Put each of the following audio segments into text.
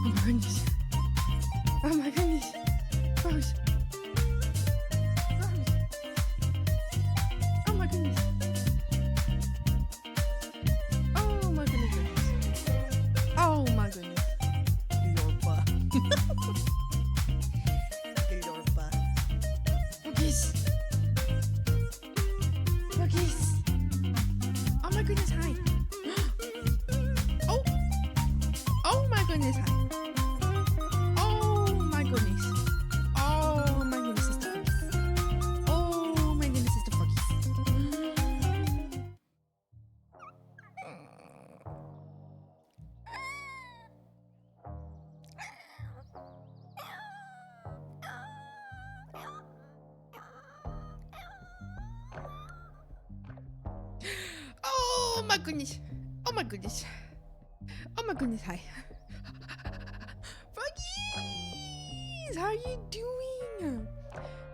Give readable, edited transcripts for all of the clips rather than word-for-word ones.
Oh my goodness. Oh my goodness. Frogs. Frogs. Oh my goodness. Oh my goodness. Oh my goodness. Yorpa. Yorpa. Froggies. Froggies. Oh my goodness, hi. Oh. Oh my goodness, hi. Oh my goodness. Oh my goodness, it's the froggies. Oh my goodness, it's the froggies. Oh my goodness. Oh my goodness. Oh my goodness, hi. Froggies! How are you doing?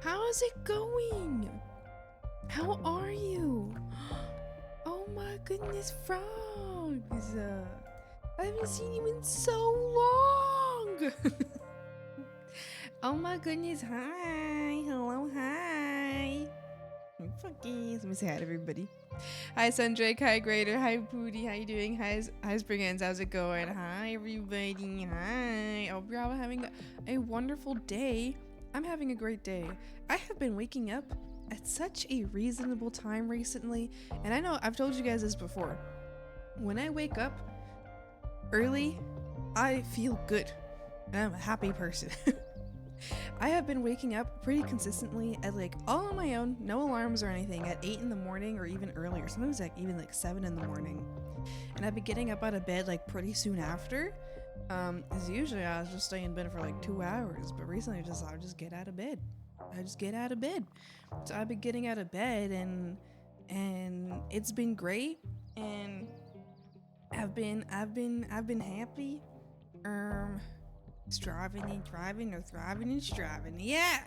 How is it going? How are you? Oh my goodness, frogs! I haven't seen you in so long! Oh my goodness, hi! Hello, hi! Froggies! Let me say hi to everybody. Hi Sundrake, hi Grader, hi Pooty, how you doing? Hi Sprigans, how's it going? Hi everybody, hi. I hope you're all having a wonderful day. I'm having a great day. I have been waking up at such a reasonable time recently, and I know I've told you guys this before. When I wake up early, I feel good. I'm a happy person. I have been waking up pretty consistently at like all on my own, no alarms or anything, at 8 in the morning or even earlier, sometimes like even like 7 in the morning. And I've been getting up out of bed like pretty soon after. As usually I was just staying in bed for like 2 hours, but recently I just get out of bed. I just get out of bed. So I've been getting out of bed and it's been great, and I've been happy. Striving and thriving, or thriving and striving. Yeah,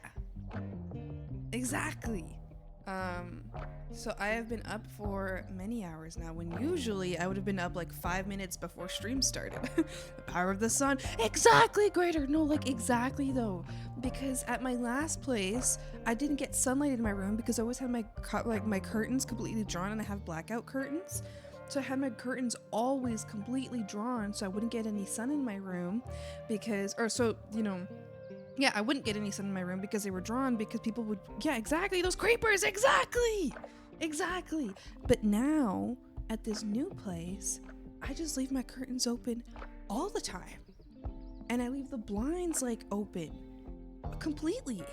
exactly. So I have been up for many hours now, when usually I would have been up like 5 minutes before stream started. The power of the sun. Exactly, Greater. No, like exactly though, because at my last place I didn't get sunlight in my room because I always had my curtains completely drawn, and I have blackout curtains. So I had my curtains always completely drawn so I wouldn't get any sun in my room I wouldn't get any sun in my room because they were drawn, because people would, yeah, exactly, those creepers, exactly. But now, at this new place, I just leave my curtains open all the time. And I leave the blinds like open completely.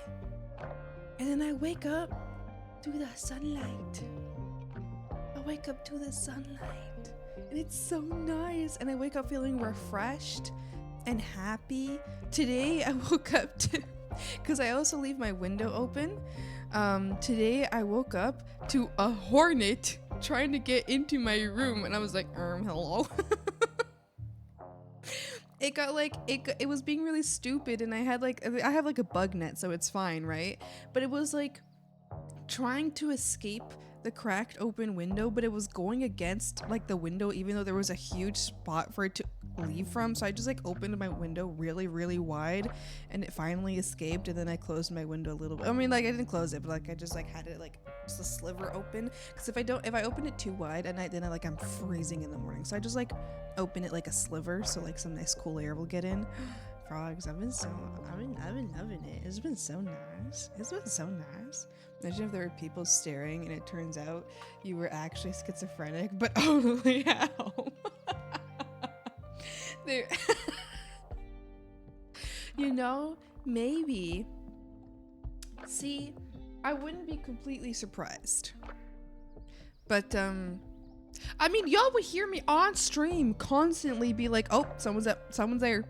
And then I wake up to the sunlight. I wake up to the sunlight, and it's so nice, and I wake up feeling refreshed and happy. Today I woke up to, because I also leave my window open, today I woke up to a hornet trying to get into my room, and I was like, hello. It was being really stupid, and I have like a bug net, so it's fine, right? But it was like trying to escape the cracked open window, but it was going against like the window, even though there was a huge spot for it to leave from. So I just like opened my window really, really wide, and it finally escaped. And then I closed my window a little bit. I mean, like I didn't close it, but like I just like had it like just a sliver open, because if I open it too wide at night, then I'm freezing in the morning. So I just like open it like a sliver, so like some nice cool air will get in. Frogs, I've been loving it. It's been so nice. Imagine if there were people staring and it turns out you were actually schizophrenic, but only how? Maybe. See, I wouldn't be completely surprised. But, I mean, y'all would hear me on stream constantly be like, oh, someone's there.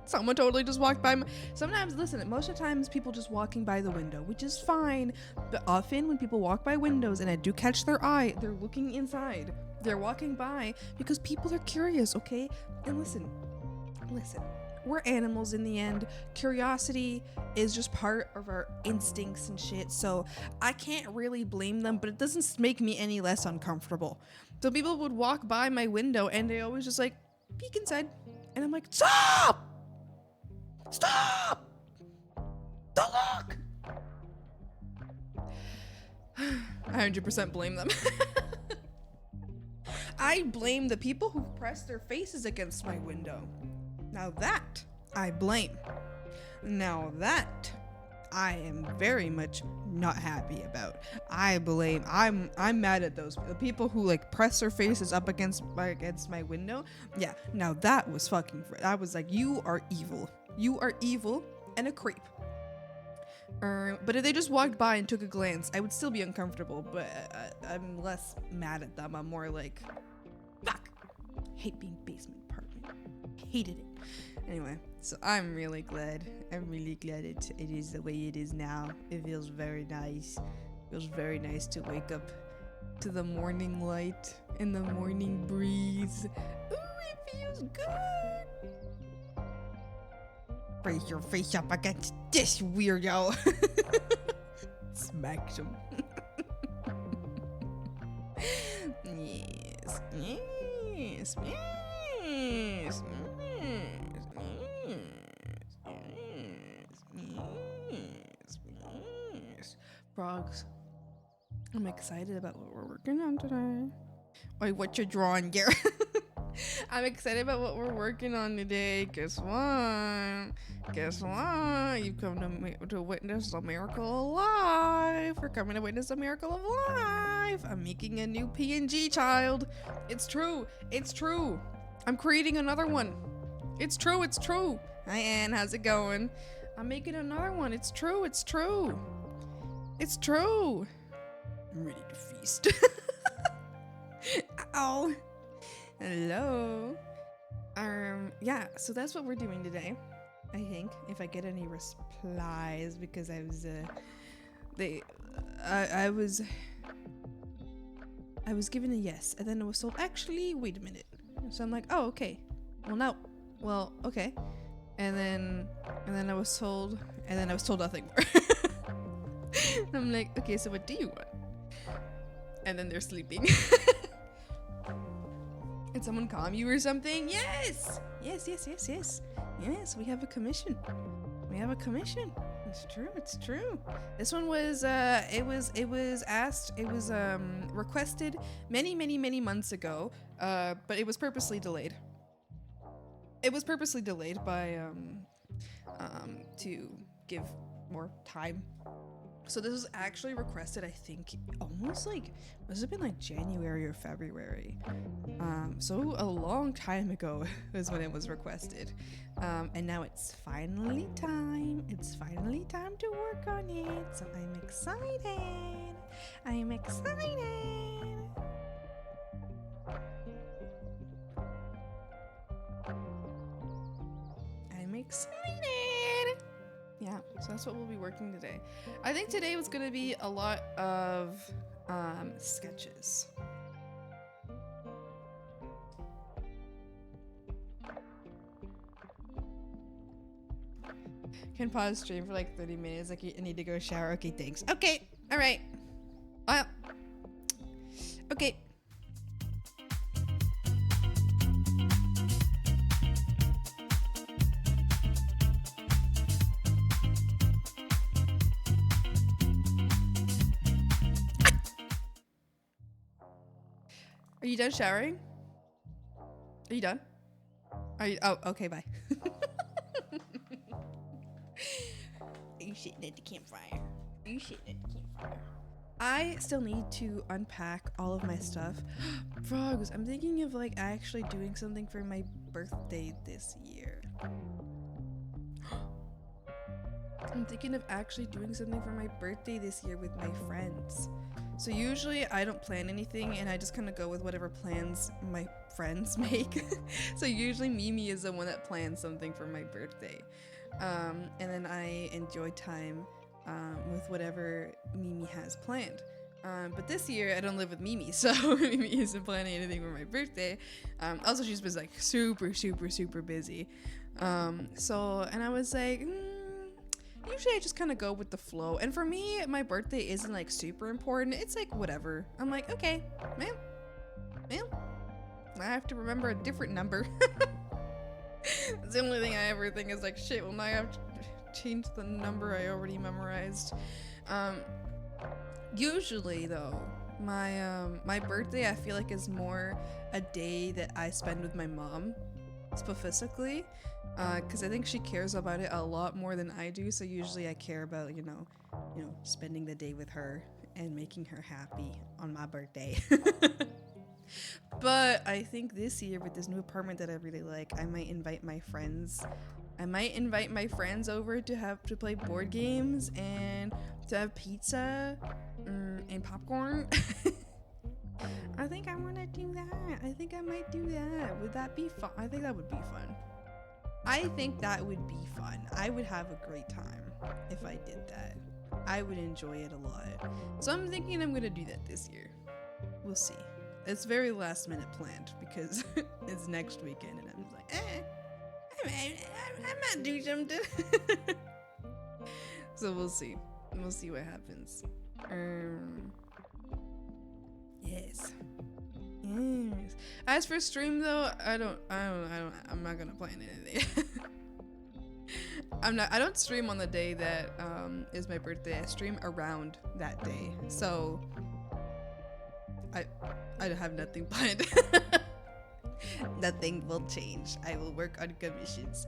Someone totally just walked by. Sometimes, listen, most of the times people just walking by the window, which is fine. But often when people walk by windows and I do catch their eye, they're looking inside. They're walking by because people are curious, okay? And listen, we're animals in the end. Curiosity is just part of our instincts and shit. So I can't really blame them, but it doesn't make me any less uncomfortable. So people would walk by my window and they always just like peek inside. And I'm like, stop! Stop! Don't look! I 100% blame them. I blame the people who press their faces against my window. Now that I blame. Now that I am very much not happy about. I blame. I'm mad at those the people who like press their faces up against my window. Yeah. Now that was fucking. I was like, you are evil. You are evil and a creep. But if they just walked by and took a glance, I would still be uncomfortable. But I'm less mad at them. I'm more like, fuck. Hate being basement apartment. Hated it. Anyway, so I'm really glad. I'm really glad it is the way it is now. It feels very nice. It feels very nice to wake up to the morning light and the morning breeze. Ooh, it feels good. Raise your face up against this weirdo. Smacked him. Yes, yes, yes, yes. Frogs. I'm excited about what we're working on today. Wait, what you're drawing, Garrett? I'm excited about what we're working on today. Guess what? Guess what? You've come to witness a miracle of life. We're coming to witness a miracle of life. I'm making a new PNG child. It's true. It's true. I'm creating another one. It's true. It's true. Hi, Anne. How's it going? I'm making another one. It's true. It's true. It's true. I'm ready to feast. Ow. Hello. Yeah, so that's what we're doing today. I think, if I get any replies, because I was given a yes, and then I was told, actually, wait a minute. So I'm like, oh, okay. Well, no. Well, okay. And then I was told nothing more. I'm like, okay, so what do you want? And then they're sleeping. Did someone calm you or something? Yes! Yes, yes, yes, yes. Yes, we have a commission. We have a commission. It's true, it's true. This one was, it was requested many months ago, but it was purposely delayed. It was purposely delayed by, to give more time. So this was actually requested, I think, almost like, must have been like January or February. So a long time ago was when it was requested. And now it's finally time. It's finally time to work on it. So I'm excited. I'm excited. I'm excited. Yeah, so that's what we'll be working today. I think today was going to be a lot of sketches. Can pause stream for like 30 minutes. Like, I need to go shower. Okay, thanks. Okay, all right. Okay. Are you done showering? Are you done? Are you? Oh, okay, bye. Are you sitting at the campfire? Are you sitting at the campfire? I still need to unpack all of my stuff. Frogs, I'm thinking of like actually doing something for my birthday this year. I'm thinking of actually doing something for my birthday this year with my friends. So usually I don't plan anything and I just kind of go with whatever plans my friends make. So usually Mimi is the one that plans something for my birthday. And then I enjoy time with whatever Mimi has planned. But this year I don't live with Mimi, so Mimi isn't planning anything for my birthday. Also, she's been like super busy. And I was like, usually I just kind of go with the flow. And for me, my birthday isn't like super important. It's like whatever. I'm like, okay, man, I have to remember a different number. It's the only thing I ever think is like, shit, well now I have to change the number I already memorized. Usually though, my birthday I feel like is more a day that I spend with my mom, specifically, because I think she cares about it a lot more than I do. So usually I care about spending the day with her and making her happy on my birthday. But I think this year with this new apartment that I really like, I might invite my friends. I might invite my friends over to play board games and to have pizza and popcorn. I think I want to do that. I think I might do that. Would that be fun? I think that would be fun. I think that would be fun. I would have a great time if I did that. I would enjoy it a lot. So I'm thinking I'm gonna do that this year. We'll see. It's very last minute planned because it's next weekend and I'm just like, I might do something. So we'll see. We'll see what happens. Yes. Yes. As for stream though, I'm not gonna plan anything. I don't stream on the day that is my birthday. I stream around that day. So I have nothing planned. Nothing will change. I will work on commissions.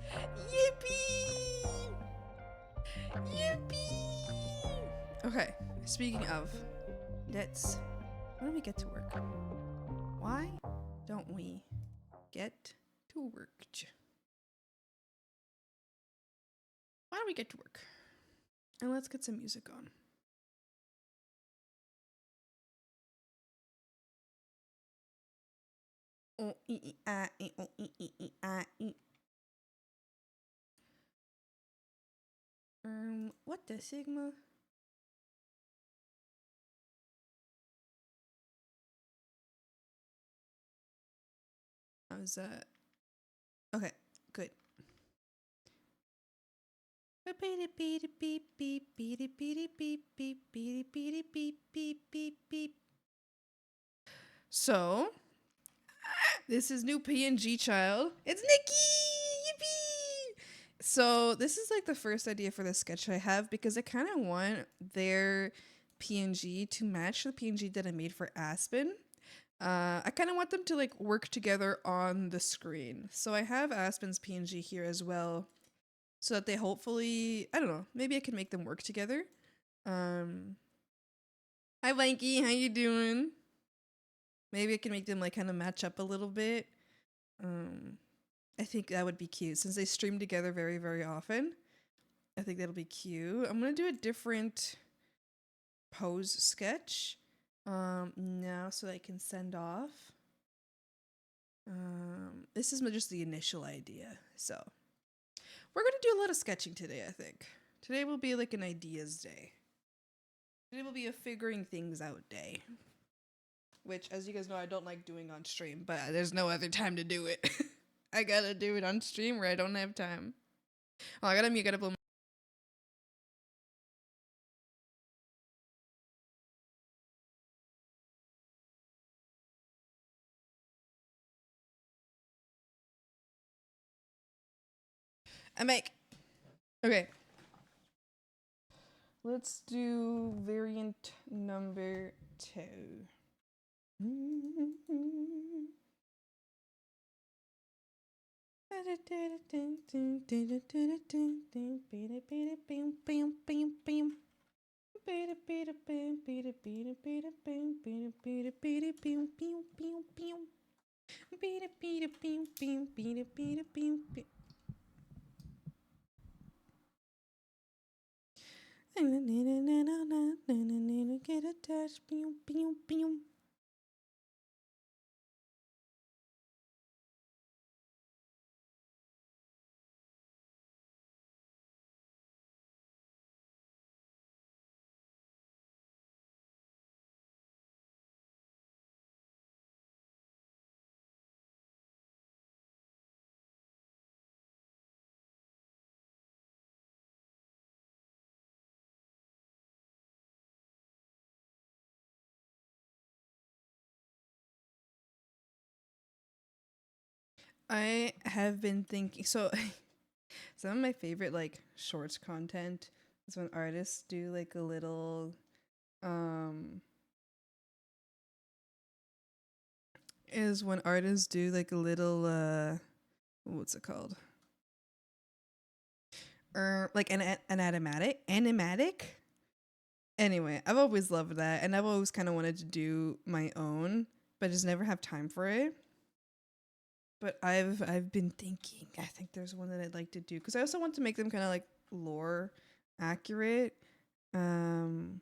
Yippee! Yippee! Okay, speaking of, why don't we get to work? Why don't we get to work? Why don't we get to work? And let's get some music on. What the Sigma? How's that? Okay, good. So, this is new PNG child. It's Nikki! Yippee! So, this is like the first idea for the sketch I have because I kind of want their PNG to match the PNG that I made for Aspen. I kind of want them to like work together on the screen. So I have Aspen's PNG here as well, so that they hopefully, I don't know, maybe I can make them work together. Hi Lanky, how you doing? Maybe I can make them like kind of match up a little bit. I think that would be cute since they stream together very, very often. I think that'll be cute. I'm gonna do a different pose sketch now so that I can send off. This is just the initial idea, so we're gonna do a lot of sketching today. I think today will be like an ideas day. Today will be a figuring things out day, which, as you guys know, I don't like doing on stream, but there's no other time to do it. I gotta do it on stream where I don't have time. Oh, I gotta mute, gotta blow. I make. Okay. Let's do variant number 2. Get attached. I have been thinking. So, some of my favorite like shorts content is when artists do like a little, um, is when artists do like a little, what's it called? Like an animatic. Anyway, I've always loved that, and I've always kind of wanted to do my own, but just never have time for it. But I've been thinking. I think there's one that I'd like to do because I also want to make them kind of like lore accurate. Um,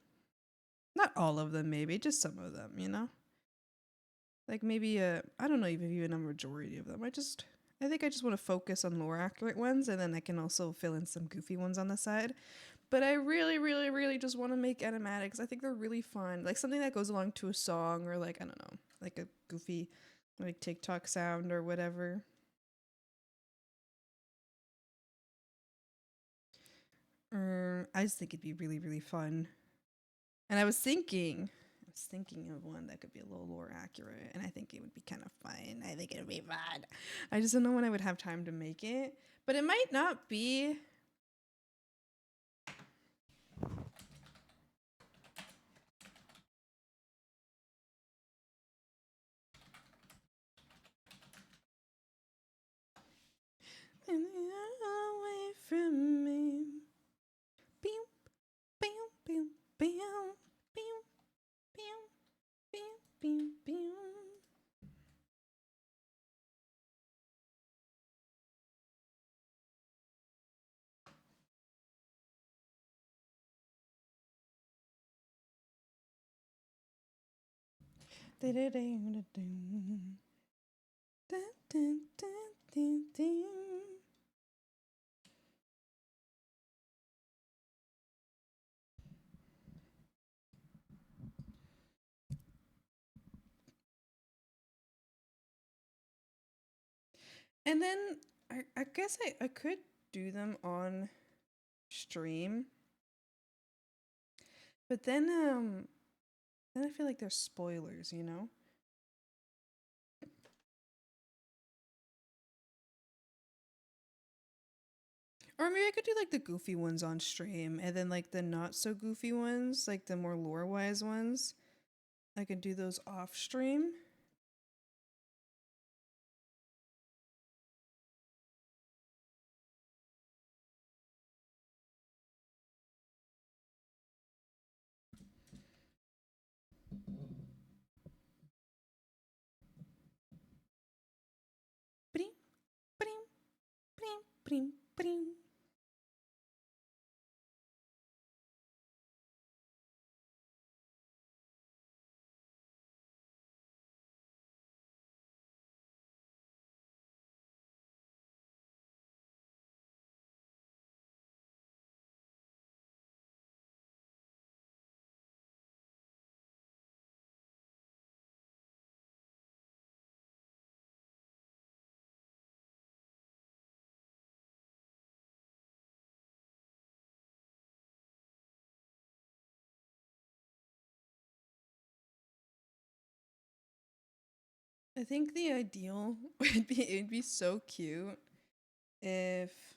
Not all of them, maybe just some of them. You know, like maybe I don't know even a majority of them. I think I just want to focus on lore accurate ones, and then I can also fill in some goofy ones on the side. But I really, really, really just want to make animatics. I think they're really fun, like something that goes along to a song or like I don't know, like a goofy like TikTok sound or whatever. I just think it'd be really, really fun. And I was thinking of one that could be a little more accurate, and I think it would be kind of fun. I think it would be fun. I just don't know when I would have time to make it, but it might not be. Away from me. Pew, pew, pew, pew, pew, pew, pew, pew, pew. And then I guess I could do them on stream, but then I feel like there's spoilers, you know? Or maybe I could do like the goofy ones on stream and then like the not so goofy ones, like the more lore wise ones. I could do those off stream. Bring, bring, bring, bring, bring. I think the ideal would be it'd be so cute if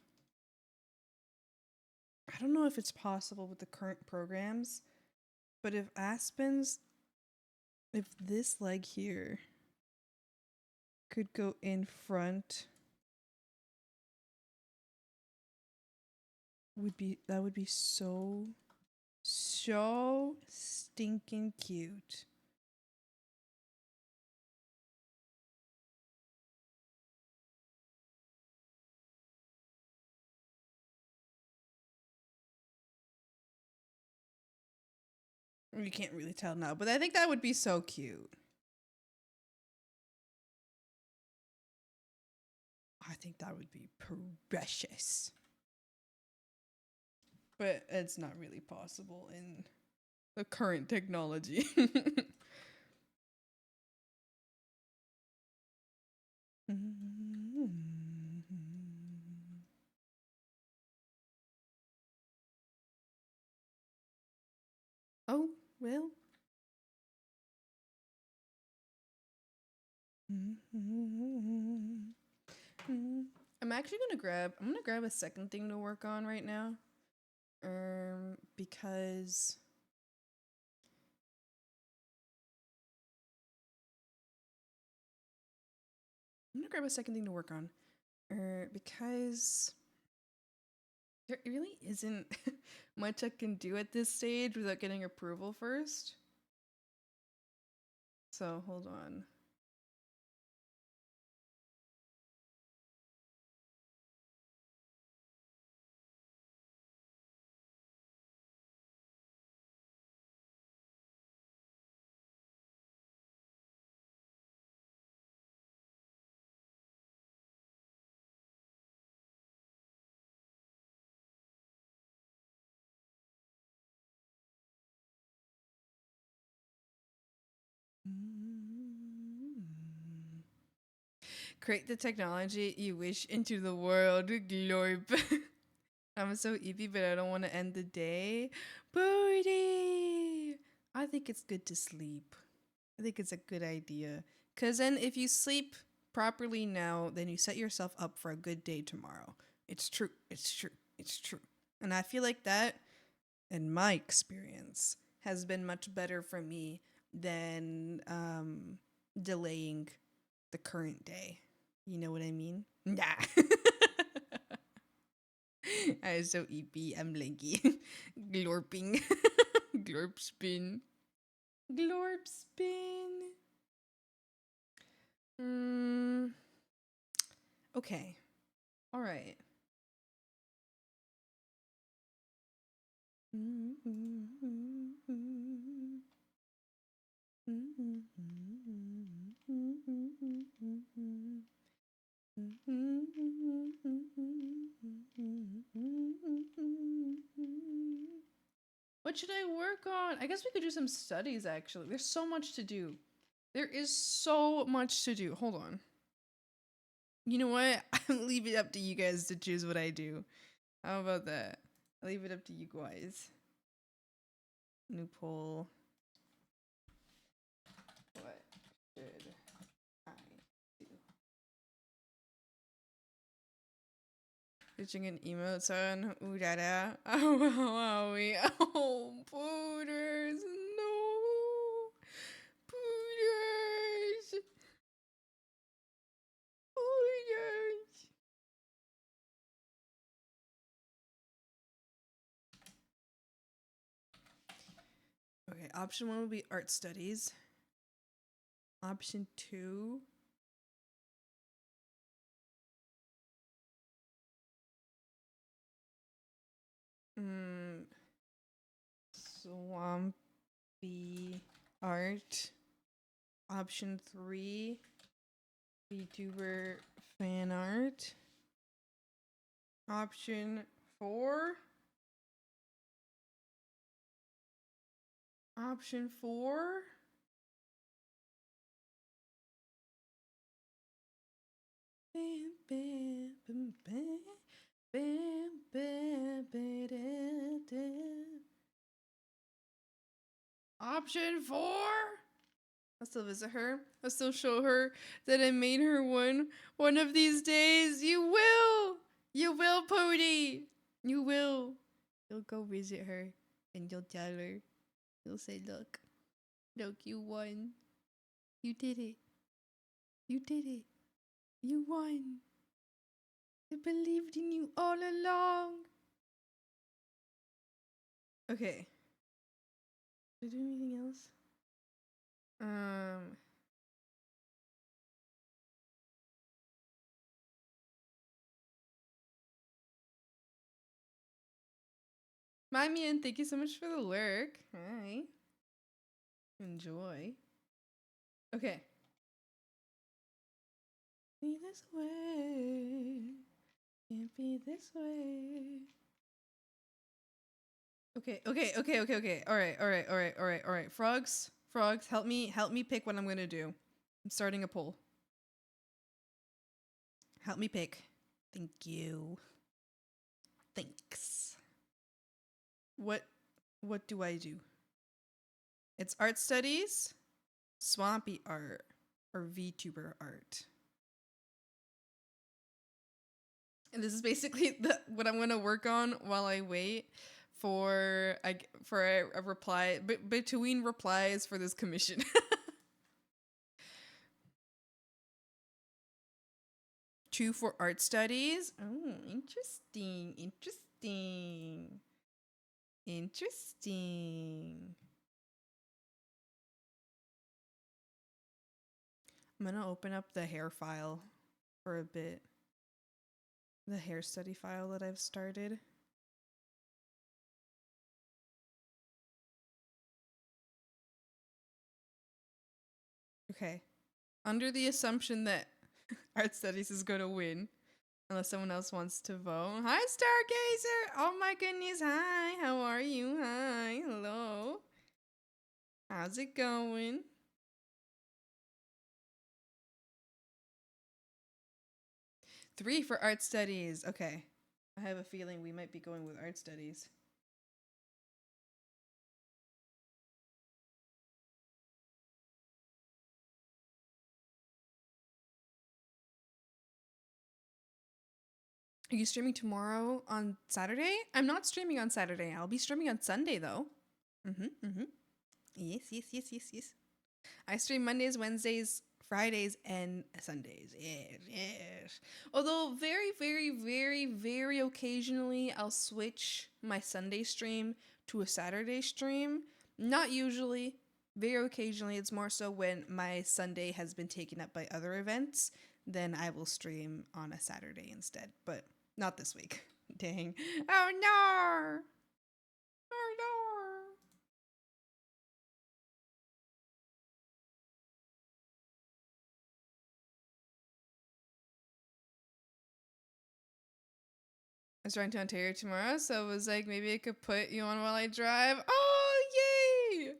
I don't know if it's possible with the current programs, but if this leg here could go in front would be so stinking cute. You can't really tell now, but I think that would be so cute. I think that would be precious. But it's not really possible in the current technology. Oh, well. I'm gonna grab a second thing to work on right now. Because I'm gonna grab a second thing to work on. Because there really isn't much I can do at this stage without getting approval first. So hold on. Create the technology you wish into the world, glorp. I'm so eepy, but I don't want to end the day. Booty! I think it's good to sleep. I think it's a good idea. Because then if you sleep properly now, then you set yourself up for a good day tomorrow. It's true. It's true. It's true. And I feel like that, in my experience, has been much better for me than delaying the current day. You know what I mean? Nah. I was so EP. I'm blanky. Glorping. Glorp spin. Glorp spin. Okay. All right. What should I work on? I guess we could do some studies, actually. There's so much to do. There is so much to do. Hold on. You know what? I'll leave it up to you guys to choose what I do. How about that? I'll leave it up to you guys. New poll. What should I do? Pitching an emote son. Ooh da da. Oh wowie. Oh Pooters. No. Pooters. Pooters. Okay, option 1 would be art studies. Option 2. Swampy art. Option 3. VTuber fan art. Option 4. Option 4. Bam, bam, bam, bam, bam, bam, bam, da, da. Option 4. I'll still visit her. I'll still show her that I made her one. One of these days, you will. You will, Pody. You will. You'll go visit her and you'll tell her. You'll say, look, you won. You did it. You did it. You won. I believed in you all along. Okay. Did I do anything else? Mamian, thank you so much for the lurk. Hi. Enjoy. Okay. Be this way. Can't be this way. Okay. All right. Frogs, help me pick what I'm gonna do. I'm starting a poll. Help me pick. Thank you. Thanks. What do I do? It's art studies, swampy art, or VTuber art. And this is basically what I'm gonna work on while I wait for a reply between replies for this commission. 2 for art studies. Oh, interesting, interesting, interesting. I'm gonna open up the hair file for a bit. The hair study file that I've started. Okay. Under the assumption that art studies is going to win, unless someone else wants to vote. Hi, Stargazer! Oh my goodness, hi! How are you? Hi, hello. How's it going? Three for art studies. Okay. I have a feeling we might be going with art studies. Are you streaming tomorrow on Saturday? I'm not streaming on Saturday. I'll be streaming on Sunday though. Yes, yes, yes, yes, yes. I stream Mondays, Wednesdays, Fridays, and Sundays. Yes, yes. Although very, very, very, very occasionally I'll switch my Sunday stream to a Saturday stream. Not usually. Very occasionally. It's more so when my Sunday has been taken up by other events, then I will stream on a Saturday instead. But not this week. Dang. Oh no! Oh no! I was driving to Ontario tomorrow, so it was like maybe I could put you on while I drive. Oh yay!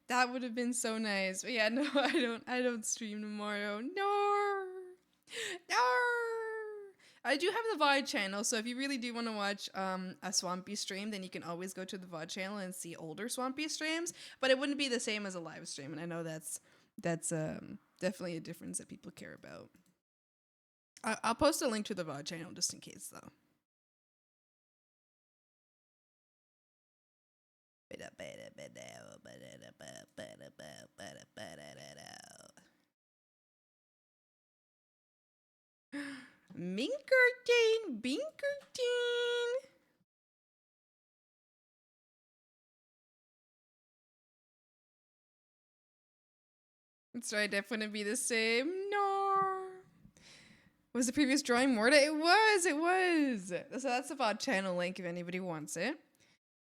That would have been so nice. But yeah, no, I don't stream tomorrow. No. No. I do have the VOD channel, so if you really do want to watch a Swampy stream, then you can always go to the VOD channel and see older Swampy streams. But it wouldn't be the same as a live stream, and I know that's definitely a difference that people care about. I'll post a link to the VOD channel just in case, though. Binkerton, Binkerton. That's right, Def wouldn't be the same. No. Was the previous drawing Morta? It was. So that's the VOD channel link if anybody wants it.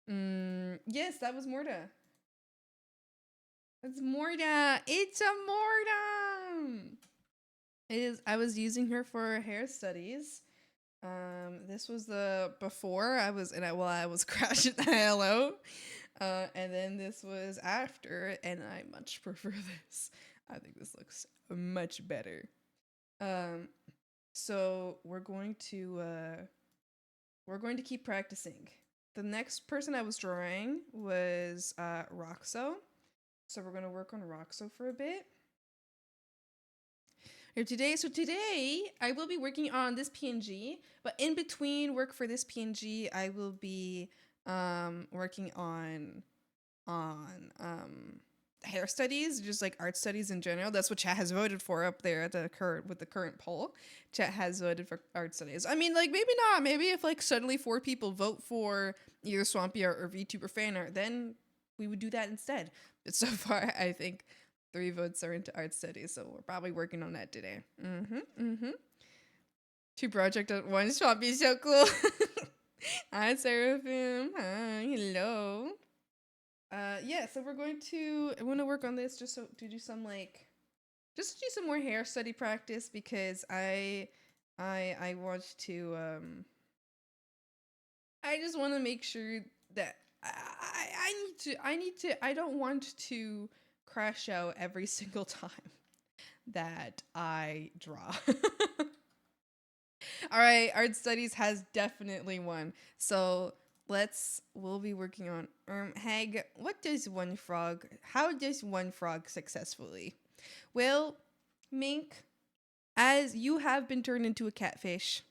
Yes, that was Morta. It's Morta. It's a Morta. It is. I was using her for hair studies. This was the before I was I was crashing the hell out. And then this was after, and I much prefer this. I think this looks much better. So we're going to keep practicing. The next person I was drawing was Roxo. So we're gonna work on Roxo for a bit. Today I will be working on this PNG, but in between work for this PNG, I will be working on hair studies, just like art studies in general. That's what chat has voted for up there at the current poll. Chat has voted for art studies. I mean, like maybe not. Maybe if like suddenly 4 people vote for either Swampy art or VTuber fan art, then we would do that instead. But so far, I think 3 votes are into art studies, so we're probably working on that today. 2 projects at once. Swampy is so cool. Hi, Seraphim. Hi, hello. Yeah, so I want to work on this just to do some more hair study practice because I want to I just want to make sure that I don't want to crash out every single time that I draw. All right, art studies has definitely won. So we'll be working on Hag, how does one frog successfully? Well, Mink, as you have been turned into a catfish,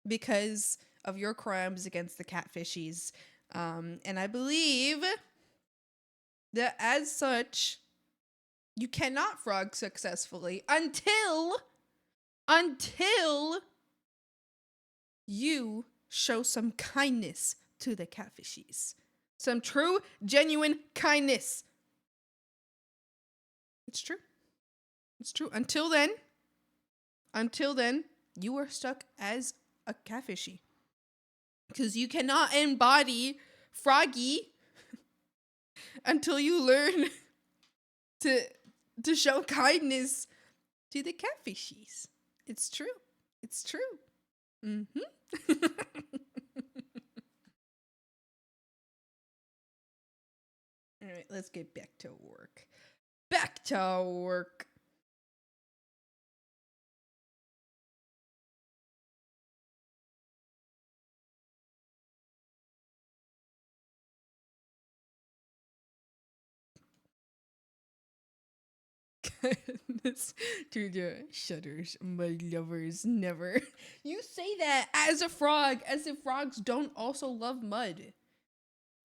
because of your crimes against the catfishies. And I believe that as such, you cannot frog successfully until you show some kindness to the catfishies. Some true, genuine kindness. It's true. It's true. Until then, you are stuck as a catfishy. Because you cannot embody froggy until you learn to show kindness to the catfishies. It's true. It's true. Mm-hmm. All right, let's get back to work. Back to work. This to the shudders, my lovers never. You say that as a frog, as if frogs don't also love mud.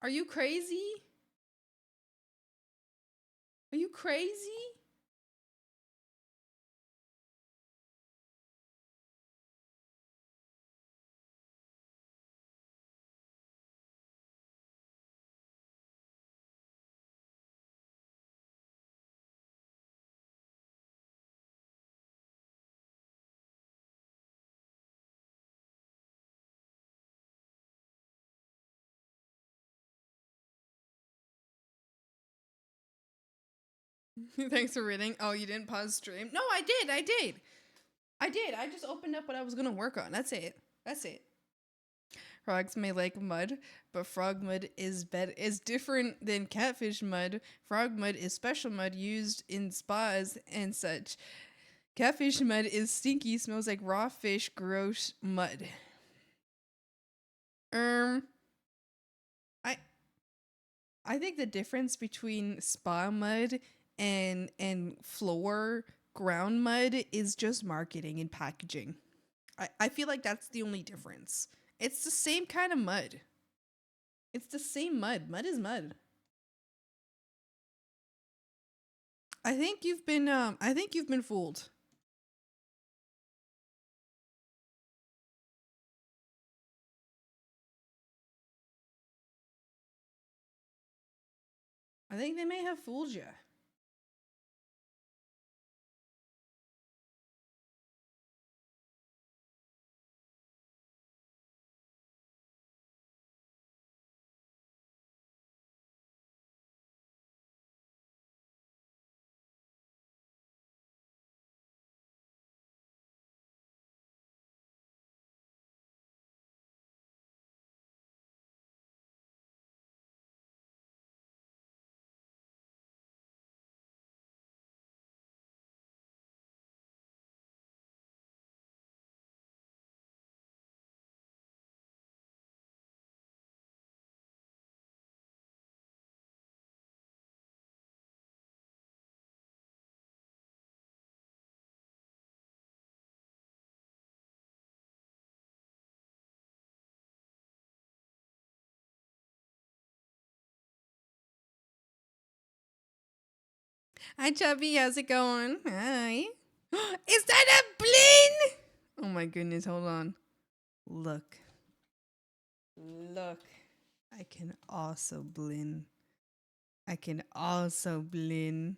Are you crazy? Are you crazy? Thanks for reading. Oh, you didn't pause stream? No, I did. I just opened up what I was gonna work on. That's it. Frogs may like mud, but frog mud is different than catfish mud. Frog mud is special mud used in spas and such. Catfish mud is stinky, smells like raw fish, gross mud. I I think the difference between spa mud and floor ground mud is just marketing and packaging. I feel like that's the only difference. It's the same kind of mud. It's the same mud. Mud is mud. I think you've been fooled. I think they may have fooled you. Hi, Chubby. How's it going? Hi. Is that a blin? Oh my goodness. Hold on. Look. Look. I can also blin. I can also blin.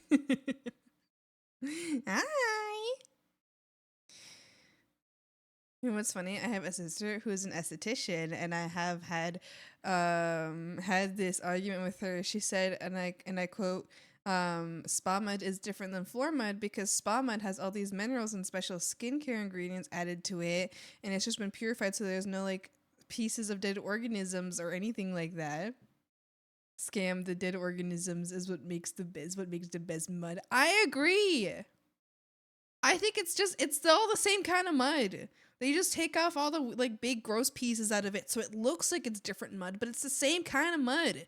Hi. You know what's funny? I have a sister who is an esthetician, and I have had this argument with her. She said, and I quote, spa mud is different than floor mud because spa mud has all these minerals and special skincare ingredients added to it, and it's just been purified, so there's no like pieces of dead organisms or anything like that. Scam, the dead organisms is what makes the best mud. I agree. I think it's all the same kind of mud. They just take off all the like big gross pieces out of it so it looks like it's different mud, but it's the same kind of mud.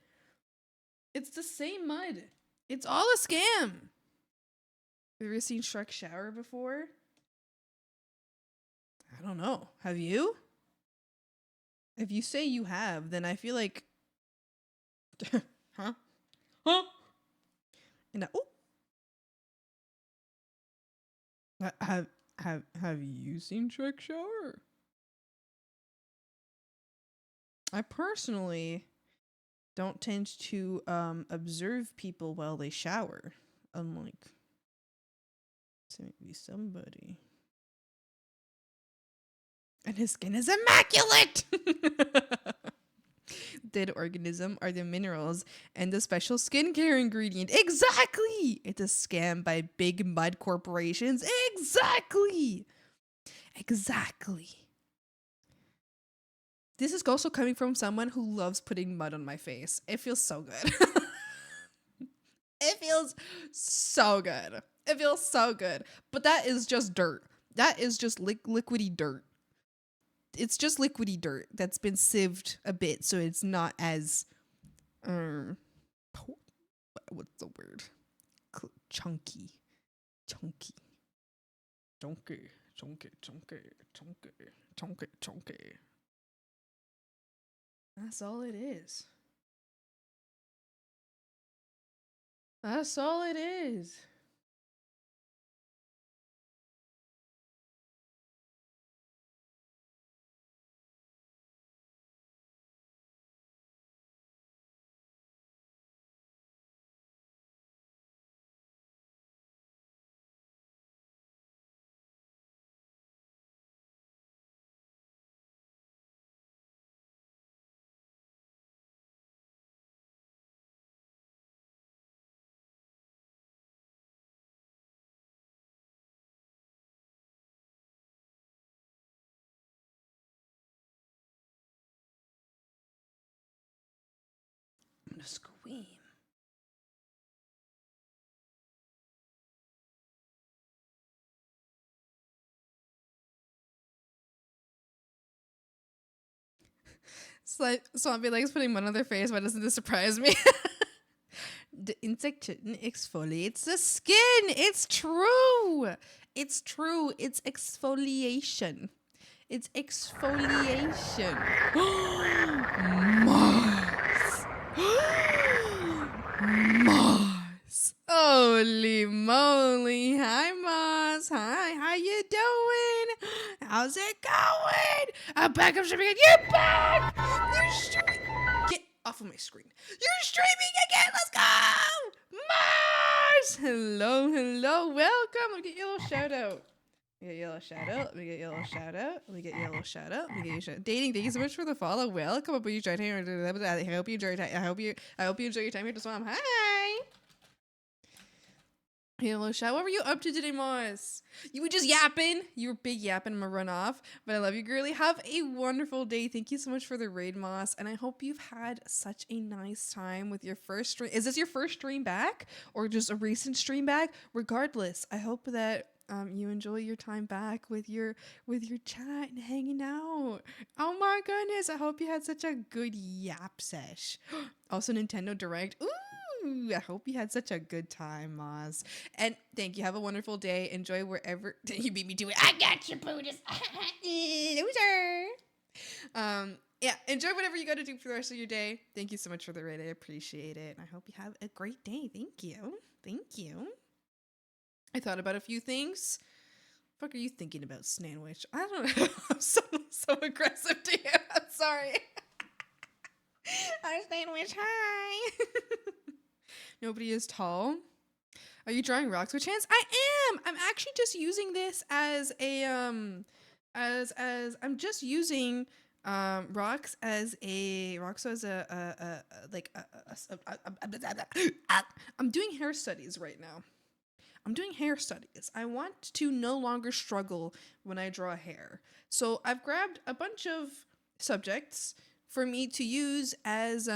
It's the same mud. It's all a scam. Have you ever seen Shrek shower before? I don't know. Have you? If you say you have, then I feel like, huh? Huh? And have you seen Shrek shower? I personally don't tend to observe people while they shower, unlike maybe somebody. And his skin is immaculate. Dead organism are the minerals and the special skincare ingredient. Exactly. It's a scam by big mud corporations. Exactly. This is also coming from someone who loves putting mud on my face. It feels so good. It feels so good. It feels so good. But that is just dirt. That is just liquidy dirt. It's just liquidy dirt that's been sieved a bit, so it's not as what's the word? Chunky. That's all it is. That's all it is. I'm gonna scream. Zombie likes putting mud on their face. Why doesn't this surprise me? The insect chitin exfoliates the skin. It's true. It's true. It's exfoliation. It's exfoliation. Moss. Moss. Holy moly. Hi, Moss. Hi, how you doing? How's it going? I'm back. I'm streaming again. You're back. You're streaming. Get off of my screen. You're streaming again. Let's go. Mars. Hello, hello. Welcome. Let me get your little shout out. We get your little shout out. We get your little shout out. We get your little shout out. We get your shout. Dating. Thank you so much for the follow. Welcome. I hope you enjoyed here. I hope you enjoy. I hope you enjoy your time here to swim. Hi. Hello, Sha. What were you up to today, Moss? You were just yapping. You were big yapping. I'm gonna run off. But I love you, girly. Have a wonderful day. Thank you so much for the raid, Moss. And I hope you've had such a nice time with your first stream. Is this your first stream back? Or just a recent stream back? Regardless, I hope that you enjoy your time back with your chat and hanging out. Oh my goodness. I hope you had such a good yap sesh. Also, Nintendo Direct. Ooh. I hope you had such a good time, Moz. And thank you. Have a wonderful day. Enjoy wherever you beat me to it. I got you, Buddhas. Loser. Yeah, enjoy whatever you got to do for the rest of your day. Thank you so much for the raid. I appreciate it. And I hope you have a great day. Thank you. Thank you. I thought about a few things. What the fuck are you thinking about, Snanwich? I don't know. I'm so aggressive to you. I'm sorry. I'm Snanwich. Hi. Nobody is tall. Are you drawing rocks with chance? I am. I'm actually just using this as a as I'm just using rocks as a I'm doing hair studies right now. I'm doing hair studies. I want to no longer struggle when I draw hair. So I've grabbed a bunch of subjects for me to use as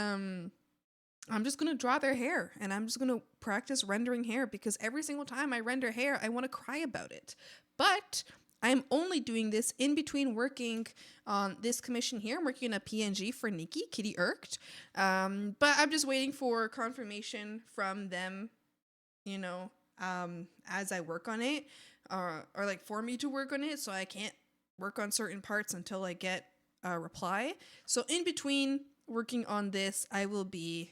I'm just going to draw their hair and I'm just going to practice rendering hair because every single time I render hair, I want to cry about it. But I'm only doing this in between working on this commission here. I'm working on a PNG for Nikki, Kitty Irked. But I'm just waiting for confirmation from them, you know, as I work on it or like for me to work on it. So I can't work on certain parts until I get a reply. So in between working on this, I will be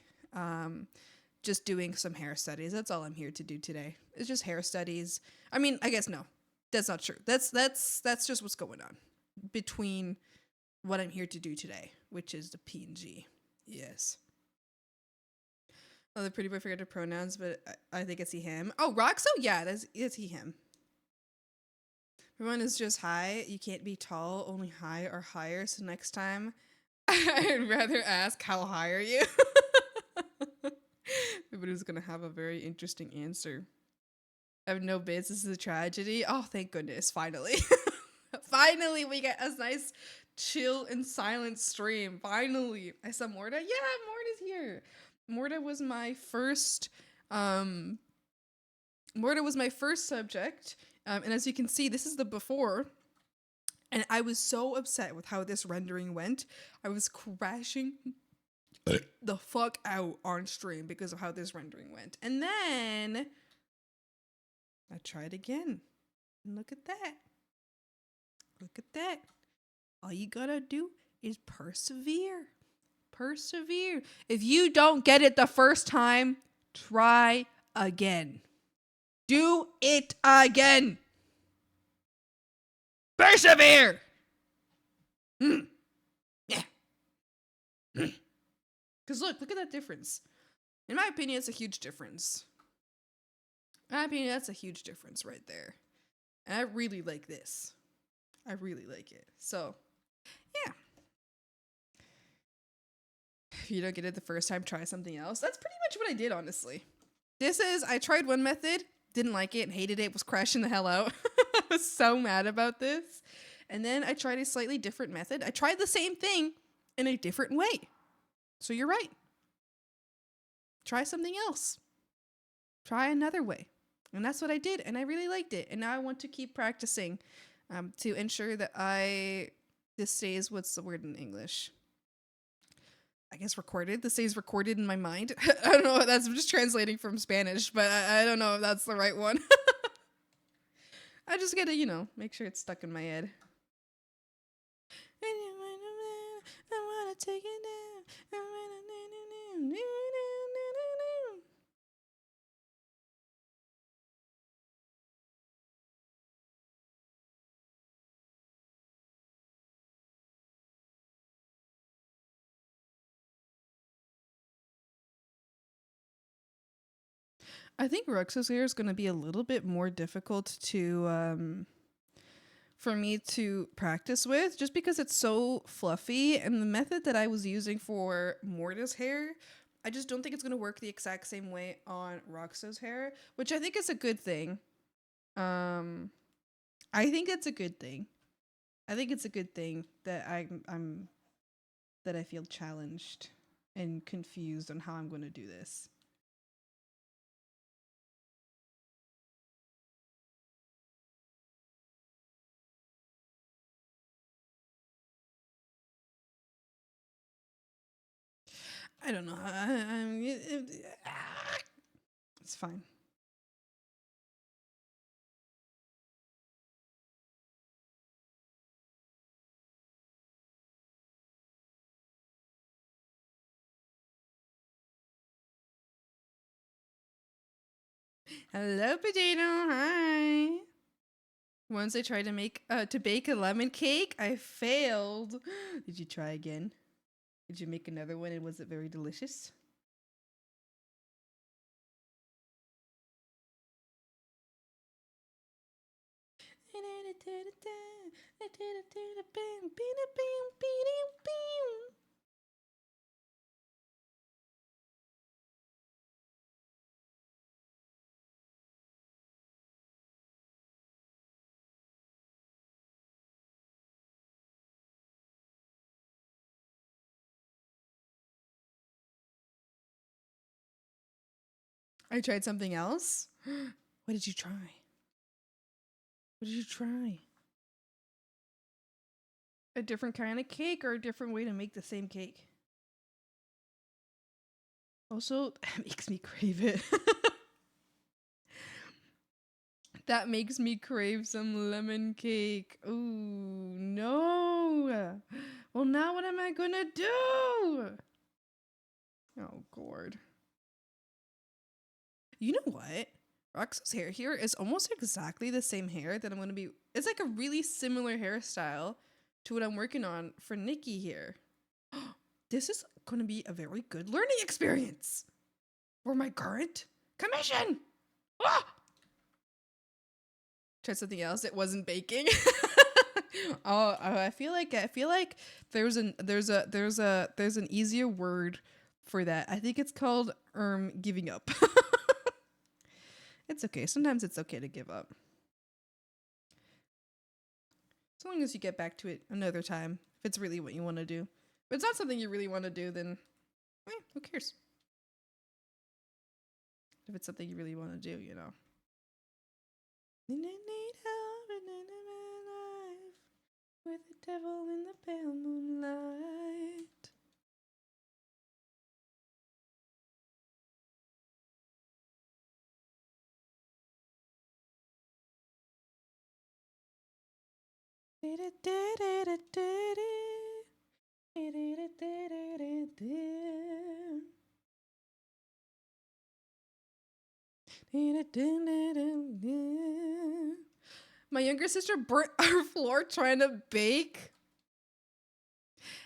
just doing some hair studies. That's all I'm here to do today. It's just hair studies. I mean, I guess no. That's not true. That's just what's going on between what I'm here to do today, which is the PNG. Yes. Oh, the pretty boy forgot the pronouns, but I think it's he, him. Oh, Roxo? Yeah, it's he, him. Everyone is just high. You can't be tall, only high or higher. So next time, I'd rather ask, how high are you? Everybody's going to have a very interesting answer. I have no bits. This is a tragedy. Oh, thank goodness. Finally. Finally, we get a nice chill and silent stream. Finally. I saw Morta. Yeah, Morta's here. Morta was my first subject. And as you can see, this is the before. And I was so upset with how this rendering went. I was crashing the fuck out on stream because of how this rendering went. And then I tried again. And look at that. Look at that. All you gotta do is persevere. Persevere. If you don't get it the first time, try again. Do it again. Persevere. Yeah. Because look at that difference. In my opinion, it's a huge difference. In my opinion, that's a huge difference right there. And I really like this. I really like it. So, yeah. If you don't get it the first time, try something else. That's pretty much what I did, honestly. I tried one method, didn't like it, and hated it, was crashing the hell out. I was so mad about this. And then I tried a slightly different method. I tried the same thing in a different way. So you're right. Try something else. Try another way. And that's what I did, and I really liked it. And now I want to keep practicing to ensure that this stays, what's the word in English? I guess recorded. This stays recorded in my mind. I don't know. I'm just translating from Spanish, but I don't know if that's the right one. I just gotta, make sure it's stuck in my head. I wanna take it down. I think Rux's hair is going to be a little bit more difficult to for me to practice with, just because it's so fluffy, and the method that I was using for Morta's hair, I just don't think it's going to work the exact same way on Roxo's hair, which I think is a good thing. I think it's a good thing. I think it's a good thing that that I feel challenged and confused on how I'm going to do this. I don't know. It's fine. Hello, potato. Hi. Once I tried to bake a lemon cake, I failed. Did you try again? Did you make another one, and was it very delicious? I tried something else. What did you try? What did you try? A different kind of cake, or a different way to make the same cake? Also, that makes me crave it. That makes me crave some lemon cake. Ooh, no. Well, now what am I gonna do? Oh, God. You know what? Roxo's hair here is almost exactly the same hair that I'm gonna be. It's like a really similar hairstyle to what I'm working on for Nikki here. This is gonna be a very good learning experience for my current commission. Ah! Try something else. It wasn't baking. I feel like there's an easier word for that. I think it's called giving up. It's okay. Sometimes it's okay to give up. As long as you get back to it another time, if it's really what you want to do. If it's not something you really want to do, then who cares? If it's something you really want to do, you know. With the devil in the pale moonlight. My younger sister burnt our floor trying to bake.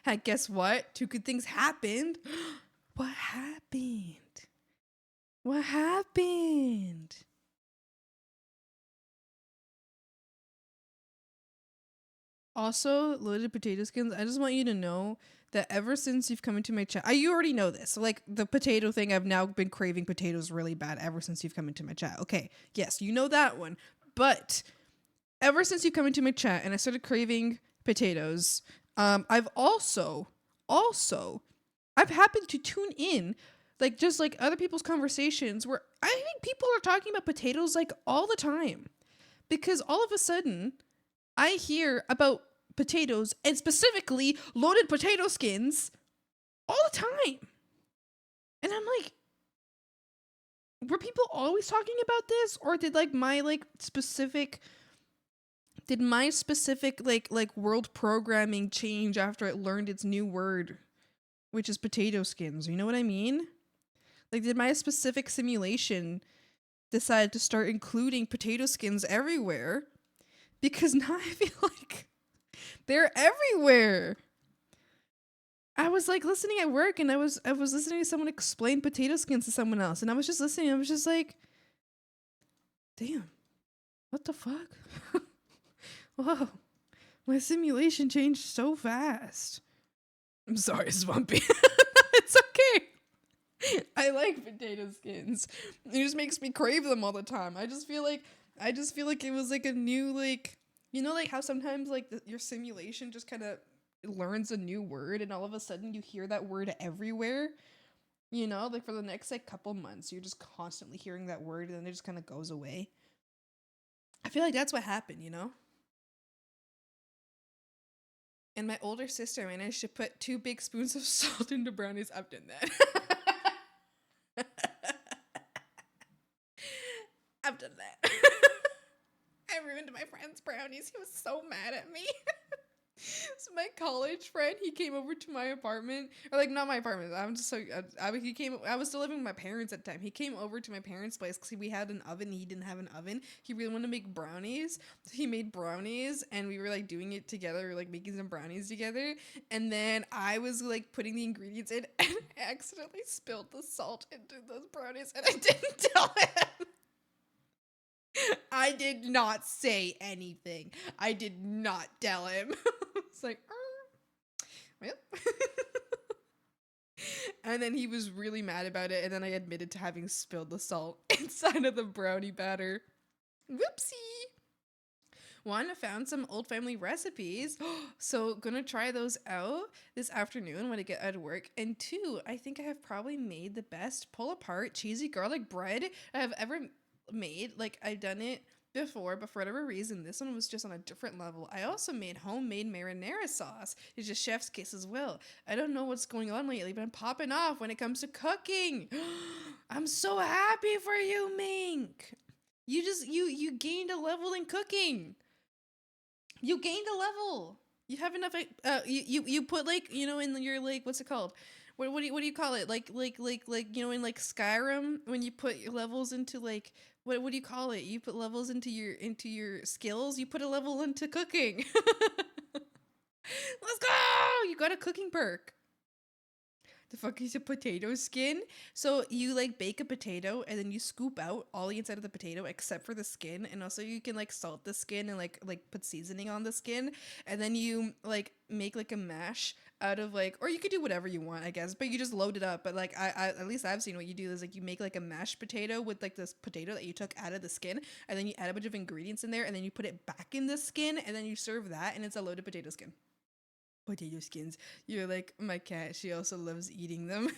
And guess what? Two good things happened. What happened? What happened? Also, loaded potato skins, I just want you to know that ever since you've come into my chat, you already know this. So like the potato thing, I've now been craving potatoes really bad ever since you've come into my chat. Okay, yes, you know that one. But ever since you come into my chat and I started craving potatoes, I've also, I've happened to tune in, like just like other people's conversations where I think people are talking about potatoes like all the time. Because all of a sudden, I hear about potatoes and specifically loaded potato skins all the time. And I'm like, were people always talking about this? Or did my specific world programming change after it learned its new word, which is potato skins? You know what I mean? Like, did my specific simulation decide to start including potato skins everywhere? Because now I feel like they're everywhere. I was like listening at work and I was listening to someone explain potato skins to someone else, and I was just listening. I was just like, damn, what the fuck? Whoa, my simulation changed so fast. I'm sorry, Swampy. It's okay. I like potato skins. It just makes me crave them all the time. I just feel like it was like a new, like, you know, like how sometimes like your simulation just kind of learns a new word and all of a sudden you hear that word everywhere. You know, like for the next like couple months, you're just constantly hearing that word and then it just kind of goes away. I feel like that's what happened, you know? And my older sister managed to put 2 big spoons of salt into brownies. I've done that. I've done that. I ruined my friend's brownies. He was so mad at me. So my college friend, he came over to my apartment, or like not my apartment. I'm just so I was still living with my parents at the time. He came over to my parents' place because we had an oven. He didn't have an oven. He really wanted to make brownies, so he made brownies, and we were like doing it together. We were like making some brownies together, and then I was like putting the ingredients in, and I accidentally spilled the salt into those brownies, and I didn't tell him. I did not say anything. I did not tell him. It's like, well. And then he was really mad about it, and then I admitted to having spilled the salt inside of the brownie batter. Whoopsie. One, I found some old family recipes, so gonna try those out this afternoon when I get out of work. And 2, I think I have probably made the best pull-apart cheesy garlic bread I have ever made. Like, I've done it before, but for whatever reason, this one was just on a different level. I also made homemade marinara sauce. It's just chef's kiss as well. I don't know what's going on lately, but I'm popping off when it comes to cooking. I'm so happy for you, Mink. You gained a level in cooking. You gained a level. You have enough. You put like in your like what's it called? What do you call it? Like in like Skyrim when you put your levels into like what do you call it? You put levels into your skills. You put a level into cooking. Let's go! You got a cooking perk. The fuck is a potato skin? So you like bake a potato and then you scoop out all the inside of the potato except for the skin, and also you can like salt the skin and like put seasoning on the skin, and then you like make like a mash out of like, or you could do whatever you want I guess, but you just load it up. But like I at least I've seen what you do is like you make like a mashed potato with like this potato that you took out of the skin, and then you add a bunch of ingredients in there, and then you put it back in the skin, and then you serve that, and it's a loaded potato skin. Potato skins. You're like my cat. She also loves eating them.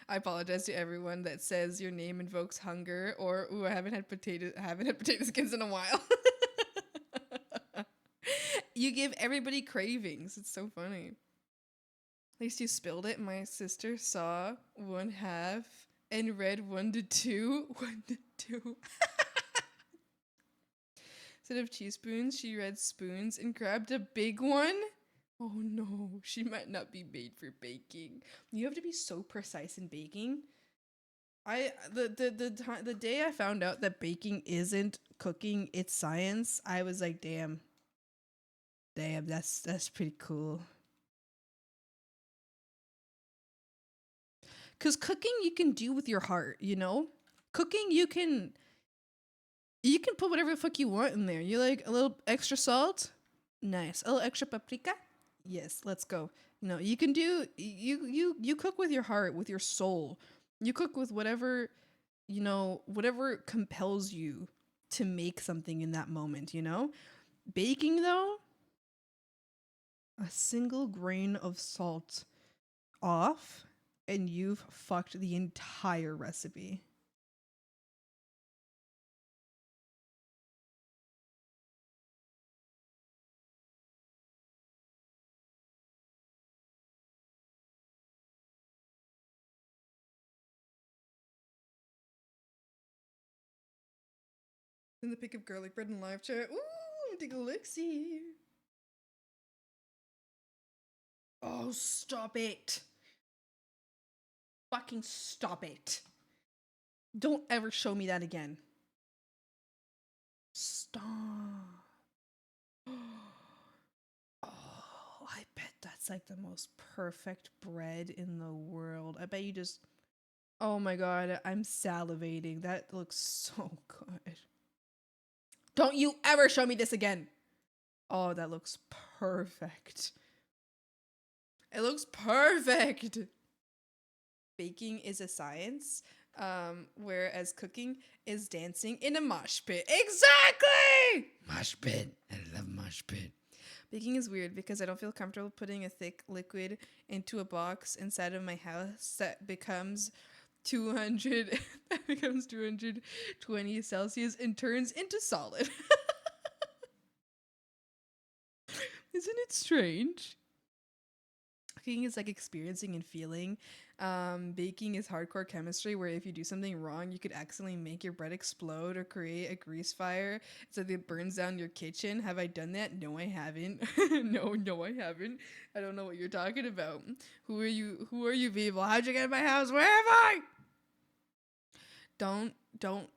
I apologize to everyone that says your name invokes hunger or ooh, I haven't had potato skins in a while. You give everybody cravings. It's so funny. At least you spilled it. My sister saw one half and read 1 to 2. 1 to 2. Instead of teaspoons, she read spoons and grabbed a big one. Oh no, she might not be made for baking. You have to be so precise in baking. The day I found out that baking isn't cooking, it's science, I was like, damn. Damn, that's pretty cool. Cause cooking you can do with your heart, you know? Cooking you can put whatever the fuck you want in there. You like a little extra salt? Nice. A little extra paprika? Yes, let's go. No, you can do you cook with your heart, with your soul. You cook with whatever, whatever compels you to make something in that moment, you know? Baking though, a single grain of salt off and you've fucked the entire recipe. In the pick of garlic bread and live chat. Ooh, take a look-see. Oh, stop it. Fucking stop it. Don't ever show me that again. Stop. Oh, I bet that's like the most perfect bread in the world. I bet you just. Oh my god, I'm salivating. That looks so good. Don't you ever show me this again. Oh, that looks perfect. It looks perfect. Baking is a science, whereas cooking is dancing in a mosh pit. Exactly! Mosh pit. I love mosh pit. Baking is weird because I don't feel comfortable putting a thick liquid into a box inside of my house that becomes 200 that becomes 220 Celsius and turns into solid. Isn't it strange? Cooking is like experiencing and feeling. Baking is hardcore chemistry where if you do something wrong, you could accidentally make your bread explode or create a grease fire so that it burns down your kitchen. Have I done that? No, I haven't. No, I haven't. I don't know what you're talking about. Who are you? Who are you people? How'd you get in my house? Where am I? Don't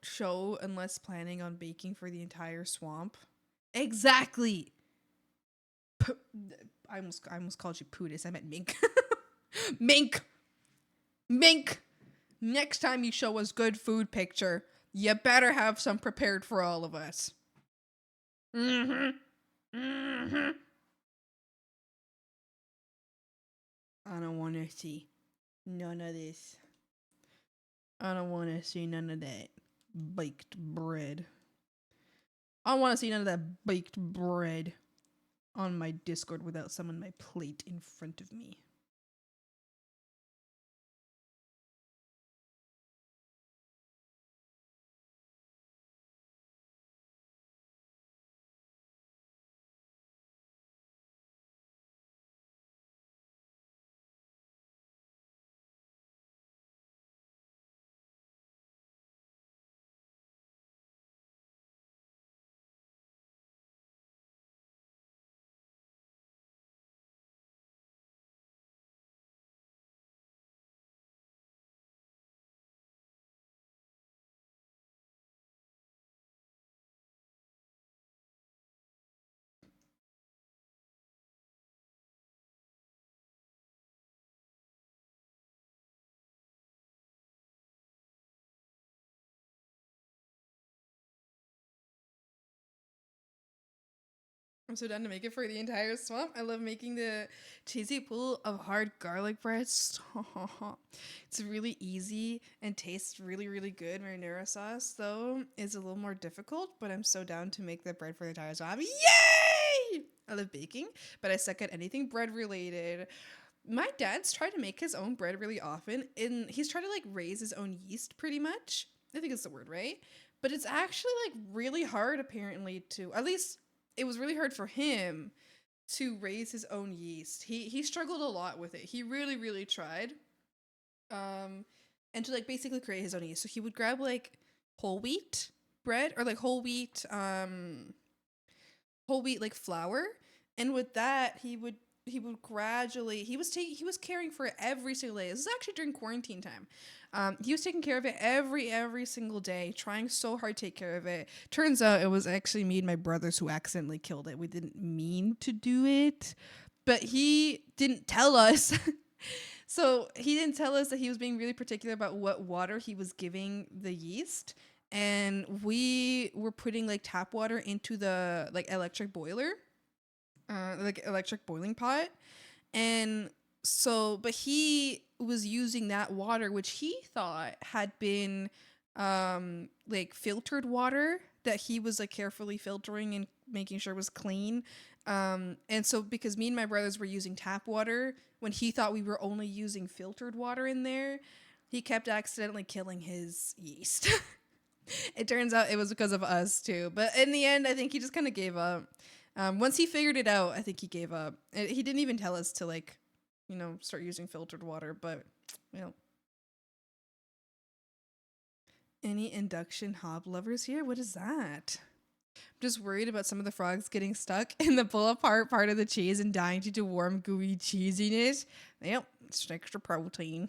show unless planning on baking for the entire swamp. Exactly. P- I almost called you Pootis. I meant mink. Mink. Mink. Next time you show us good food picture, you better have some prepared for all of us. Mm-hmm. Mm-hmm. I don't want to see none of this. I don't want to see none of that baked bread. I don't want to see none of that baked bread on my Discord without someone my plate in front of me. I'm so down to make it for the entire swamp. I love making the cheesy pool of hard garlic bread. It's really easy and tastes really, really good. Marinara sauce, though, is a little more difficult, but I'm so down to make the bread for the entire swamp. Yay! I love baking, but I suck at anything bread related. My dad's tried to make his own bread really often, and he's tried to like raise his own yeast pretty much. I think it's the word, right? But it's actually like really hard apparently to, at least it was really hard for him to raise his own yeast. He struggled a lot with it. He really, really tried. And to like basically create his own yeast. So he would grab like whole wheat bread or like whole wheat like flour, and with that he would gradually he was caring for it every single day. This is actually during quarantine time. He was taking care of it every single day, trying so hard to take care of it. Turns out it was actually me and my brothers who accidentally killed it. We didn't mean to do it, but he didn't tell us. So he didn't tell us that he was being really particular about what water he was giving the yeast. And we were putting like tap water into the like electric boiler, like electric boiling pot. And so, but he was using that water, which he thought had been like filtered water that he was like carefully filtering and making sure it was clean. And so because me and my brothers were using tap water when he thought we were only using filtered water in there, he kept accidentally killing his yeast. It turns out it was because of us too. But in the end, I think he just kind of gave up. Once he figured it out, I think he gave up. He didn't even tell us to like, start using filtered water, but any induction hob lovers here? What is that? I'm just worried about some of the frogs getting stuck in the pull apart part of the cheese and dying due to warm, gooey cheesiness. Yep, it's extra protein.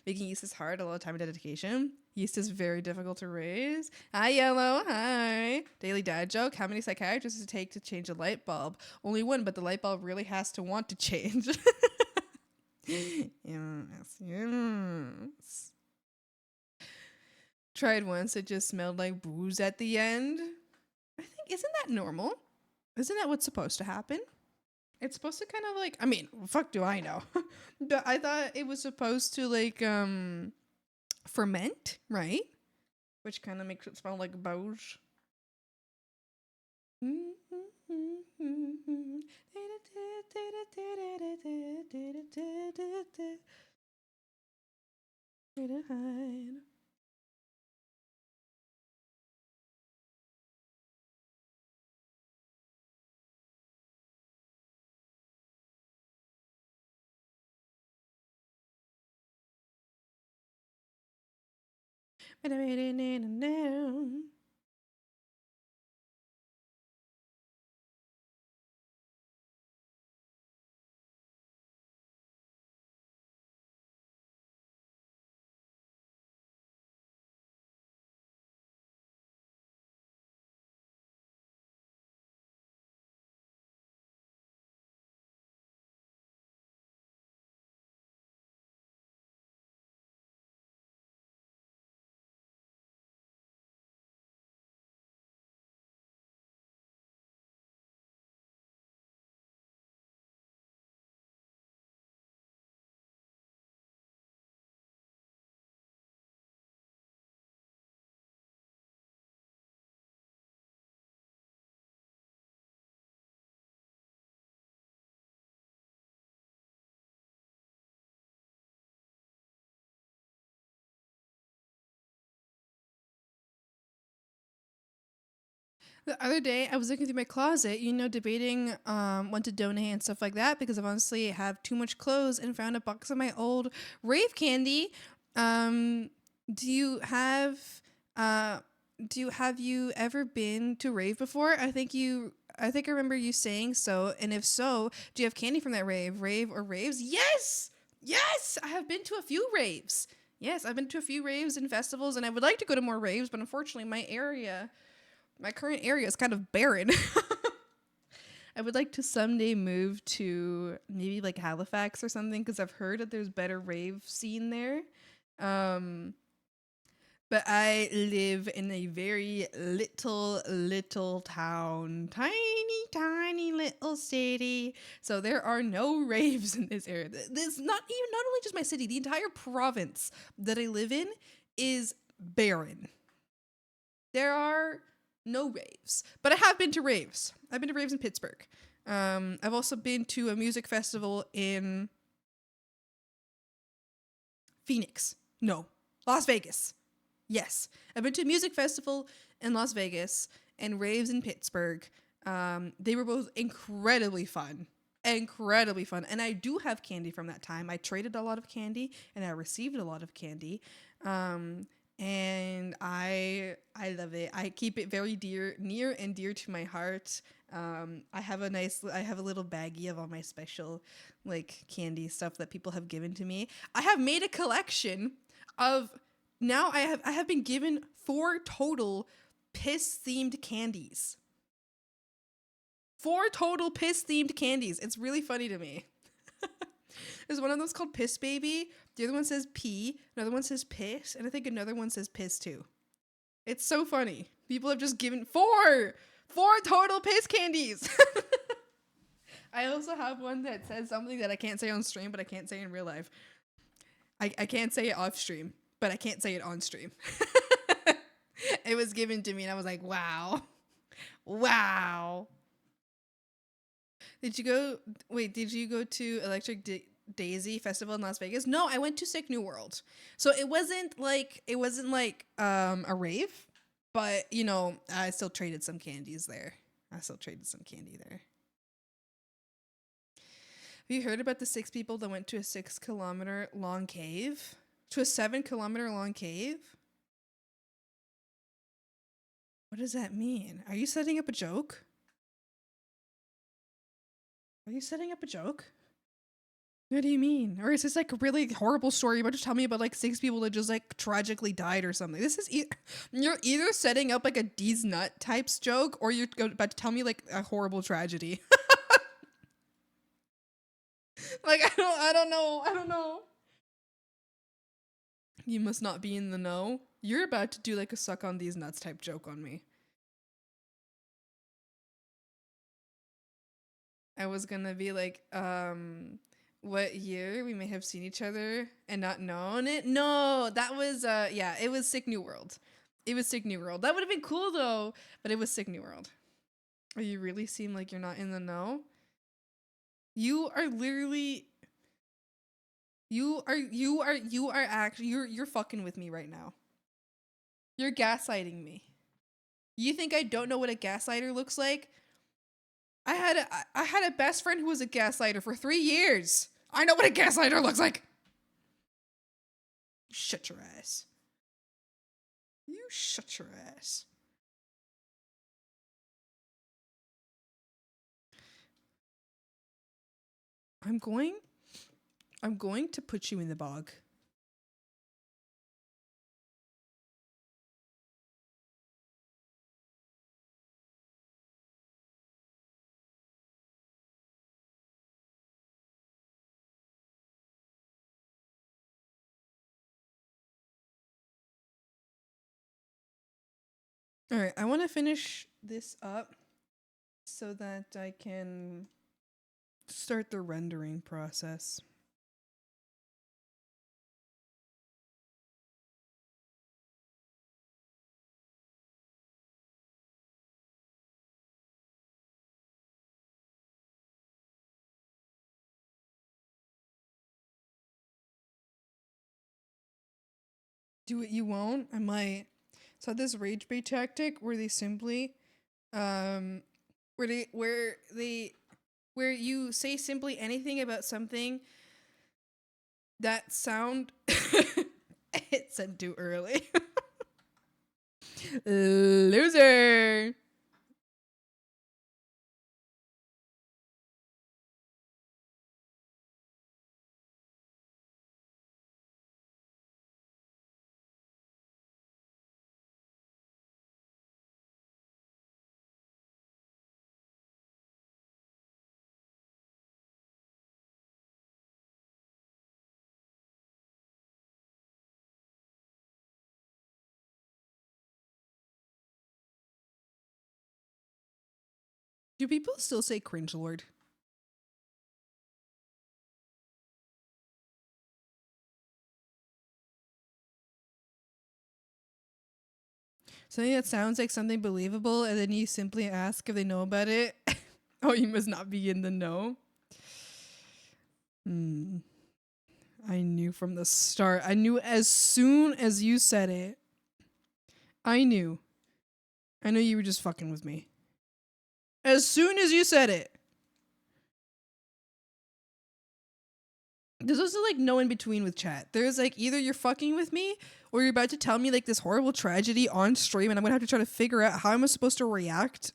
Making yeast is hard, a lot of time and dedication. Yeast is very difficult to raise. Hi, Yellow. Hi. Daily dad joke. How many psychiatrists does it take to change a light bulb? Only one, but the light bulb really has to want to change. Yes. Tried once. It just smelled like booze at the end. I think, isn't that normal? Isn't that what's supposed to happen? It's supposed to kind of like, I mean, fuck do I know. But I thought it was supposed to like ferment, right? Which kind of makes it smell like booze. The other day, I was looking through my closet, debating what to donate and stuff like that because I've honestly have too much clothes and found a box of my old rave candy. Do you have you ever been to rave before? I think I remember you saying so. And if so, do you have candy from that rave or raves? Yes, I have been to a few raves. Yes, I've been to a few raves and festivals, and I would like to go to more raves, but unfortunately, my current area is kind of barren. I would like to someday move to maybe like Halifax or something because I've heard that there's better rave scene there. But I live in a very little town, tiny little city. So there are no raves in this area. This not only just my city, the entire province that I live in is barren. There are no raves, but I have been to raves. I've been to raves in Pittsburgh. I've also been to a music festival in Phoenix. No, Las Vegas. Yes, I've been to a music festival in Las Vegas and raves in Pittsburgh. They were both incredibly fun. Incredibly fun. And I do have candy from that time. I traded a lot of candy and I received a lot of candy. And I love it. I keep it very near and dear to my heart. I have a little baggie of all my special like candy stuff that people have given to me. I have made a collection of now I have been given 4 total piss themed candies. 4 total piss themed candies. It's really funny to me. There's one of those called Piss Baby. The other one says pee. Another one says piss. And I think another one says piss too. It's so funny. People have just given 4 total piss candies. I also have one that says something that I can't say on stream, but I can't say in real life. I can't say it off stream, but I can't say it on stream. It was given to me and I was like, wow. Wow. Did you go to Electric Daisy Festival in Las Vegas? No, I went to Sick New World. So it wasn't like a rave, but you know, I still traded some candies there. Have you heard about the 6 people that went to a 6-kilometer long cave? To a 7-kilometer long cave? What does that mean? Are you setting up a joke? What do you mean? Or is this like a really horrible story? You're about to tell me about like 6 people that just like tragically died or something. This is you're either setting up like a D's nut types joke or you're about to tell me like a horrible tragedy. Like I don't know. You must not be in the know. You're about to do like a suck on these nuts type joke on me. I was gonna be like, what year we may have seen each other and not known it? No, that was it was Sick New World. That would have been cool though, but it was Sick New World. Oh, you really seem like you're not in the know. You are literally you are actually you're fucking with me right now. You're gaslighting me. You think I don't know what a gaslighter looks like? I had a best friend who was a gaslighter for 3 years. I know what a gaslighter looks like. Shut your ass. You shut your ass. I'm going to put you in the bog. All right, I want to finish this up so that I can start the rendering process. Do it, you won't? I might. So this rage bait tactic where they simply where you say simply anything about something that sound it said too early. Loser. Do people still say cringe lord? Something that sounds like something believable, and then you simply ask if they know about it. Oh, you must not be in the know. I knew from the start. I knew as soon as you said it. I knew. I knew you were just fucking with me. As soon as you said it. There's also like no in between with chat. There's like either you're fucking with me or you're about to tell me like this horrible tragedy on stream, and I'm gonna have to try to figure out how am I supposed to react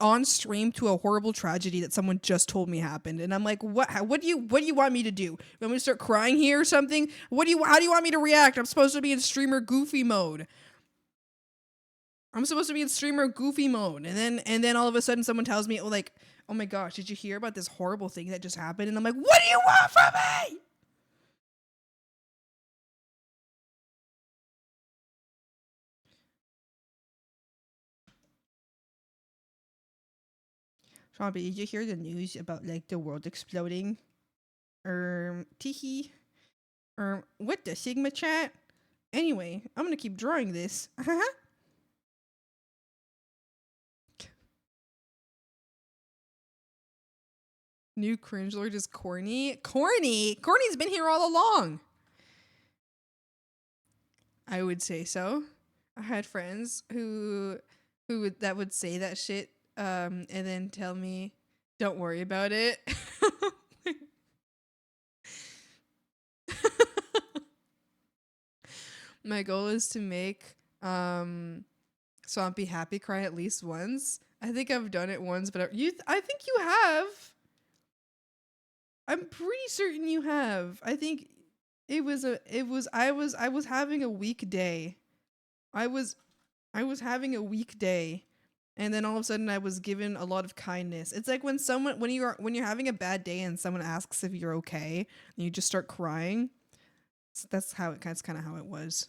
on stream to a horrible tragedy that someone just told me happened. And I'm like, what do you want me to do? You want me to start crying here or something? How do you want me to react? I'm supposed to be in streamer goofy mode. And then all of a sudden someone tells me, oh, like, oh my gosh, did you hear about this horrible thing that just happened? And I'm like, what do you want from me? Shabby, did you hear the news about like the world exploding? Teehee. What the Sigma chat? Anyway, I'm gonna keep drawing this. New cringe lord is corny. Corny's been here all along. I would say so. I had friends who would say that shit and then tell me, don't worry about it. My goal is to make Swampy happy cry at least once. I think I've done it once, but I think you have. I'm pretty certain you have. I think I was having a weak day. I was having a weak day, and then all of a sudden I was given a lot of kindness. It's like when you're having a bad day and someone asks if you're okay, and you just start crying. So that's kind of how it was.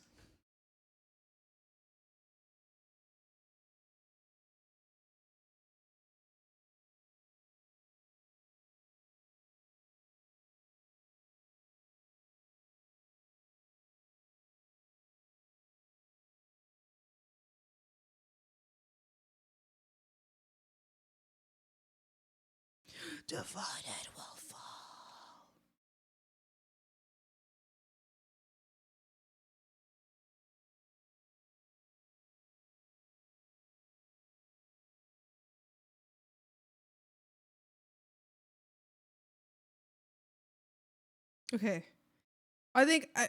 Divided will fall. Okay. I think I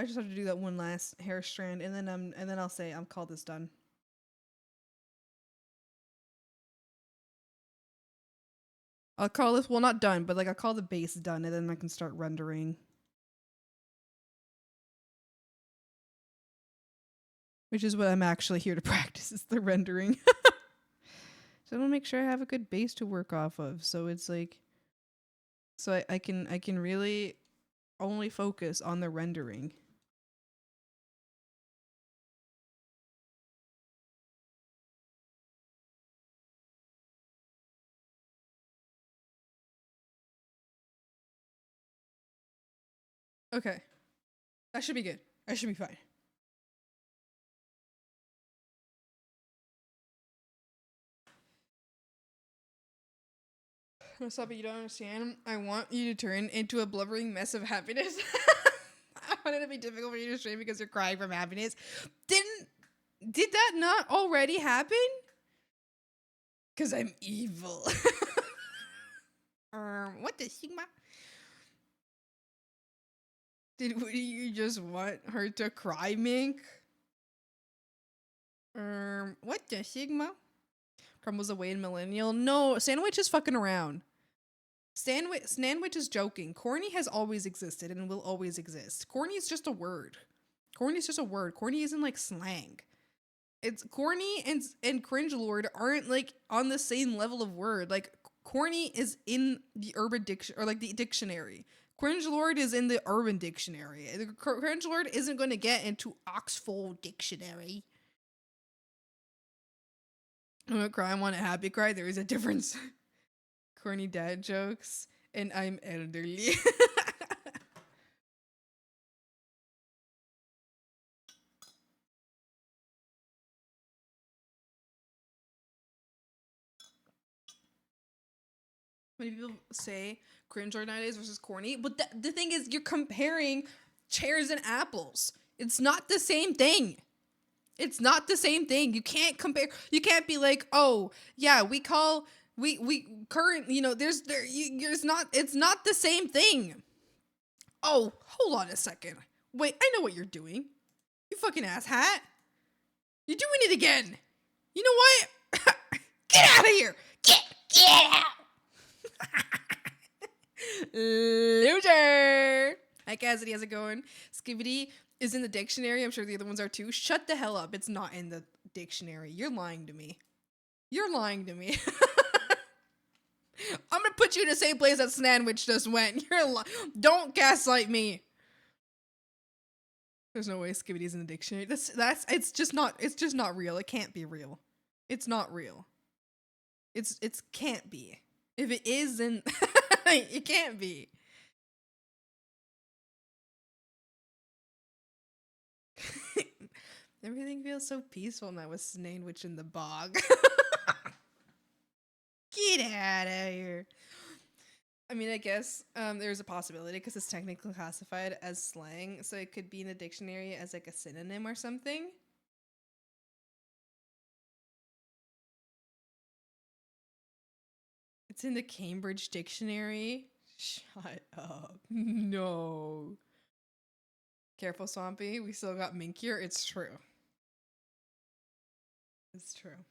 just have to do that one last hair strand, and then I'll say I'm call this done. I'll call this not done, but like I'll call the base done, and then I can start rendering. Which is what I'm actually here to practice, is the rendering. So I want to make sure I have a good base to work off of. So it's like, so I can really only focus on the rendering. Okay. That should be good. I should be fine. What's up? You don't understand? I want you to turn into a blubbering mess of happiness. I want it to be difficult for you to stream because you're crying from happiness. Did that not already happen? Because I'm evil. What the Sigma? Did you just want her to cry, Mink? What the Sigma? Crumbles away in Millennial. No, Sandwich is fucking around. Sandwich is joking. Corny has always existed and will always exist. Corny is just a word. Corny is just a word. Corny isn't like slang. It's corny and cringe lord aren't like on the same level of word. Like corny is in the urban dictionary, or like the dictionary. Cringe lord is in the urban dictionary. The cringe lord isn't going to get into Oxford dictionary. I want to cry, I want a happy cry. There is a difference. Corny dad jokes, and I'm elderly. Many people say cringe nowadays versus corny, but the thing is, you're comparing chairs and apples. It's not the same thing. It's not the same thing. You can't compare. You can't be like, oh yeah, we current. You know, there's not. It's not the same thing. Oh, hold on a second. Wait, I know what you're doing. You fucking asshat. You're doing it again. You know what? Get out of here. Get out. Loser. Hi Cassidy, how's it going? Skibbity is in the dictionary. I'm sure the other ones are too. Shut the hell up. It's not in the dictionary. You're lying to me. You're lying to me. I'm gonna put you in the same place that Sandwich just went. Don't gaslight me. There's no way Skibbity's in the dictionary. It's just not real. It can't be real. It's not real. It's can't be. If it is, then it can't be. Everything feels so peaceful now with Sandwich in the bog. Get out of here. I mean, I guess there's a possibility because it's technically classified as slang, so it could be in the dictionary as like a synonym or something. It's in the Cambridge Dictionary. Shut up. No. Careful, Swampy. We still got Minkier. It's true. It's true.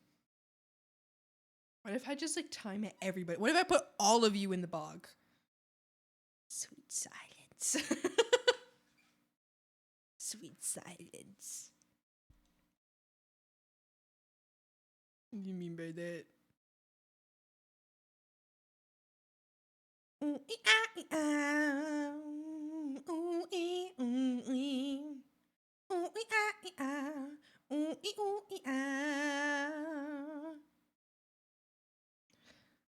What if I just like time it everybody? What if I put all of you in the bog? Sweet silence. Sweet silence. What do you mean by that?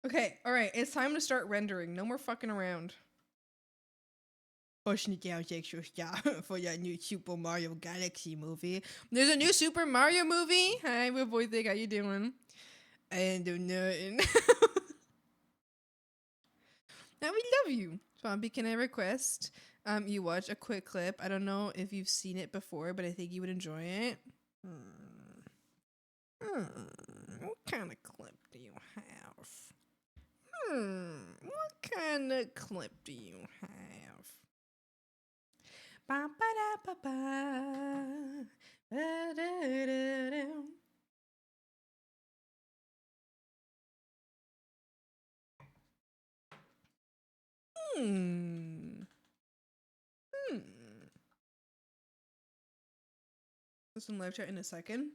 Okay, alright, it's time to start rendering. No more fucking around. For your new Super Mario Galaxy movie. There's a new Super Mario movie? Hi, my boy Thick, how you doing? I ain't doing nothing. Now we love you. Swampy, can I request you watch a quick clip? I don't know if you've seen it before, but I think you would enjoy it. What kind of clip do you have? What kind of clip do you have? Ba ba da ba ba. Ba da da da. This in live chat in a second.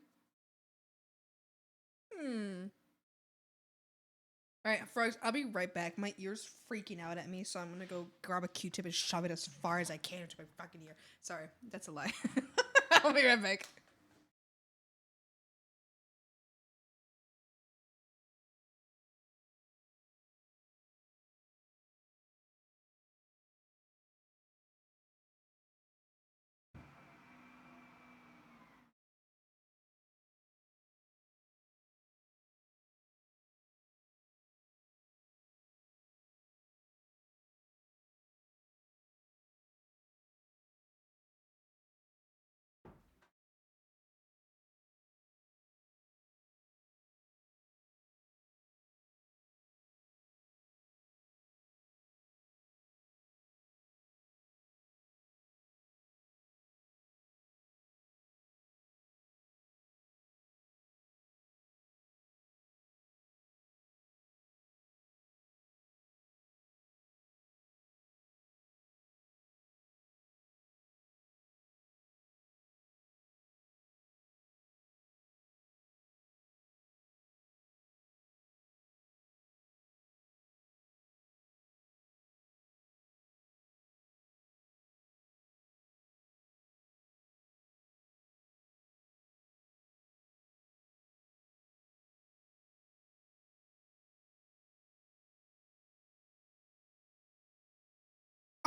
Alright, Frogs, I'll be right back. My ear's freaking out at me, so I'm gonna go grab a Q-tip and shove it as far as I can into my fucking ear. Sorry, that's a lie. I'll be right back.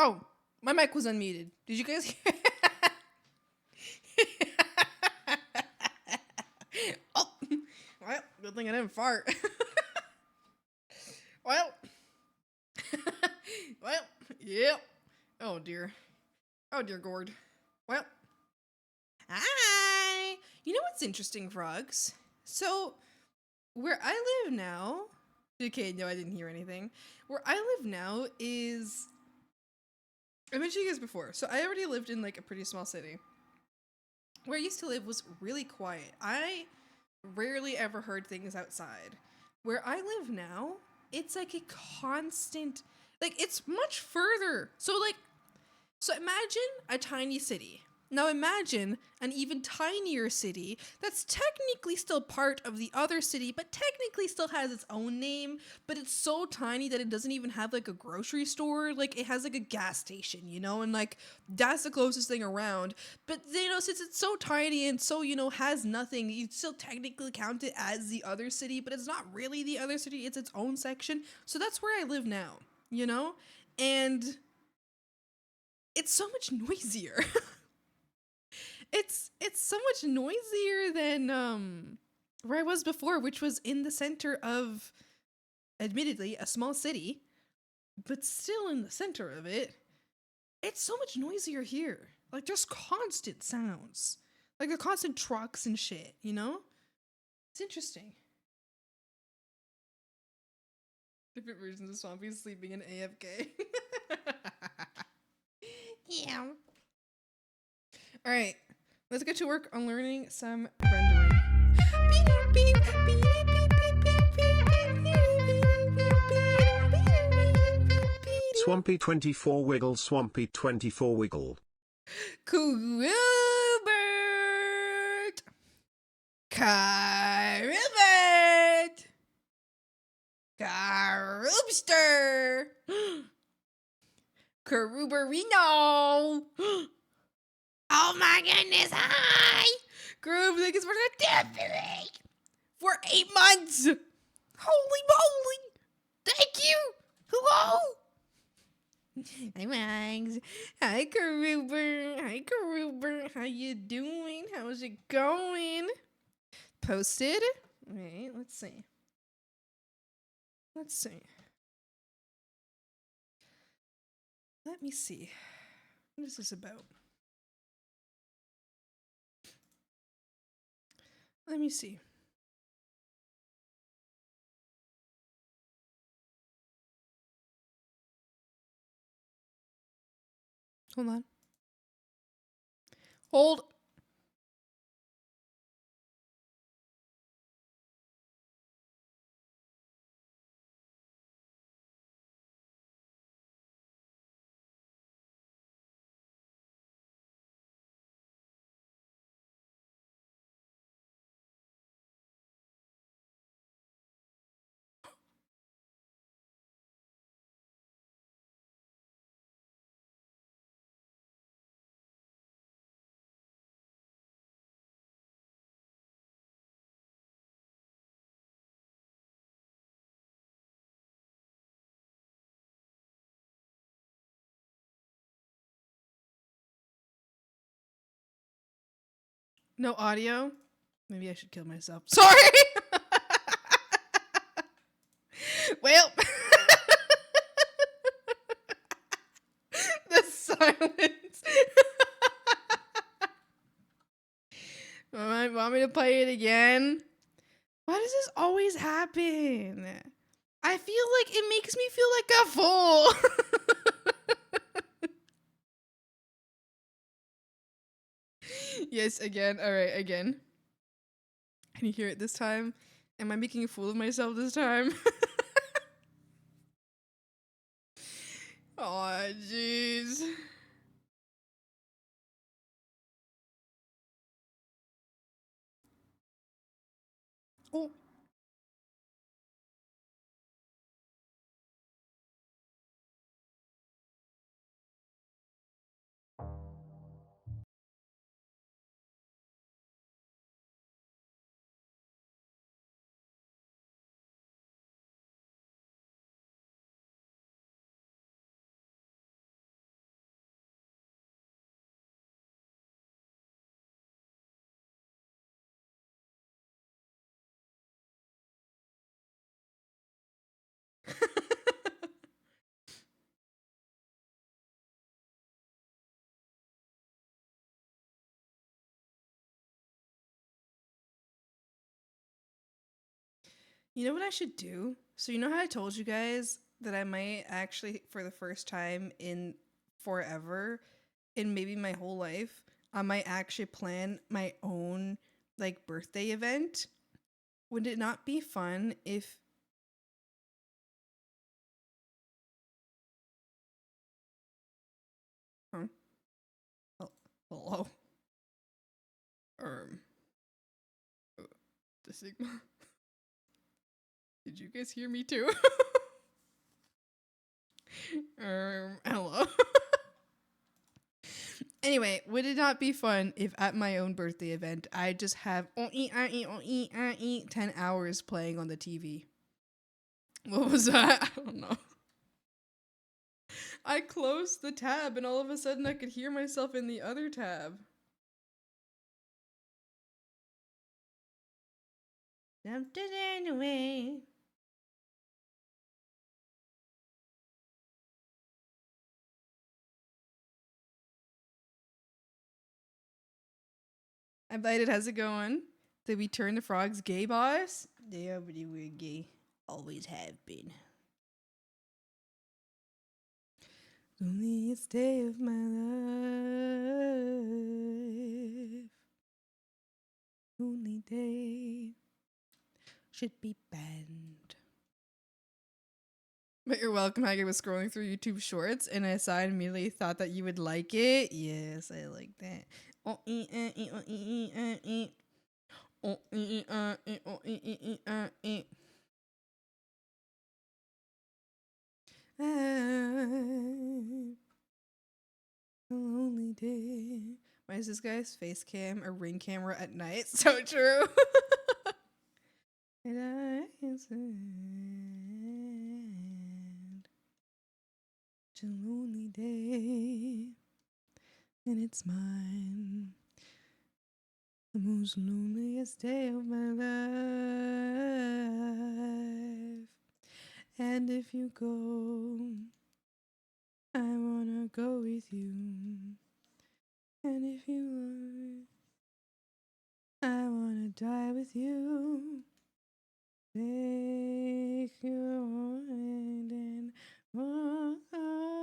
Oh, my mic was unmuted. Did you guys hear? Oh, well, good thing I didn't fart. Well, well, yep. Oh dear. Oh dear, Gord. Well, hi. You know what's interesting, Frogs? So, where I live now. Okay, no, I didn't hear anything. Where I live now is. I mentioned you guys before. So I already lived in like a pretty small city. Where I used to live was really quiet. I rarely ever heard things outside. Where I live now, it's like a constant, like it's much further. So imagine a tiny city. Now imagine an even tinier city that's technically still part of the other city, but technically still has its own name, but it's so tiny that it doesn't even have like a grocery store. Like it has like a gas station, you know, and like that's the closest thing around. But you know, since it's so tiny and so, you know, has nothing, you still technically count it as the other city, but it's not really the other city, it's its own section. So that's where I live now, you know? And it's so much noisier. It's so much noisier than where I was before, which was in the center of admittedly a small city, but still in the center of it. It's so much noisier here. Like there's constant sounds. Like the constant trucks and shit, you know? It's interesting. Different versions of Swampy sleeping in AFK. Yeah. Alright. Let's get to work on learning some rendering. Swampy 24 wiggle, Swampy 24 wiggle. Coolbert! Carubert! Carubster! Caruberino! Oh my goodness, hi! Carub, thank you for the death for 8 months! Holy moly! Thank you! Hello! Hi, Mags. Hi, Caruber. Hi, Caruber. How you doing? How's it going? Posted? Wait, let's see. Let's see. Let me see. What is this about? Let me see. Hold on. Hold. No audio? Maybe I should kill myself. Sorry! Well. The silence. Want me to play it again? Why does this always happen? I feel like it makes me feel like a fool. Yes, again. All right, again. Can you hear it this time? Am I making a fool of myself this time? Aw, jeez. Oh. You know what I should do? So you know how I told you guys that I might actually, for the first time in forever, in maybe my whole life, I might actually plan my own like birthday event. Would it not be fun if huh? Oh, hello. Um the Sigma. Did you guys hear me too? Hello. Anyway, would it not be fun if at my own birthday event I just have 10 hours playing on the TV? What was that? I don't know. I closed the tab and all of a sudden I could hear myself in the other tab. Dumped it anyway. I'm delighted. How's it going? Did we turn the frogs gay, boss? They already were gay. Always have been. Loneliest day of my life. Only day should be banned. But you're welcome. I was scrolling through YouTube Shorts and I saw and immediately thought that you would like it. Yes, I like that. Lonely day. Why is this guy's face cam a ring camera at night? So true. And I said, it's a lonely day, and it's mine. The most loneliest day of my life. And if you go, I wanna go with you. And if you are, I wanna die with you. Take your hand and walk away.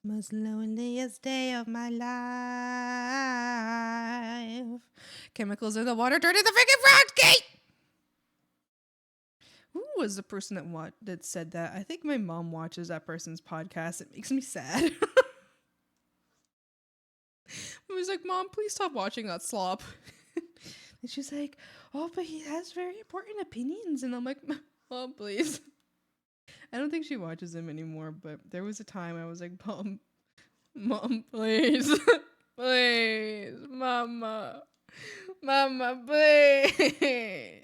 Most loneliest day of my life. Chemicals in the water turning the freaking frog gate. Who was the person that said that? I think my mom watches that person's podcast. It makes me sad. I was like, Mom, please stop watching that slop. And she's like, oh, but he has very important opinions. And I'm like, Mom, please. I don't think she watches him anymore, but there was a time I was like, Mom, please. Please, Mama. Mama, please.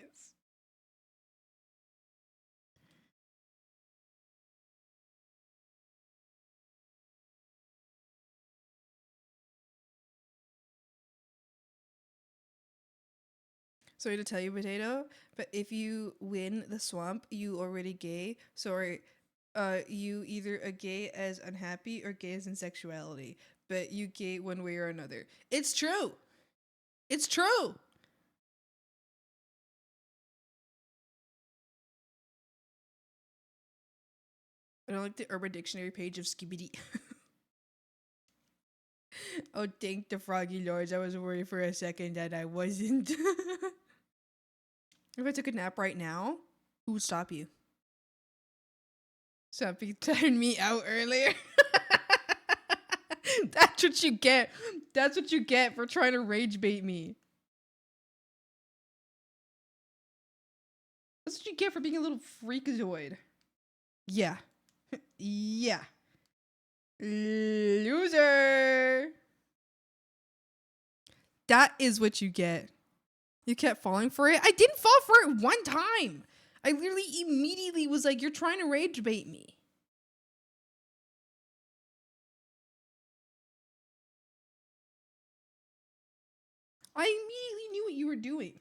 Sorry to tell you, Potato, but if you win the swamp, you already gay. Sorry, you either a gay as unhappy or gay as in sexuality, but you gay one way or another. It's true. It's true. I don't like the Urban Dictionary page of Skibidi. Oh, thank the Froggy Lords. I was worried for a second that I wasn't. If I took a nap right now, who would stop you? Something timed me out earlier. That's what you get. That's what you get for trying to rage bait me. That's what you get for being a little freakazoid. Yeah. Yeah. Loser. That is what you get. You kept falling for it. I didn't fall for it one time. I literally immediately was like, you're trying to rage bait me. I immediately knew what you were doing.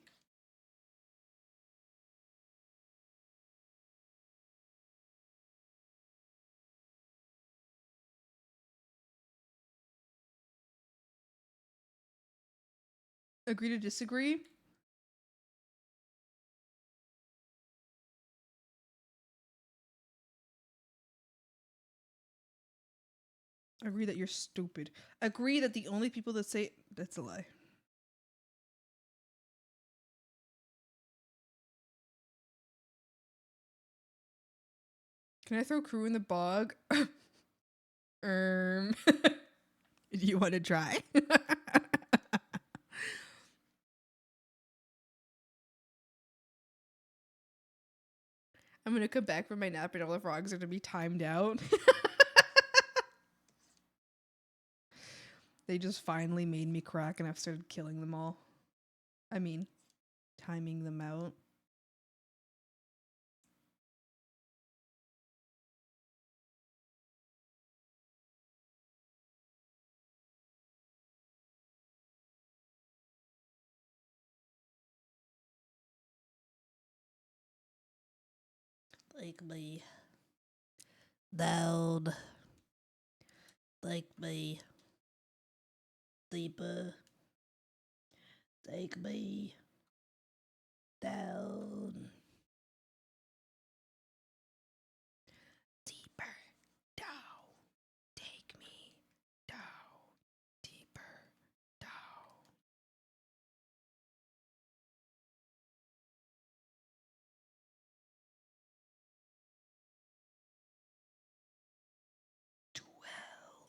Agree to disagree? Agree that you're stupid. Agree that the only people that say that's a lie. Can I throw crew in the bog? Do you want to try? I'm gonna come back from my nap and all the frogs are gonna be timed out. They just finally made me crack and I've started killing them all. I mean, timing them out. Like me. Loud. Like me. Deeper. Take me down. Deeper down. Take me down. Deeper down. To hell.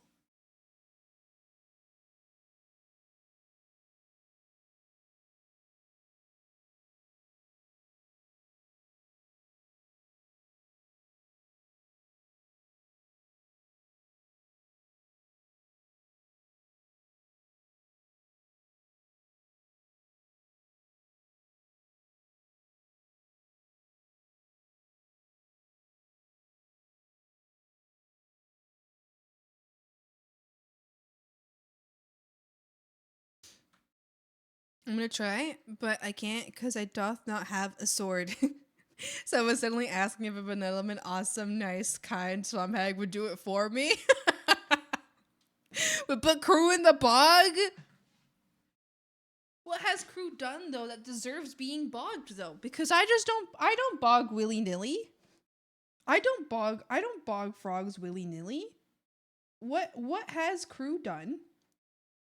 I'm gonna try, but I can't because I doth not have a sword. So I was suddenly asking if a benevolent, awesome, nice, kind swamp hag would do it for me. Would put crew in the bog? What has crew done though that deserves being bogged though? Because I don't bog willy-nilly. I don't bog frogs willy-nilly. What has crew done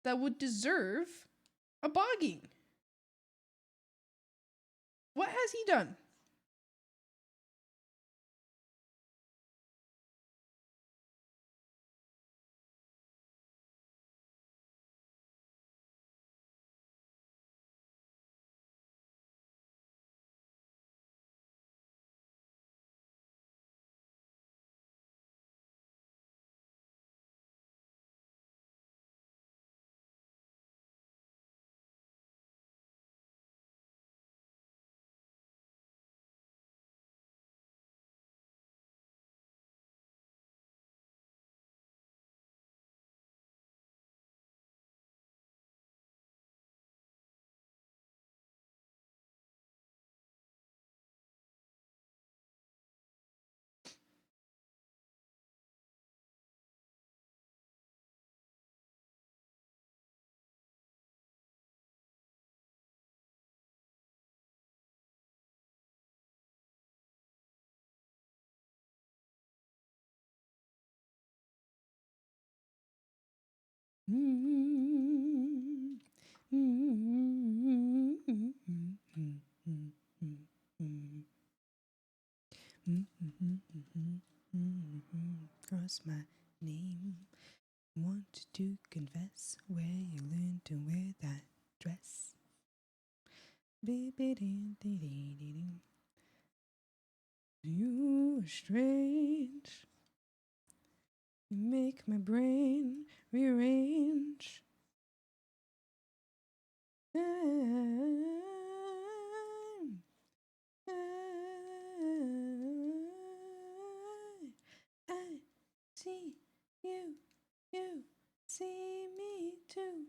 that would deserve a bogging? What has he done? Cross my name. Want to confess where you learned to wear that dress. You are strange. You make my brain rearrange. I see you, you see me too,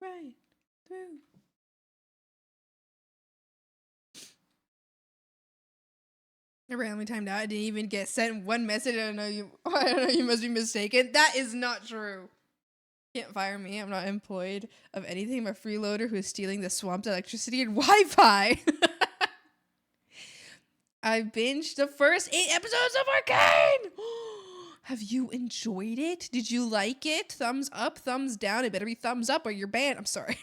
right through I randomly timed out. I didn't even get sent one message. I don't know you. I don't know. You must be mistaken. That is not true. Can't fire me. I'm not employed of anything. I'm a freeloader who is stealing the swamp's electricity and Wi-Fi. I binged the first 8 episodes of Arcane. Have you enjoyed it? Did you like it? Thumbs up, thumbs down. It better be thumbs up or you're banned. I'm sorry.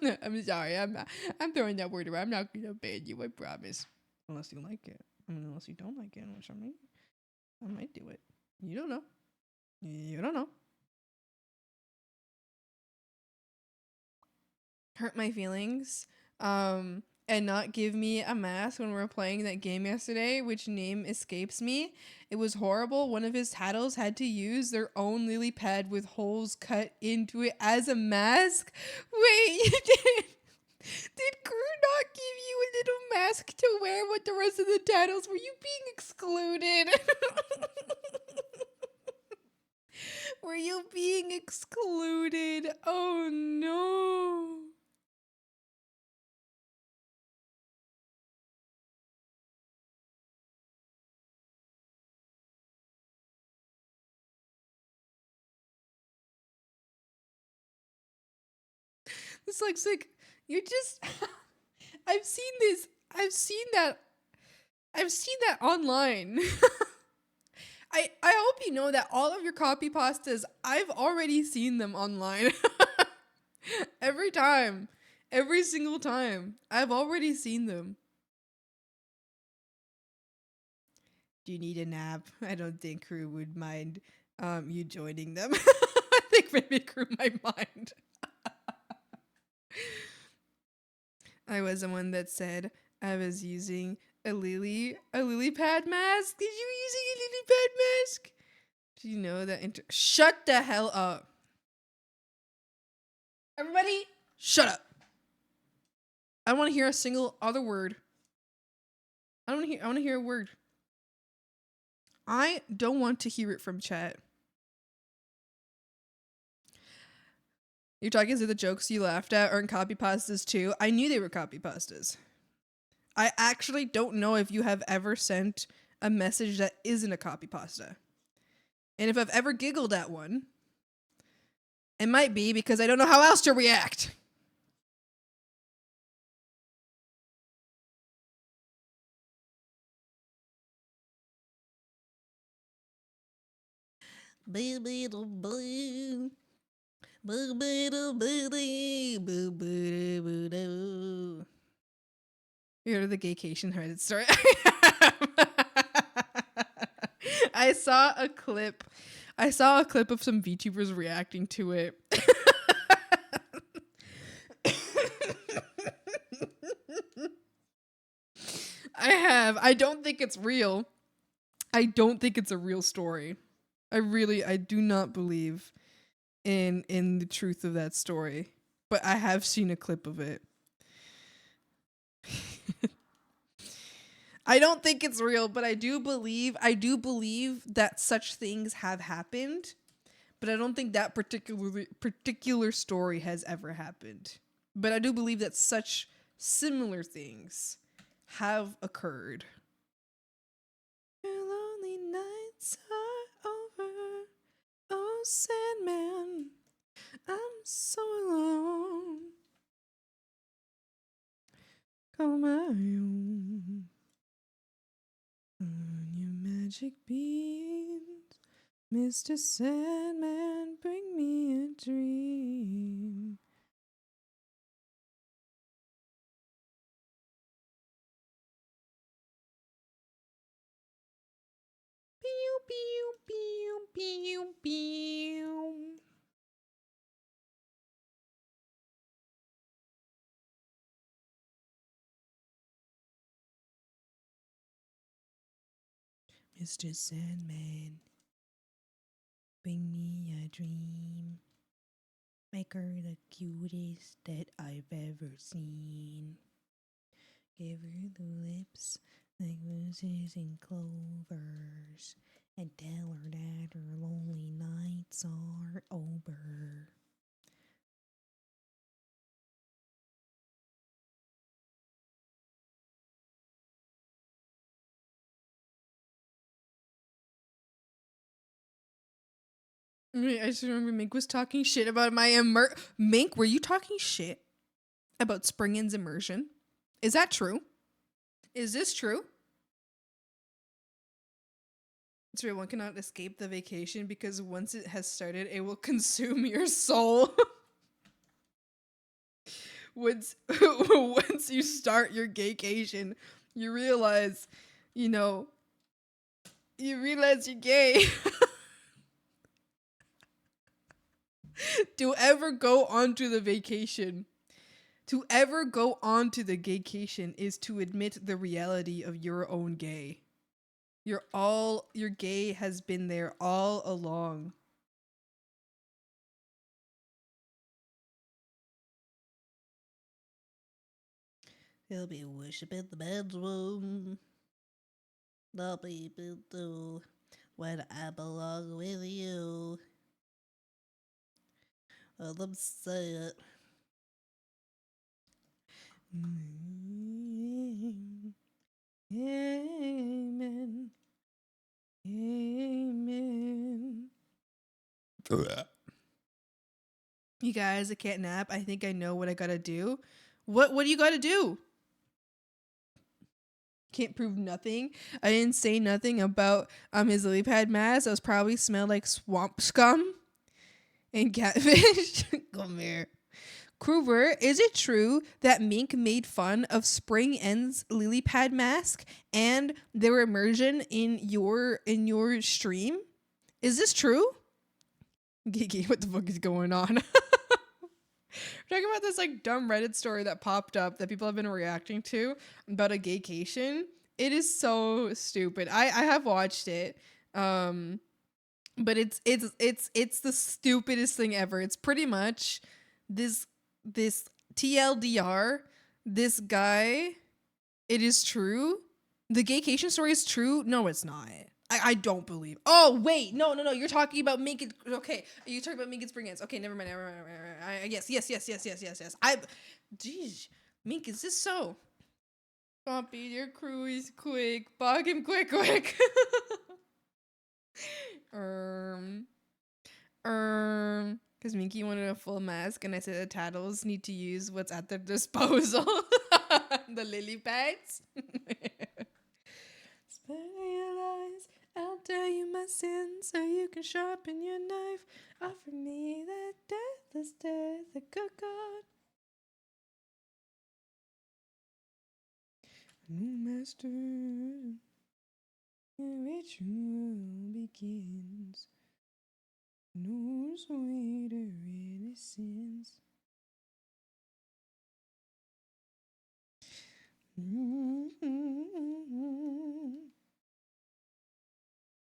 I'm sorry. I'm throwing that word around. I'm not gonna ban you. I promise. Unless you like it. I mean, unless you don't like it, which I might do it. You don't know. You don't know. Hurt my feelings. And not give me a mask when we were playing that game yesterday, which name escapes me. It was horrible. One of his tattles had to use their own lily pad with holes cut into it as a mask. Wait, you did? Did crew not give you a little mask to wear with the rest of the tattles? Were you being excluded? Were you being excluded? Oh no. It's like you're just I've seen this. I've seen that online. I hope you know that all of your copy pastas, I've already seen them online. Every time. Every single time. I've already seen them. Do you need a nap? I don't think crew would mind you joining them. I think maybe crew might mind. I was the one that said I was using a lily pad mask. Did you using a lily pad mask? Do you know that? Shut the hell up. Everybody, shut up. I don't want to hear a single other word. I want to hear a word. I don't want to hear it from chat. You're talking to the jokes you laughed at aren't copy pastas too. I knew they were copy pastas. I actually don't know if you have ever sent a message that isn't a copy pasta. And if I've ever giggled at one, it might be because I don't know how else to react. You heard of the gaycation Reddit story? I saw a clip of some VTubers reacting to it. I don't think it's real. I don't think it's a real story. I do not believe in the truth of that story. But I have seen a clip of it. I don't think it's real, but I do believe that such things have happened. But I don't think that particular story has ever happened. But I do believe that such similar things have occurred. Your lonely nights are over. Oh, Sandman, I'm so alone. Call my own. On your magic beams, Mr. Sandman, bring me a dream. Pew, pew, pew, pew, pew. Mr. Sandman, bring me a dream. Make her the cutest that I've ever seen. Give her the lips like roses and clovers, and tell her that her lonely nights are over. I just remember Mink was talking shit about my Mink, were you talking shit about Spring Inn's immersion? Is that true? Is this true? It's real. One cannot escape the vacation because once it has started, it will consume your soul. once you start your gaycation, you realize, you realize you're gay. To ever go onto the vacation, to ever go onto the gaycation is to admit the reality of your own gay. Your gay has been there all along. He'll be worshiping the man's womb. The people do when I belong with you. Let them say it. Amen. Amen. You guys, I can't nap. I think I know what I gotta do. What do you gotta do? Can't prove nothing. I didn't say nothing about his lily pad mask. Those probably smell like swamp scum and catfish. Come here. Kruber, is it true that Mink made fun of Spring Inn's lily pad mask and their immersion in your stream? Is this true? Gigi, what the fuck is going on? We're talking about this like dumb Reddit story that popped up that people have been reacting to about a gaycation. It is so stupid. I have watched it. But it's the stupidest thing ever. It's pretty much this TLDR, this guy, it is true. The gaycation story is true. No, it's not. I don't believe. Oh, wait. No. You're talking about Mink. Okay. You're talking about Mink and Spring Ends. Okay, never mind. Yes. Jeez. Mink, is this so? Bumpy, your crew is quick. Bug him quick. Because Minky wanted a full mask, and I said the tattles need to use what's at their disposal. The lily pads. Specialize. I'll tell you my sins so you can sharpen your knife. Offer me that deathless death, the good God. New master, the ritual begins. No sweeter innocence.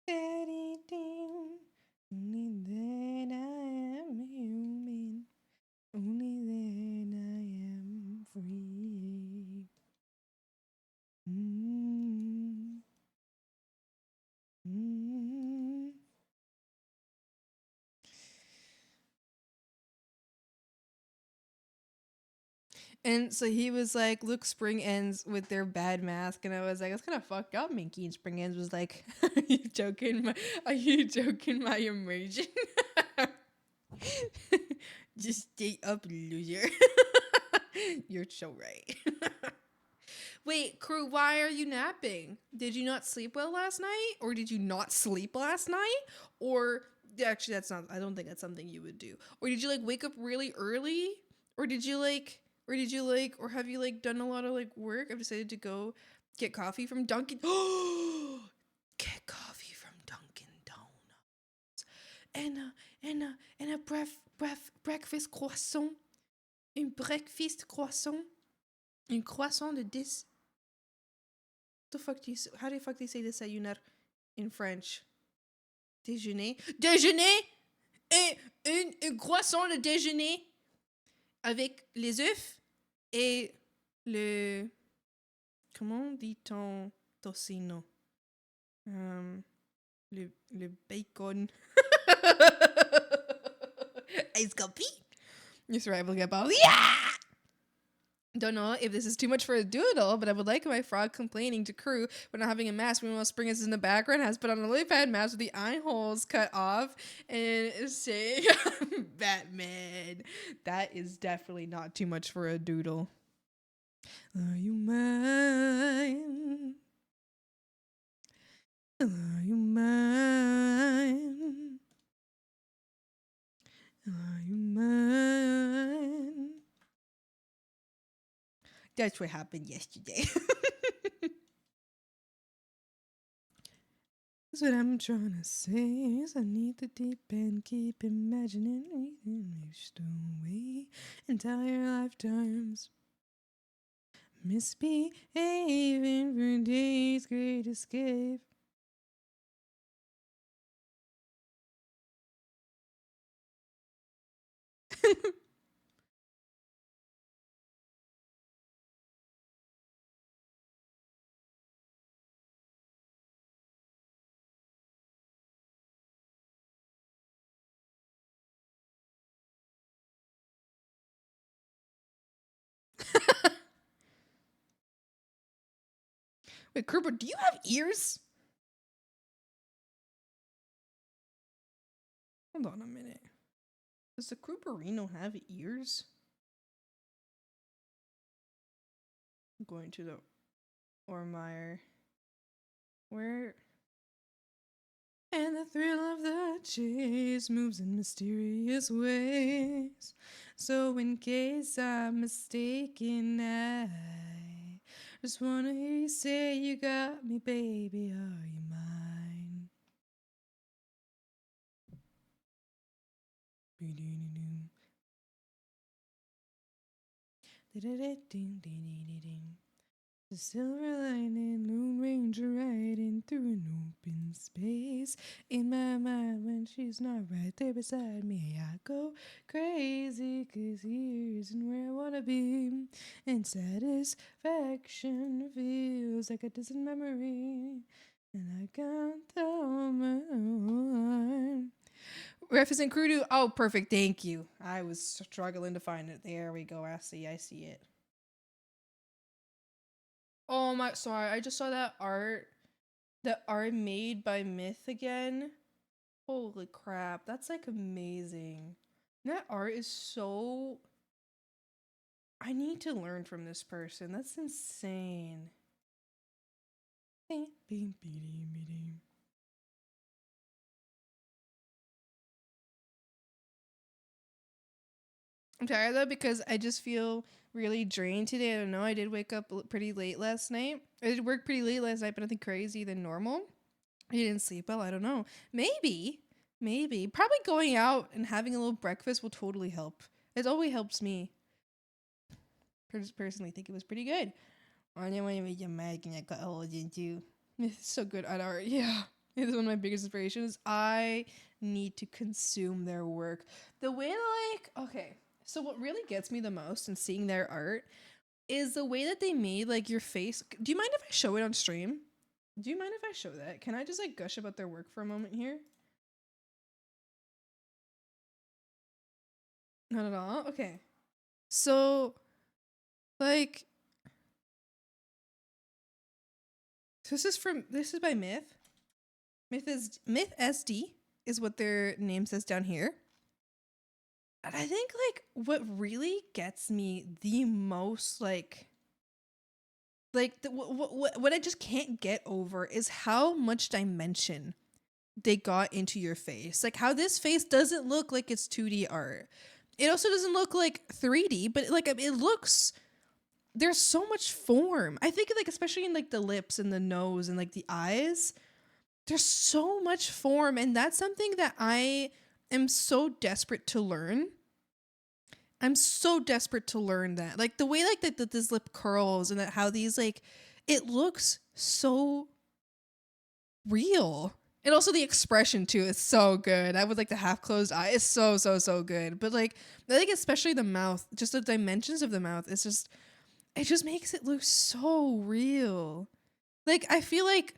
Daddy down. Only then I am human. Only then I am free. And so he was like, look, Spring Ends with their bad mask. And I was like, that's kind of fucked up, Minky. And Spring Ends was like, are you joking my immersion? Just stay up, loser. You're so right. Wait, crew, why are you napping? Did you not sleep well last night? Or did you not sleep last night? Or actually, I don't think that's something you would do. Or did you like wake up really early? Or have you like done a lot of like work? I've decided to go get coffee from Dunkin'. Get coffee from Dunkin' Donuts. And a breakfast croissant. Un breakfast croissant. Un croissant de 10. How the fuck do you say desayunar in French? Déjeuner. Un croissant de déjeuner avec les œufs et le... Comment dit-on tocino? Le bacon. Ice coffee. Your survival get balls. Yeah! Don't know if this is too much for a doodle, but I would like my frog complaining to crew when not having a mask. Meanwhile, Spring is in the background, has put on a lily pad mask with the eye holes cut off, and is saying, Batman. That is definitely not too much for a doodle. Are you mine? Are you mine? Are you mine? That's what happened yesterday. That's what I'm trying to say is I need the deep end, keep imagining anything away entire lifetimes. Misbehaving for days, great escape. Wait, Cooper, do you have ears? Hold on a minute. Does the Kruperino have ears? I'm going to the Ormeyer. Where? And the thrill of the chase moves in mysterious ways. So in case I'm mistaken, I just wanna hear you say you got me, baby, are you mine? The silver lining, Lone Ranger riding through an open space. In my mind, when she's not right there beside me, I go crazy, 'cause here isn't where I wanna be. And satisfaction feels like a distant memory, and I can't tell my mind. Referencing Crudo. Oh, perfect. Thank you. I was struggling to find it. There we go. I see it. Oh my, sorry. I just saw that art made by Myth again. Holy crap. That's like amazing. That art is so... I need to learn from this person. That's insane. I'm tired though because I just feel really drained today. I don't know. I did wake up pretty late last night. I did work pretty late last night, but nothing crazy than normal. I didn't sleep well. I don't know. Maybe. Probably going out and having a little breakfast will totally help. It always helps me. Personally, think it was pretty good. I didn't want to make your mic and I got holes into. It's so good at art. Yeah. It's one of my biggest inspirations. I need to consume their work. The way okay. So what really gets me the most in seeing their art is the way that they made like your face. Do you mind if I show it on stream? Do you mind if I show that? Can I just like gush about their work for a moment here? Not at all? Okay. So like this is by Myth. Myth SD is what their name says down here. And I think like what really gets me the most what I just can't get over is how much dimension they got into your face. Like how this face doesn't look like it's 2D art. It also doesn't look like 3D, but like it looks, there's so much form. I think like especially in like the lips and the nose and like the eyes, there's so much form, and that's something that I am so desperate to learn. I'm so desperate to learn that. Like the way like that this lip curls and that how these like it looks so real. And also the expression too is so good. I would like the half closed eye is so good. But like I think especially the mouth, just the dimensions of the mouth, it just makes it look so real. Like I feel like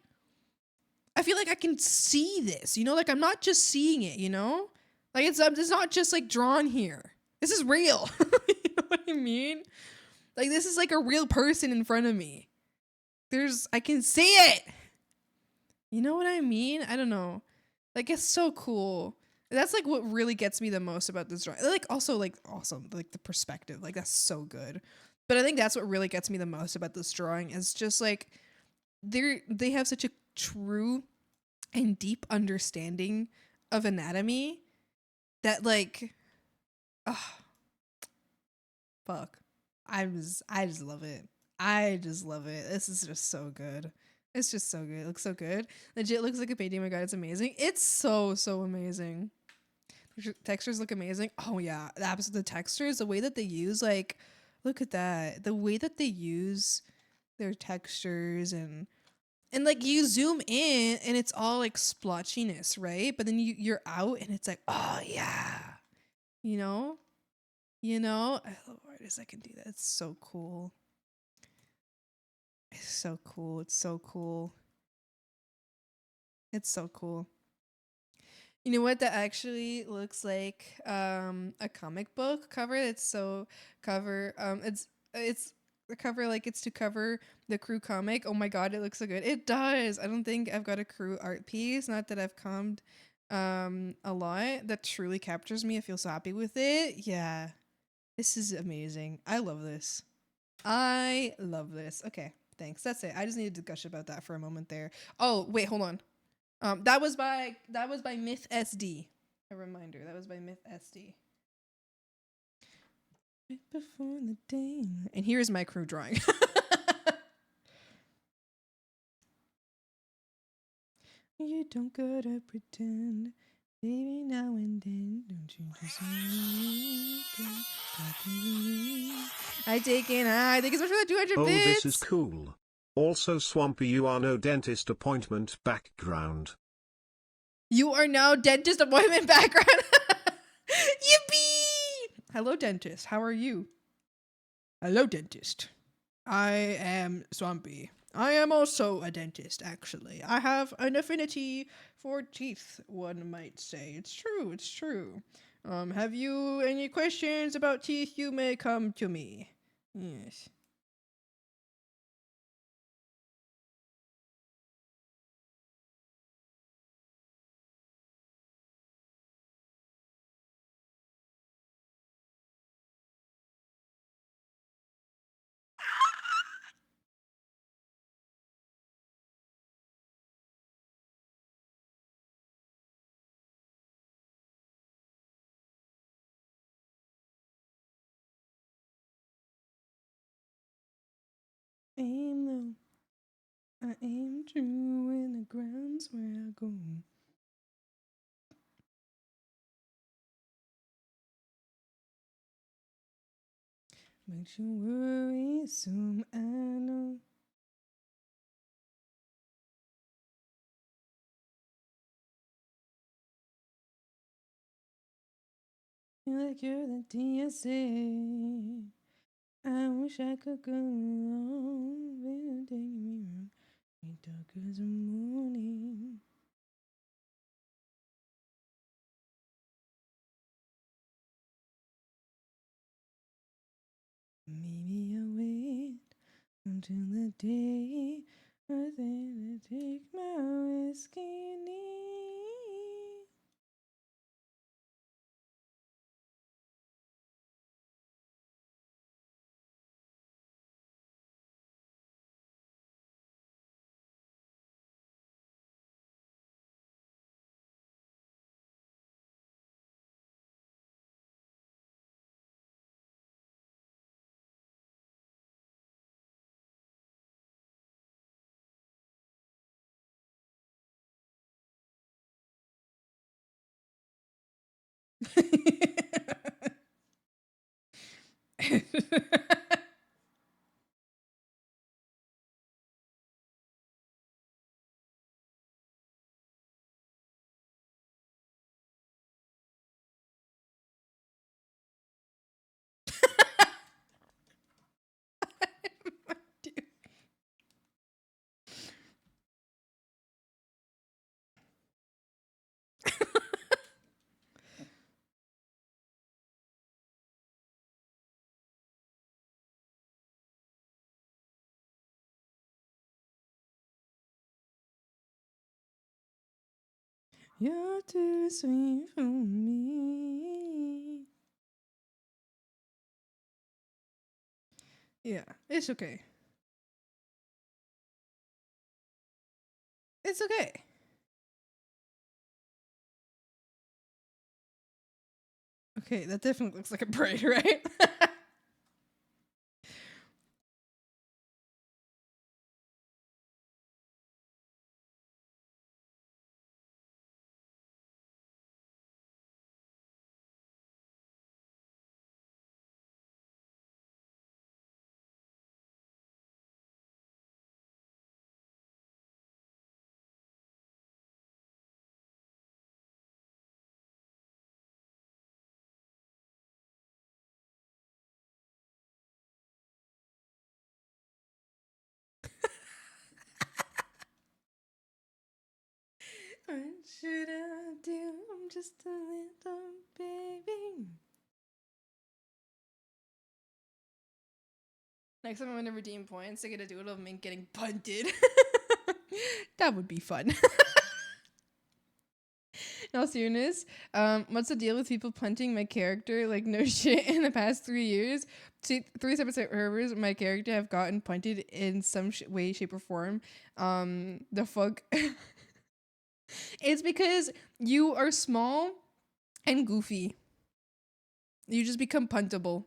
I can see this, you know, like I'm not just seeing it, you know? Like it's not just like drawn here. This is real. You know what I mean? Like, this is like a real person in front of me. I can see it. You know what I mean? I don't know. Like, it's so cool. That's like what really gets me the most about this drawing. Like, also like awesome, like the perspective, like that's so good. But I think that's what really gets me the most about this drawing is just like they have such a true and deep understanding of anatomy that like, oh, fuck. I just love it. I just love it. This is just so good. It's just so good. It looks so good. Legit looks like a painting. Oh my god, it's amazing. It's so amazing. Textures look amazing. Oh yeah, the textures, the way that they use, like, look at that. The way that they use their textures and like you zoom in and it's all like splotchiness, right? But then you're out and it's like, oh yeah, you know, I love artists that can do that. It's so cool. It's so cool. It's so cool. It's so cool. You know what? That actually looks like a comic book cover. It's so cover. It's the cover like it's to cover the Crew comic. Oh my god, it looks so good. It does. I don't think I've got a Crew art piece. Not that I've commed a lot that truly captures me. I feel so happy with it. Yeah, this is amazing. I love this. I love this. Okay, thanks. That's it. I just needed to gush about that for a moment there. Oh wait, hold on. That was by Myth SD. A reminder, that was by Myth SD. Right before the day. And here's my Crew drawing. You don't gotta pretend, baby. Now and then, don't you just I take it. Thank you so much for the 200 bits. Oh, this is cool. Also, Swampy, you are no dentist appointment background. You are now dentist appointment background. Yippee! Hello, dentist. How are you? Hello, dentist. I am Swampy. I am also a dentist, actually. I have an affinity for teeth, one might say. It's true, it's true. Have you any questions about teeth? You may come to me. Yes. Aim low. I aim true in the ground's where I go. Makes you worry, some I know. Feel like you're the DSA. I wish I could go along with taking me wrong. Ain't dark as the morning. Maybe I'll wait until the day I think to take my whiskey neat. You're too sweet for me. Yeah, it's okay. It's okay. Okay, that definitely looks like a braid, right? What should I do? I'm just a little baby. Next time I'm gonna redeem points, I get a doodle of me getting punted. That would be fun. No seriousness. What's the deal with people punting my character? Like no shit. In the past 3 years, 3 separate servers, my character have gotten punted in some way, shape, or form. The fuck. It's because you are small and goofy. You just become puntable.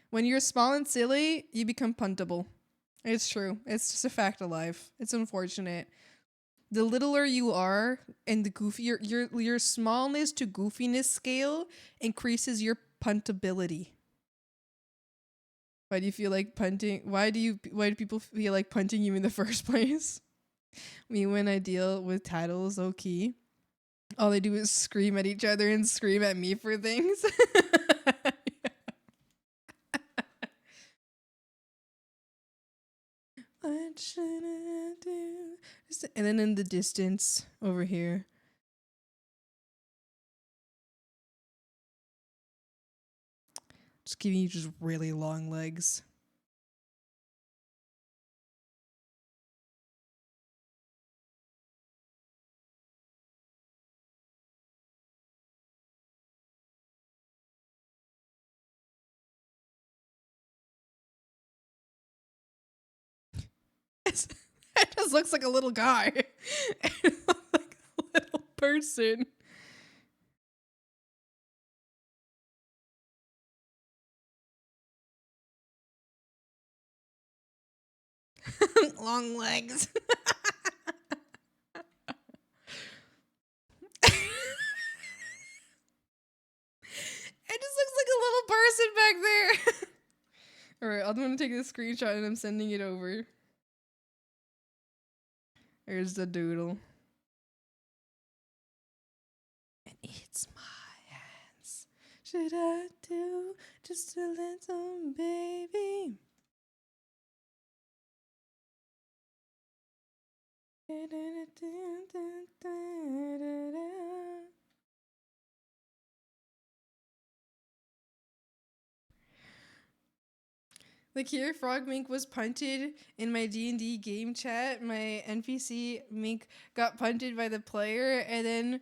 When you're small and silly, you become puntable. It's true. It's just a fact of life. It's unfortunate. The littler you are and the goofier your smallness to goofiness scale increases your puntability. Why do you feel like punting? Why do people feel like punting you in the first place? Me, when I deal with titles low key, all they do is scream at each other and scream at me for things. What should I do? And then in the distance over here. Just giving you just really long legs. It just looks like a little guy. It looks like a little person. Long legs. It just looks like a little person back there. Alright, I'm gonna take this screenshot and I'm sending it over. There's the doodle. And it's my hands. Should I do just a little baby? Like here, Frog Mink was punted in my D&D game chat. My NPC Mink got punted by the player, and then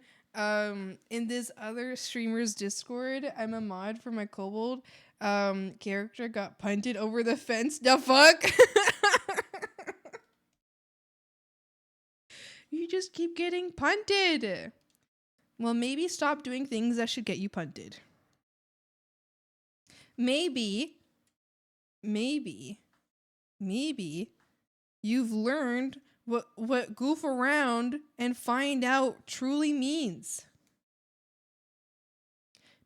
in this other streamer's Discord, I'm a mod for my kobold character got punted over the fence. The fuck? You just keep getting punted. Well, maybe stop doing things that should get you punted. Maybe you've learned what goof around and find out truly means.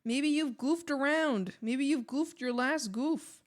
Maybe you've goofed around. Maybe you've goofed your last goof.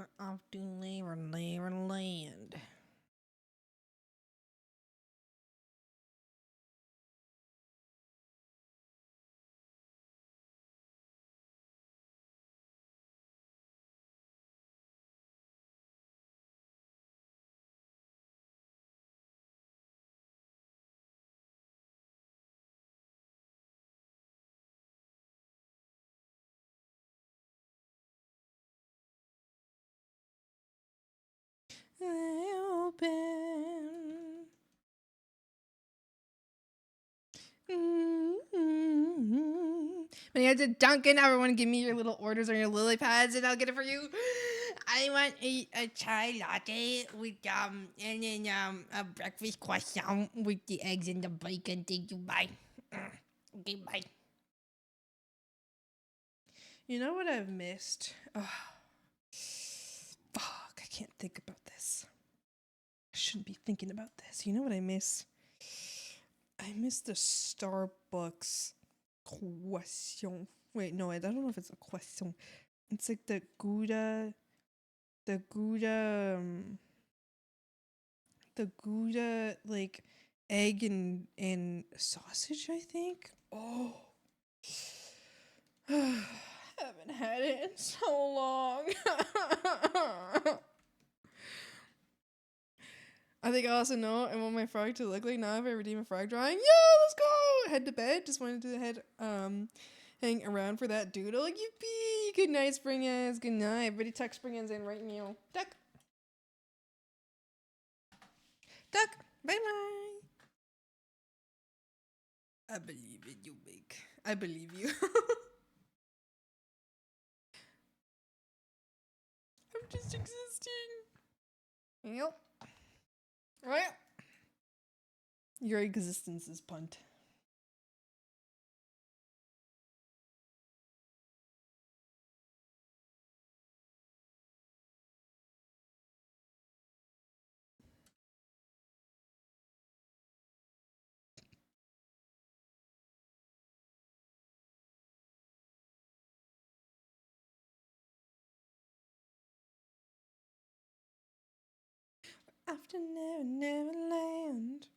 We're off to Neverland. Open. When you head to Dunkin', everyone give me your little orders or your lily pads and I'll get it for you. I want a chai latte with and then a breakfast croissant with the eggs and the bacon. Thank you. Bye. Okay, bye. You know what I've missed? Oh, fuck, I can't think about this. I shouldn't be thinking about this. You know what I miss? I miss the Starbucks croissant. Wait, no, I don't know if it's a croissant. It's like the Gouda, like egg and sausage, I think. Oh, haven't had it in so long. I think I also know I want my frog to look like now if I redeem a frog drawing. Yeah, let's go! Head to bed. Just wanted to hang around for that doodle. Yippee! Good night, Springans. Good night. Everybody tuck Springans in right now. Duck. Duck. Bye bye. I believe in you, big. I believe you. I'm just existing. Yep. Well, your existence is punt. After Neverland.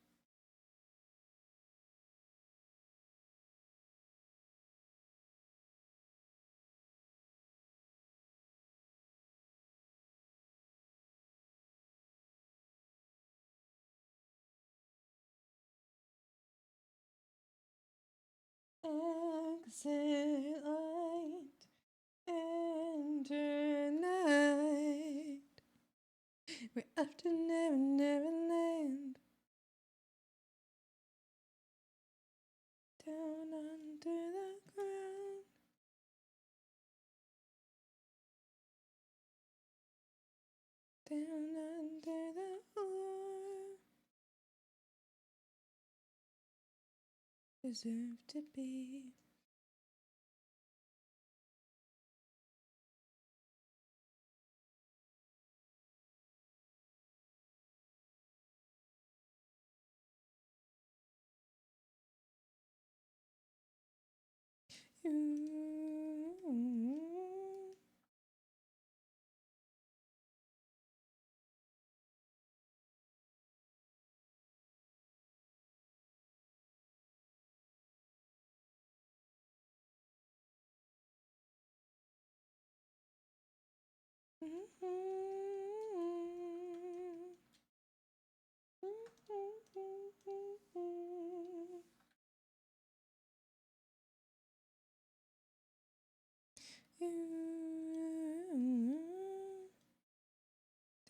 Exit light, enter night. We're after Neverland. Down under the ground. Down under the floor. Deserve to be.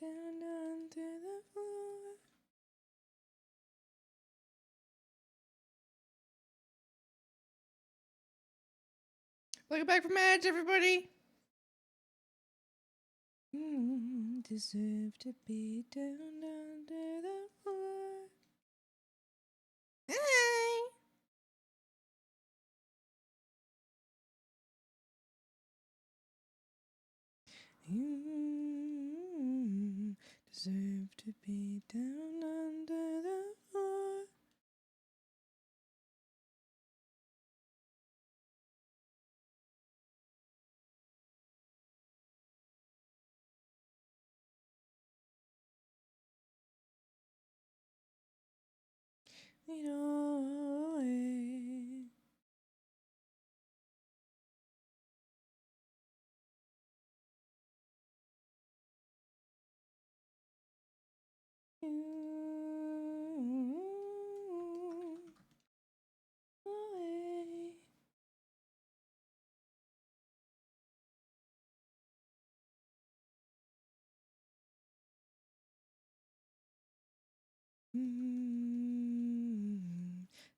Down under the floor. Welcome back from Edge, everybody. Deserve to be down under the floor. Hi. You deserve to be down under the floor. You know,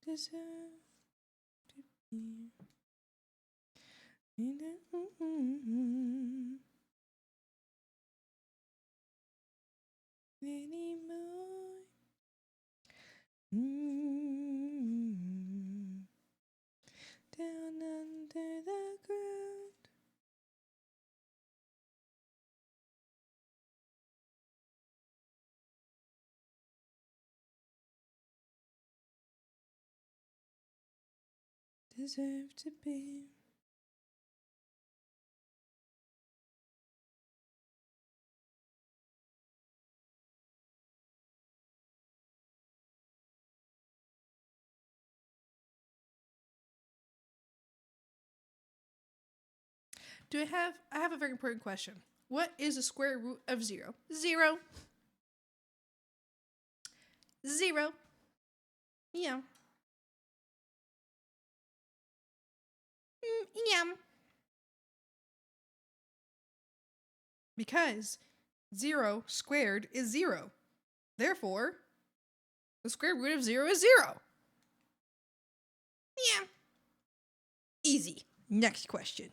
deserve to be anymore. Down under the ground. Deserve to be. I have a very important question. What is the square root of 0? 0. 0. Yeah. Yeah. Because 0 squared is 0. Therefore, the square root of 0 is 0. Yeah. Easy. Next question.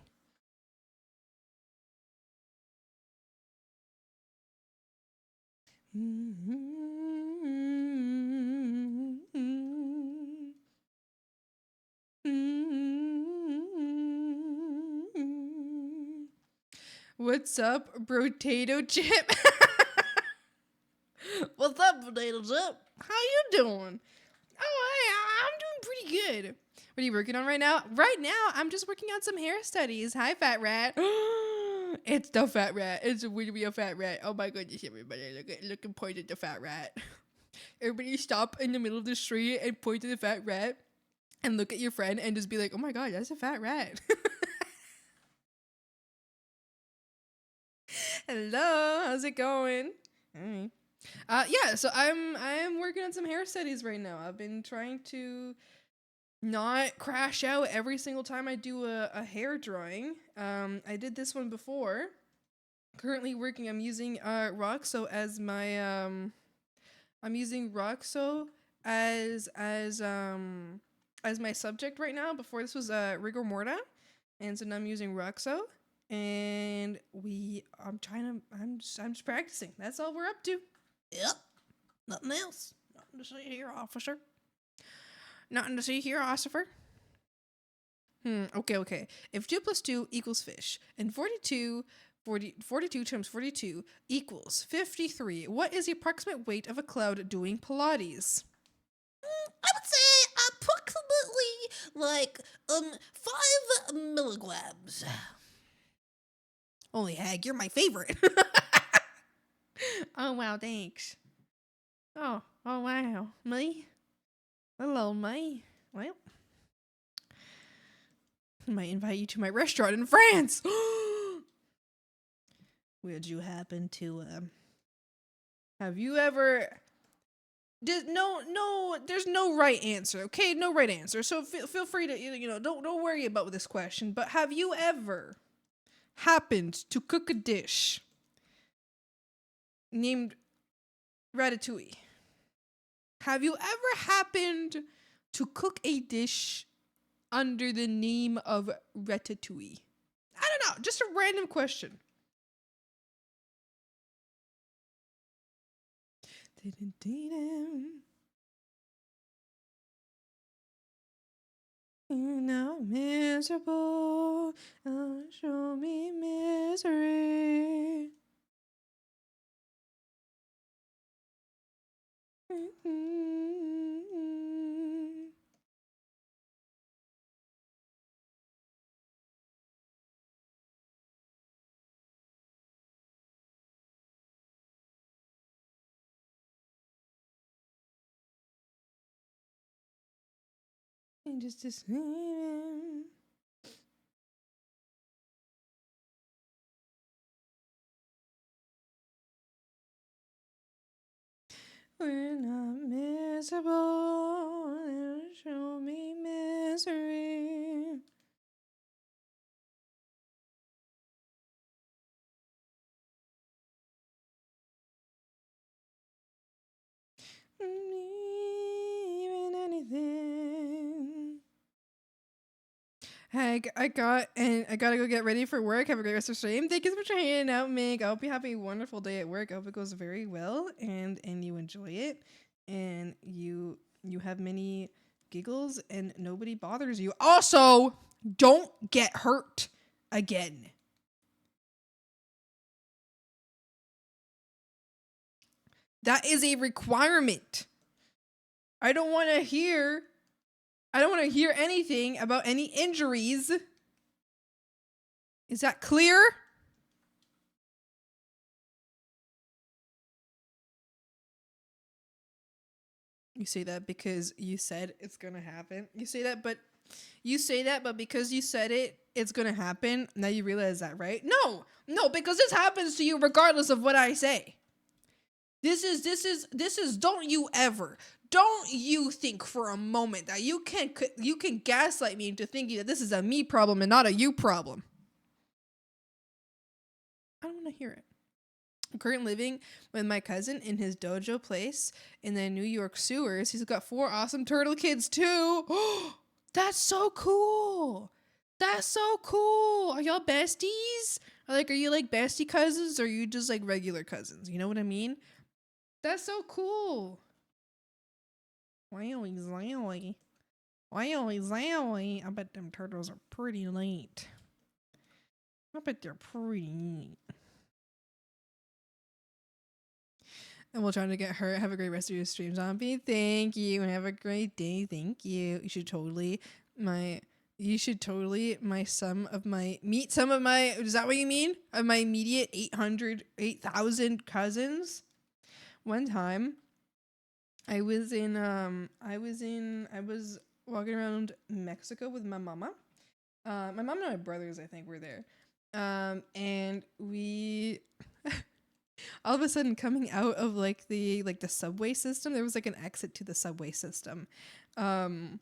What's up, potato chip? What's up, potato chip? How you doing? Oh, I'm doing pretty good. What are you working on right now? Right now, I'm just working on some hair studies. Hi, fat rat. It's the fat rat. It's a real fat rat. Oh my goodness, everybody. Look and point at the fat rat. Everybody stop in the middle of the street and point at the fat rat and look at your friend and just be like, oh my god, that's a fat rat. Hello, how's it going? Hi. Yeah, so I'm working on some hair studies right now. I've been trying to not crash out every single time I do a hair drawing. I did this one before. Currently working, I'm using Roxo as my I'm using Roxo as my subject right now. Before this was rigor morta, and so now I'm using Roxo, and I'm just practicing. That's all we're up to. Yep, nothing else. Nothing to see here, officer. Nothing to see here, officer. Okay. If 2 plus 2 equals fish, and 42 times 42 equals 53, what is the approximate weight of a cloud doing Pilates? I would say approximately like 5 milligrams. Holy hag, you're my favorite. Oh, wow, thanks. Oh, wow. Me? Hello, me. Well, I might invite you to my restaurant in France. Would you happen to, have you ever... there's no right answer, okay? No right answer. So feel free to, don't worry about this question. But have you ever happened to cook a dish named ratatouille? Have you ever happened to cook a dish under the name of ratatouille? I don't know, just a random question. You're now miserable. Show me misery. And just to swim. We're not miserable. It'll show me misery. Even anything. Hey, I gotta go get ready for work. Have a great rest of the stream. Thank you so much for hanging out, Meg. I hope you have a wonderful day at work. I hope it goes very well and you enjoy it and you have many giggles and nobody bothers you. Also, don't get hurt again. That is a requirement. I don't want to hear anything about any injuries. Is that clear? You say that because you said it's gonna happen. You say that, but because you said it, it's gonna happen. Now you realize that, right? No, because this happens to you regardless of what I say. This is. Don't you think for a moment that you can gaslight me into thinking that this is a me problem and not a you problem. I don't want to hear it. I'm currently living with my cousin in his dojo place in the New York sewers. He's got 4 awesome turtle kids too. That's so cool. That's so cool. Are y'all besties? Are you like bestie cousins or are you just like regular cousins? You know what I mean? That's so cool. Wowie zowie. Wowie zowie. I bet them turtles are pretty neat. I bet they're pretty neat. And we'll try to get her. Have a great rest of your stream, zombie. Thank you. And have a great day. Thank you. You should totally meet some of my, is that what you mean? Of my immediate 8,000 cousins. One time I was walking around Mexico with my mama. My mom and my brothers, I think, were there. And we all of a sudden coming out of the subway system, there was like an exit to the subway system. And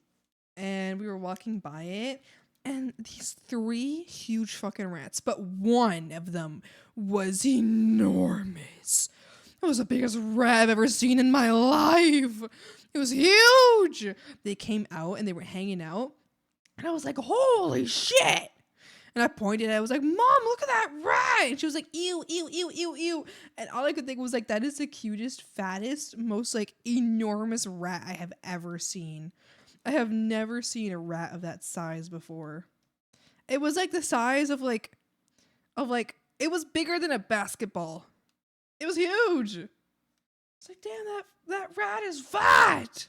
we were walking by it and these 3 huge fucking rats, but one of them was enormous. It was the biggest rat I've ever seen in my life. It was huge. They came out and they were hanging out. And I was like, holy shit. And I pointed at it. I was like, Mom, look at that rat. And she was like, ew, ew, ew, ew, ew. And all I could think was like, that is the cutest, fattest, most like enormous rat I have ever seen. I have never seen a rat of that size before. It was like the size of it was bigger than a basketball. It was huge. It's like, damn, that rat is fat.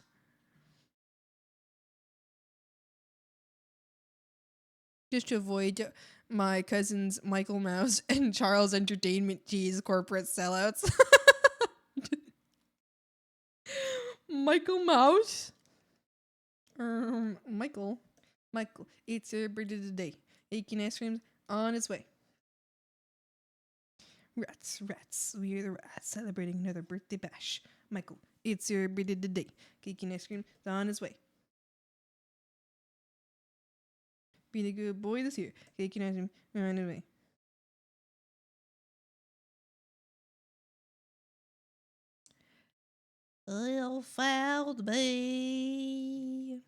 Just to avoid my cousins Michael Mouse and Charles Entertainment Cheese corporate sellouts. Michael Mouse? Michael, it's your birthday today. Eating ice cream on its way. Rats, we are the rats celebrating another birthday bash. Michael, it's your birthday today. Cake and ice cream on its way. Be the good boy this year. Cake and ice cream on its way. You found me.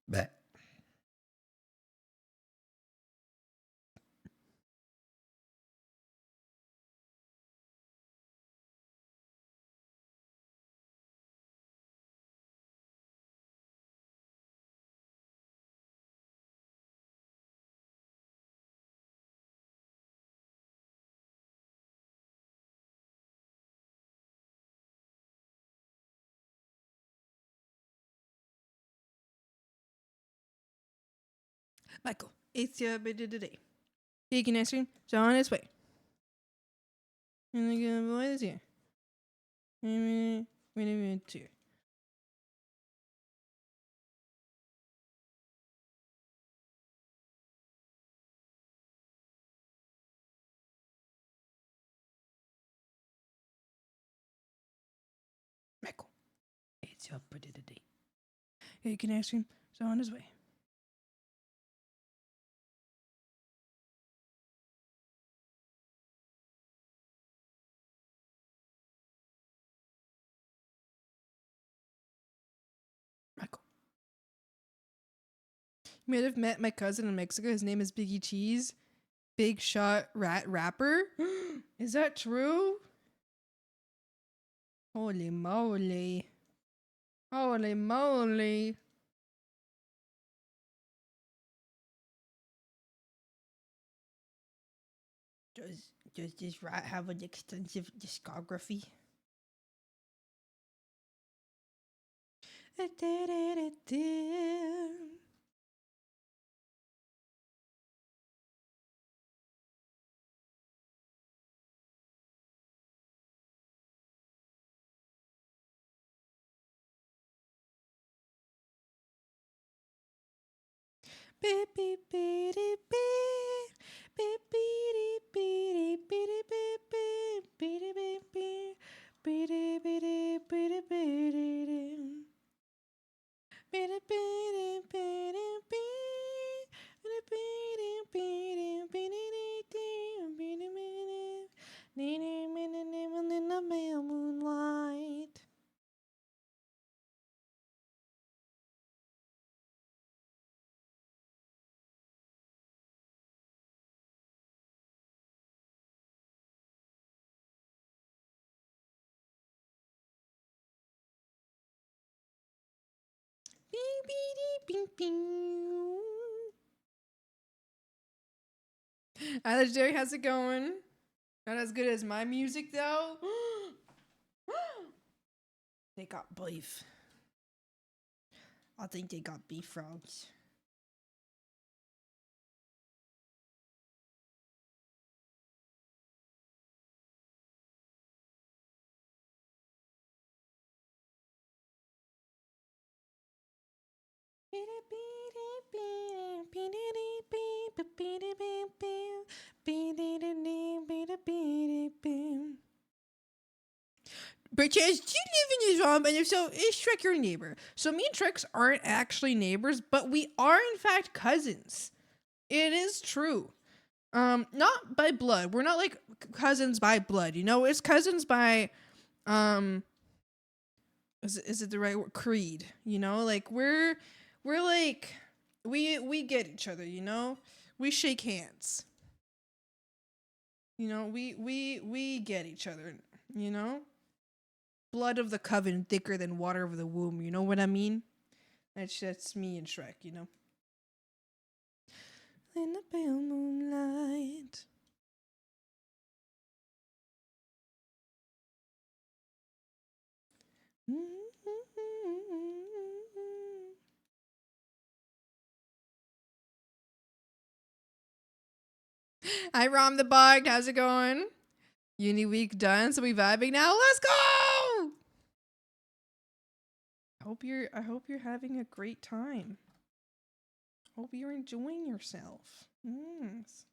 Bleh. Michael, it's your birthday today. Taking ice cream, it's on its way. And the good boy is here. Wait a minute, here. Michael, it's your birthday today. Taking ice cream, it's on its way. Michael. You might have met my cousin in Mexico. His name is Biggie Cheese. Big shot rat rapper. Is that true? Holy moly. Holy moly. Does this rat have an extensive discography? Beep beep beep beep beep beep beep beep beep beep beep beep beep beep beep beep beep beep moonlight. Hi, Legendary, how's it going? Not as good as my music, though. They got beef. I think they got beef frogs. Bitches, do you live in this home? And if so, is Shrek your neighbor? So me and Shrek aren't actually neighbors, but we are in fact cousins. It is true. Not by blood. We're not like cousins by blood, you know? It's cousins by is it the right word? Creed, you know? Like we're like we get each other, you know? We shake hands. You know, we get each other, you know? Blood of the coven thicker than water of the womb, you know what I mean? That's me and Shrek, you know? In the pale moonlight. Hi, Rom the Bug. How's it going? Uni week done, so we vibing now. Let's go! I hope you're having a great time. Hope you're enjoying yourself. Yes.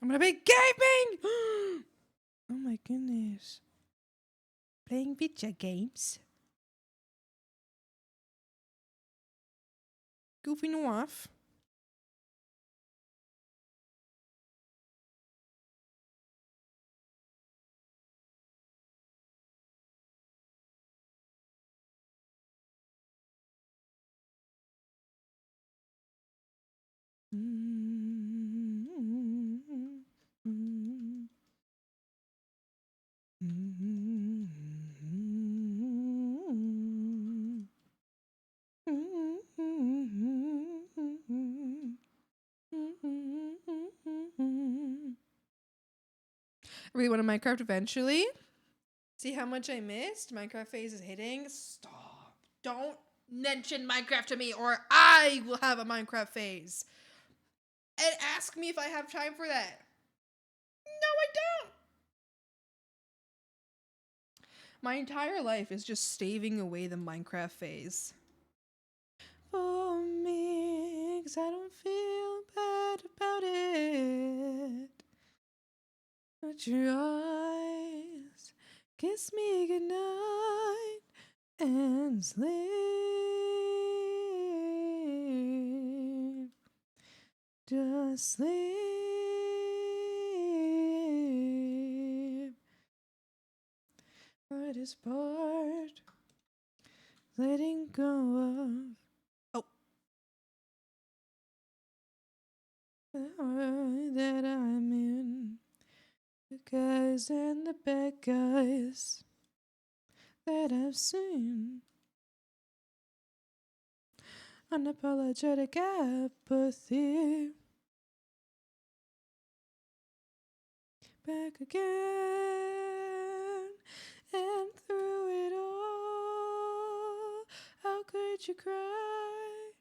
I'm gonna be gaming! Oh my goodness. Playing video games. Goofing off. really want to Minecraft eventually. See how much I missed? Minecraft phase is hitting. Stop. Don't mention Minecraft to me or I will have a Minecraft phase. And ask me if I have time for that. No, I don't. My entire life is just staving away the Minecraft phase. For me, 'cause I don't feel bad about it. But your eyes kiss me goodnight and sleep. Just sleep. Hardest part, letting go of. The world that I'm in. The guys and the bad guys that I've seen. Unapologetic apathy. Back again and through it all. How could you cry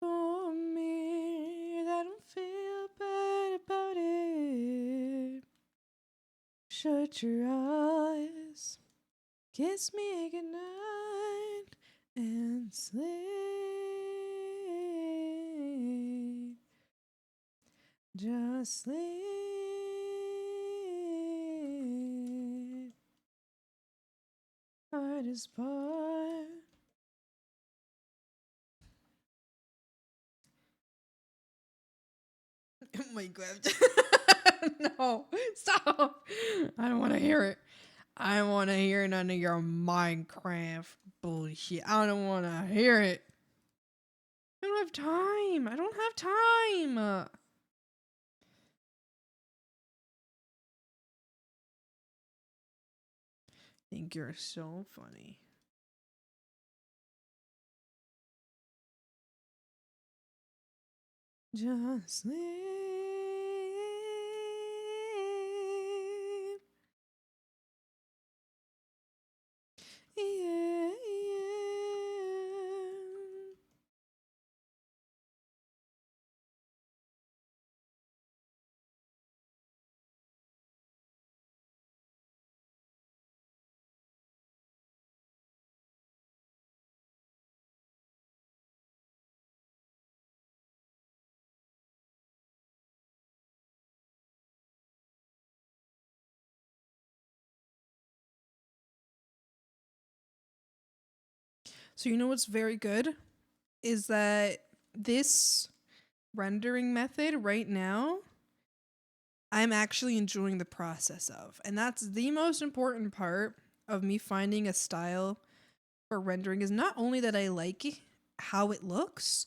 for me? I don't feel bad about it. Shut your eyes, kiss me goodnight, and sleep. Just sleep. Hardest part. Oh my god. No, stop. I don't want to hear it. I don't want to hear none of your Minecraft bullshit. I don't want to hear it. I don't have time. I don't have time. I think you're so funny. Just sleep. Yeah, yeah. So you know what's very good is that this rendering method right now, I'm actually enjoying the process of. And that's the most important part of me finding a style for rendering is not only that I like how it looks,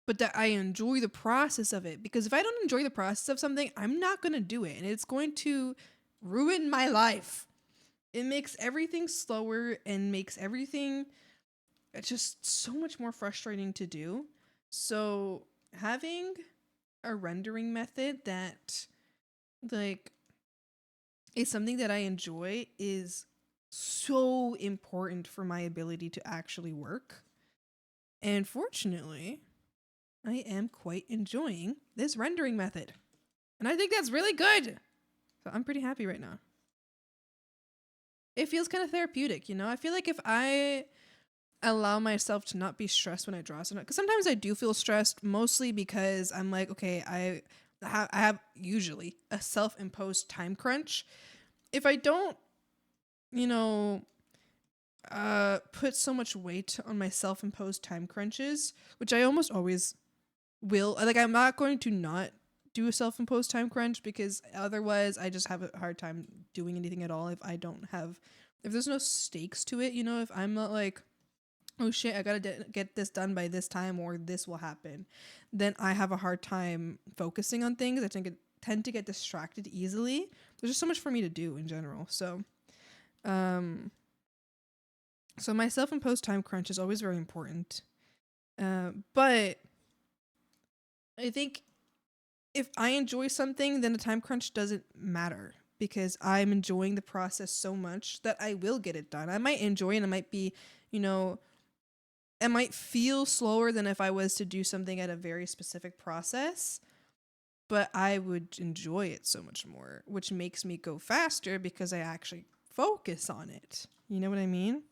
but that I enjoy the process of it. Because if I don't enjoy the process of something, I'm not going to do it. And it's going to ruin my life. It makes everything slower and makes everything just so much more frustrating to do. So having a rendering method that like is something that I enjoy is so important for my ability to actually work. And fortunately, I am quite enjoying this rendering method. And I think that's really good. So I'm pretty happy right now. It feels kind of therapeutic, you know? I feel like if I allow myself to not be stressed when I draw something, because sometimes I do feel stressed, mostly because I'm like, okay, I have usually a self-imposed time crunch. If I don't, you know, put so much weight on my self-imposed time crunches, which I almost always will. Like, I'm not going to not do a self-imposed time crunch because otherwise I just have a hard time doing anything at all if there's no stakes to it, you know, if I'm not like, oh shit, I gotta get this done by this time or this will happen, then I have a hard time focusing on things. I tend to get distracted easily. There's just so much for me to do in general. So my self-imposed time crunch is always very important. But I think if I enjoy something, then the time crunch doesn't matter because I'm enjoying the process so much that I will get it done. I might enjoy it, and it might be, you know, it might feel slower than if I was to do something at a very specific process, but I would enjoy it so much more, which makes me go faster because I actually focus on it. You know what I mean?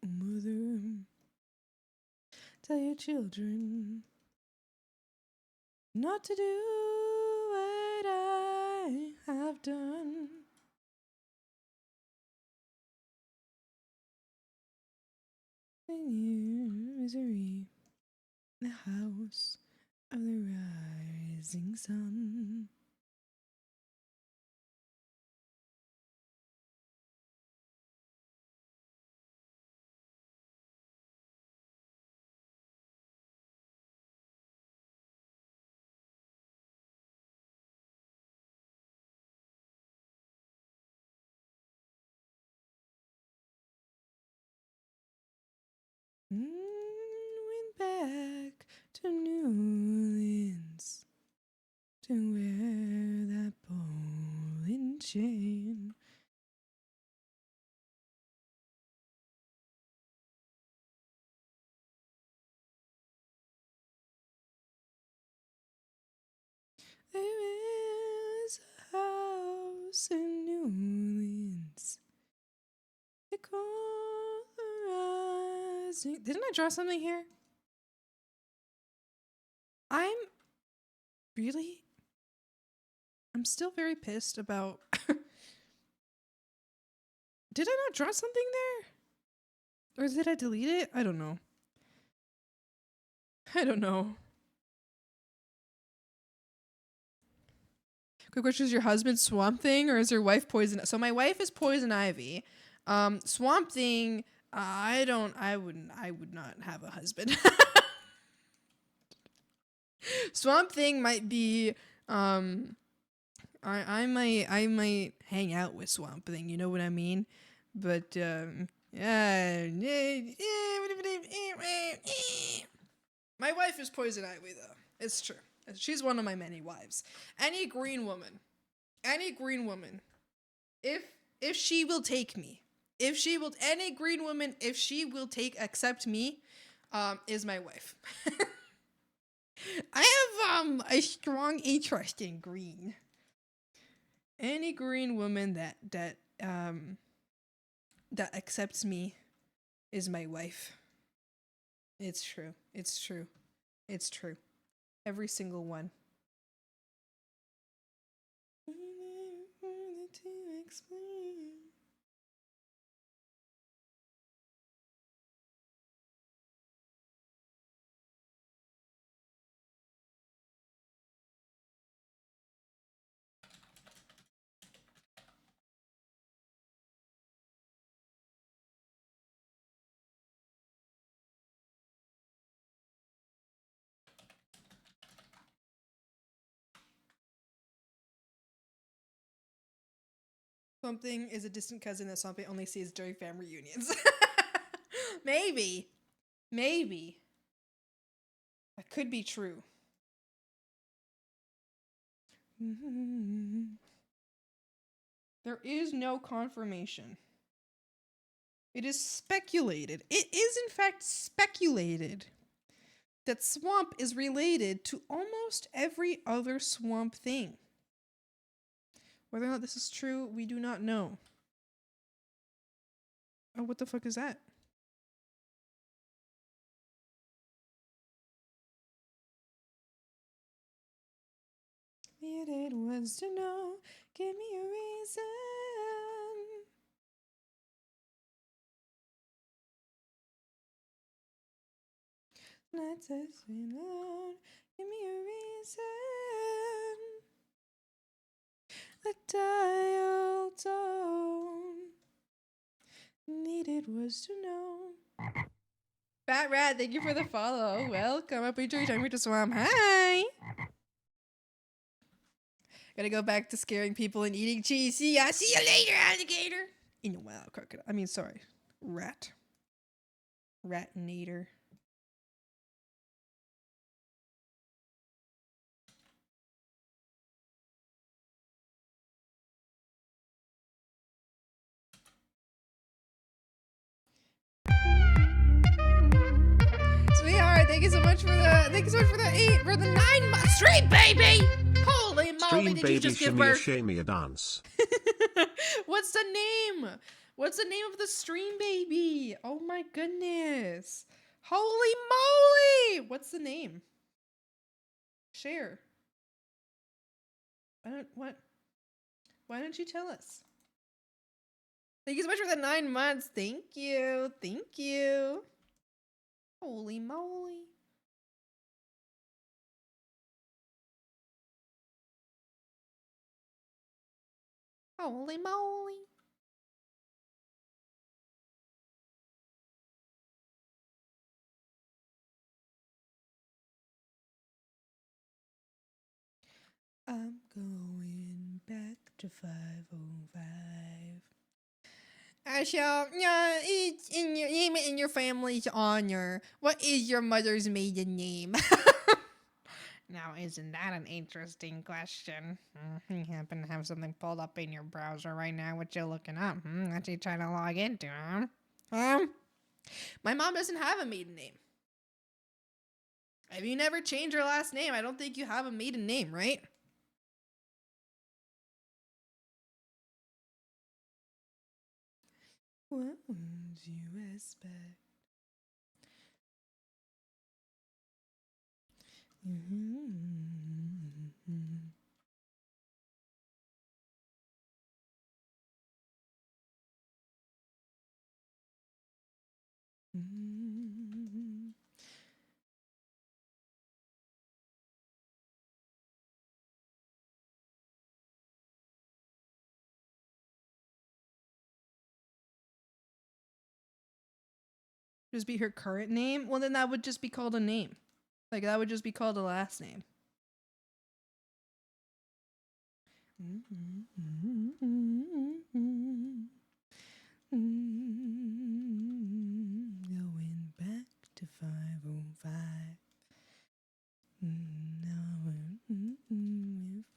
Mother, tell your children not to do what I have done. In your misery, the house of the rising sun. Went back to New Orleans to wear that ball and chain. There is a house in New Orleans. They call the rising. Didn't I draw something here? I'm still very pissed about. Did I not draw something there? Or did I delete it? I don't know. I don't know. Quick question, is your husband Swamp Thing or is your wife Poison? So my wife is Poison Ivy. Swamp Thing, I would not have a husband. Swamp Thing might be, I might hang out with Swamp Thing, you know what I mean? But, yeah. My wife is Poison Ivy, though. It's true. She's one of my many wives. Any green woman, if she will take me, any green woman, if she will accept me, is my wife. I have a strong interest in green. Any green woman that accepts me is my wife. It's true. It's true. It's true. Every single one. Something is a distant cousin that something only sees during family reunions. Maybe. That could be true. There is no confirmation. It is speculated. It is, in fact, speculated that Swamp is related to almost every other Swamp Thing. Whether or not this is true, we do not know. Oh, what the fuck is that? Needed was to know, give me a reason. Let's just be alone, give me a reason. A dial tone. Needed was to know. Fat Rat, thank you for the follow. Welcome. Up your time to Swamp. Hi. Gotta go back to scaring people and eating cheese. See ya. See you later, alligator. In a while, crocodile. I mean, sorry. Rat. Ratinator. Sweetheart, thank you so much for the 9 months stream, baby. Holy moly, Stream did baby you just give shimmy birth? shimmy a dance. What's the name? What's the name of the stream baby? Oh my goodness. Holy moly. What's the name? Share. Why don't you tell us? Thank you so much for the 9 months. Thank you. Thank you. Holy moly. Holy moly. I'm going back to 505. Asha, yeah, it's in your name in your family's honor. What is your mother's maiden name? Now, isn't that an interesting question? You happen to have something pulled up in your browser right now, what you're looking up? What you trying to log into, huh? My mom doesn't have a maiden name. If you never change your last name, I don't think you have a maiden name, right? What would you expect? Just be her current name? Well, then that would just be called a name. Like, that would just be called a last name. Going back to 505. Now we're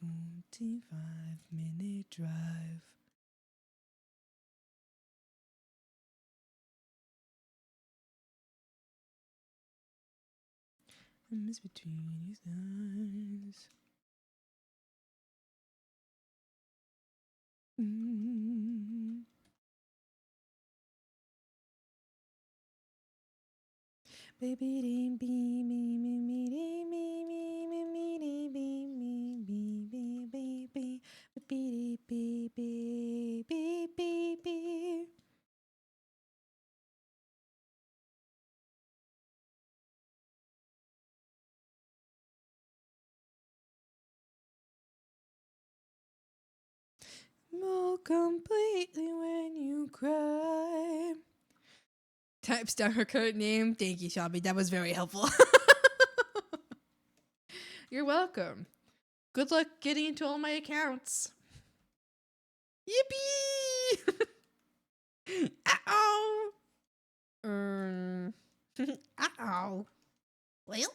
45-minute drive. I miss between his eyes. Baby, dee bee me me me dee me me me me dee bee me bee bee bee bee bee bee bee bee bee bee. More completely when you cry. Types down her current name. Thank you, Shabby. That was very helpful. You're welcome. Good luck getting into all my accounts. Yippee! Uh-oh! Uh-oh. Well?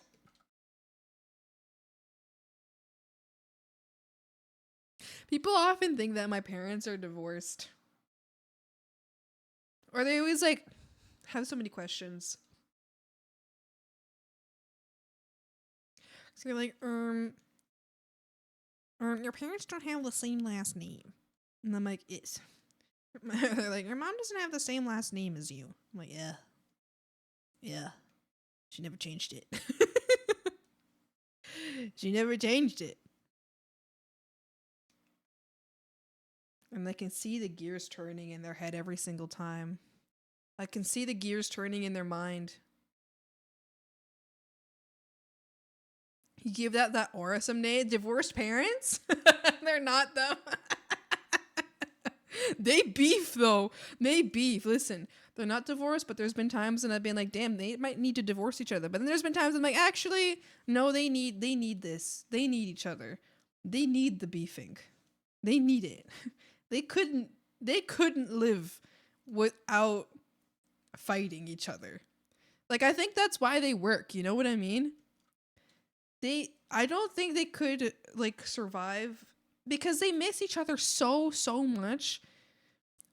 People often think that my parents are divorced. Or they always, like, have so many questions. So you're like, Your parents don't have the same last name. And I'm like, it's. They're like, your mom doesn't have the same last name as you. I'm like, yeah. Yeah. She never changed it. She never changed it. And I can see the gears turning in their head every single time. I can see the gears turning in their mind. You give that aura someday. Divorced parents? They're not, though. They beef, though. They beef. Listen, they're not divorced, but there's been times when I've been like, damn, they might need to divorce each other. But then there's been times I'm like, actually, no, they need this. They need each other. They need the beefing. They need it. They couldn't live without fighting each other. Like, I think that's why they work. You know what I mean? I don't think they could, like, survive because they miss each other so much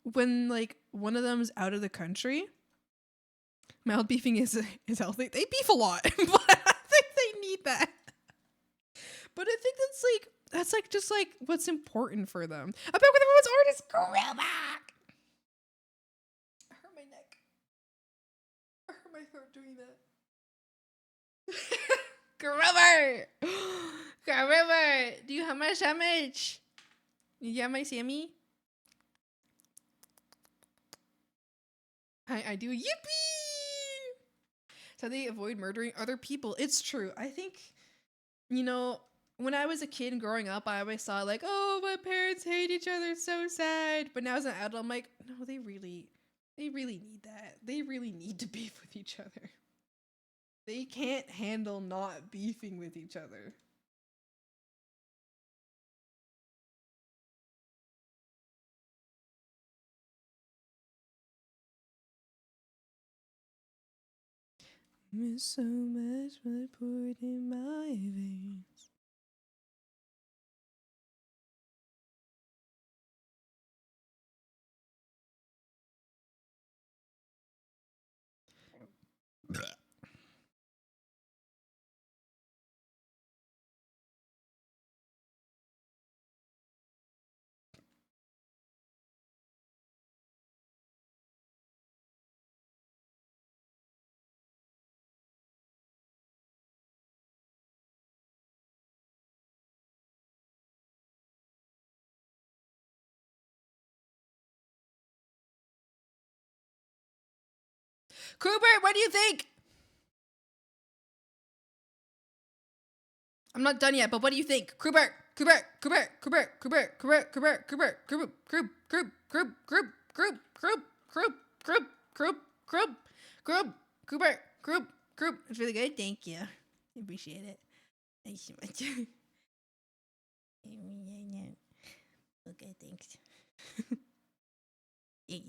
when, like, one of them's out of the country. Mild beefing is healthy. They beef a lot, but I think they need that. But I think that's just like what's important for them. I'm back with everyone's artist. Go back. I hurt my neck. I hurt my throat doing that. Grover! Grover! Do you have my sandwich? You have my Sammy? I do. Yippee! So they avoid murdering other people. It's true. I think, you know, when I was a kid and growing up, I always saw like, oh, my parents hate each other. It's so sad. But now as an adult, I'm like, no, they really need that. They really need to beef with each other. They can't handle not beefing with each other. Miss so much blood poured in my veins. Cooper, what do you think? I'm not done yet, but what do you think? Cooper. It's really good. Thank you. I appreciate it. Thanks so much. Okay, thanks. Yeah.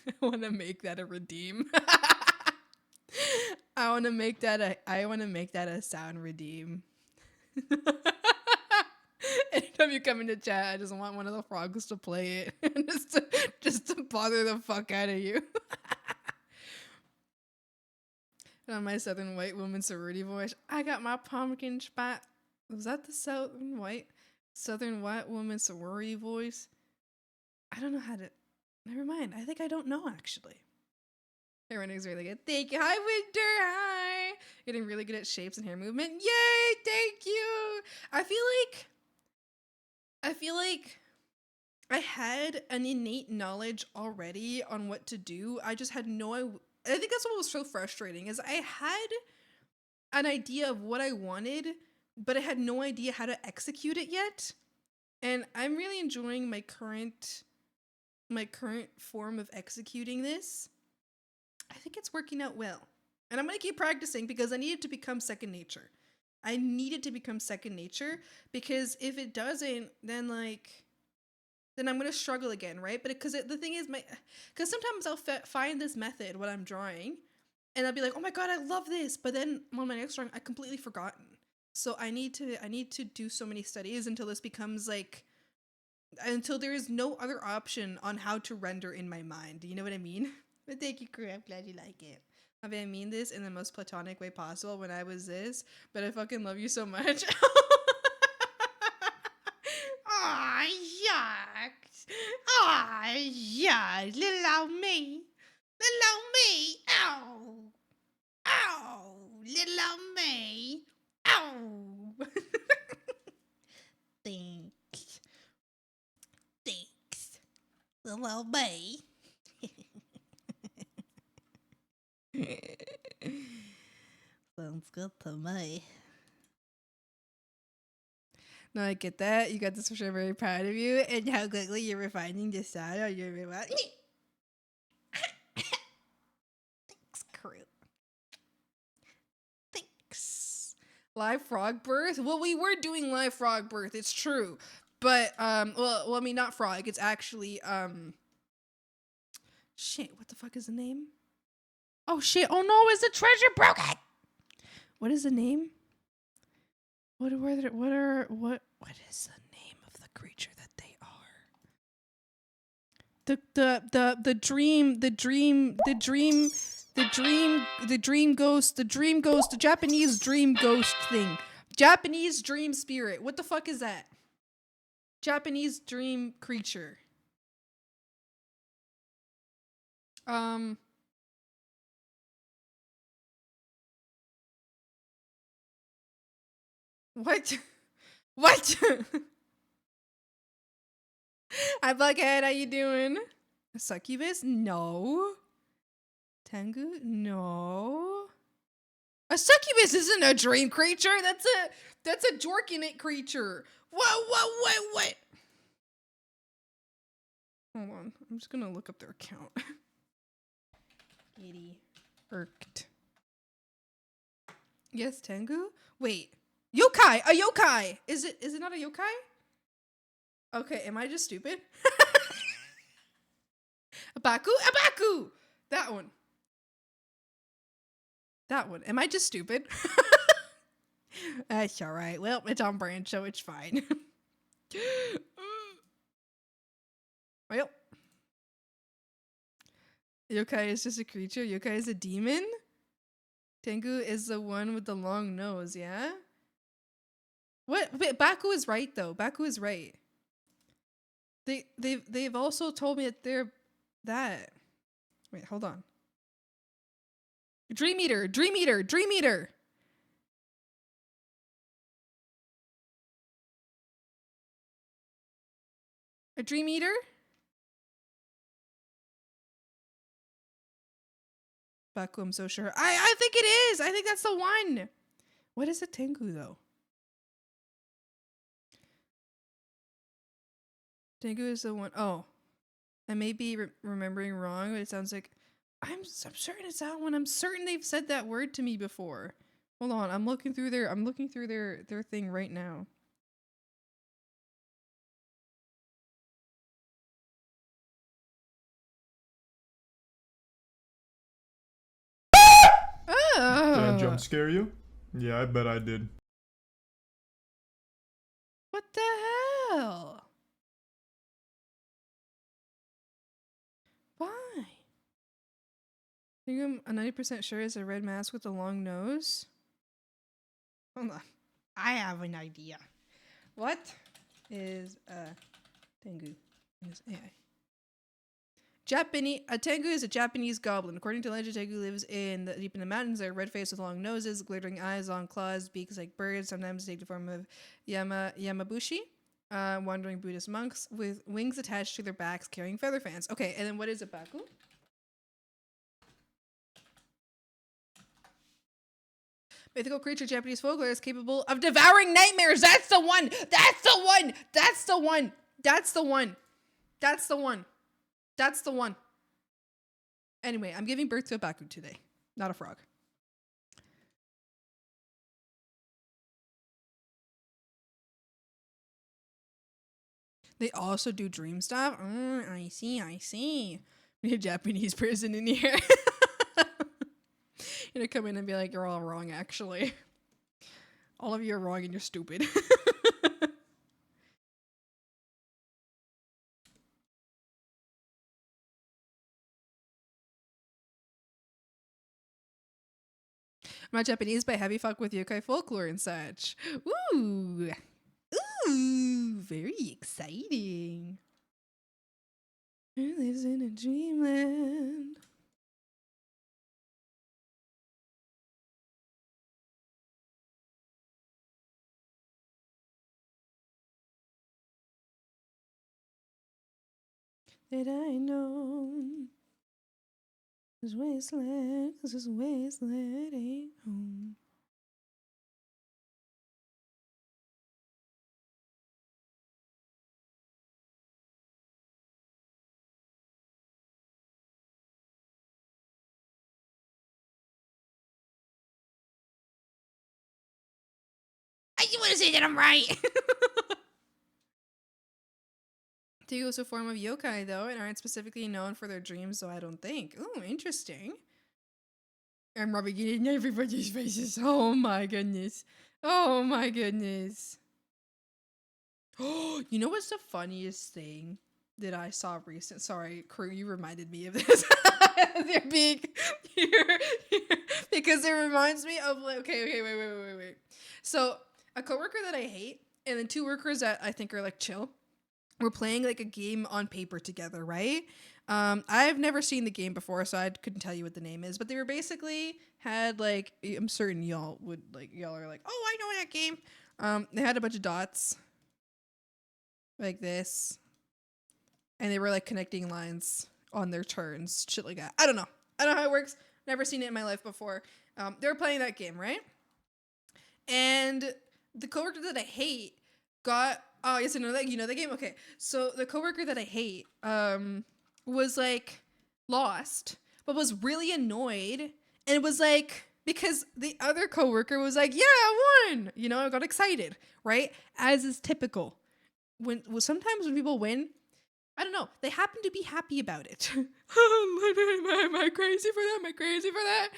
I want to make that a redeem. I want to make that a sound redeem. Anytime you come into chat, I just want one of the frogs to play it, just to bother the fuck out of you. And on my Southern white woman sorority voice, I got my pumpkin spot. Was that the Southern white woman sorority voice? I don't know how to. Never mind. I think I don't know actually. Everything's really good. Thank you. Hi, Winter. Hi. Getting really good at shapes and hair movement. Yay! Thank you. I feel like I had an innate knowledge already on what to do. I just had I think that's what was so frustrating is I had an idea of what I wanted, but I had no idea how to execute it yet. And I'm really enjoying my current form of executing this. I think it's working out well. And I'm going to keep practicing because I need it to become second nature. I need it to become second nature because if it doesn't, then I'm going to struggle again, right? But because the thing is, because sometimes I'll find this method when I'm drawing and I'll be like, oh my God, I love this. But then on my next drawing, I completely forgotten. So I need to do so many studies until this becomes until there is no other option on how to render in my mind. Do you know what I mean? But thank you, Crew. I'm glad you like it. I mean this in the most platonic way possible when I was this, but I fucking love you so much. Ah, yeah, little old me. Little old me. Ow. Ow. Little old me. Ow. Thanks. Thanks. Little me. Sounds good to me. No, I get that. You got this for sure. Very proud of you and how quickly you're refining this style on your robot. Thanks, crew. Thanks. Live frog birth? Well, we were doing live frog birth. It's true, but well, I mean, not frog. It's actually shit. What the fuck is the name? Oh shit! Oh no! Is the treasure broken? What is the name? What is the name of the creature that they are? The dream ghost, the Japanese dream ghost thing. Japanese dream spirit. What the fuck is that? Japanese dream creature. What? What? Hi, Buckhead. How you doing? A succubus? No. Tengu? No. A succubus isn't a dream creature. That's a Jorkinate creature. What? Hold on. I'm just gonna look up their account. Giddy. Irked. Yes, Tengu? Wait. Yokai! A yokai! Is it not a yokai? Okay, am I just stupid? Abaku? Abaku! That one. That one. Am I just stupid? That's alright. Well, it's on brand, so it's fine. Well. Yokai is just a creature. Yokai is a demon. Tengu is the one with the long nose, yeah? What? Wait, Baku is right though. Baku is right. They've also told me that they're that. Wait, hold on. Dream Eater. A Dream Eater? Baku, I'm so sure. I think it is. I think that's the one. What is a Tengu though? Tengu is the one. Oh, I may be remembering wrong, but it sounds like I'm certain it's that one. I'm certain they've said that word to me before. Hold on, I'm looking through their thing right now. Oh. Did I jump scare you? Yeah, I bet I did. What the hell? Why? I think I'm 90% sure it's a red mask with a long nose. Hold on. I have an idea. What is a Tengu? A Tengu is a Japanese goblin. According to legend, Tengu lives deep in the mountains. They're red faced with long noses, glittering eyes, long claws, beaks like birds. Sometimes take the form of Yamabushi, wandering Buddhist monks with wings attached to their backs, carrying feather fans. Okay, and then what is a Baku? Mythical creature, Japanese folklore is capable of devouring nightmares. That's the one. That's the one. That's the one. That's the one. That's the one. That's the one. Anyway, I'm giving birth to a Baku today, not a frog. They also do dream stuff. I see. We have a Japanese person in here. You know, come in and be like, you're all wrong, actually. All of you are wrong and you're stupid. I'm not Japanese, but heavy fuck with yokai folklore and such. Ooh, very exciting. Who lives in a dreamland? That I know. This wasteland, 'cause this wasteland ain't home. I just want to say that I'm right. They was a form of yokai, though, and aren't specifically known for their dreams, so I don't think. Oh, interesting. I'm rubbing it in everybody's faces. Oh my goodness. Oh my goodness. Oh, you know what's the funniest thing that I saw recent? Sorry, crew, you reminded me of this. They're being here, because it reminds me of like, okay, wait. So a coworker that I hate, and then two workers that I think are like chill. We're playing like a game on paper together, right? I've never seen the game before, so I couldn't tell you what the name is. But they were basically had like, I'm certain y'all are like, oh, I know that game. They had a bunch of dots like this, and they were like connecting lines on their turns, shit like that. I don't know how it works. Never seen it in my life before. They were playing that game, right? And the coworker that I hate got, oh yes, I know that, you know the game. Okay, so the coworker that I hate was like lost, but was really annoyed, and it was like because the other coworker was like, yeah, I won, you know, I got excited, right? As is typical. When sometimes when people win, I don't know, they happen to be happy about it. Am I crazy for that? Am I crazy for that?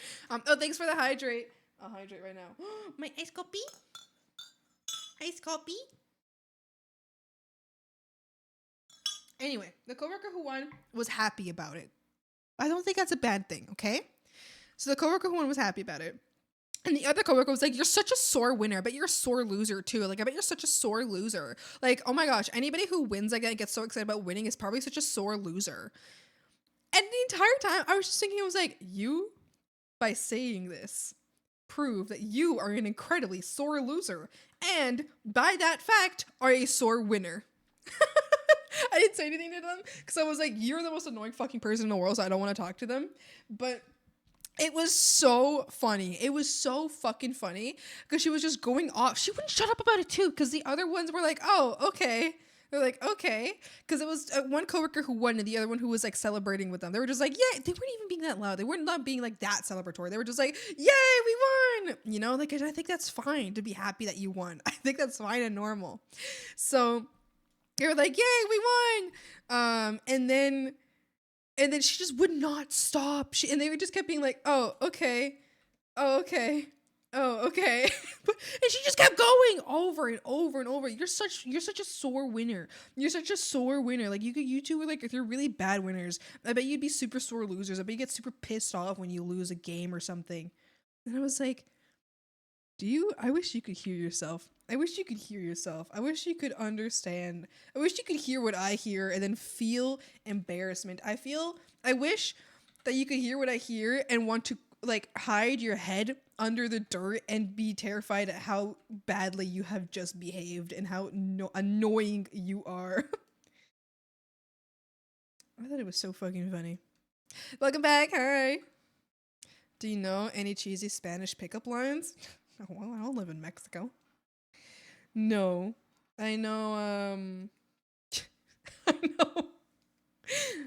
Oh, thanks for the hydrate. I'll hydrate right now. My ice coffee. Ice coffee. Anyway, the coworker who won was happy about it. I don't think that's a bad thing, okay? So the coworker who won was happy about it. And the other coworker was like, you're such a sore winner, but you're a sore loser too. Like, I bet you're such a sore loser. Like, oh my gosh, anybody who wins like that and gets so excited about winning is probably such a sore loser. And the entire time I was just thinking, I was like, you, by saying this, prove that you are an incredibly sore loser. And by that fact, are a sore winner. I didn't say anything to them because I was like, you're the most annoying fucking person in the world, so I don't want to talk to them. But it was so funny. It was so fucking funny because she was just going off. She wouldn't shut up about it too because the other ones were like, oh, okay. They're like, okay. Because it was one coworker who won and the other one who was like celebrating with them. They were just like, yeah, they weren't even being that loud. They weren't not being like that celebratory. They were just like, yay, we won. You know, like, I think that's fine to be happy that you won. I think that's fine and normal. So they were like, yay, we won. And then she just would not stop. And they just kept being like, oh, okay. Oh, okay. Oh, okay. And she just kept going over and over and over. You're such a sore winner. You're such a sore winner. Like, you two were like, if you're really bad winners, I bet you'd be super sore losers. I bet you get super pissed off when you lose a game or something. And I was like, I wish you could hear yourself. I wish you could hear yourself. I wish you could understand. I wish you could hear what I hear and then feel embarrassment. I wish that you could hear what I hear and want to like hide your head under the dirt and be terrified at how badly you have just behaved and how annoying you are. I thought it was so fucking funny. Welcome back. Hi. Do you know any cheesy Spanish pickup lines? Well, I don't live in Mexico. No. I know,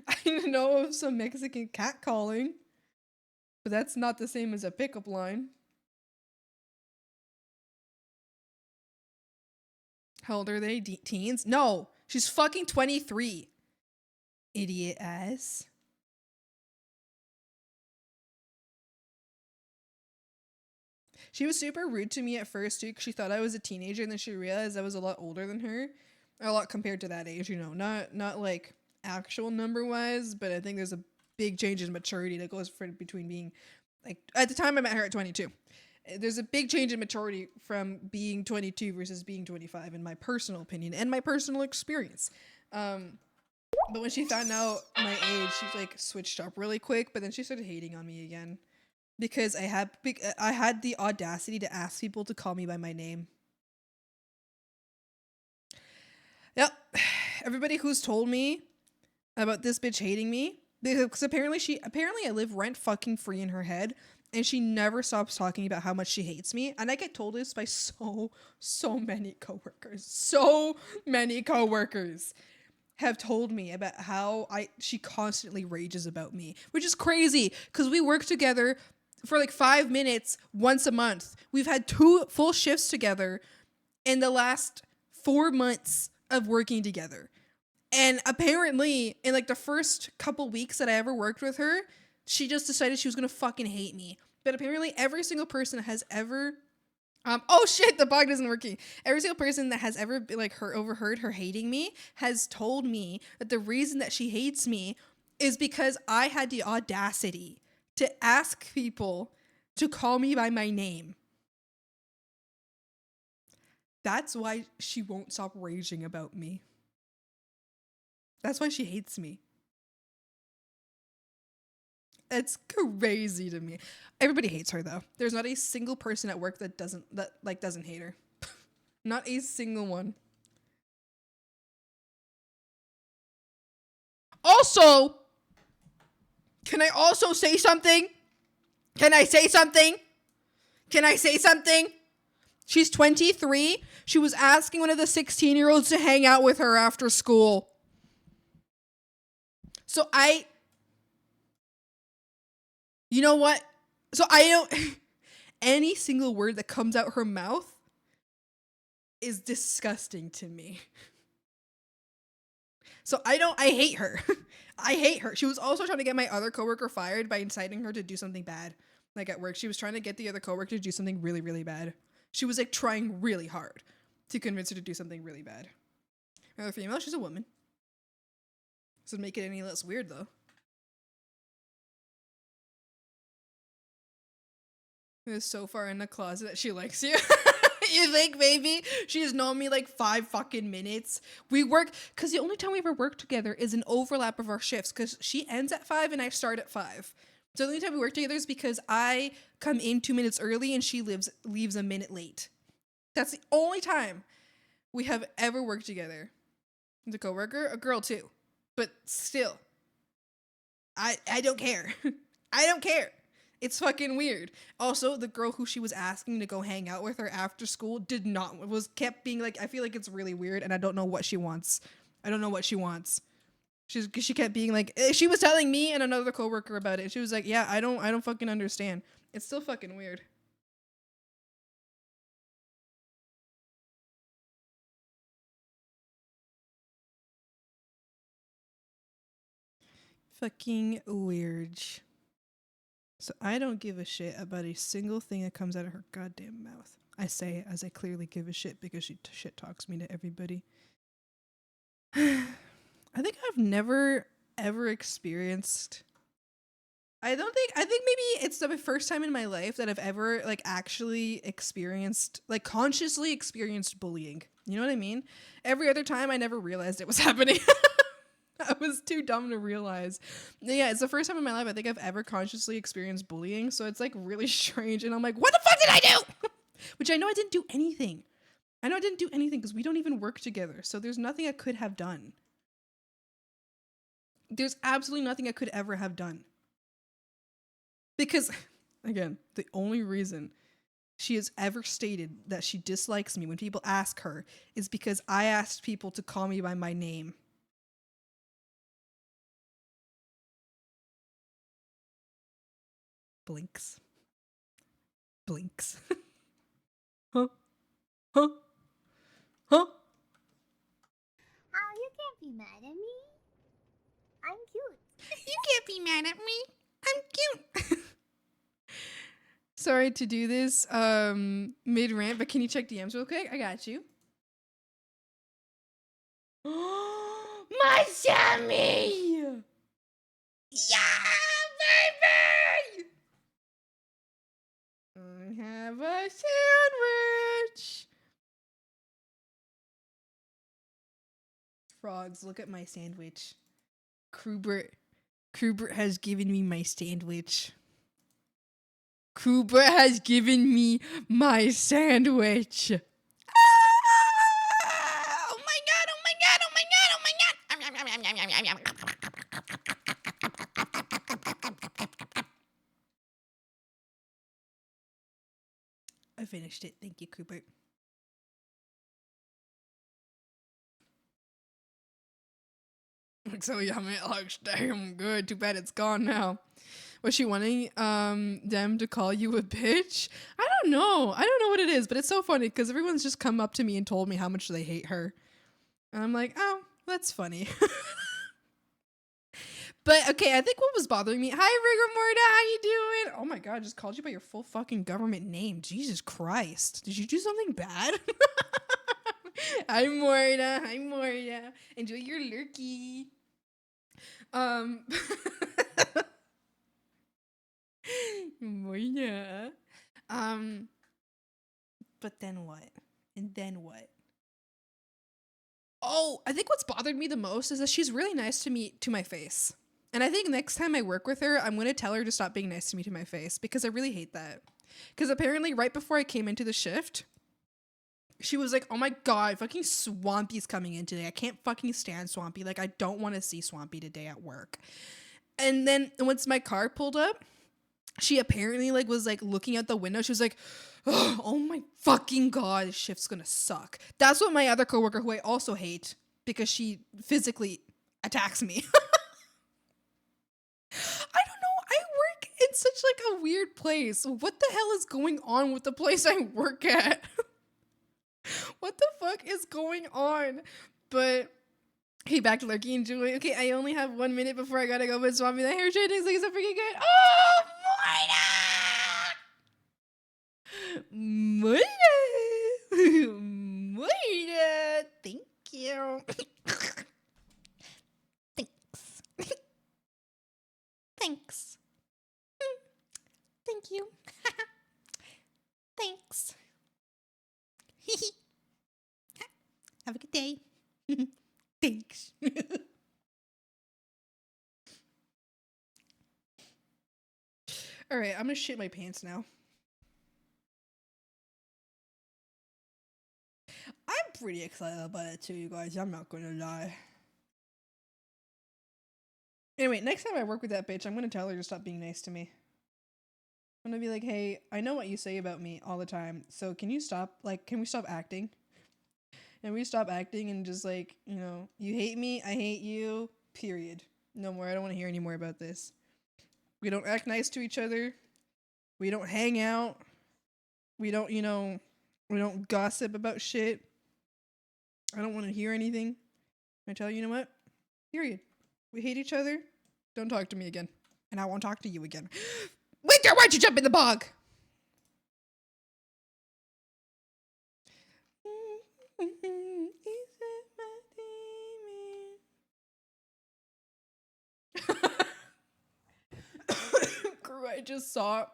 I know of some Mexican catcalling, but that's not the same as a pickup line. How old are they? Teens? No, she's fucking 23. Idiot ass. She was super rude to me at first too, because she thought I was a teenager, and then she realized I was a lot older than her, a lot compared to that age. You know, not like actual number wise, but I think there's a big change in maturity that goes between being like at the time I met her at 22. There's a big change in maturity from being 22 versus being 25, in my personal opinion and my personal experience. But when she found out my age, she like switched up really quick. But then she started hating on me again because I had the audacity to ask people to call me by my name. Yep. Everybody who's told me about this bitch hating me, because apparently I live rent fucking free in her head, and she never stops talking about how much she hates me. And I get told this by so many coworkers. So many coworkers have told me about how she constantly rages about me, which is crazy because we work together for like 5 minutes once a month. We've had 2 full shifts together in the last 4 months of working together. And apparently in like the first couple weeks that I ever worked with her, she just decided she was gonna fucking hate me. But apparently every single person has ever oh shit, the bug isn't working. Every single person that has ever been like overheard her hating me has told me that the reason that she hates me is because I had the audacity to ask people to call me by my name. That's why she won't stop raging about me. That's why she hates me. It's crazy to me. Everybody hates her though. There's not a single person at work that doesn't hate her. Not a single one. Also, can I also say something? Can I say something? Can I say something? She's 23. She was asking one of the 16-year-olds to hang out with her after school. So you know what? So I don't, any single word that comes out her mouth is disgusting to me. So I hate her. I hate her. She was also trying to get my other coworker fired by inciting her to do something bad. Like at work, she was trying to get the other coworker to do something really, really bad. She was like trying really hard to convince her to do something really bad. Another female, she's a woman. Doesn't make it any less weird though. Is so far in the closet that she likes you. You think, baby? She's known me like 5 fucking minutes. We work, because the only time we ever work together is an overlap of our shifts, because she ends at 5 and I start at 5. So the only time we work together is because I come in 2 minutes early and she leaves a minute late. That's the only time we have ever worked together. The coworker, a girl too. But still, I don't care. I don't care. It's fucking weird. Also, the girl who she was asking to go hang out with her after school kept being like, I feel like it's really weird and I don't know what she wants. I don't know what she wants. She kept being like, she was telling me and another coworker about it. She was like, yeah, I don't fucking understand. It's still fucking weird. Fucking weird. So I don't give a shit about a single thing that comes out of her goddamn mouth. I say it as I clearly give a shit because she shit talks me to everybody. I think I've never ever experienced. I think maybe it's the first time in my life that I've ever like actually experienced, like consciously experienced bullying. You know what I mean? Every other time I never realized it was happening. I was too dumb to realize. Yeah, it's the first time in my life I think I've ever consciously experienced bullying. So it's like really strange. And I'm like, what the fuck did I do? Which I know I didn't do anything. I know I didn't do anything because we don't even work together. So there's nothing I could have done. There's absolutely nothing I could ever have done. Because, again, the only reason she has ever stated that she dislikes me when people ask her is because I asked people to call me by my name. Blinks. Blinks. Huh? Huh? Huh? Oh, you can't be mad at me. I'm cute. You can't be mad at me. I'm cute. Sorry to do this mid-rant, but can you check DMs real quick? I got you. My Sammy! Yeah, baby! I have a sandwich. Frogs, look at my sandwich. Krubert has given me my sandwich. Krubert has given me my sandwich. Ah! Oh my god, oh my god, oh my god, oh my god. I finished it. Thank you, Krubert. So yummy, it looks damn good. Too bad it's gone now. Was she wanting them to call you a bitch? I don't know. I don't know what it is, but it's so funny because everyone's just come up to me and told me how much they hate her. And I'm like, oh, that's funny. But okay, I think what was bothering me. Hi, Rigor Morta, how you doing? Oh my god, I just called you by your full fucking government name. Jesus Christ. Did you do something bad? Hi, Morta. Hi, Morta. Enjoy your lurkey. Morta. But then what? And then what? Oh, I think what's bothered me the most is that she's really nice to me to my face. And I think next time I work with her, I'm going to tell her to stop being nice to me to my face because I really hate that. Because apparently right before I came into the shift, she was like, oh my god, fucking Swampy's coming in today. I can't fucking stand Swampy. Like, I don't want to see Swampy today at work. And then once my car pulled up, she apparently like was like looking out the window. She was like, oh my fucking god, this shift's gonna suck. That's what my other coworker, who I also hate because she physically attacks me. I don't know. I work in such like a weird place. What the hell is going on with the place I work at? What the fuck is going on? But hey, back to Lurky and Julie. Okay, I only have 1 minute before I gotta go, but Swami, that hair shade is like so freaking good. Oh, Moira! Moira! Moira! Thank you. Thanks. Thanks. Thank you. Thanks. Have a good day. Thanks. All right, I'm gonna shit my pants now. I'm pretty excited about it too, you guys. I'm not gonna lie. Anyway, next time I work with that bitch, I'm gonna tell her to stop being nice to me. I'm gonna be like, hey, I know what you say about me all the time, so can you stop? Like, can we stop acting? And we stop acting and just like, you know, you hate me, I hate you, period. No more. I don't want to hear any more about this. We don't act nice to each other. We don't hang out. We don't, you know, we don't gossip about shit. I don't want to hear anything. I tell you, you know what? Period. We hate each other. Don't talk to me again. And I won't talk to you again. Wait there, why'd you jump in the bog? Crew, I just saw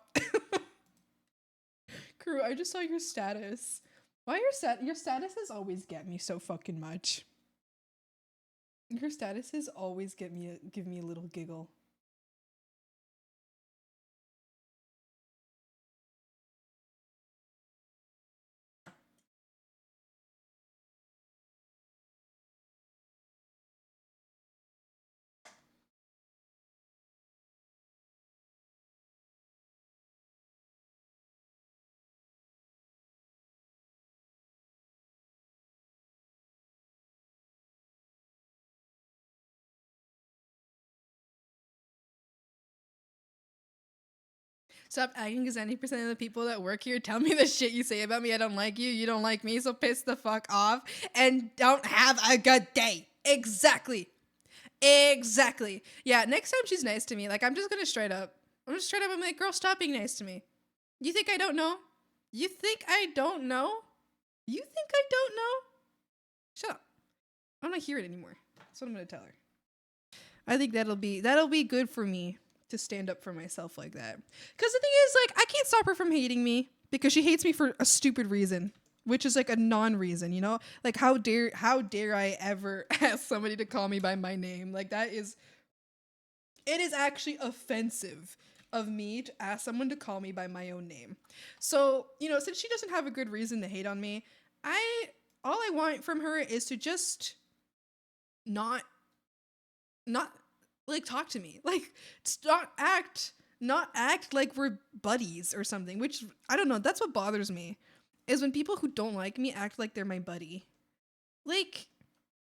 Crew, I just saw your status. Why your statuses always get me so fucking much. Your statuses always give me a little giggle. Stop acting because 90% of the people that work here tell me the shit you say about me. I don't like you. You don't like me. So piss the fuck off and don't have a good day. Exactly. Exactly. Yeah, next time she's nice to me, like I'm just gonna straight up. I'm like, girl, stop being nice to me. You think I don't know? You think I don't know? You think I don't know? Shut up. I don't want to hear it anymore. That's what I'm gonna tell her. I think that'll be good for me to stand up for myself like that. Because the thing is, like, I can't stop her from hating me because she hates me for a stupid reason, which is like a non-reason, you know? Like, how dare I ever ask somebody to call me by my name? Like, that is it is actually offensive of me to ask someone to call me by my own name. So, you know, since she doesn't have a good reason to hate on me, all I want from her is to just not like talk to me. Like not act like we're buddies or something, which I don't know, that's what bothers me. Is when people who don't like me act like they're my buddy. Like,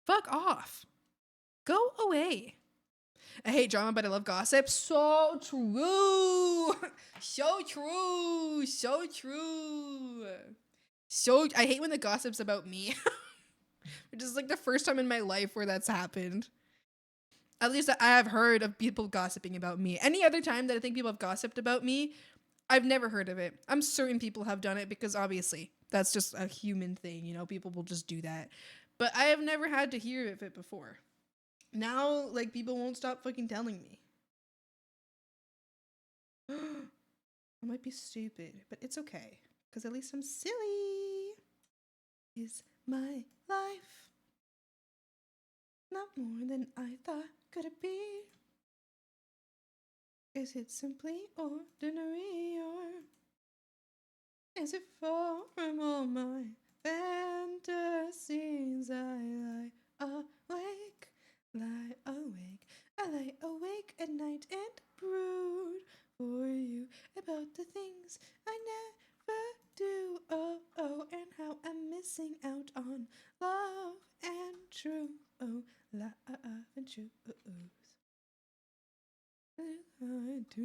fuck off. Go away. I hate drama, but I love gossip. So true. So true. So true. So I hate when the gossip's about me. Which is like the first time in my life where that's happened. At least I have heard of people gossiping about me. Any other time that I think people have gossiped about me, I've never heard of it. I'm certain people have done it because obviously that's just a human thing, you know, people will just do that. But I have never had to hear of it before. Now, like, people won't stop fucking telling me. I might be stupid, but it's okay. Because at least I'm silly. Is my life not more than I thought could it be? Is it simply ordinary, or is it far from all my fantasies? I lie awake at night and brood for you about the things I never do. Oh, and how I'm missing out on love and true. Oh, love and truth. Hard to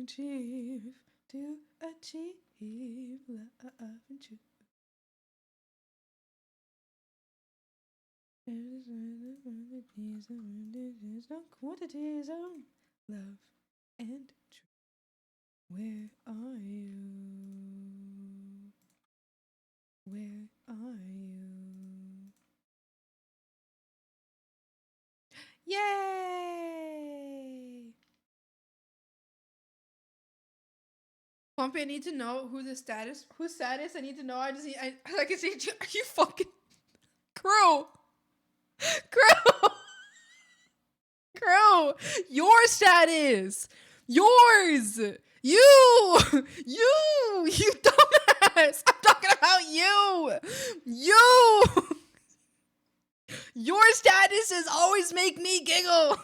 achieve love and truth. There's no quantities of love and truth. Where are you? Where are you? Yay! Pompey, I need to know whose status I need to know. I can see you. Are you fucking Crow? Crow, your status, yours, you dumbass. I'm talking about you. Your statuses always make me giggle.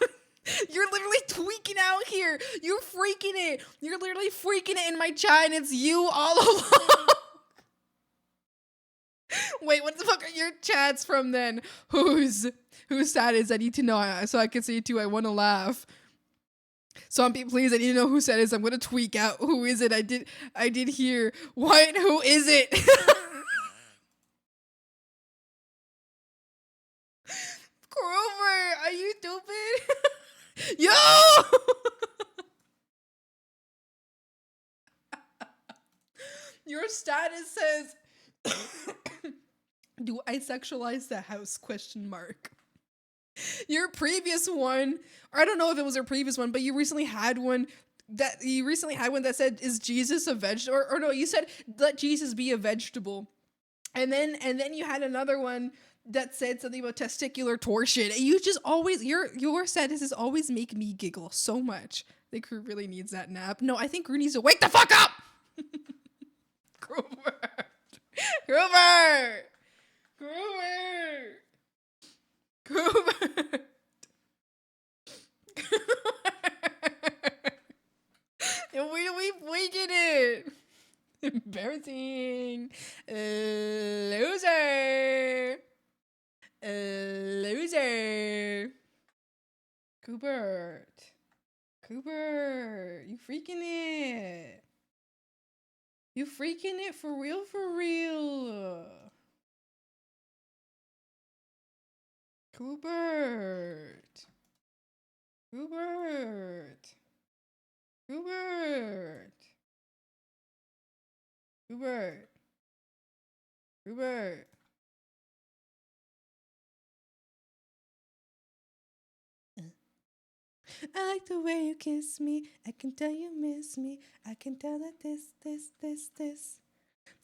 You're literally tweaking out here. You're freaking it. You're literally freaking it in my chat, and it's you all along. Wait, what the fuck are your chats from then? Whose status? I need to know so I can see it too. I want to laugh. Zombie, please, I need to know whose status. I'm gonna tweak out. Who is it? I did hear. What? Who is it? Grover, are you stupid? Yo! Your status says, do I sexualize the house? Question mark. Your previous one, or I don't know if it was your previous one, but you recently had one that said, is Jesus a vegetable? Or no, you said, let Jesus be a vegetable. And then you had another one that said something about testicular torsion. You just always, your statuses always make me giggle so much. I think Crew really needs that nap. No, I think Crew needs to wake the fuck up! Grover! And we waking it. Embarrassing. Loser. Cooper, you freaking it. You freaking it for real, Coobert. I like the way you kiss me. I can tell you miss me. I can tell that this.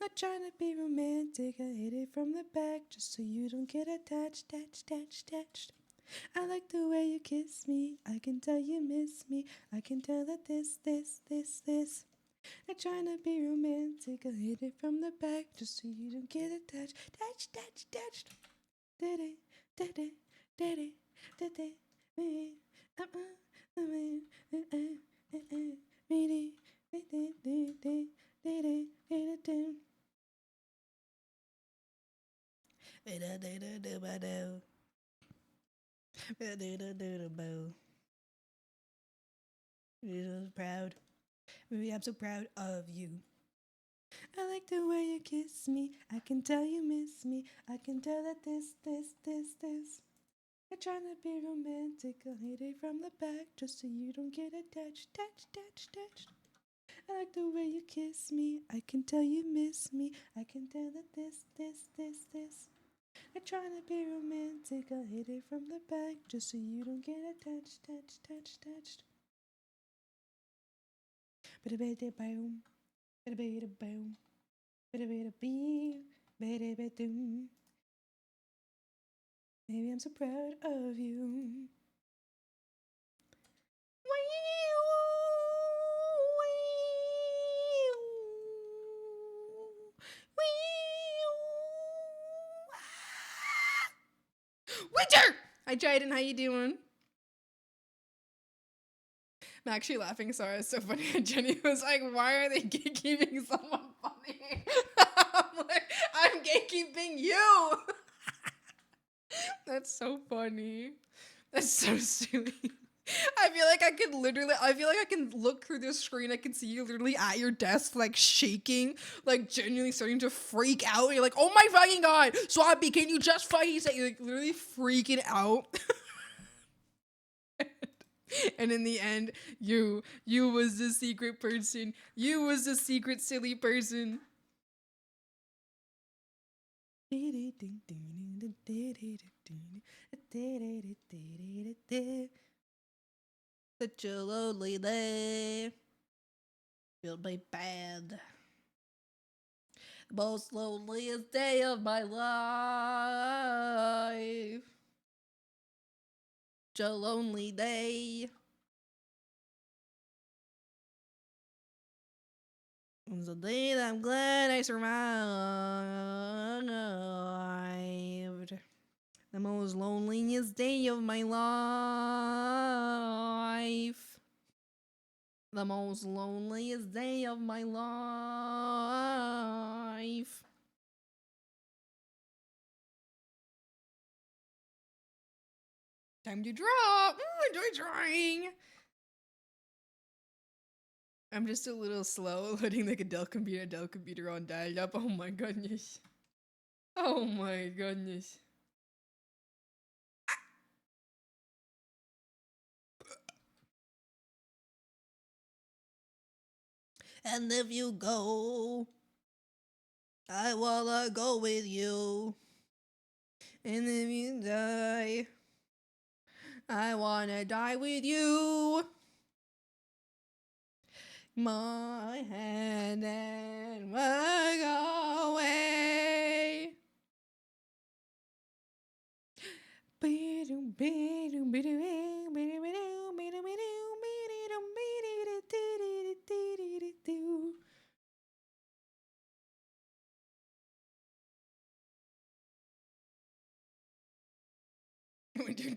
Not trying to be romantic. I hit it from the back just so you don't get attached. I like the way you kiss me. I can tell you miss me. I can tell that this. I'm trying to be romantic. I'll hit it from the back just so you don't get attached. Touched. Daddy, daddy, daddy, daddy, me. Proud. Maybe I'm so proud of you. I like the way you kiss me. I can tell you miss me. I can tell that this. I'm trying to be romantic. I'll hit it from the back just so you don't get attached. Touched. I like the way you kiss me. I can tell you miss me. I can tell that this. I'm trying to be romantic. I'll hit it from the back just so you don't get attached. Touched. Bada boom. Bada boom. Bada beep. Bada doom. Maybe I'm so proud of you. Winter! Hi Jaden, how you doing? I'm actually laughing, sorry, it's so funny. Jenny was like, why are they gatekeeping someone funny? I'm like, I'm gatekeeping you! That's so funny. That's so silly. I feel like I can look through this screen. I can see you literally at your desk, like shaking, like genuinely starting to freak out. And you're like, oh my fucking god, Swampy, can you just fucking say? You're like literally freaking out. And in the end, you was the secret person. You was the secret silly person. Such a lonely day. Feel my bad. The most loneliest day of my life. Such a lonely day. It's a day that I'm glad I survived. The most loneliest day of my life. The most loneliest day of my life. Time to draw. Enjoy drawing. I'm just a little slow loading like a Dell computer on dial-up. Oh my goodness. Oh my goodness. And if you go, I wanna go with you. And if you die, I wanna die with you. My hand and walk away.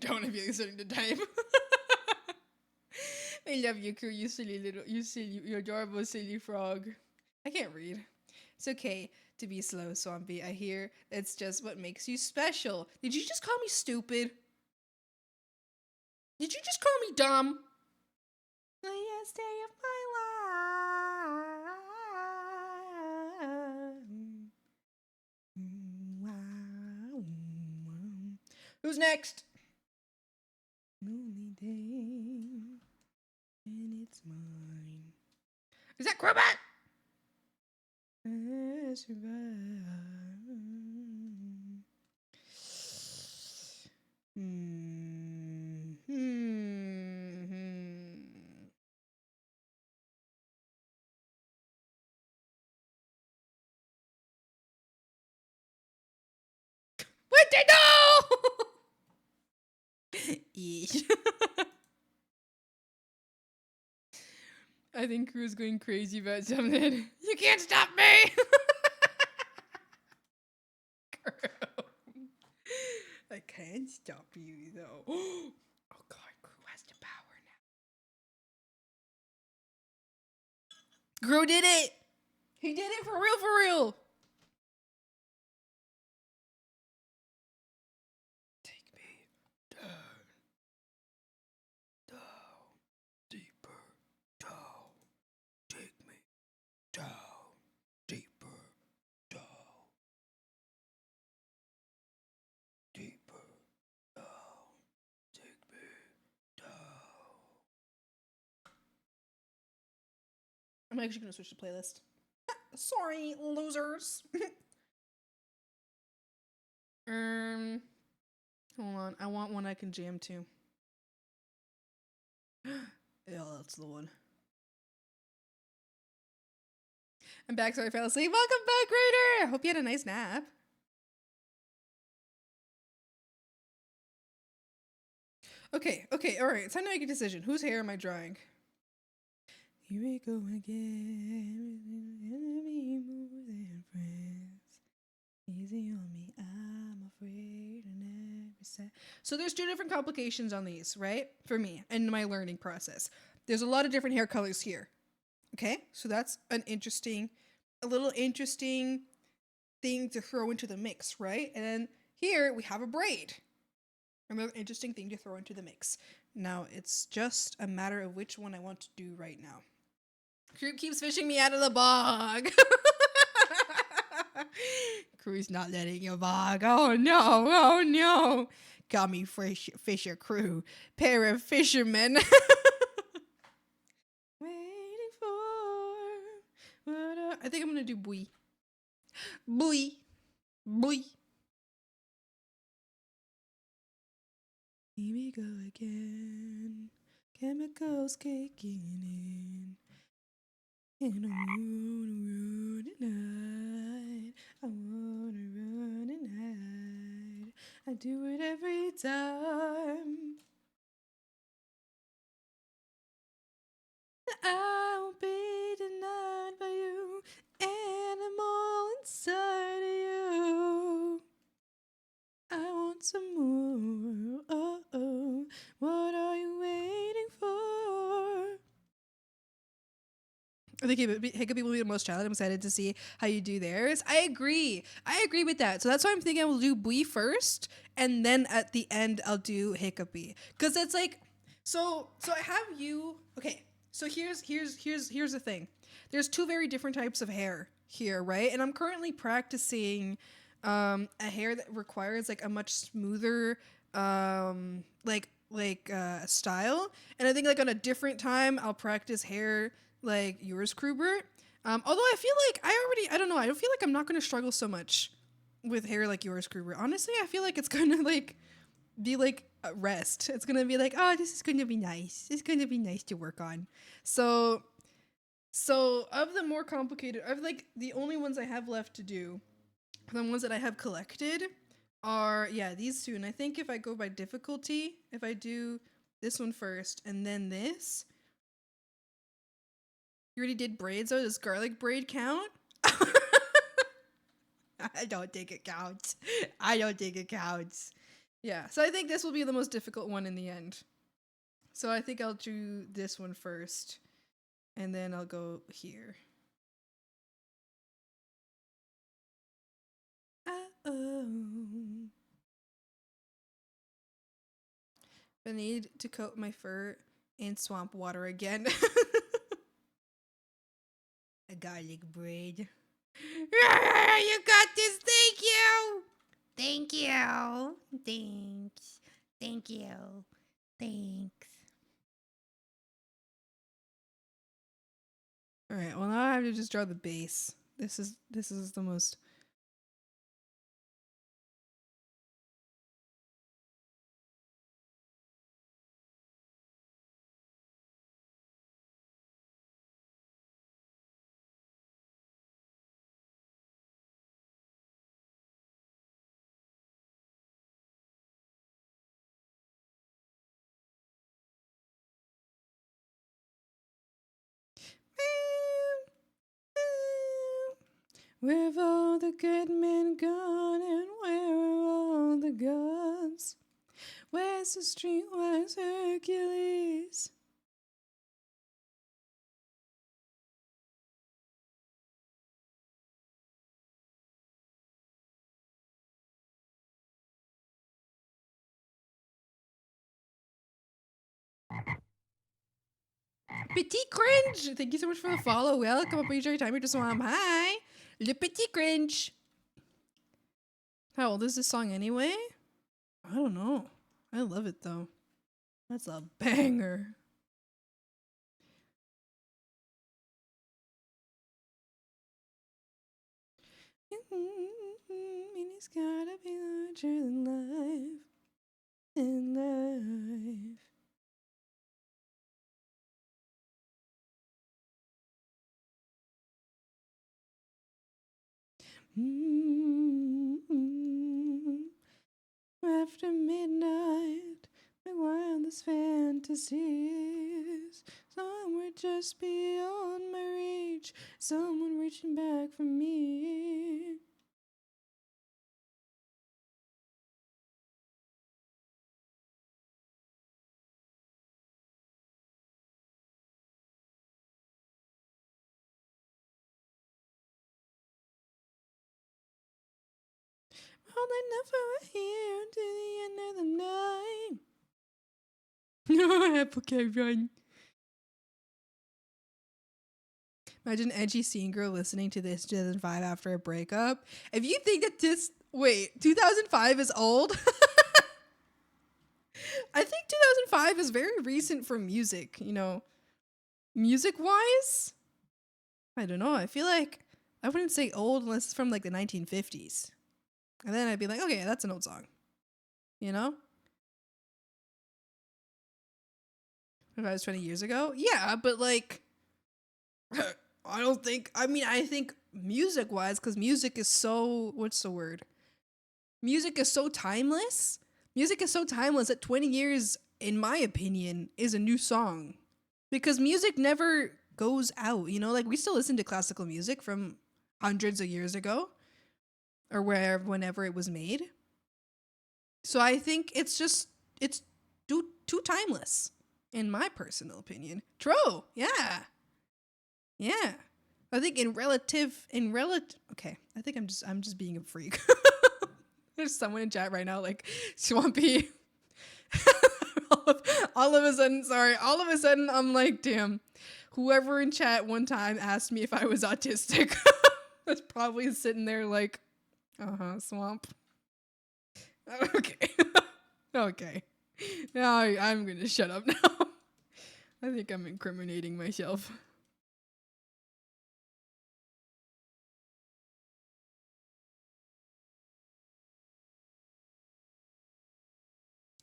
Don't if you're starting to type. I love you, crew. You adorable silly frog. I can't read. It's okay to be slow, Swampy. I hear that's just what makes you special. Did you just call me stupid? Did you just call me dumb? The last day of my life. Who's next? Lonely day, and it's mine. Is that Crobat? I survive. What did no? I think Crew's going crazy about something. You can't stop me! Crew. I can't stop you though. Oh god, Crew has the power now. Crew did it! He did it for real, for real! Take me down. Down. Deeper. Down. Take me down. Deeper. Down. Deeper. Down. Take me down. I'm actually gonna switch the playlist. Sorry, losers. Hold on. I want one I can jam to. Yeah, that's the one. I'm back. Sorry, I fell asleep. Welcome back, Raider. Hope you had a nice nap. Okay, all right. It's time to make a decision. Whose hair am I drawing? Here we go again. Enemy more than friends. Easy on me. I'm afraid in every set. So there's two different complications on these, right? For me and my learning process. There's a lot of different hair colors here. Okay, so that's a little interesting thing to throw into the mix, right? And then here we have a braid. Another interesting thing to throw into the mix. Now it's just a matter of which one I want to do right now. Crew keeps fishing me out of the bog. Crew's not letting you bog. Oh no. Got me fisher crew. Pair of fishermen. Waiting for what I think I'm gonna do buoy. Here we go again. Chemicals kicking in. And I wanna run tonight. I wanna run and hide. I do it every time. I won't be denied by you. Animal inside of you. I want some more. Oh, what are you waiting for? I think Hiccupy will be the most challenging. I'm excited to see how you do theirs. I agree with that. So that's why I'm thinking I will do Bui first, and then at the end I'll do Hiccupy. Because it's like, so I have you. Okay, so here's the thing. There's two very different types of hair here, right? And I'm currently practicing a hair that requires like a much smoother style. And I think like on a different time I'll practice hair like yours, Krubert. Although I feel like I don't know, I don't feel like I'm not going to struggle so much with hair like yours, Krubert. Honestly, I feel like it's going to like be like a rest. It's going to be like, oh, this is going to be nice. It's going to be nice to work on. So of the more complicated, of like the only ones I have left to do, the ones that I have collected are, yeah, these two. And I think if I go by difficulty, if I do this one first and then this. You already did braids though? Does garlic braid count? I don't think it counts. Yeah, so I think this will be the most difficult one in the end. So I think I'll do this one first. And then I'll go here. Uh-oh. I need to coat my fur in swamp water again. A garlic braid. You got this. Thank you. Thank you. Thanks. Thank you. Thanks. All right. Well, now I have to just draw the base. This is the most Where have all the good men gone, and where are all the gods? Where's the streetwise Hercules? Petit Cringe! Thank you so much for the follow. Welcome up, your timer to Swamp. Hi! Le Petit Cringe! How old is this song anyway? I don't know. I love it though. That's a banger. And it's gotta be larger than life. In life. After midnight, my wildest fantasies. Somewhere just beyond my reach, someone reaching back for me. All I never hear to the end of the night. No, okay, run. Imagine edgy scene girl listening to this 2005 after a breakup. If you think that this, wait, 2005 is old? I think 2005 is very recent for music, you know, music wise. I don't know. I feel like I wouldn't say old unless it's from like the 1950s. And then I'd be like, okay, that's an old song, you know? If I was 20 years ago? Yeah, but like, I don't think, I mean, I think music wise, because music is so, what's the word? Music is so timeless. Music is so timeless that 20 years, in my opinion, is a new song. Because music never goes out, you know? Like, we still listen to classical music from hundreds of years ago or whenever it was made. So I think it's too timeless, in my personal opinion. True, yeah. Yeah. I think okay, I think I'm just being a freak. There's someone in chat right now like, Swampy. all of a sudden I'm like, damn, whoever in chat one time asked me if I was autistic. That's probably sitting there like, Swamp. Okay. Okay. Now I'm gonna shut up now. I think I'm incriminating myself.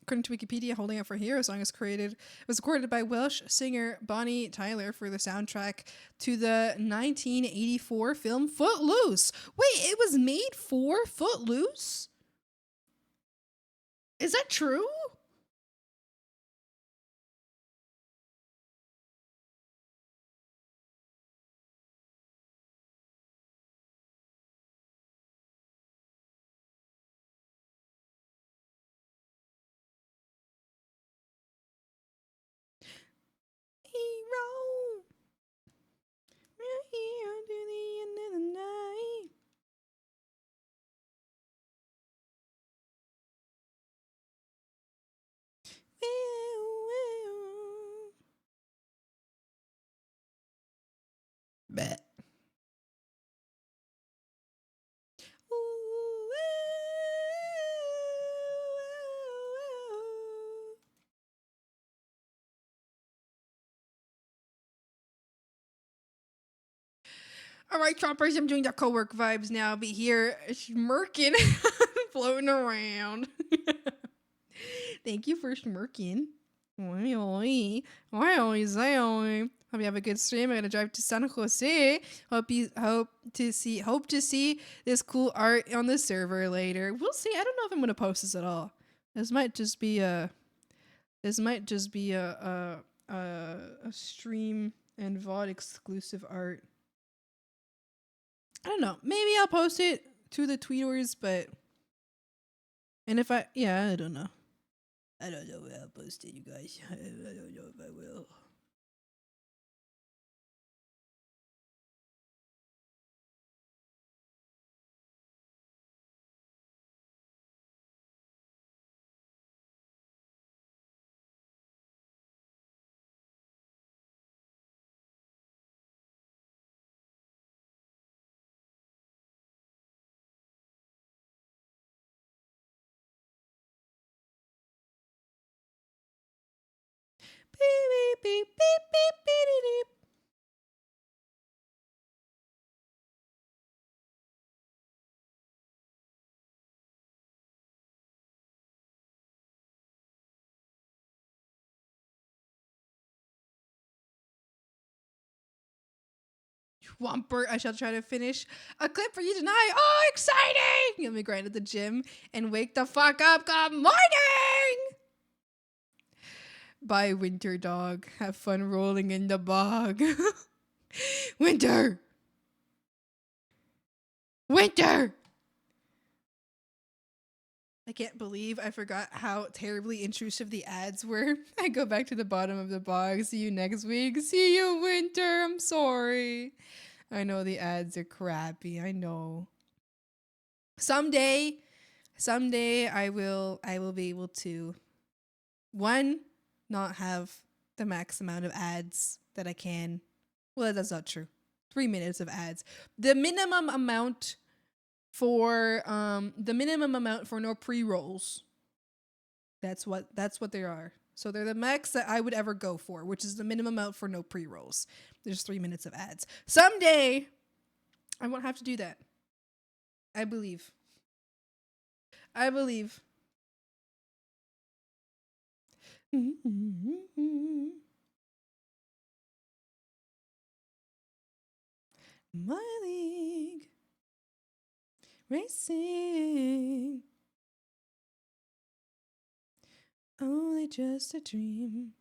According to Wikipedia, Holding Out for Hero song was recorded by Welsh singer Bonnie Tyler for the soundtrack to the 1984 film Footloose. Wait, it was made for Footloose? Is that true? Hero, we're here to the end of the night. Bet. All right, choppers, I'm doing the co-work vibes now. I'll be here smirking, floating around. Thank you for smirking. Hope you have a good stream. I'm gonna drive to San Jose. Hope to see this cool art on the server later. We'll see. I don't know if I'm gonna post this at all. This might just be a stream and VOD exclusive art. I don't know. Maybe I'll post it to the tweeters, but and if I I don't know. I don't know if I'll post it, you guys. I don't know if I will. Beep beep beep beep beep beep beep. Whomper, I shall try to finish a clip for you tonight. Oh, exciting! Let me grind at the gym and wake the fuck up. Good morning! Bye, Winter Dog. Have fun rolling in the bog. Winter! Winter! I can't believe I forgot how terribly intrusive the ads were. I go back to the bottom of the bog. See you next week. See you, Winter. I'm sorry. I know the ads are crappy. I know. Someday I will be able to one, not have the max amount of ads that I can. Well, that's not true. 3 minutes of ads. The minimum amount for no pre-rolls. That's what they are. So they're the max that I would ever go for, which is the minimum amount for no pre-rolls. There's 3 minutes of ads. Someday I won't have to do that. I believe. My league racing, only just a dream.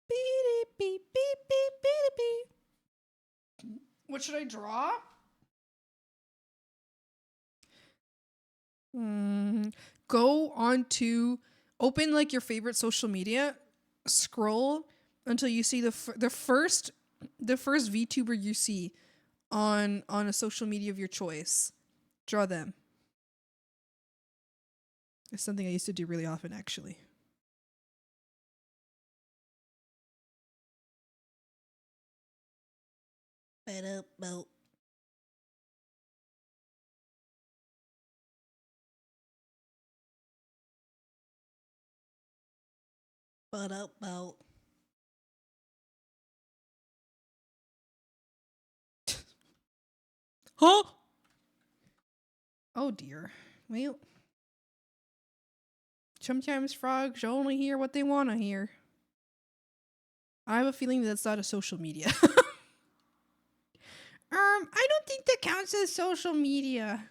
Beep beep beep beep beep beep. What should I draw? Go on to open like your favorite social media, scroll until you see the first VTuber you see on a social media of your choice. Draw them. It's something I used to do really often, actually. Ba-da-bo. Ba-da-bo. Huh? Oh dear. Well, sometimes frogs only hear what they want to hear. I have a feeling that's not a social media. I don't think that counts as social media.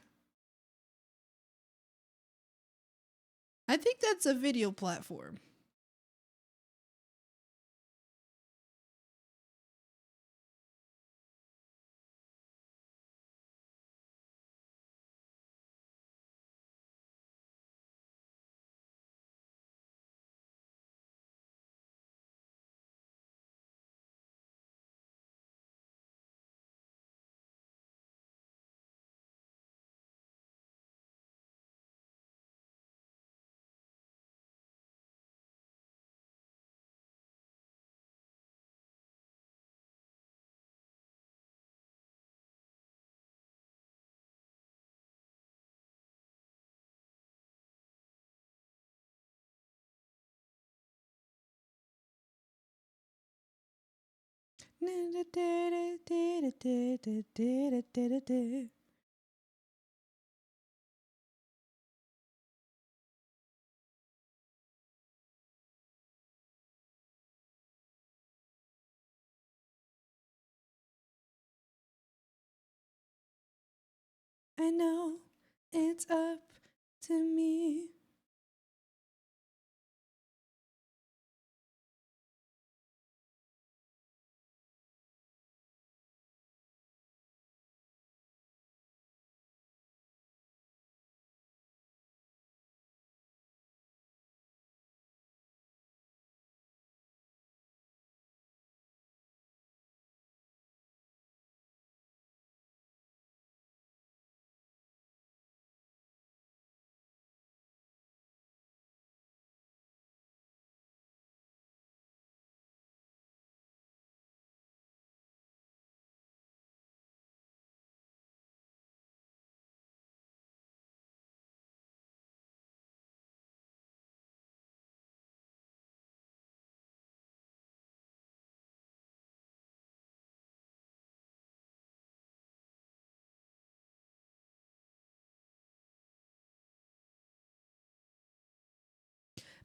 I think that's a video platform. I know it's up to me.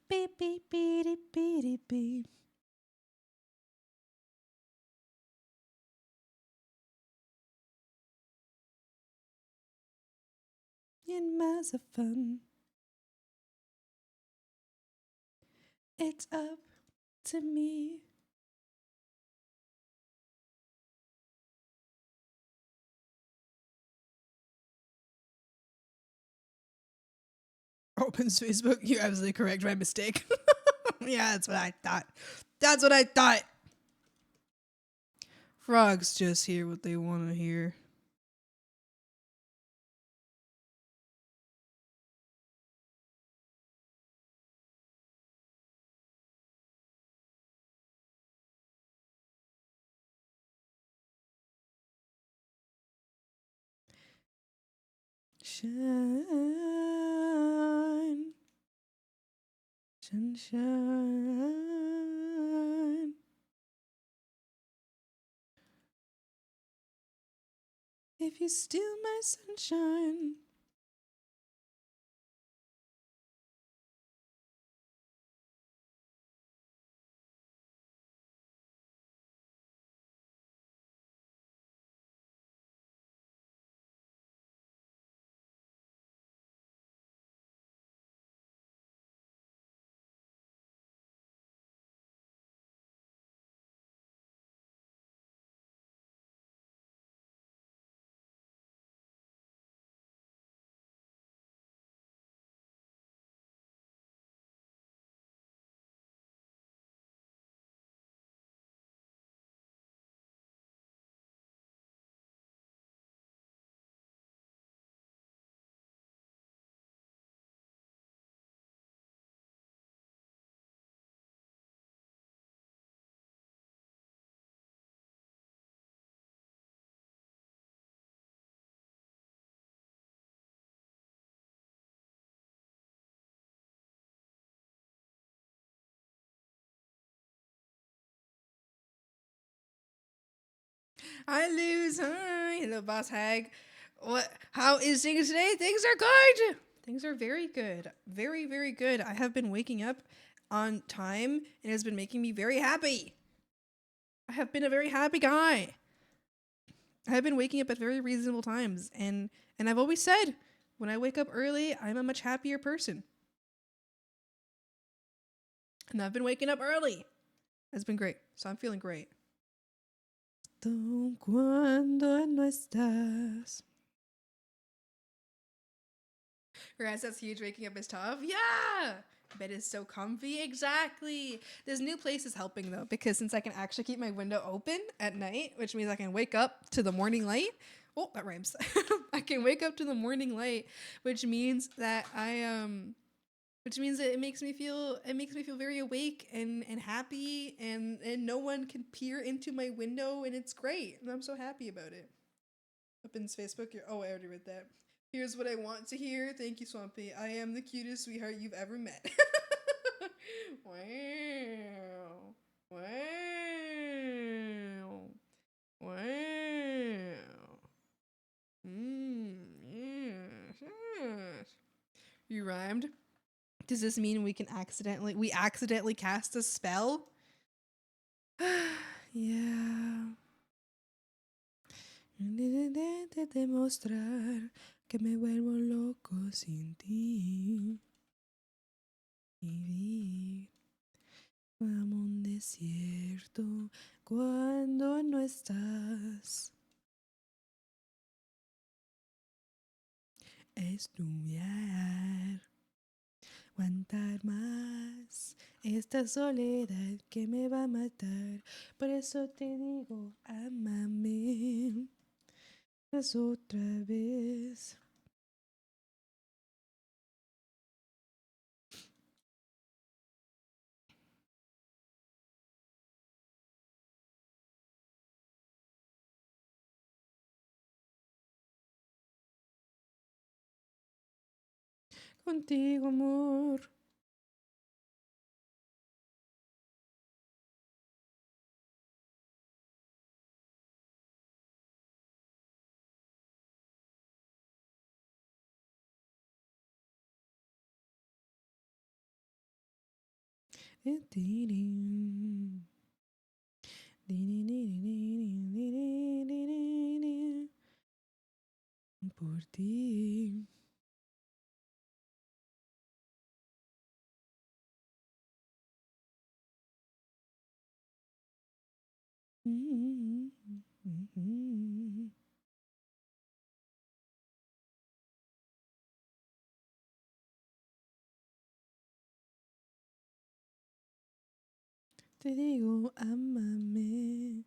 Beep, beep, beep, beep, beep. In Mazafun, it's up to me. Opens Facebook. You're absolutely correct. My mistake. Yeah, that's what I thought. That's what I thought. Frogs just hear what they want to hear. Shine, sunshine. If you steal my sunshine. I lose. Hi, hello, boss hag. What? How is things today? Things are good. Things are very good. Very, very good. I have been waking up on time and it has been making me very happy. I have been a very happy guy. I have been waking up at very reasonable times, and I've always said when I wake up early, I'm a much happier person. And I've been waking up early. It's been great. So I'm feeling great. Cuando no estás. Whereas that's huge, waking up is tough. Yeah! Bed is so comfy. Exactly. This new place is helping though, because since I can actually keep my window open at night, which means I can wake up to the morning light. Oh, that rhymes. I can wake up to the morning light, which means that which means that it makes me feel very awake and happy, and no one can peer into my window, and it's great. And I'm so happy about it. Opens Facebook. Oh, I already read that. Here's what I want to hear. Thank you, Swampy. I am the cutest sweetheart you've ever met. Wow. Wow. Wow. Yes, yes. You rhymed. Does this mean we accidentally cast a spell? Yeah. Demostrar que me vuelvo loco sin ti. Vivir como un desierto cuando no estás. Estudiar, aguantar más esta soledad que me va a matar. Por eso te digo, ámame otra vez. Contigo, amor. Por ti. Te digo, ámame.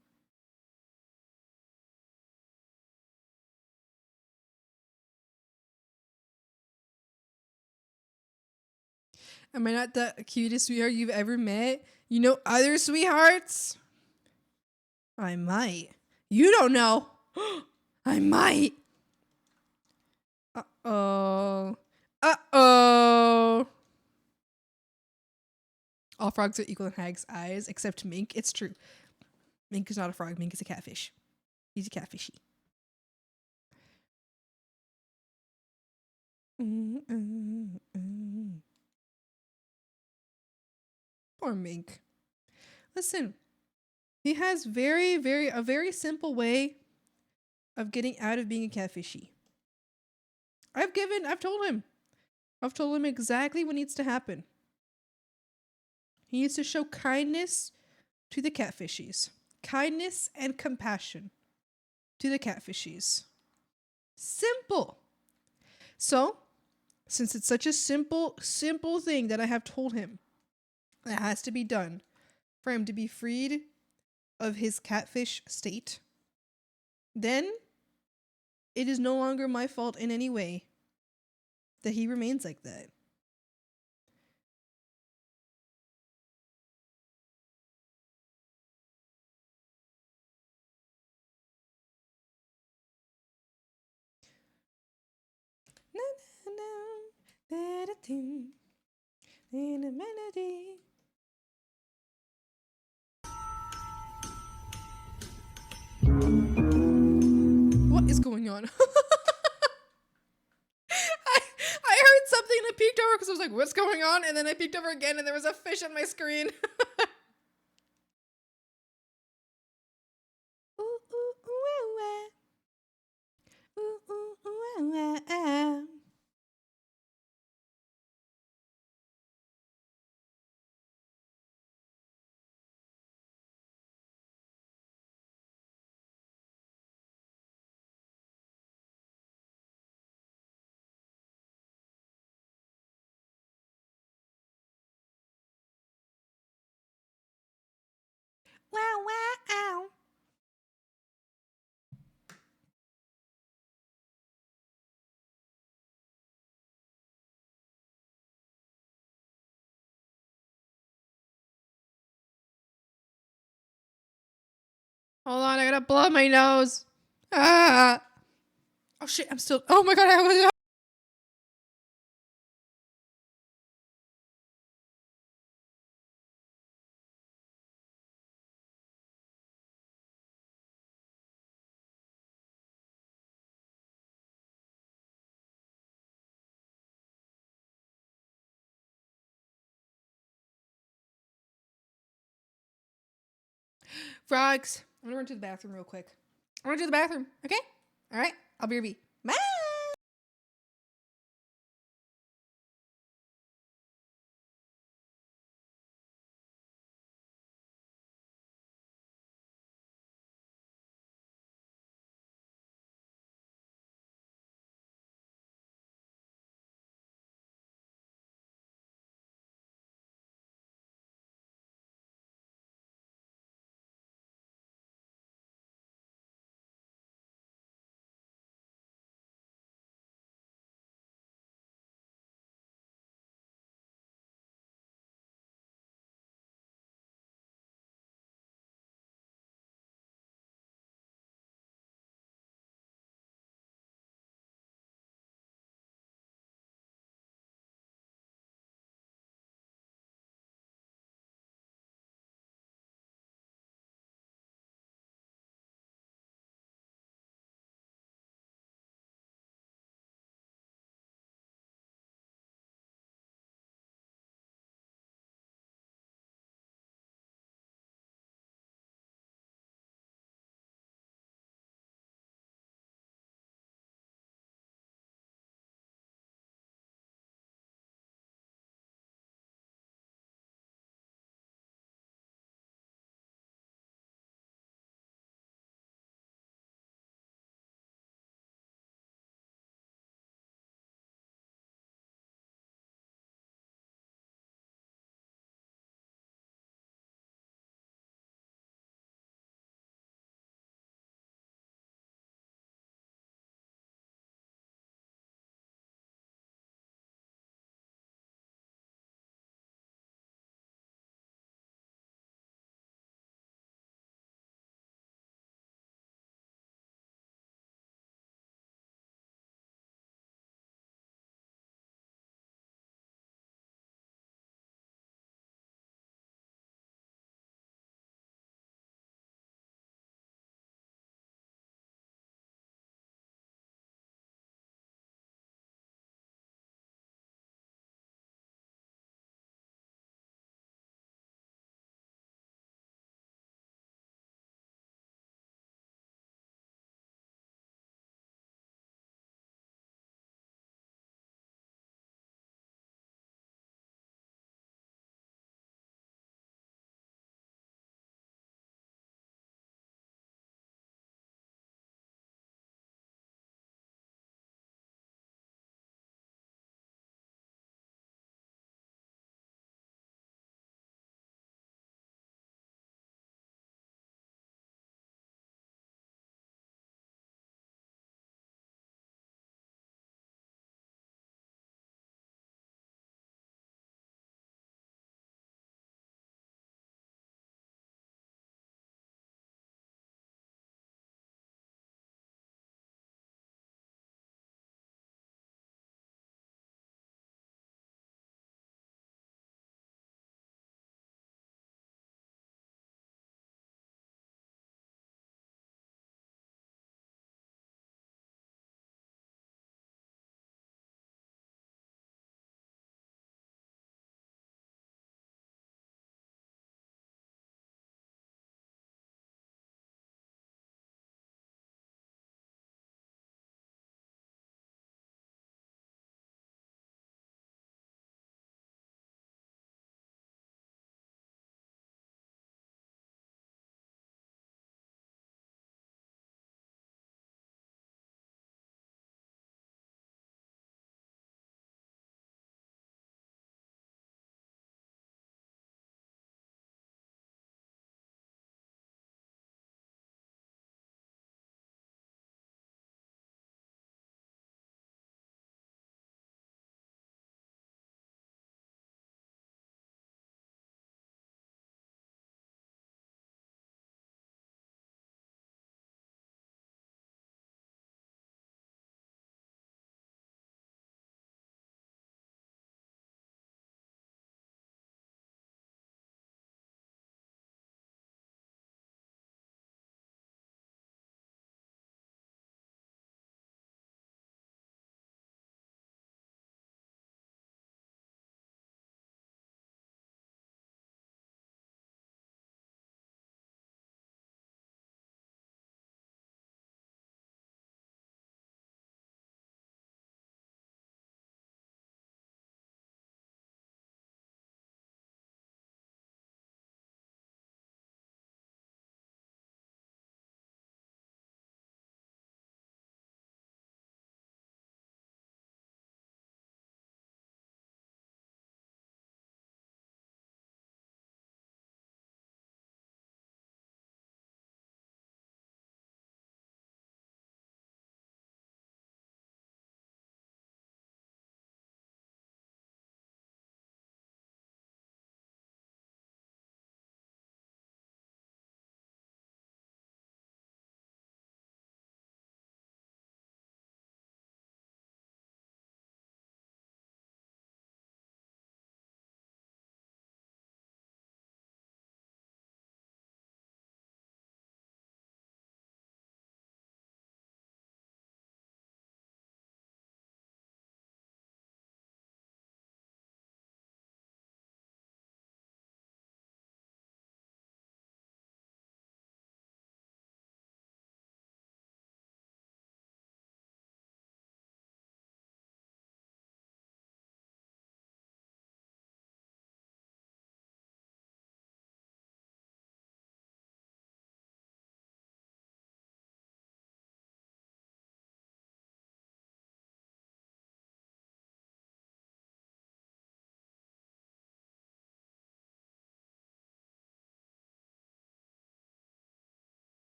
Am I not the cutest sweetheart you've ever met? You know other sweethearts? I might. You don't know. I might. Uh-oh. Uh-oh. All frogs are equal in Hag's eyes, except Mink. It's true. Mink is not a frog. Mink is a catfish. He's a catfishy. Poor Mink. Listen, he has a very simple way of getting out of being a catfishy. I've told him exactly what needs to happen. He needs to show kindness to the catfishies. Kindness and compassion to the catfishies. Simple. So, since it's such a simple thing that I have told him that has to be done for him to be freed of his catfish state, then it is no longer my fault in any way that he remains like that. In a melody. What is going on? I heard something and I peeked over because I was like, what's going on? And then I peeked over again and there was a fish on my screen. Wow, wow. Hold on, I gotta blow my nose. Ah. Oh shit, I'm still. Oh my god, I was. Frogs, I'm gonna run to the bathroom real quick. I'm gonna to the bathroom, okay? All right, I'll be right back. Bye.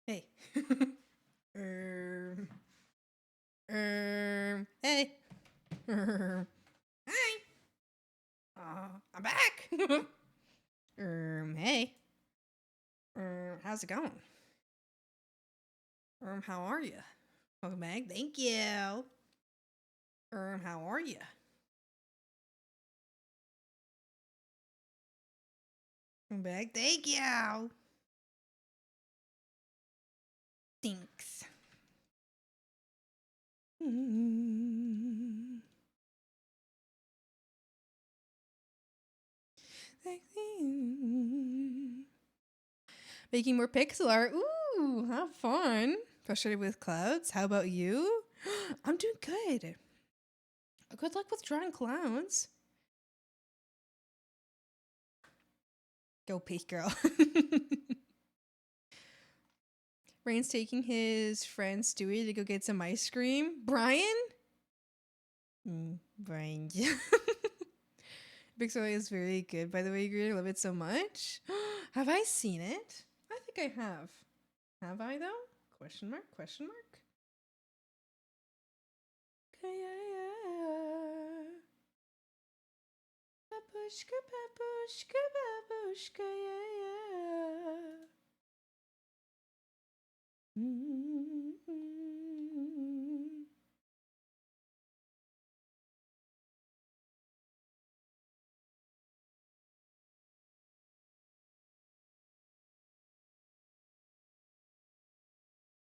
Hey. Hey. Hi. I'm back. Hey. How's it going? How are you? Welcome back. Thank you. How are you? Welcome back. Thank you. Thanks. Making more pixel art. Ooh, have fun. Frustrated with clouds. How about you? I'm doing good. Good luck with drawing clouds. Go peace, girl. Rain's taking his friend Stewie to go get some ice cream. Brian? Brian. Pixel art is very good. By the way, I love it so much. Have I seen it? I think I have. Have I though? Question mark? Question mark? Babushka, babushka, babushka,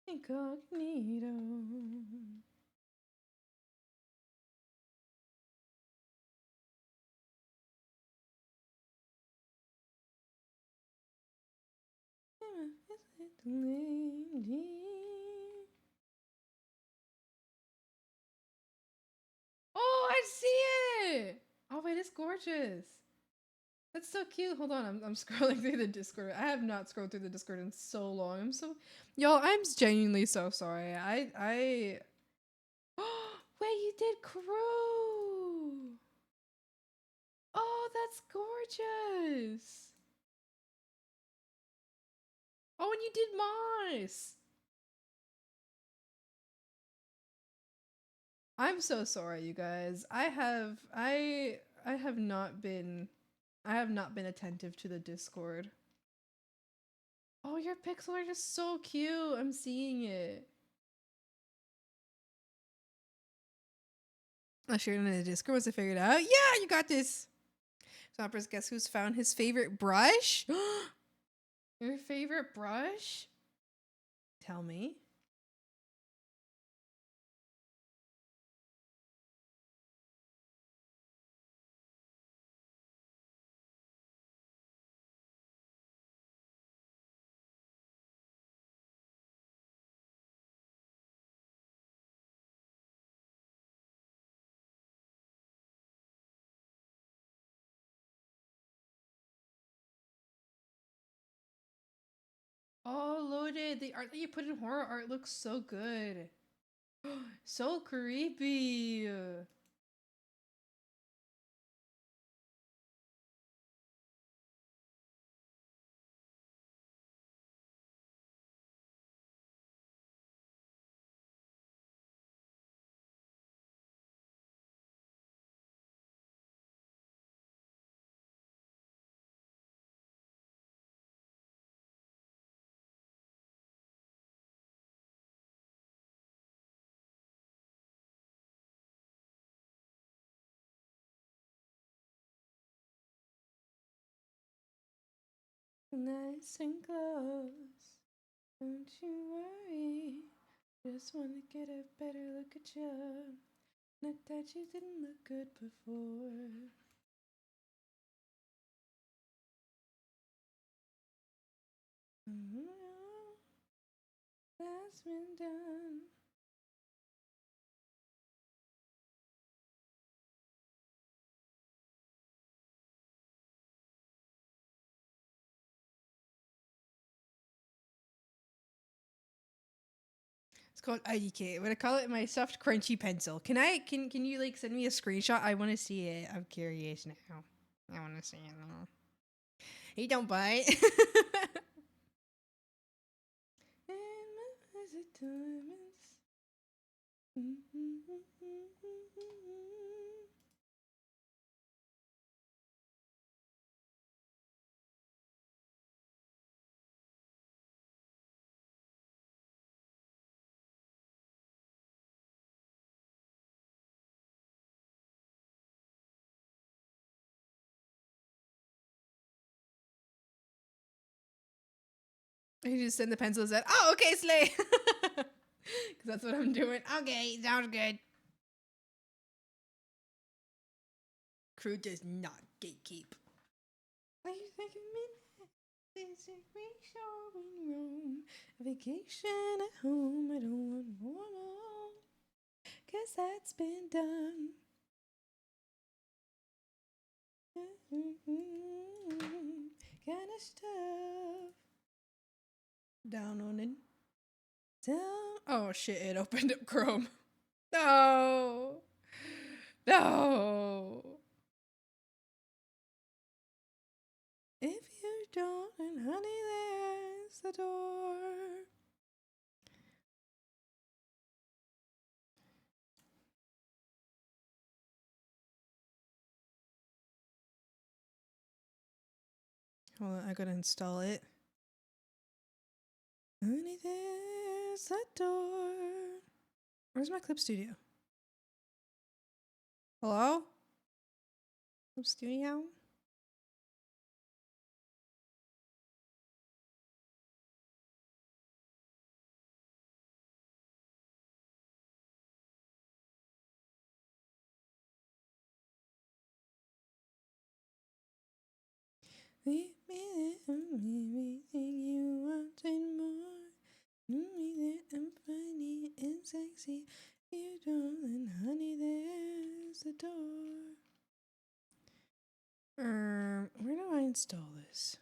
Incognito. Oh, I see it! Oh wait, it's gorgeous. That's so cute. Hold on, I'm scrolling through the Discord. I have not scrolled through the Discord in so long. Y'all, I'm genuinely so sorry. I wait, you did Crew. Oh, that's gorgeous. Oh, and you did Moss. I'm so sorry, you guys. I have not been attentive to the Discord. Oh, your pixel art is so cute. I'm seeing it. I shared it in the Discord once I figured it out. Yeah, you got this. Stoppers, guess who's found his favorite brush? Your favorite brush? Tell me. Oh, loaded. The art that you put in horror art looks so good. So creepy. Nice and close. Don't you worry. Just wanna get a better look at you. Not that you didn't look good before. That's been done. It's called IDK. I'm gonna call it my soft crunchy pencil. Can you like send me a screenshot? I want to see it. I'm curious now. I want to see it now. Hey, don't bite. diamonds. You just send the pencils at. Oh, okay, Slay. Because that's what I'm doing. Okay, sounds good. Crew does not gatekeep. Are you thinking midnight? Is it racial in Rome? A vacation at home. I don't want more. Cause that's been done. Kind of stuff. Down on it. Down. Oh shit, it opened up Chrome. No. No. If you don't, then honey, there's the door. Hold on, I gotta install it. Honey, there's the door. Where's my clip studio? Hello? Clip studio? Leave me there, everything you want and more. Leave me there, I'm funny and sexy. You don't, then honey, there's the door. Where do I install this?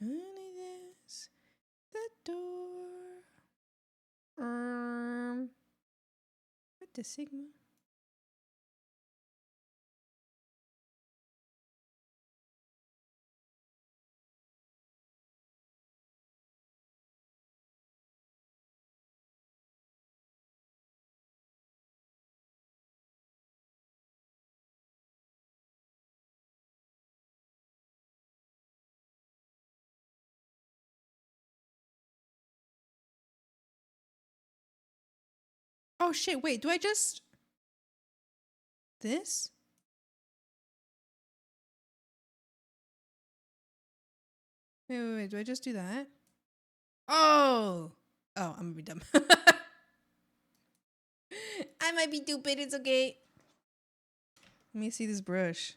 Honey, there's the door. What the Sigma? Oh shit, wait, do I just... This? Wait, do I just do that? Oh! Oh, I'm gonna be dumb. I might be stupid, it's okay. Let me see this brush.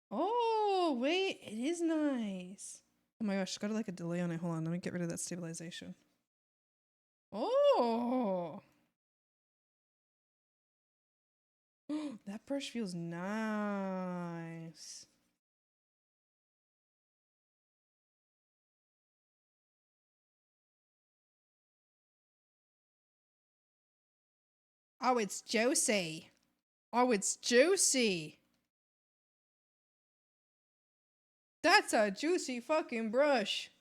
Oh, wait, it is nice. Oh my gosh, it's got like a delay on it. Hold on, let me get rid of that stabilization. Oh! That brush feels nice. Oh, it's juicy. Oh, it's juicy. That's a juicy fucking brush.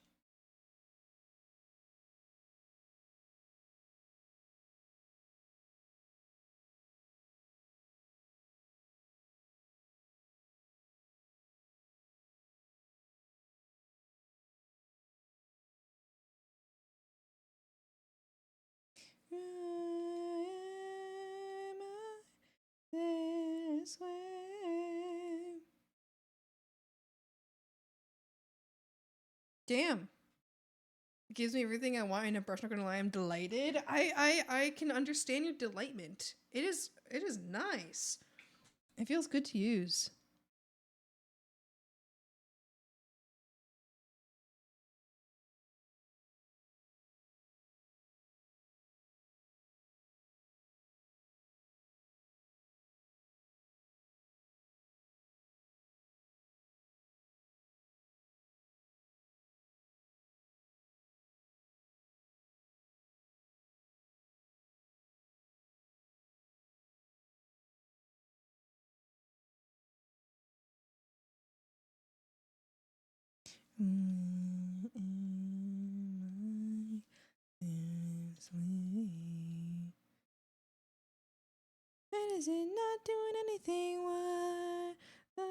This way. Damn. It gives me everything I want in a brush, not gonna lie, I'm delighted. I can understand your delightment. It is nice. It feels good to use. And is it not doing anything? What the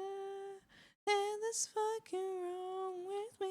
hell is fucking wrong with me?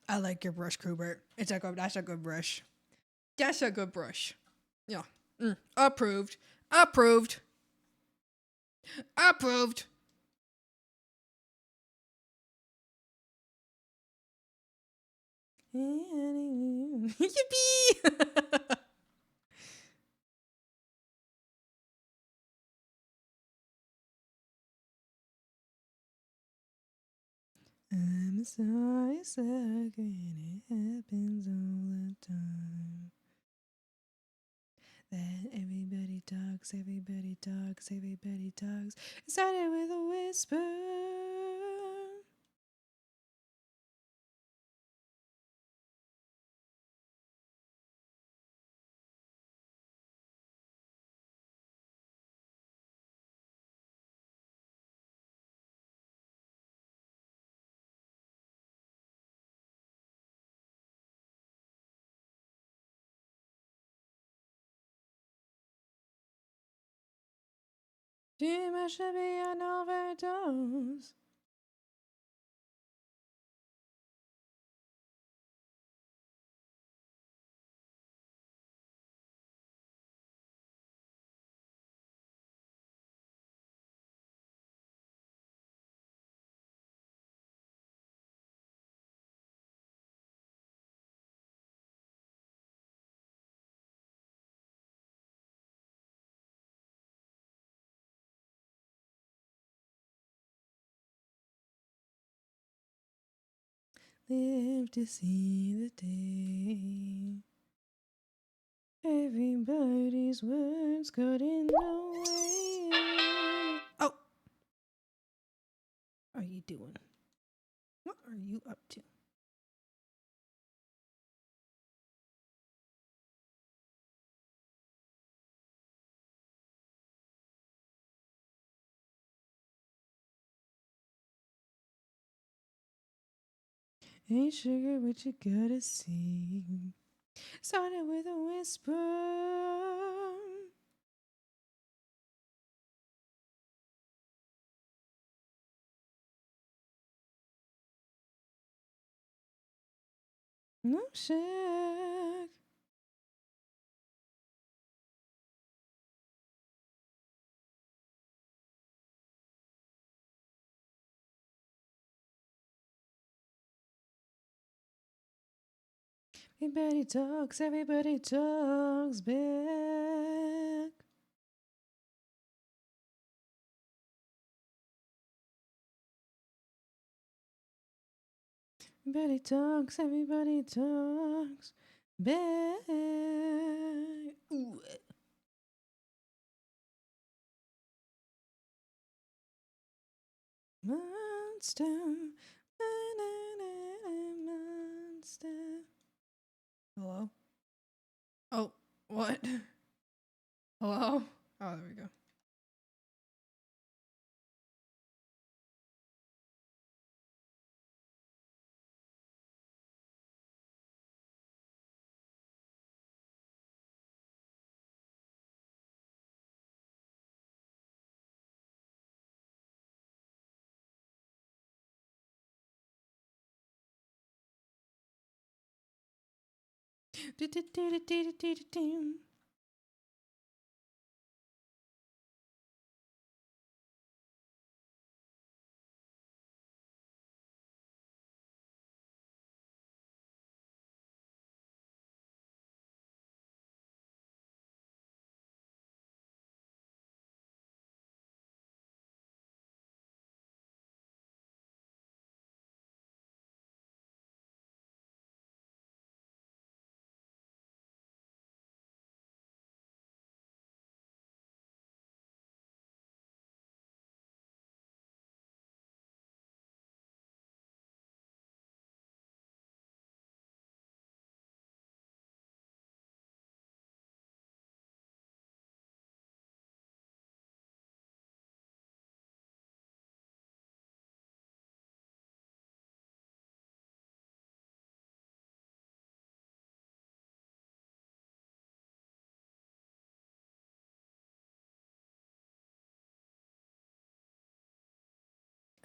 I like your brush, Kubert. That's a good brush. That's a good brush. Yeah. Approved. Approved. Approved. Yippee! I'm sorry, sucker, and it happens all the time. That everybody talks, everybody talks, everybody talks. It started with a whisper. Too much to be an overdose. Live to see the day. Everybody's words got in the way. Oh! What are you doing? What are you up to? Ain't sugar what you gotta see. Started with a whisper. No shack. Everybody talks back. Everybody talks back. Ooh. Monster. Monster. Hello? Oh, what? Hello? Oh, there we go.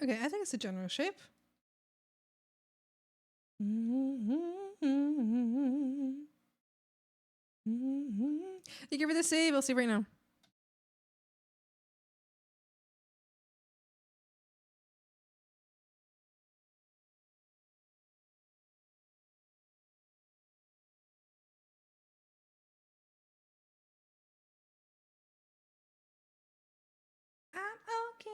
Okay, I think it's a general shape. Thank you for the save. I'll see right now. I'm okay.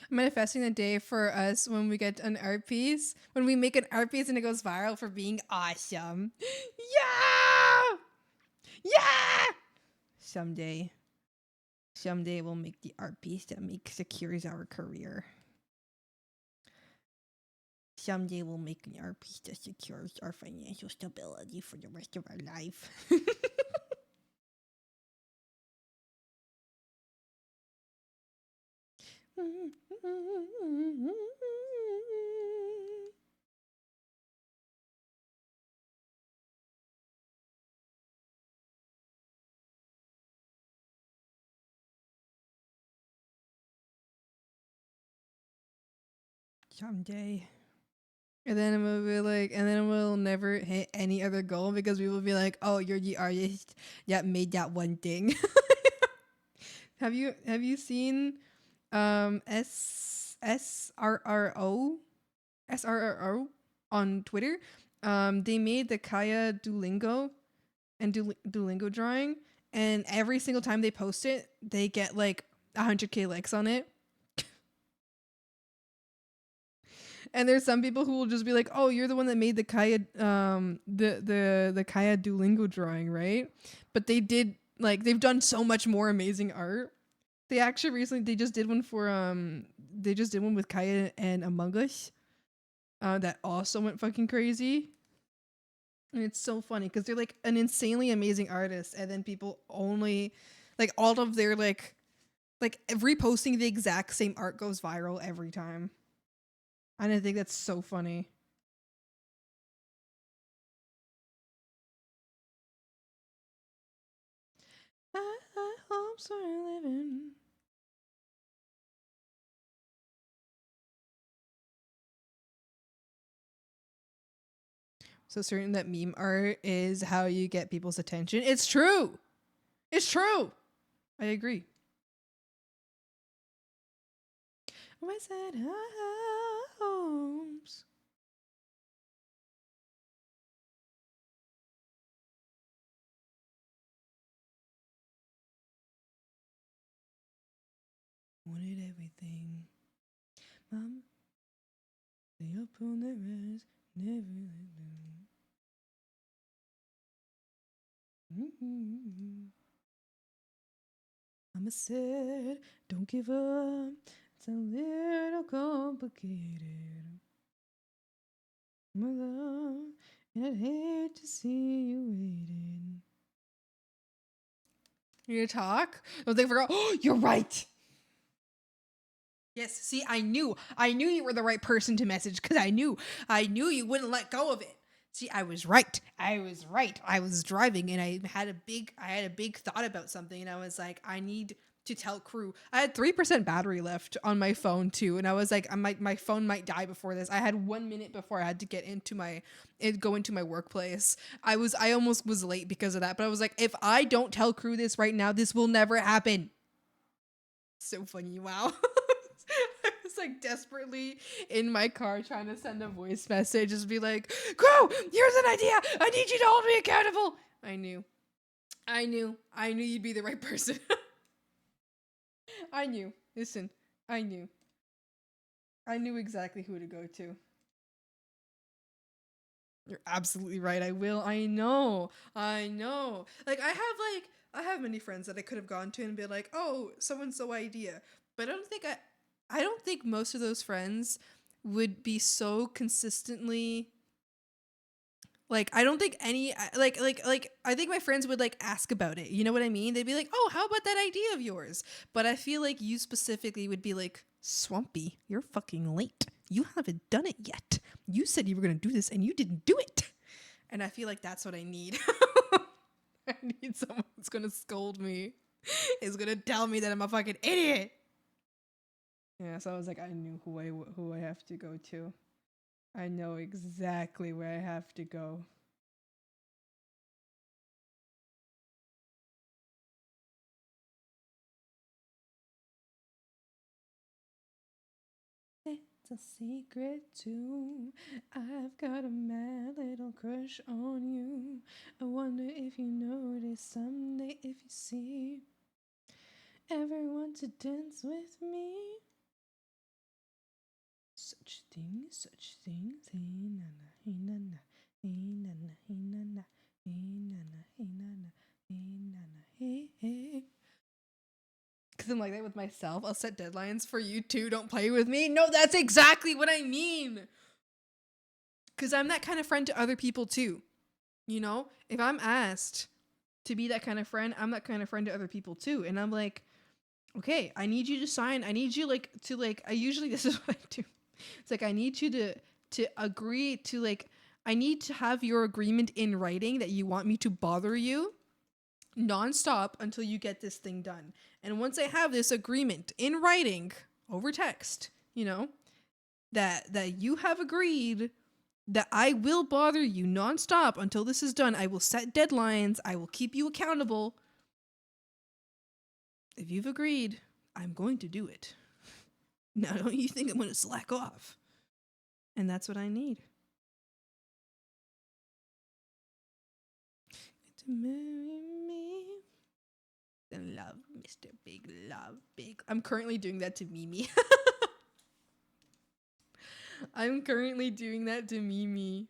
I'm manifesting the day for us when we get an art piece, when we make an art piece and it goes viral for being awesome. Yeah! Yeah! Someday we'll make the art piece that secures our career. Someday we'll make an art piece that secures our financial stability for the rest of our life. Someday. And then we'll be like, and then we'll never hit any other goal because we will be like, oh, you're the artist that made that one thing. Have you seen SRRO on Twitter? They made the Kaya Duolingo and Duolingo drawing, and every single time they post it, they get like 100K likes on it. And there's some people who will just be like, "Oh, you're the one that made the Kaya the Kaya Duolingo drawing, right?" But they've done so much more amazing art. They actually recently they just did one with Kaya and Among Us. That also went fucking crazy. And it's so funny because they're like an insanely amazing artist, and then people only like all of their like reposting the exact same art goes viral every time. And I think that's so funny. I hope so living. So certain that meme art is how you get people's attention. It's true. It's true. I agree. West Side Homes. Wanted everything. Mom, they up on the rest, never let them. Mama said, don't give up. It's a little complicated. My love, and I'd hate to see you waiting. You gonna talk? Oh, they forgot. Oh, you're right. Yes, see, I knew you were the right person to message because I knew you wouldn't let go of it. See, I was right. I was driving and I had a big thought about something and I was like, I need to tell crew. I had 3% battery left on my phone too, and I was like, my phone might die before this. I had 1 minute before I had to go into my workplace. I almost was late because of that, but I was like, if I don't tell crew this right now, this will never happen. So funny, wow. I was like desperately in my car trying to send a voice message, just be like, "Crow, here's an idea. I need you to hold me accountable." I knew you'd be the right person. I knew. Listen, I knew. I knew exactly who to go to. You're absolutely right. I will. I know. Like I have many friends that I could have gone to and be like, "Oh, so and so idea." But I don't think most of those friends would be so consistently like I don't think any like I think my friends would like ask about it. You know what I mean? They'd be like, "Oh, how about that idea of yours?" But I feel like you specifically would be like, "Swampy, you're fucking late. You haven't done it yet. You said you were going to do this and you didn't do it." And I feel like that's what I need. I need someone who's going to scold me. Is going to tell me that I'm a fucking idiot. Yeah, so I was like, I knew who I have to go to. I know exactly where I have to go. It's a secret too. I've got a mad little crush on you. I wonder if you notice someday if you see ever want to dance with me. Such things, hey nana, hey nana, hey nana, hey nana, hey nana, hey nana, hey nana, hey hey. Because I'm like that with myself. I'll set deadlines for you too. Don't play with me. No, that's exactly what I mean. Because I'm that kind of friend to other people too. You know, if I'm asked to be that kind of friend, I'm that kind of friend to other people too. And I'm like, okay, I need you to sign. I need you I usually this is what I do. It's like I need you to agree to like I need to have your agreement in writing that you want me to bother you nonstop until you get this thing done. And once I have this agreement in writing over text, you know, that you have agreed that I will bother you nonstop until this is done. I will set deadlines. I will keep you accountable. If you've agreed, I'm going to do it. Now, don't you think I'm going to slack off? And that's what I need. To marry me. Love, Mr. Big Love, Big. I'm currently doing that to Mimi. I'm currently doing that to Mimi.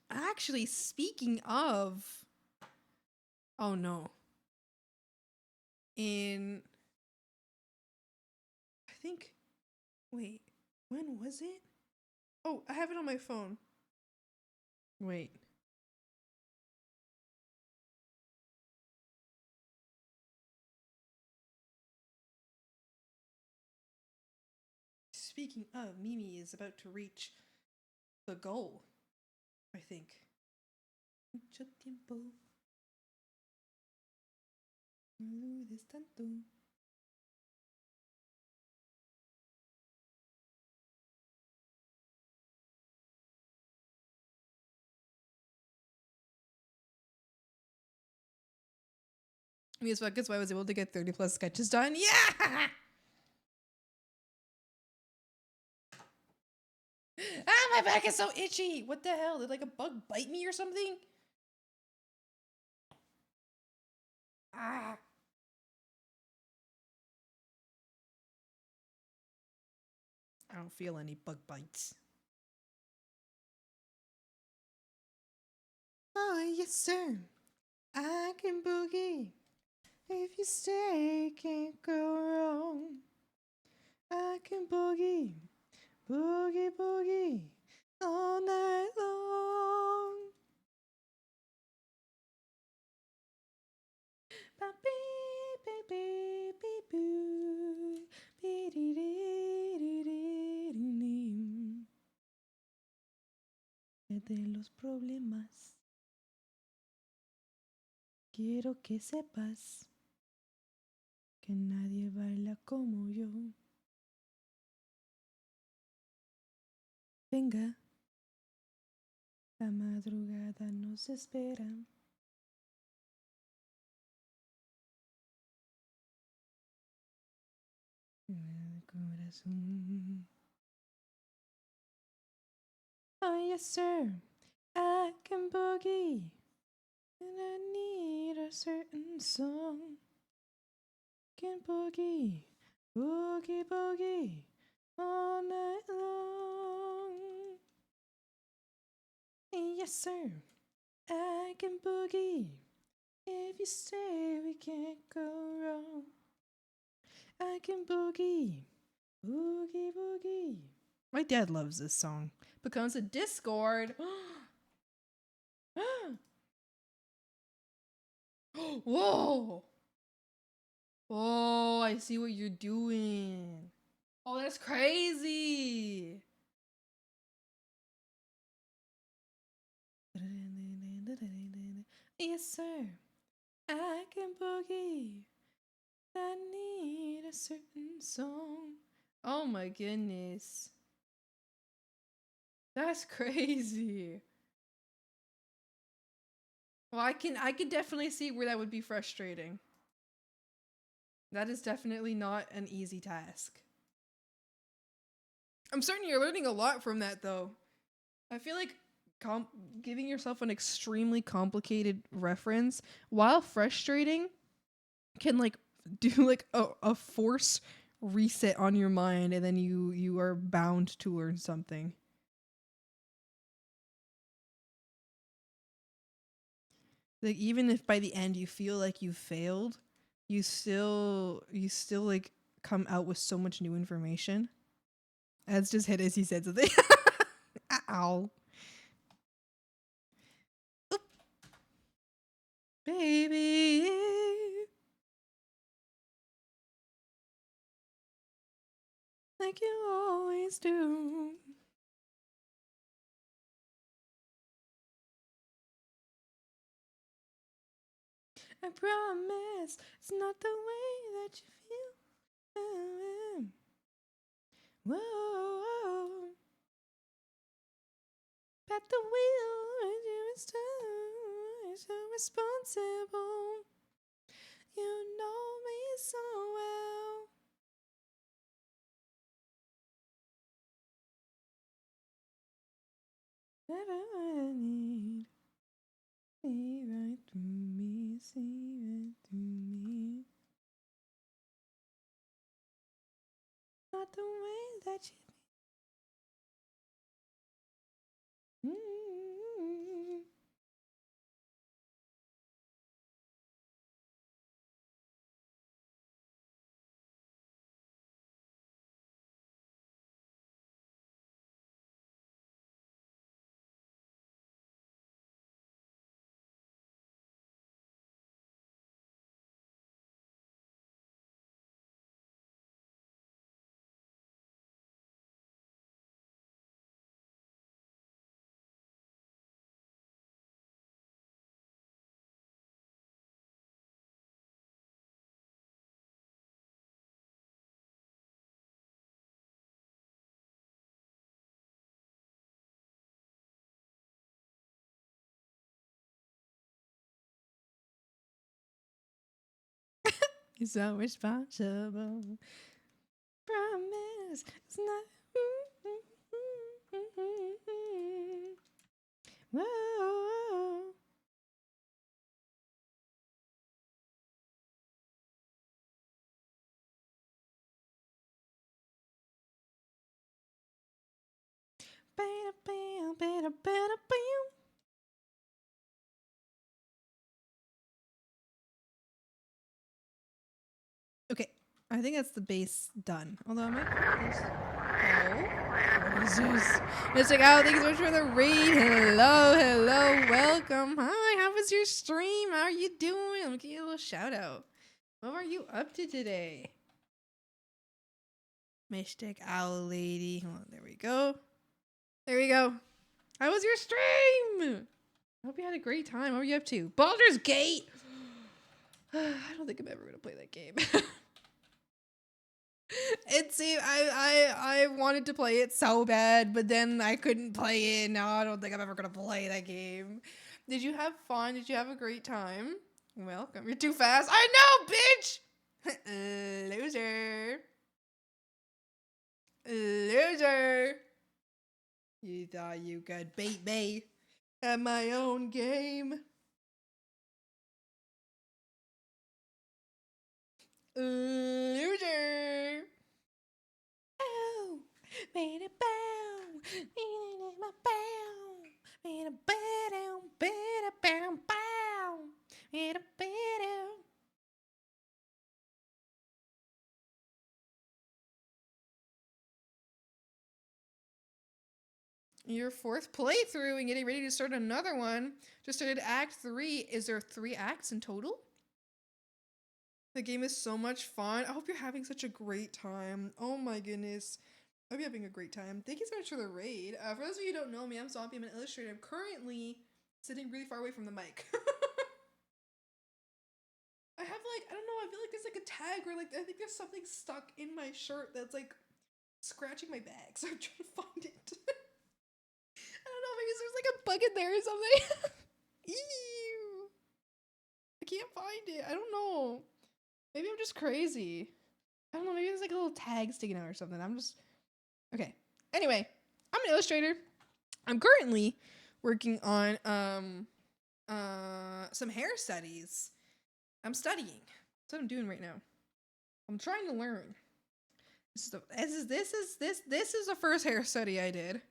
Actually, speaking of. Oh no. I think. Wait, when was it? Oh, I have it on my phone. Wait. Speaking of, Mimi is about to reach the goal, I think. Mucho tiempo. No dudes tanto. Me as fuck, that's why I was able to get 30 plus sketches done. Yeah! Ah, my back is so itchy. What the hell? Did like a bug bite me or something? Ah. I don't feel any bug bites. Oh, yes, sir. I can boogie. If you stay, can't go wrong. I can boogie, boogie, boogie all night long. De los problemas. Quiero que sepas que nadie baila como yo. Venga, la madrugada nos espera. El corazón. Oh, yes, sir. I can boogie. And I need a certain song. Can boogie Boogie boogie all night long. Yes, sir. I can boogie. If you say we can't go wrong. I can boogie. Boogie boogie. My dad loves this song. Becomes a Discord. Whoa. Oh, I see what you're doing. Oh, that's crazy. Yes, sir. I can boogie. I need a certain song. Oh my goodness. That's crazy. Well, I can definitely see where that would be frustrating. That is definitely not an easy task. I'm certain you're learning a lot from that though. I feel like giving yourself an extremely complicated reference, while frustrating, can like do like a force reset on your mind, and then you are bound to learn something. Like even if by the end you feel like you failed, you still like come out with so much new information. That's just hit as he said something. Ow. Oop. Baby. Like you always do. I promise it's not the way that you feel. Whoa. At the wheel, you're so responsible. You know me so well. Never I need. See right through me, see right through me. Not the way that you. You're so responsible. Promise it's not. Whoa. Bada bam, bada bada bam. Okay, I think that's the bass done. Although I might put this. Oh, what is this? Mr. Gal, thank you so much for the raid. Hello, welcome. Hi, how was your stream? How are you doing? I'll give you a little shout out. What are you up to today? Mystic Owl Lady. Hold on, there we go. There we go. How was your stream? I hope you had a great time. What were you up to? Baldur's Gate! I don't think I'm ever gonna play that game. It seemed I wanted to play it so bad, but then I couldn't play it. Now I don't think I'm ever gonna play that game. Did you have fun? Did you have a great time? Welcome. You're too fast. I know, bitch! Loser. Loser. You thought you could beat me at my own game. Loser. your 4th playthrough and getting ready to start another one. Just started Act 3. Is there 3 acts in total? The game is so much fun. I hope you're having such a great time. Oh my goodness. I hope you're having a great time. Thank you so much for the raid. For those of you who don't know me, I'm Zombie. I'm an illustrator. I'm currently sitting really far away from the mic. I have like, I don't know, I feel like there's like a tag or like, I think there's something stuck in my shirt that's like scratching my bag. So I'm trying to find it. I don't know, maybe there's like a bug in there or something. Ew. I can't find it. I don't know. Maybe I'm just crazy. I don't know, maybe there's like a little tag sticking out or something. I'm just, okay. Anyway, I'm an illustrator. I'm currently working on some hair studies. I'm studying. That's what I'm doing right now. I'm trying to learn. This is the first hair study I did.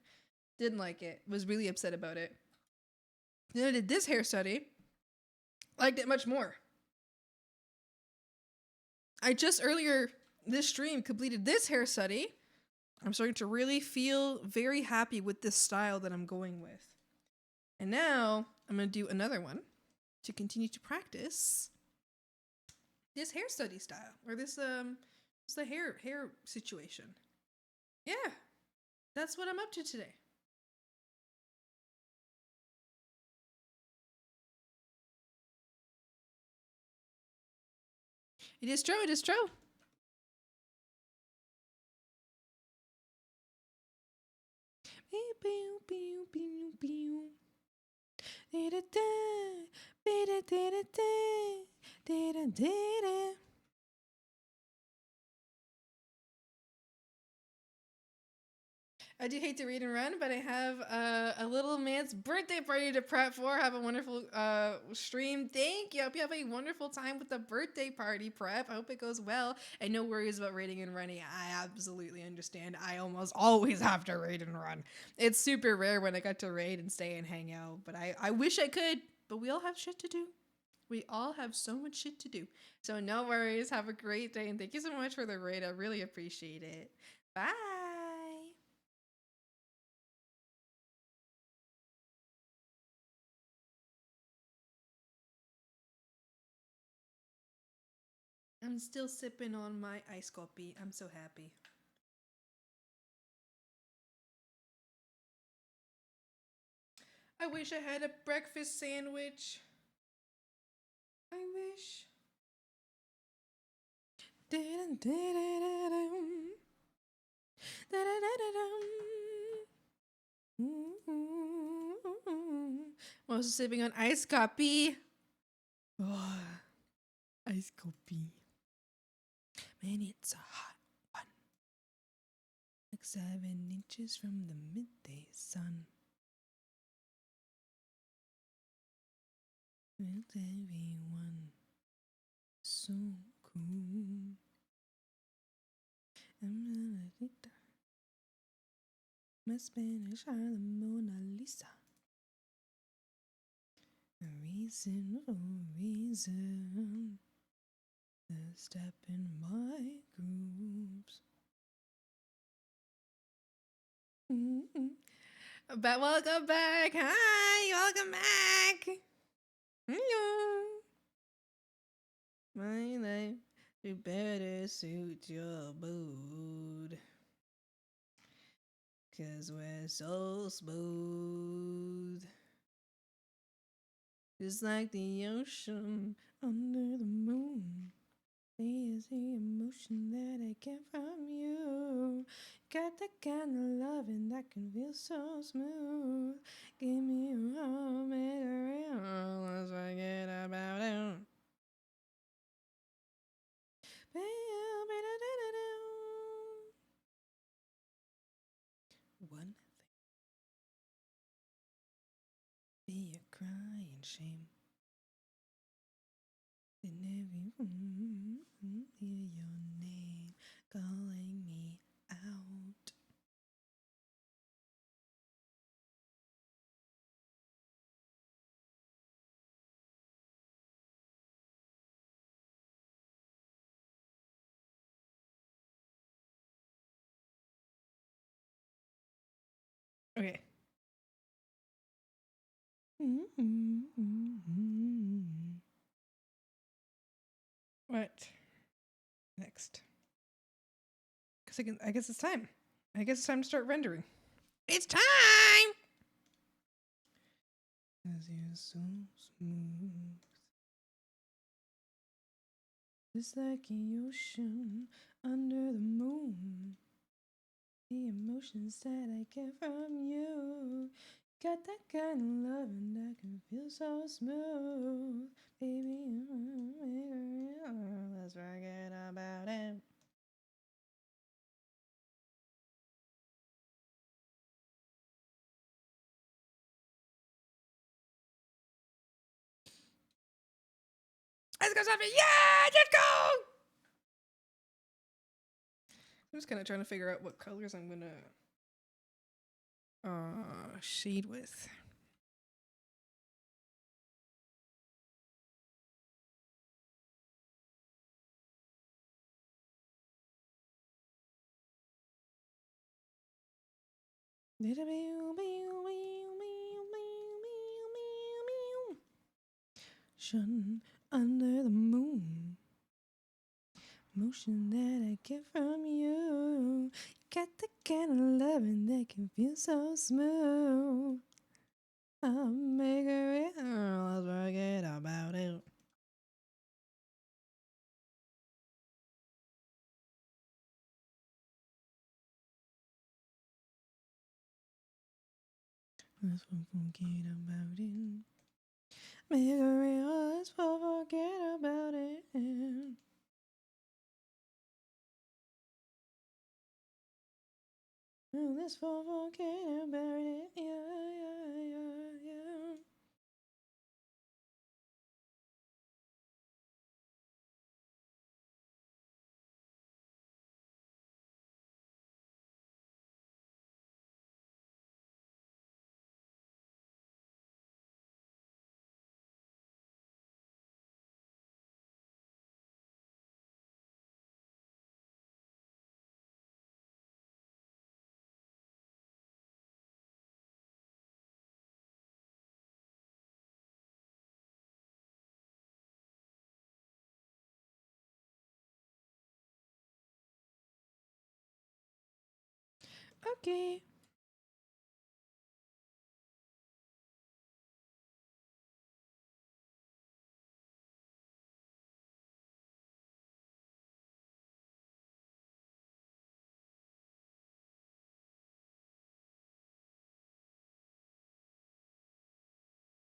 Didn't like it. Was really upset about it. Then I did this hair study. Liked it much more. I just earlier this stream completed this hair study. I'm starting to really feel very happy with this style that I'm going with. And now I'm going to do another one to continue to practice this hair study style, or this it's the hair situation. Yeah, that's what I'm up to today. It is true. It is true. I do hate to read and run, but I have a little man's birthday party to prep for. Have a wonderful stream. Thank you. I hope you have a wonderful time with the birthday party prep. I hope it goes well. And no worries about raiding and running. I absolutely understand. I almost always have to raid and run. It's super rare when I got to raid and stay and hang out. But I wish I could. But we all have shit to do. We all have so much shit to do. So no worries. Have a great day. And thank you so much for the raid. I really appreciate it. Bye. I'm still sipping on my iced coffee. I'm so happy. I wish I had a breakfast sandwich. I wish. I'm also sipping on iced coffee. Oh, iced coffee. Man, it's a hot one. Like 7 inches from the midday sun. With everyone so cool. My Spanish are the Mona Lisa. A reason for a reason. The step in my grooves. But welcome back. Hi, welcome back. Hello. My life, you better suit your mood. 'Cause we're so smooth. Just like the ocean under the moon. There's the emotion that I get from you. Got the kind of loving that can feel so smooth. Give me a home and a real. Let's forget about it. One thing. Be a crying shame. In every room, hear your name calling me out. Okay, What next? Because I guess it's time. I guess it's time to start rendering. It's time! Cause you're so smooth. Just like an ocean under the moon. The emotions that I get from you. Got that kind of loving that can feel so smooth. Baby, let's forget about it. Let's go something. Yeah, let's go. I'm just kind of trying to figure out what colors I'm gonna shade with. Shun under the moon. Motion that I get from you. Got the kind of loving that can feel so smooth. I'll make it real. Let's forget about it. Let's forget about it. Make it real. Let's forget about it. Let's forget about it. Yeah. Okay.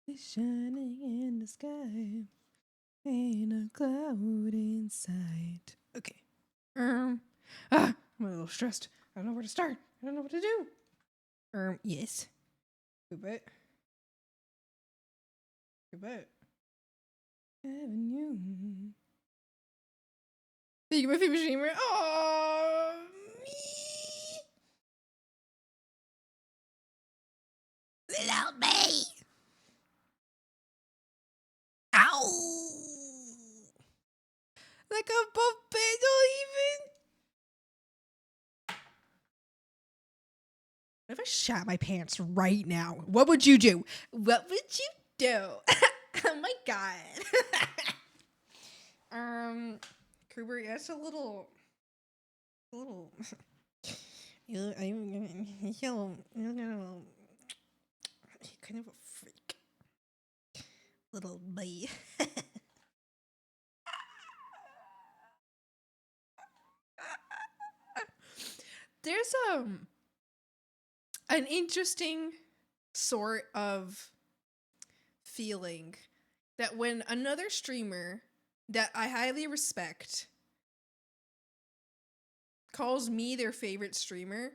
It's shining in the sky. Ain't a cloud inside. Okay. I'm a little stressed. I don't know where to start. I don't know what to do. Yes. Goodbye. Avenue. Thank you, my favorite streamer. Oh, me. Little me. Ow. Like a buffet, even. If I shat my pants right now, what would you do? What would you do? Oh my god. Cooper, that's a little. You're kind of a freak. Little boy. There's an interesting sort of feeling that when another streamer that I highly respect calls me their favorite streamer,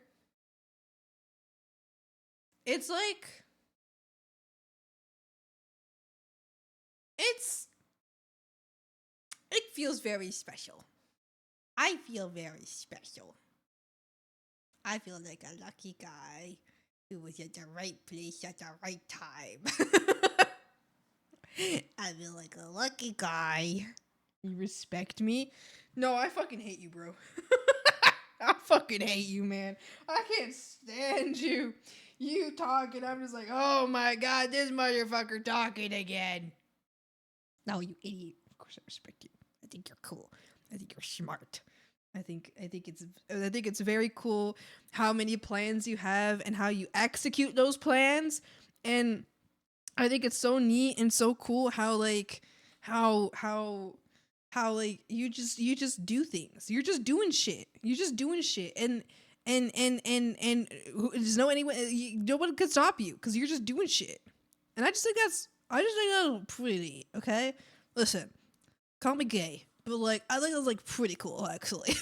it's like it feels very special. I feel very special. I feel like a lucky guy who was at the right place at the right time. I feel like a lucky guy. You respect me? No, I fucking hate you, bro. I fucking hate you, man. I can't stand you. You talking, I'm just like, oh my god, this motherfucker talking again. No, you idiot. Of course I respect you. I think you're cool. I think you're smart. I think it's very cool how many plans you have and how you execute those plans. And I think it's so neat and so cool how like how like you just do things. You're just doing shit. You're just doing shit. And there's no one could stop you because you're just doing shit. And I just think that's pretty neat. Okay, listen, call me gay, but like I think that's like pretty cool actually.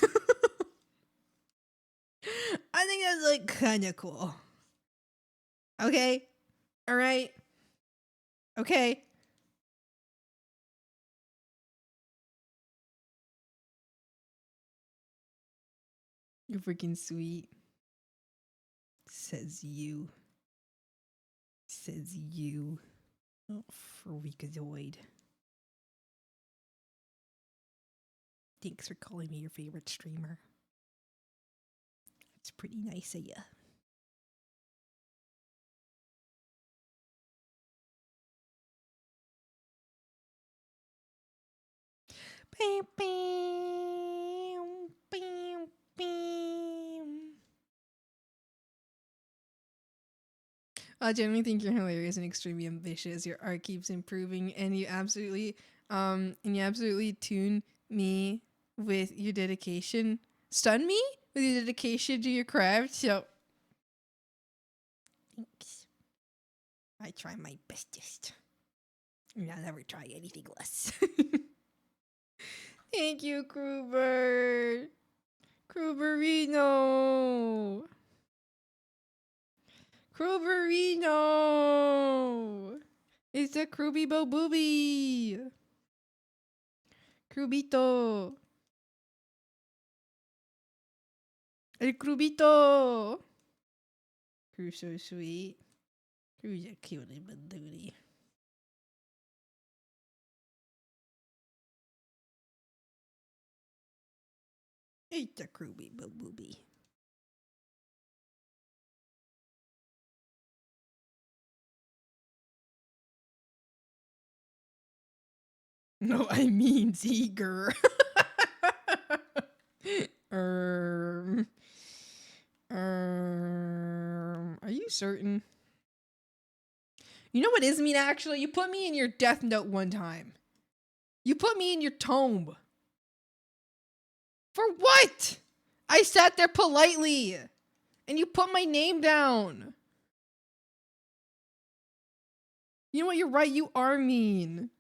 I think that's like kind of cool. Okay, all right, okay. You're freaking sweet. Says you. Says you. Oh, freakazoid. Thanks for calling me your favorite streamer. It's pretty nice of you. Bam, bam, bam, bam. I genuinely think you're hilarious and extremely ambitious. Your art keeps improving, and you absolutely tune me with your dedication. Stun me with your dedication to your craft. So, thanks. I try my bestest. And I'll never try anything less. Thank you, Kruber. Kruberino. Kruberino. It's a Krubibo Booby. Krubito. El Krubito. Kru's so sweet. Kru's a cute little duty. It's a Krubibo Booby. No, I mean Ziger. Are you certain? You know what is mean actually? You put me in your death note one time. You put me in your tomb. For what? I sat there politely. And you put my name down. You know what? You're right. You are mean.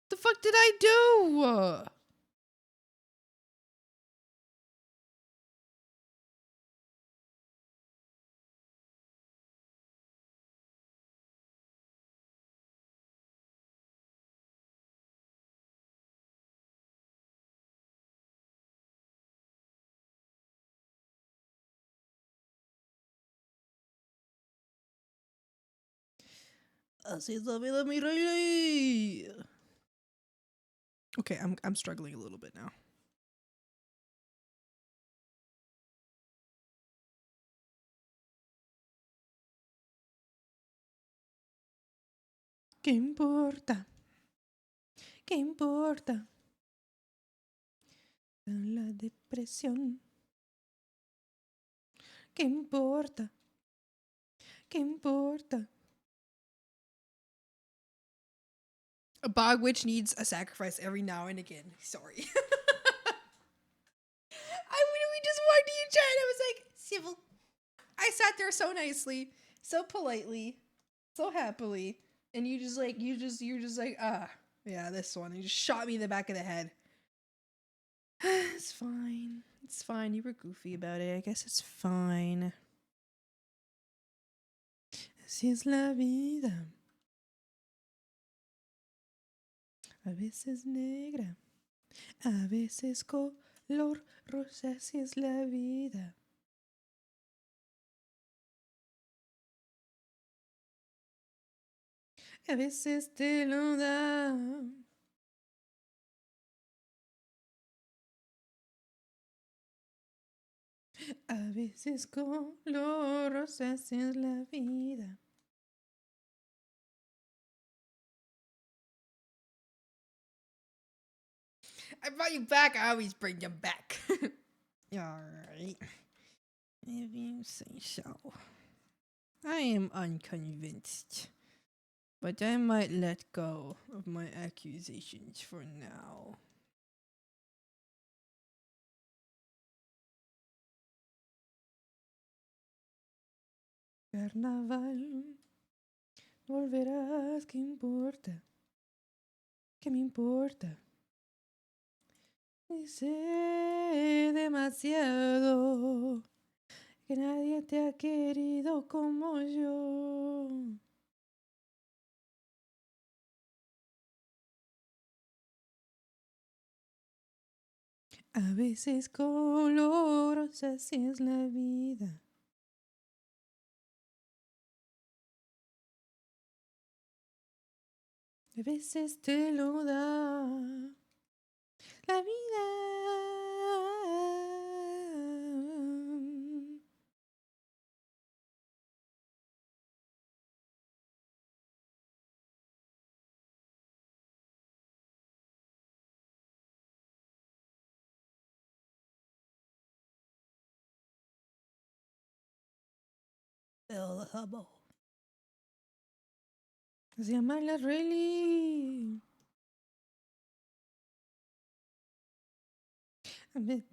The fuck did I do? Así es la vida, mi rey. Okay, I'm struggling a little bit now. ¿Qué importa? ¿Qué importa? La depresión. ¿Qué importa? ¿Qué importa? A bog witch needs a sacrifice every now and again. Sorry. We just walked to you, chat. I was like, civil. I sat there so nicely, so politely, so happily, and you're just like, yeah, this one. You just shot me in the back of the head. It's fine. It's fine. You were goofy about it. I guess it's fine. Así es la vida. A veces negra, a veces color rosa, así es la vida. A veces te lo da. A veces color rosa así es la vida. I brought you back. I always bring them back. Alright. If you say so. I am unconvinced. But I might let go of my accusations for now. Carnaval, volverás, ¿qué importa? ¿Qué me importa? Y sé demasiado que nadie te ha querido como yo. A veces colorosa así es la vida. A veces te lo da la vida. El hubbo. Se llama la Rally. A ver,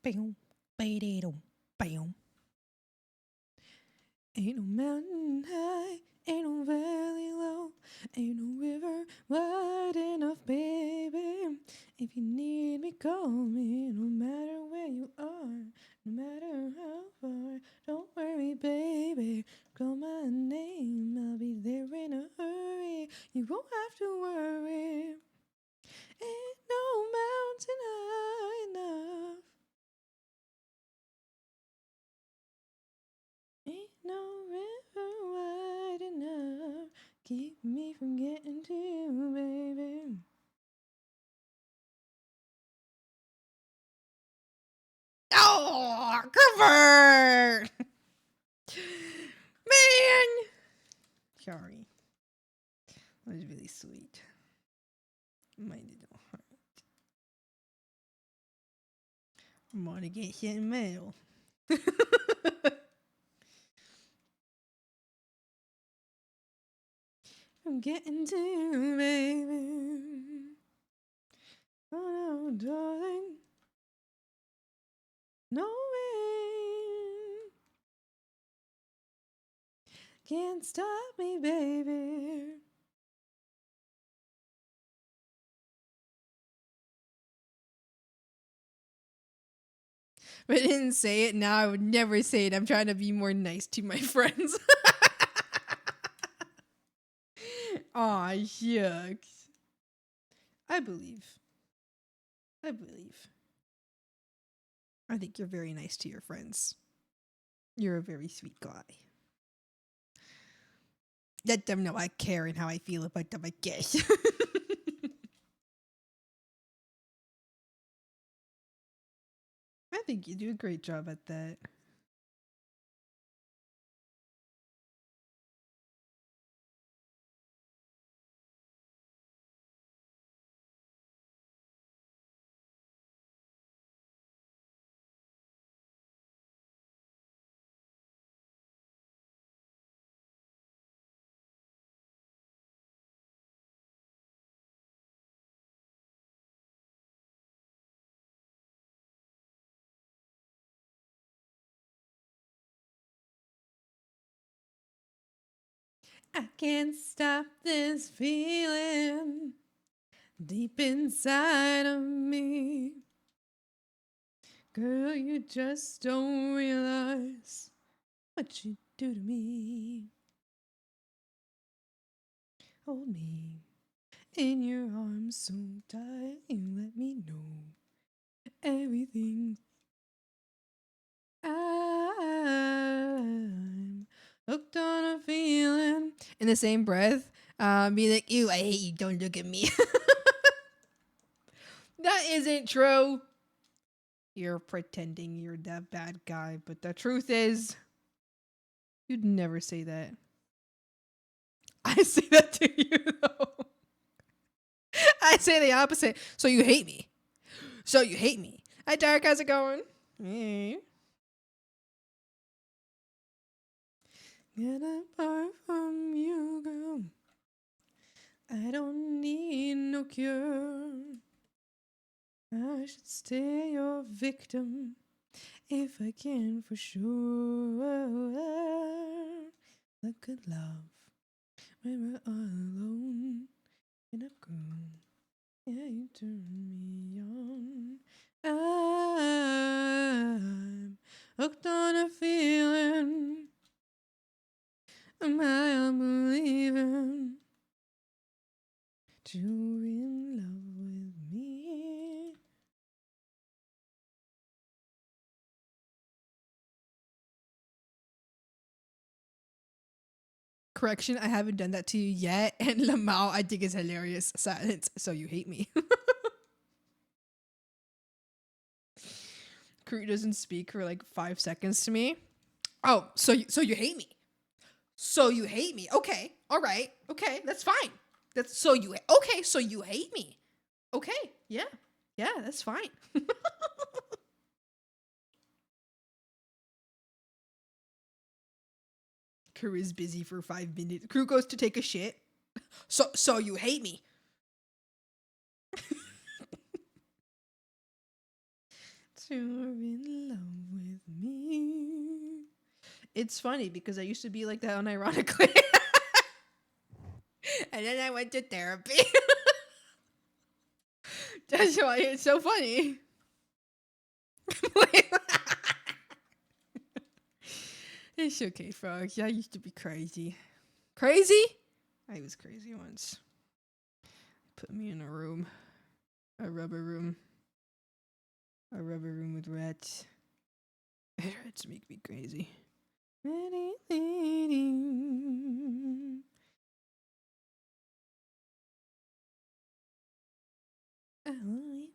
Bam, ba-dee-dum, bam. Ain't no mountain high, ain't no valley low, ain't no river wide enough, baby. If you need me, call me, no matter where you are, no matter how far. Don't worry, baby, call my name, I'll be there in a hurry. You won't have to worry. Ain't no mountain high enough. Ain't no river wide enough. Keep me from getting to you, baby. Oh, cover! Man! Sorry. That was really sweet. My little heart. I'm gonna get sentimental. I'm getting to you, baby. Oh no, darling. No way. Can't stop me, baby. If I didn't say it now, I would never say it. I'm trying to be more nice to my friends. Aw, shucks. I believe. I believe. I think you're very nice to your friends. You're a very sweet guy. Let them know I care and how I feel about them, I guess. I think you do a great job at that. I can't stop this feeling deep inside of me. Girl, you just don't realize what you do to me. Hold me in your arms so tight, you let me know everything. I'm hooked on a feeling. In the same breath, be like, ew, I hate you, don't look at me. That isn't true. You're pretending you're that bad guy, but the truth is, you'd never say that. I say that to you, though. I say the opposite. So you hate me. So you hate me. Hi, Dark. How's it going? Hey. Get apart from you, girl. I don't need no cure. I should stay your victim if I can for sure. Like good love when we're all alone in a room. Yeah, you turn me on. I'm hooked on a feeling. Am I unbelieving? You're in love with me. Correction, I haven't done that to you yet. And Lamau, I think is hilarious. Silence. So you hate me. Crew doesn't speak for like 5 seconds to me. Oh, so you hate me. So you hate me. Okay. All right. Okay. That's fine. That's so you okay, so you hate me. Okay. Yeah. Yeah, that's fine. Crew is busy for 5 minutes. Crew goes to take a shit. So you hate me. You're in love with me. It's funny because I used to be like that unironically. And then I went to therapy. That's why it's so funny. It's okay, Frogs. I used to be crazy. Crazy? I was crazy once. Put me in a room. A rubber room. A rubber room with rats. Rats make me crazy. Oh.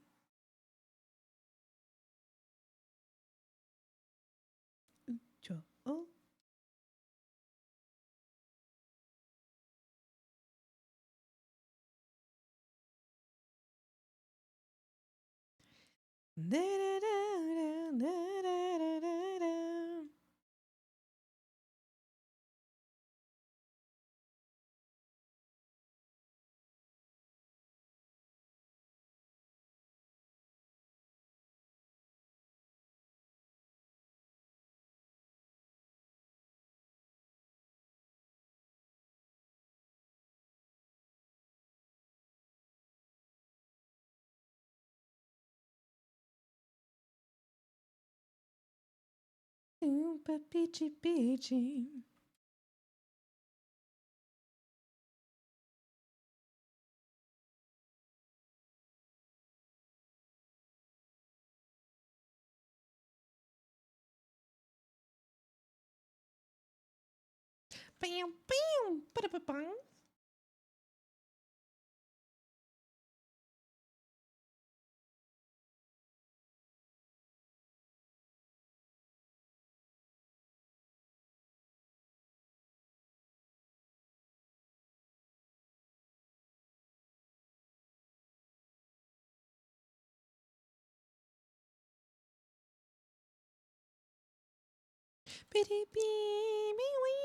Peachy peachy. Bam, bam, ba-da-ba-bang. Bitty bee, bee, wee.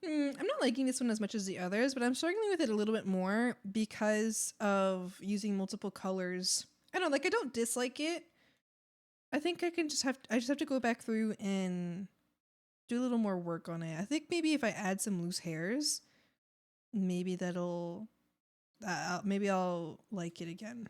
I'm not liking this one as much as the others, but I'm struggling with it a little bit more because of using multiple colors. I don't know, like I don't dislike it. I think I just have to go back through and do a little more work on it. I think maybe if I add some loose hairs, maybe that'll maybe I'll like it again.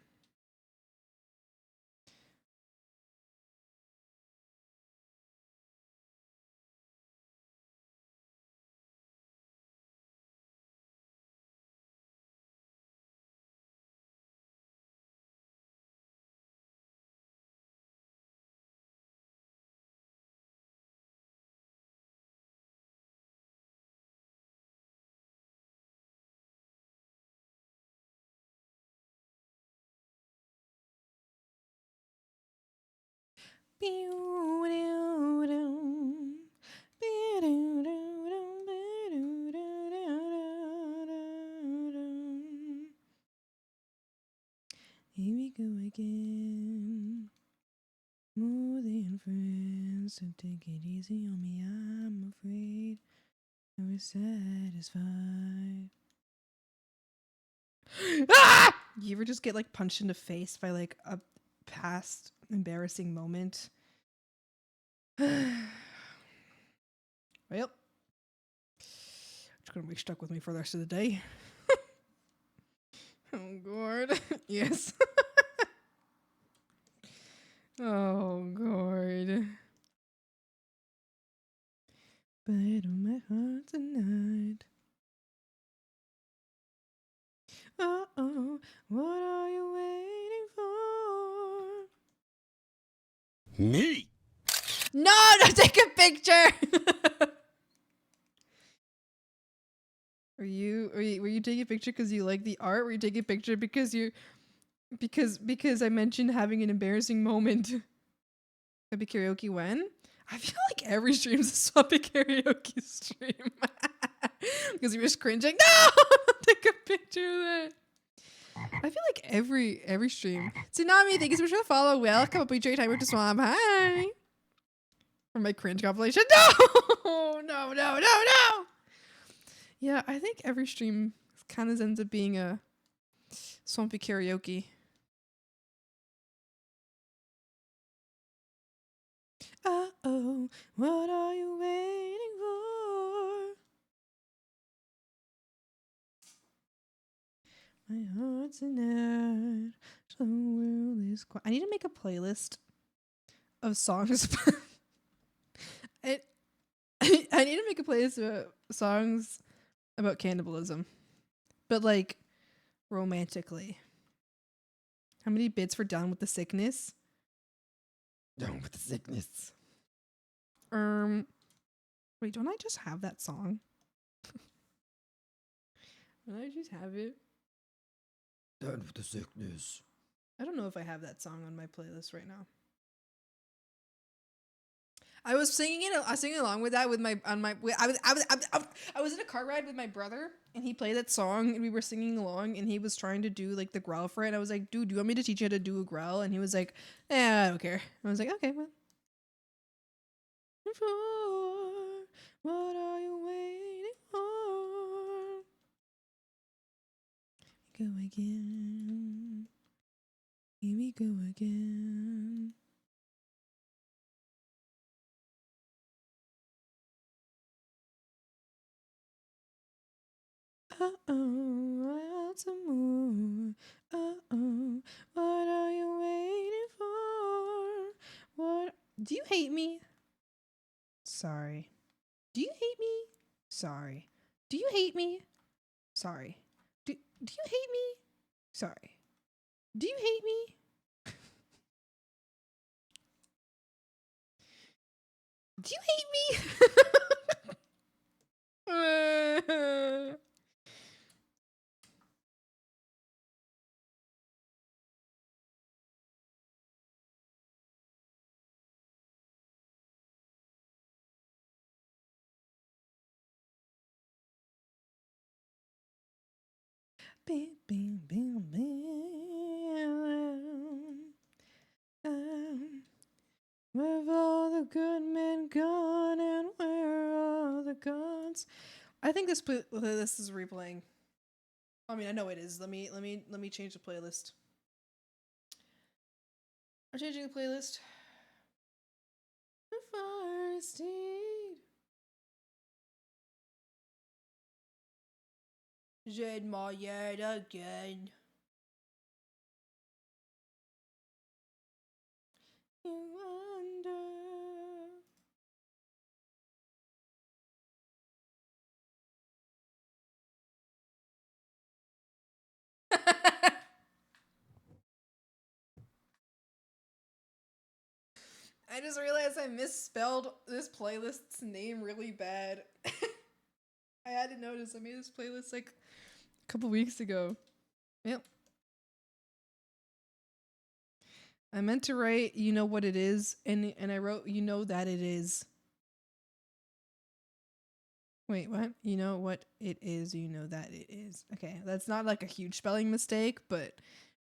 Here we go again. More than friends, so take it easy on me. I'm afraid I was satisfied. Ah! You ever just get like punched in the face by like a past embarrassing moment? Well, it's gonna be stuck with me for the rest of the day. Oh god. Yes. Oh god. But on my heart tonight. Uh-oh, what are you waiting for? Me! No, don't take a picture. Were you taking a picture because you like the art? Were you taking a picture because because I mentioned having an embarrassing moment? Swappy karaoke when? I feel like every stream's a swappy karaoke stream. Because you were just cringing. No! Don't take a picture of that. I feel like every stream. Tsunami, thank you so much for the follow. Welcome. I'll trade time with the swamp. Hi. For my cringe compilation. No! No, no, no, no! Yeah, I think every stream kind of ends up being a swampy karaoke. Uh-oh, what are you waiting for? My heart's in it, so will this I need to make a playlist of songs. I need to make a playlist of songs about cannibalism, but like romantically. How many bits for Down with the Sickness? Down with the Sickness. Wait, don't I just have that song? Don't I just have it? Down with the sickness. I don't know if I have that song on my playlist right now. I was singing it. I was singing along with that with my on my. I was in a car ride with my brother, and he played that song, and we were singing along, and he was trying to do like the growl for it. And I was like, "Dude, do you want me to teach you how to do a growl?" And he was like, "Eh, I don't care." I was like, "Okay, well." What are you waiting for? Go again. Here we go again. Uh-oh, I want some more. Uh-oh, what are you waiting for? What? Do you hate me? Sorry. Do you hate me? Sorry. Do you hate me? Sorry. Do you hate me? Sorry. Do you hate me? Do you hate me? Bam, bam, bam, bam. Where have all the good men gone, and where are all the gods? I think this playlist is replaying. I mean, I know it is. Let me change the playlist. I'm changing the playlist. The fire steed. Zed my yard again. You wonder. I just realized I misspelled this playlist's name really bad. I had to notice. I made this playlist like a couple weeks ago. Yep. I meant to write "you know what it is" and I wrote "you know that it is." Wait, what? You know what it is, you know that it is. Okay, that's not like a huge spelling mistake, but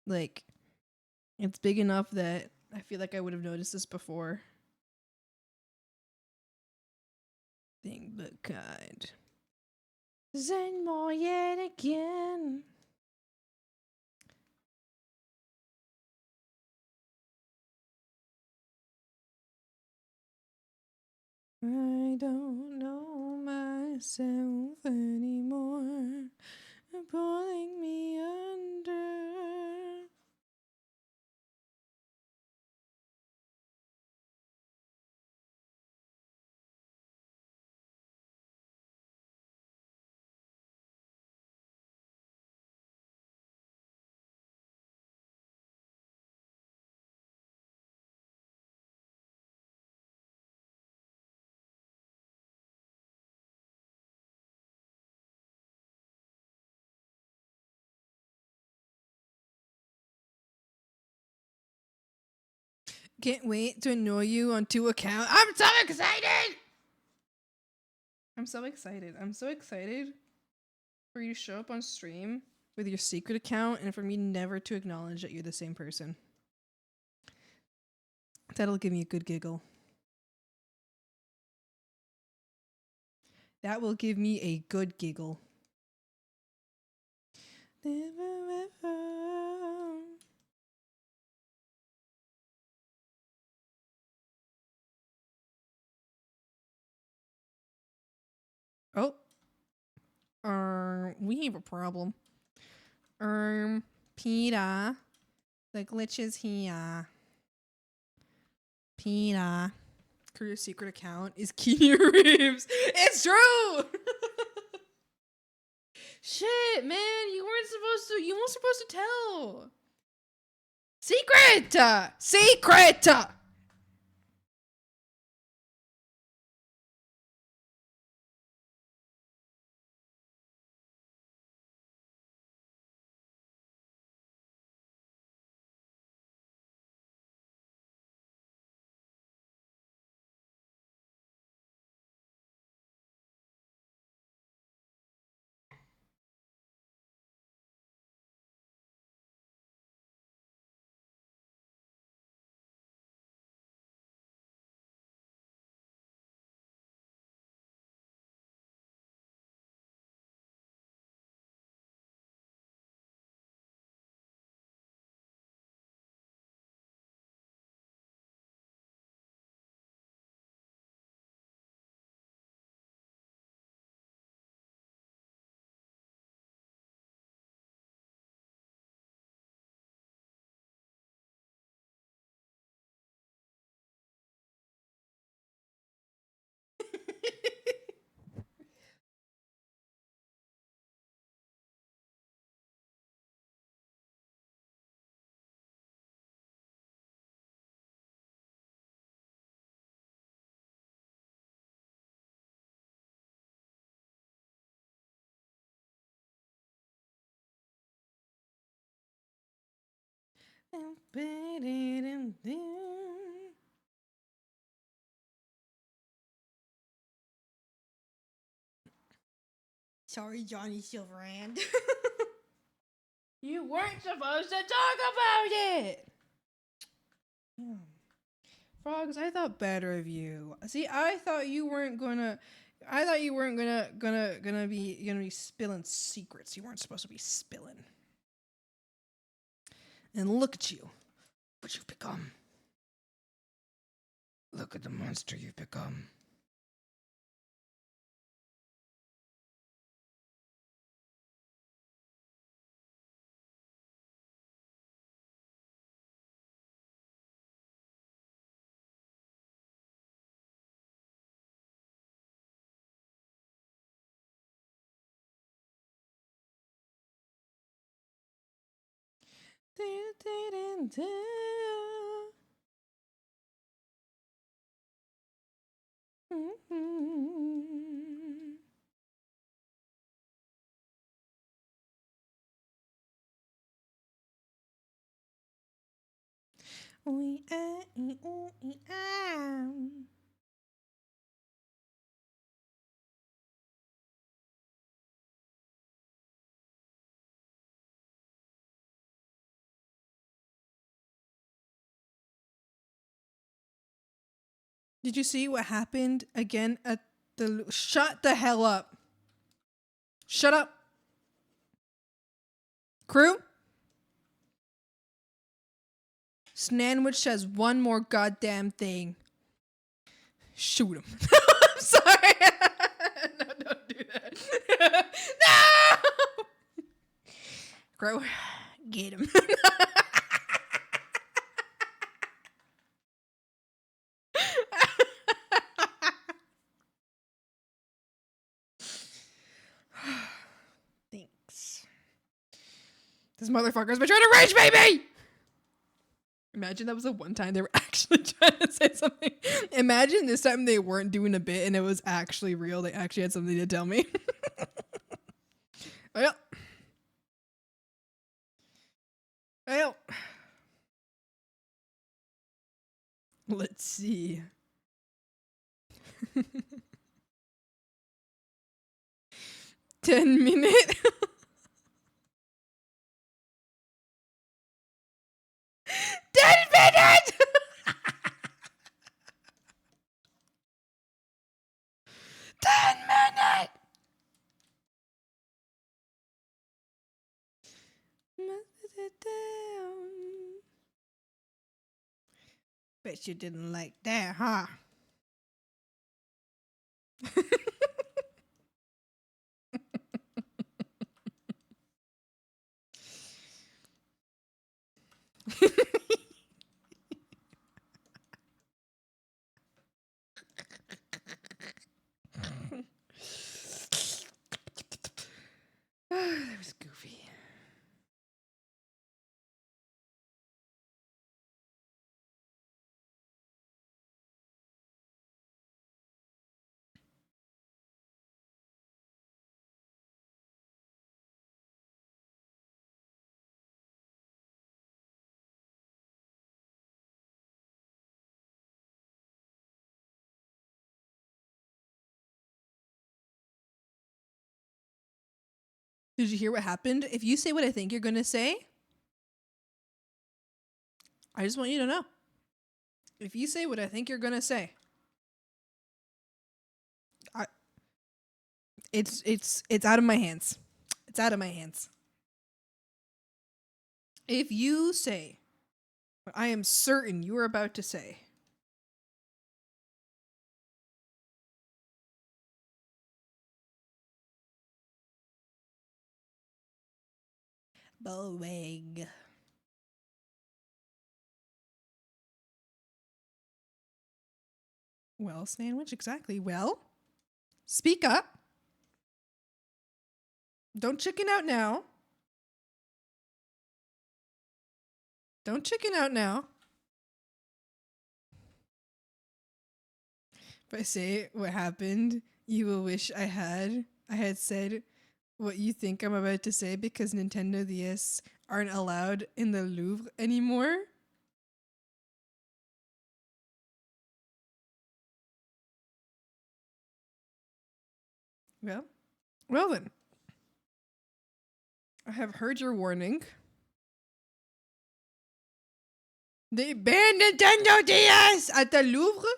like it's big enough that I feel like I would have noticed this before. Thing but kind. Zen more yet again. I don't know myself anymore. Pulling me under. Can't wait to annoy you on 2 accounts. I'm so excited! I'm so excited. I'm so excited for you to show up on stream with your secret account and for me never to acknowledge that you're the same person. That'll give me a good giggle. That will give me a good giggle. Never ever. Oh. We have a problem. Peter. The glitch is here. Peter. Your secret account is Keanu Reeves. It's true! Shit, man. You weren't supposed to tell. Secret! Secret! Sorry, Johnny Silverhand. You weren't supposed to talk about it. Yeah. Frogs, I thought better of you. See, I thought you weren't gonna be spilling secrets you weren't supposed to be spilling. And look at you. What you've become. Look at the monster you've become. Did you see what happened again at the... Shut the hell up. Shut up. Crew? Snanwich says one more goddamn thing. Shoot him. I'm sorry. No, don't do that. No! Crow, get him. Thanks. This motherfucker's been trying to rage baby! Imagine that was the one time they were actually trying to say something. Imagine this time they weren't doing a bit and it was actually real. They actually had something to tell me. Well. Well. Let's see. $10-minute. 10 minutes! Bet you didn't like that, huh? That was goofy. Did you hear what happened? If you say what I think you're going to say, I just want you to know. If you say what I think you're going to say, it's out of my hands. It's out of my hands. If you say what I am certain you are about to say, boring. Well, Sandwich, exactly. Well, speak up. Don't chicken out now. Don't chicken out now. If I say what happened, you will wish I had said what you think I'm about to say because Nintendo DS aren't allowed in the Louvre anymore. Well then. I have heard your warning. They banned Nintendo DS at the Louvre?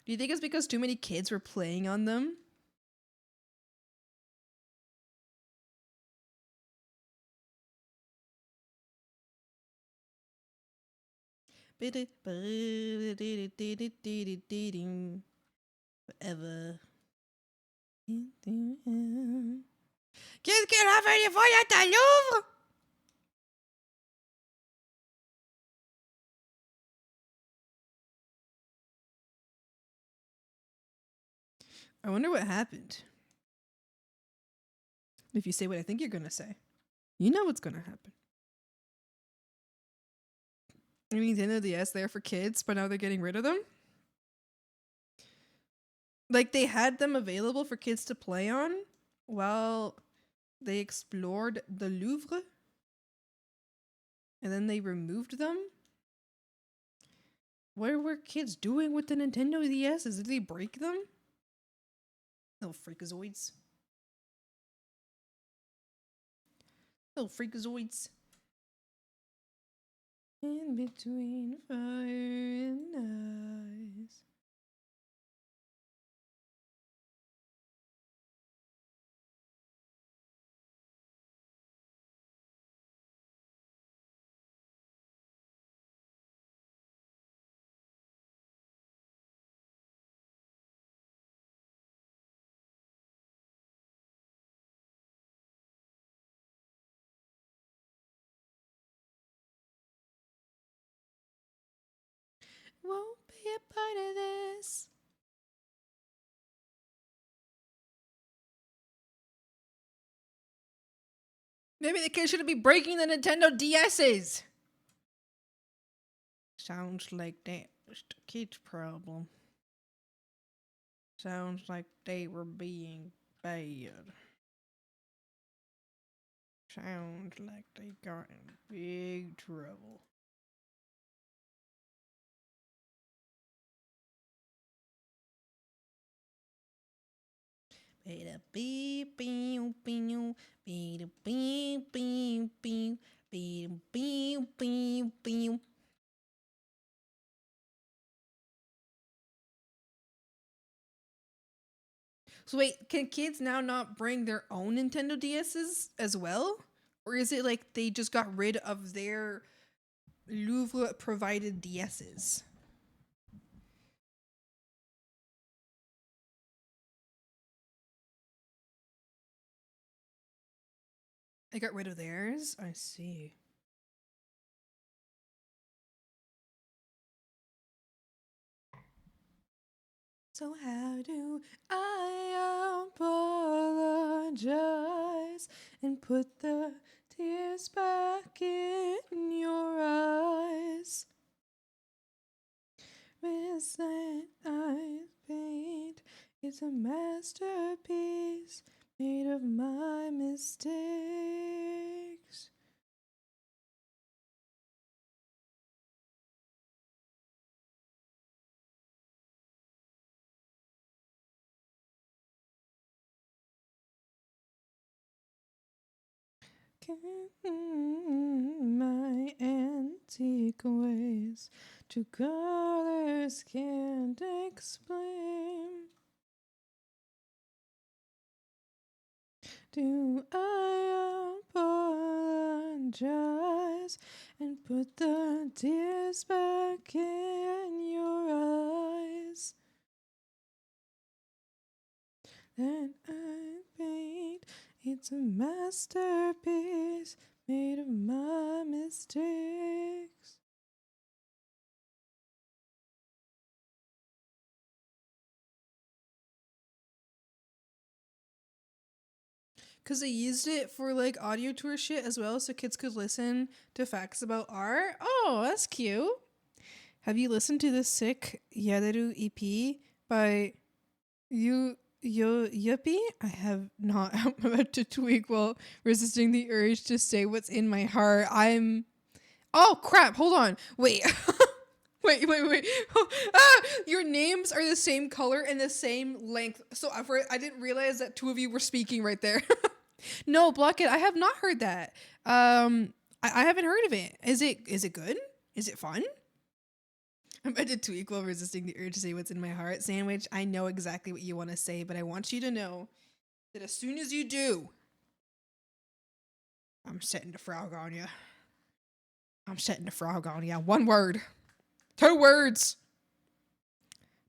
Do you think it's because too many kids were playing on them? Forever. Kids can't have any fun at the Louvre! I wonder what happened. If you say what I think you're gonna say, you know what's gonna happen. Nintendo DS there for kids, but now they're getting rid of them? Like, they had them available for kids to play on while they explored the Louvre, and then they removed them? What were kids doing with the Nintendo DSs? Did they break them? Little freakazoids. Little freakazoids. In between fire and ice. Won't be a part of this. Maybe the kids shouldn't be breaking the Nintendo DSs. Sounds like that was the kids' problem. Sounds like they were being bad. Sounds like they got in big trouble. Bada beep beep beep bada beep beep beep bada beep beep beep. So wait, can kids now not bring their own Nintendo DSs as well? Or is it like they just got rid of their Louvre provided DSs? They got rid of theirs? I see. So how do I apologize and put the tears back in your eyes? Miss that I paint, it's a masterpiece made of my mistakes. My antique ways to colors can't explain. Do I apologize and put the tears back in your eyes? That I paint, it's a masterpiece made of my mistakes. Because they used it for like audio tour shit as well, so kids could listen to facts about art. Oh, that's cute. Have you listened to the sick Yaderu EP by Yuppie? I have not. I'm about to tweak while resisting the urge to say what's in my heart. Oh crap! Hold on. Wait. wait. Your names are the same color and the same length. So I didn't realize that two of you were speaking right there. No, Blockhead, I have not heard that. I haven't heard of it. Is it good? Is it fun? I'm about to tweak while resisting the urge to say what's in my heart. Sandwich, I know exactly what you want to say, but I want you to know that as soon as you do, I'm setting the frog on you. I'm setting the frog on you. 1 word. 2 words.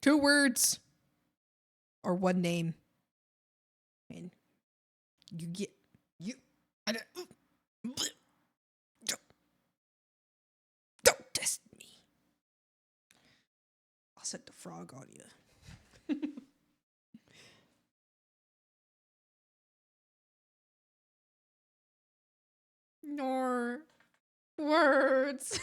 2 words. Or 1 name. And you get you. I don't test me. I'll set the frog on you. Nor words.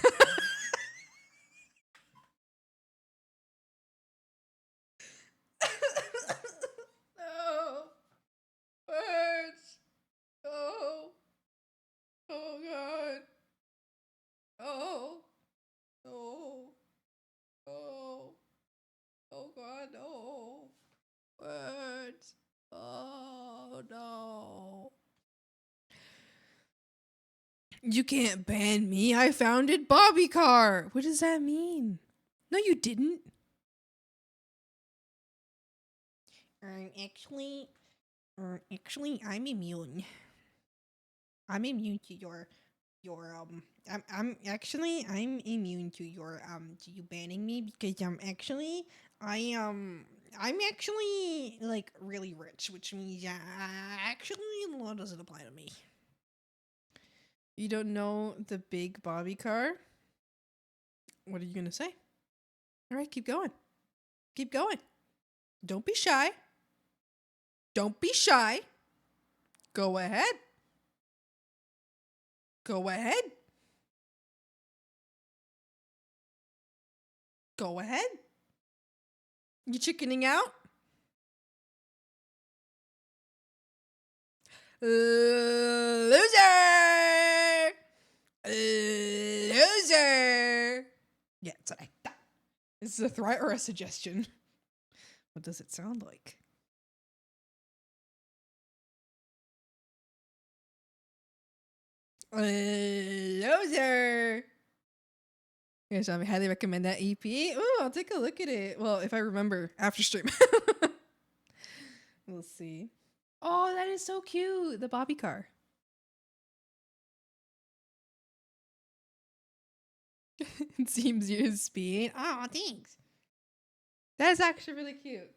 No words. Oh. Oh God. Oh. Oh. Oh. Oh God. No. Words. Oh no. You can't ban me. I founded Bobby Car. What does that mean? No, you didn't. Actually, I'm immune. I'm immune to your I'm immune to your to you banning me because I'm actually like really rich, which means actually the law doesn't apply to me. You don't know the big Bobby car? What are you gonna say? All right, keep going. Keep going. Don't be shy. Don't be shy. Go ahead. Go ahead. Go ahead. You chickening out? Loser! Loser! Yeah, that's what I thought. Is this a threat or a suggestion? What does it sound like? Loser! Yes, I highly recommend that EP. Ooh, I'll take a look at it. Well, if I remember after stream. We'll see. Oh, that is so cute. The Bobby car. It seems you to speed. Oh, thanks. That's actually really cute.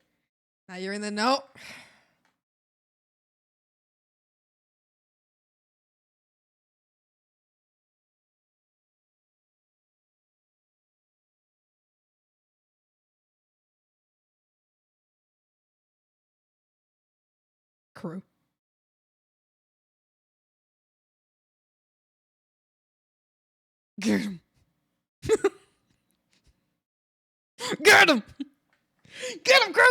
Now you're in the know. Crew. Get him. Get him. Get him, crew.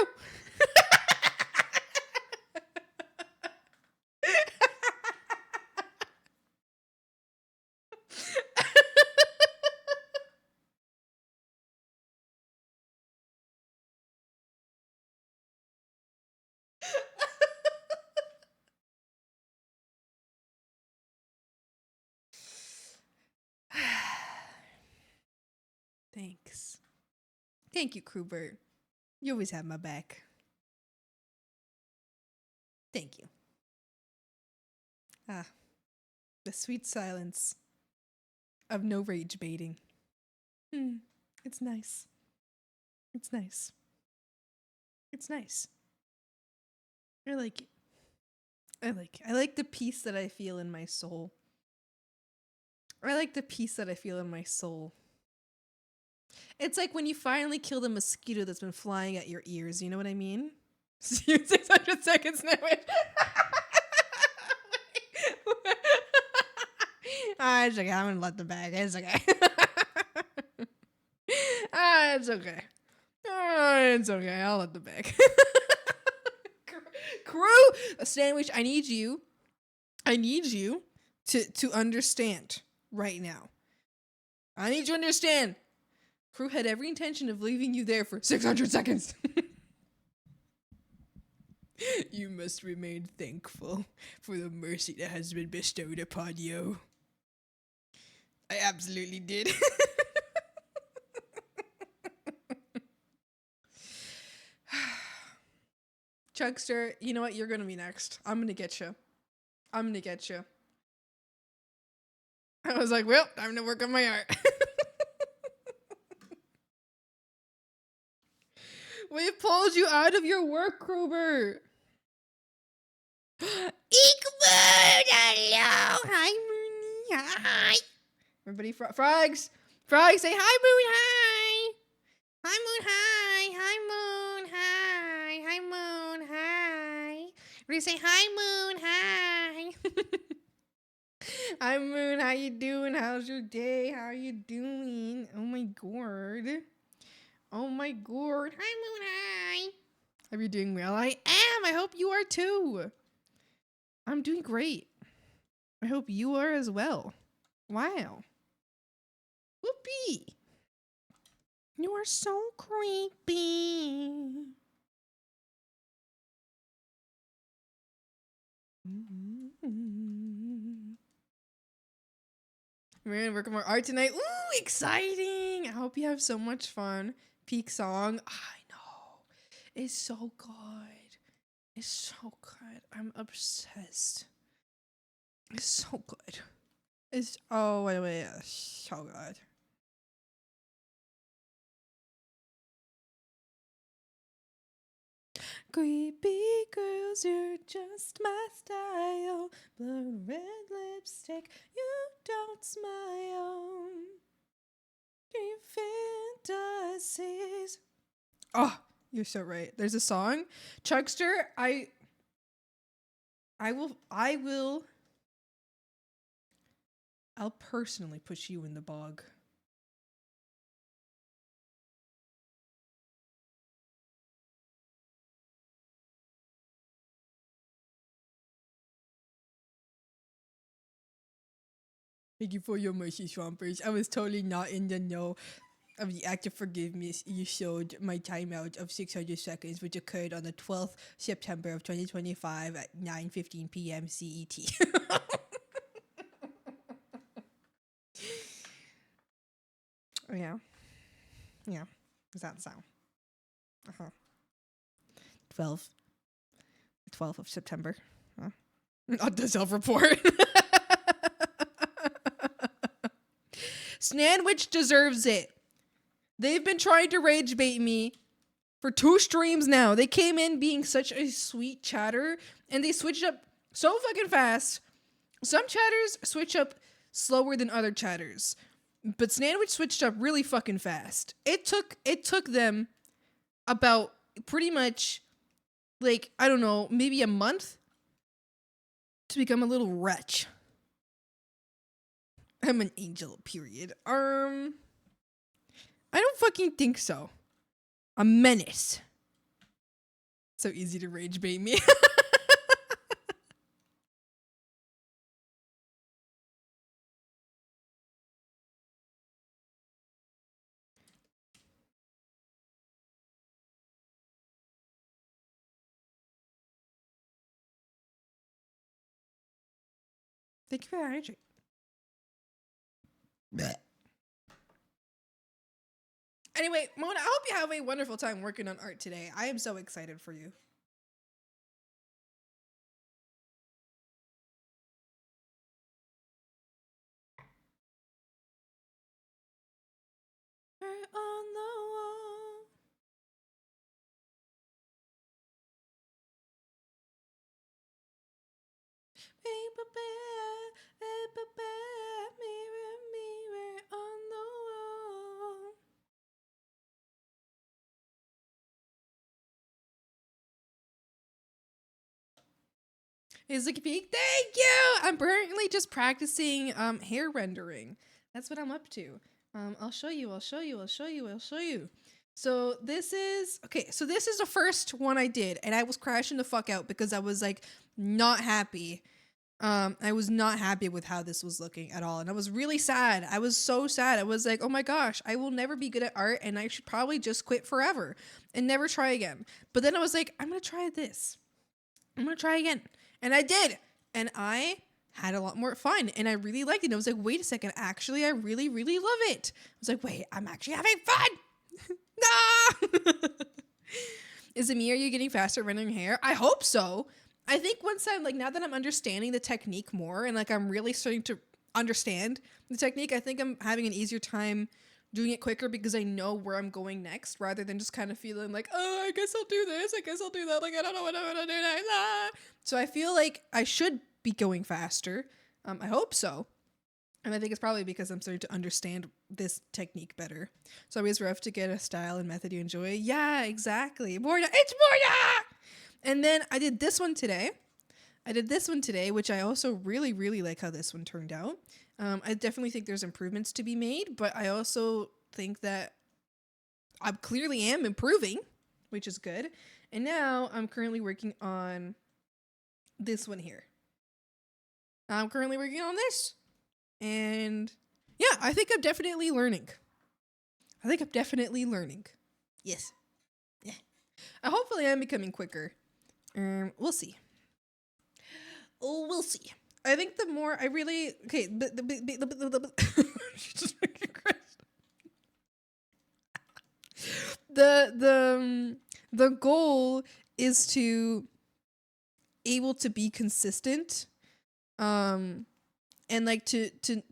Thanks. Thank you, Crewbert. You always have my back. Thank you. Ah, the sweet silence of no rage baiting. It's nice. It's nice. It's nice. I like it. I like the peace that I feel in my soul. I like the peace that I feel in my soul. It's like when you finally kill the mosquito that's been flying at your ears. You know what I mean? 600 seconds now. It's okay. I'm gonna let them back. It's okay. It's okay. It's okay. I'll let them back. Crew. Crew, a sandwich. I need you to understand right now. I need you to understand. Crew had every intention of leaving you there for 600 seconds. You must remain thankful for the mercy that has been bestowed upon you. I absolutely did. Chuckster, you know what? You're gonna be next. I'm gonna get you. I was like, well, time to work on my art. We pulled you out of your work, Kruber. Hello. Hi, Moony. Hi. Everybody, frogs, say hi, Moon. Hi. Hi, Moon. Hi. Hi, Moon. Hi. Hi, Moon. Hi. Everybody say hi, Moon. Hi. Hi, Moon. How you doing? How's your day? How are you doing? Oh my god. Oh my god. Hi, Moon. Hi. Are you doing well? I am. I hope you are too. I'm doing great. I hope you are as well. Wow. Whoopee. You are so creepy. We're gonna work on more art tonight. Ooh, exciting! I hope you have so much fun. Peak song. I know. It's so good. It's so good. I'm obsessed. It's so good. It's wait, so good. Creepy girls, you're just my style. Blood red lipstick, you don't smile. Your fantasies. Oh, you're so right. There's a song, Chuckster. I'll personally push you in the bog. Thank you for your mercy, Swampers. I was totally not in the know of the act of forgiveness you showed my timeout of 600 seconds, which occurred on the 12th September of 2025 at 9:15 p.m. CET. Yeah. Does that sound? 12th of September. Huh? Not the self-report. Snandwich deserves it. They've been trying to rage bait me for 2 streams now. They came in being such a sweet chatter, and they switched up so fucking fast. Some chatters switch up slower than other chatters, but Snandwich switched up really fucking fast. It took them about pretty much, like, I don't know, maybe a month to become a little wretch. I'm an angel, period. I don't fucking think so. A menace. So easy to rage bait me. Thank you for that hydrate. Anyway, Mona, I hope you have a wonderful time working on art today. I am so excited for you. On the wall. Paper bear, mirror, mirror on the wall. Is like peak. Thank you. I'm currently just practicing hair rendering. That's what I'm up to. I'll show you. So this is okay. So this is the first one I did, and I was crashing the fuck out because I was like not happy. I was not happy with how this was looking at all, and I was really sad. I was so sad. I was like, oh my gosh, I will never be good at art, and I should probably just quit forever and never try again. But then I was like, I'm gonna try this. I'm gonna try again, and I did, and I had a lot more fun, and I really liked it. And I was like, wait a second, actually, I really, really love it. I was like, wait, I'm actually having fun. No! Is it me? Are you getting faster at rendering hair? I hope so. I think once I'm like, now that I'm understanding the technique more and like I'm really starting to understand the technique, I think I'm having an easier time doing it quicker because I know where I'm going next rather than just kind of feeling like, oh, I guess I'll do this. I guess I'll do that. Like, I don't know what I'm going to do next. Ah. So I feel like I should be going faster. I hope so. And I think it's probably because I'm starting to understand this technique better. So always rough to get a style and method you enjoy. Yeah, exactly. Morna, it's Morna! And then I did this one today. Which I also really, really like how this one turned out. I definitely think there's improvements to be made, but I also think that I clearly am improving, which is good. And now I'm currently working on this one here. I'm currently working on this. And yeah, I think I'm definitely learning. Yes. Yeah. Hopefully I'm becoming quicker. We'll see. Oh, we'll see. I think the more I really okay, Jesus fucking Christ. The goal is to able to be consistent, and like to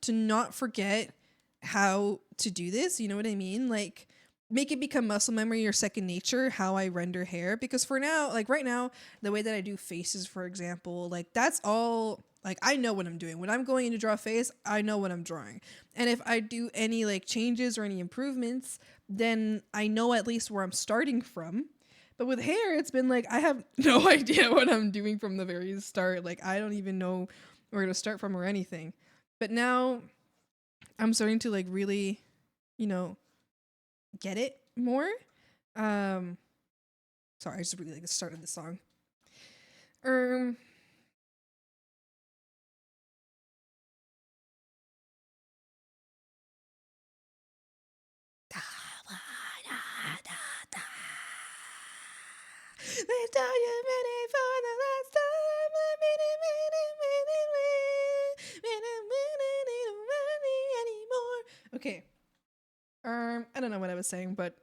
not forget how to do this. You know what I mean? Like make it become muscle memory or second nature how I render hair, because for now, like right now, the way that I do faces, for example, like that's all like I know what I'm doing. When I'm going in to draw a face, I know what I'm drawing. And if I do any like changes or any improvements, then I know at least where I'm starting from. But with hair, it's been like I have no idea what I'm doing from the very start. Like I don't even know where to start from or anything. But now I'm starting to like really, you know, get it more. Sorry, I just really like the start of the song. They tell you ready for the last time. Anymore. Okay. I don't know what I was saying, but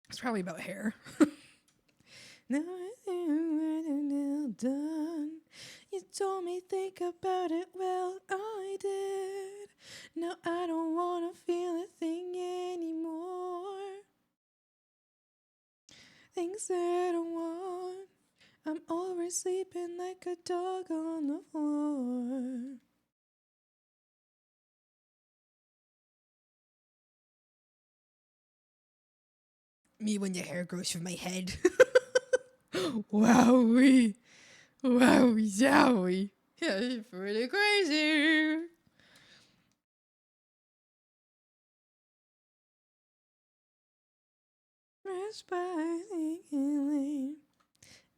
it's probably about hair. Now done. You told me think about it. Well, I did. Now I don't wanna feel a thing anymore. Things that I want. I'm always sleeping like a dog on the floor. Me when your hair grows from my head. Wowie. Wowie zowie. Yeah, it's pretty crazy.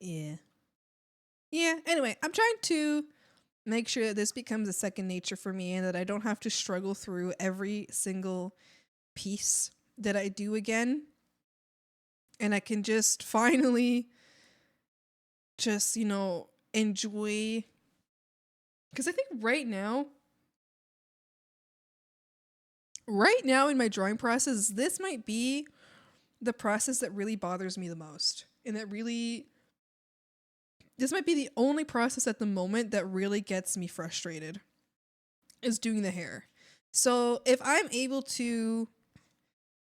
Yeah. Yeah, anyway, I'm trying to make sure that this becomes a second nature for me and that I don't have to struggle through every single piece that I do again. And I can just finally just, you know, enjoy. Because I think right now in my drawing process, this might be the process that really bothers me the most. And this might be the only process at the moment that really gets me frustrated, is doing the hair. So if I'm able to,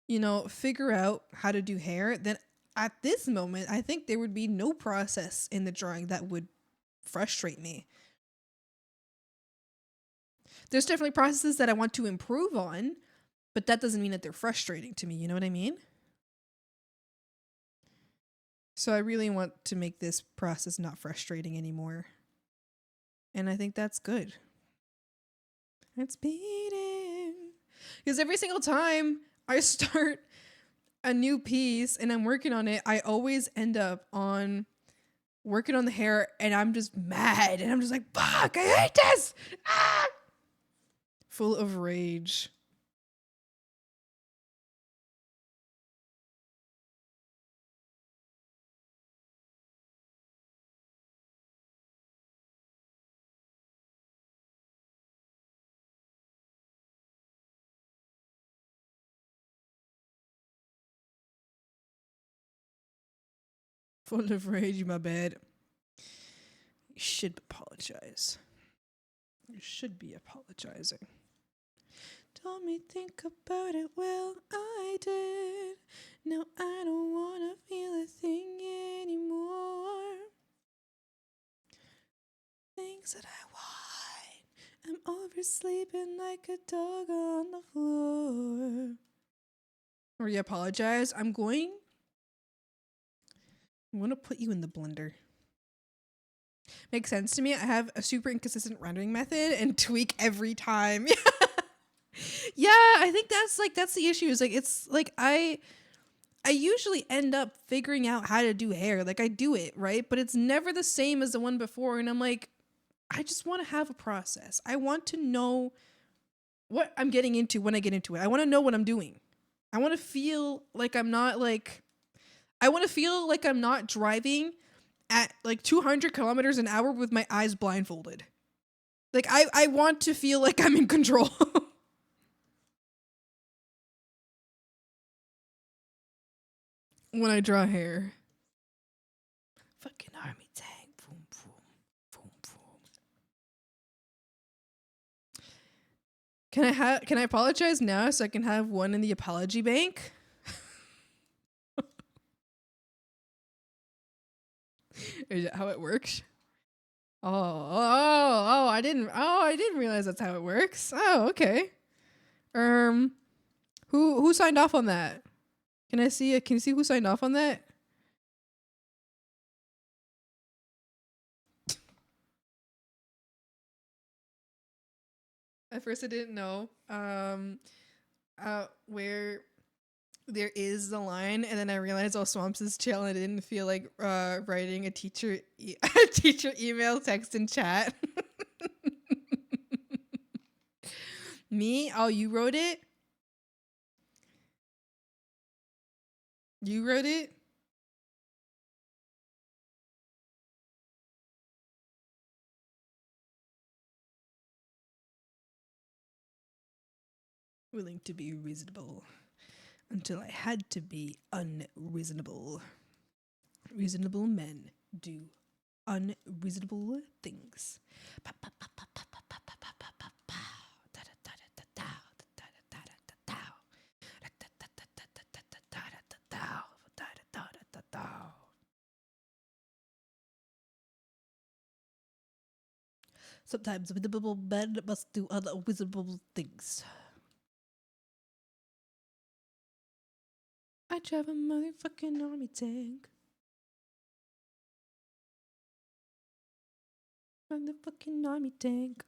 you know, figure out how to do hair, then at this moment, I think there would be no process in the drawing that would frustrate me. There's definitely processes that I want to improve on, but that doesn't mean that they're frustrating to me. You know what I mean? So I really want to make this process not frustrating anymore. And I think that's good. It's beating. Because every single time I start a new piece and I'm working on it, I always end up on working on the hair and I'm just mad and I'm just like, fuck, I hate this. Ah! Full of rage. Full of rage, my bad. You should apologize. You should be apologizing. Told me think about it, well, I did. Now I don't wanna feel a thing anymore. Things that I want. I'm oversleeping like a dog on the floor. Or you apologize. I'm going to put you in the blender. Makes sense to me. I have a super inconsistent rendering method and tweak every time. Yeah, I think that's the issue. Is like it's like I usually end up figuring out how to do hair. Like I do it, right? But it's never the same as the one before. And I'm like, I just want to have a process. I want to know what I'm getting into when I get into it. I want to know what I'm doing. I want to feel like I'm not driving at like 200 kilometers an hour with my eyes blindfolded. Like I want to feel like I'm in control. When I draw hair. Fucking army tank. Boom, boom, boom, boom. Can I apologize now so I can have one in the apology bank? Is that how it works? I didn't realize that's how it works. Oh, okay. Who signed off on that? Can you see who signed off on that? At first I didn't know where there is the line, and then I realized Swamps is chill and I didn't feel like writing a teacher email, text, and chat. Me? Oh, you wrote it? You wrote it? Willing to be reasonable until I had to be unreasonable. Reasonable men do unreasonable things. Sometimes reasonable men must do unreasonable things. I drive a motherfucking army tank. Motherfucking army tank.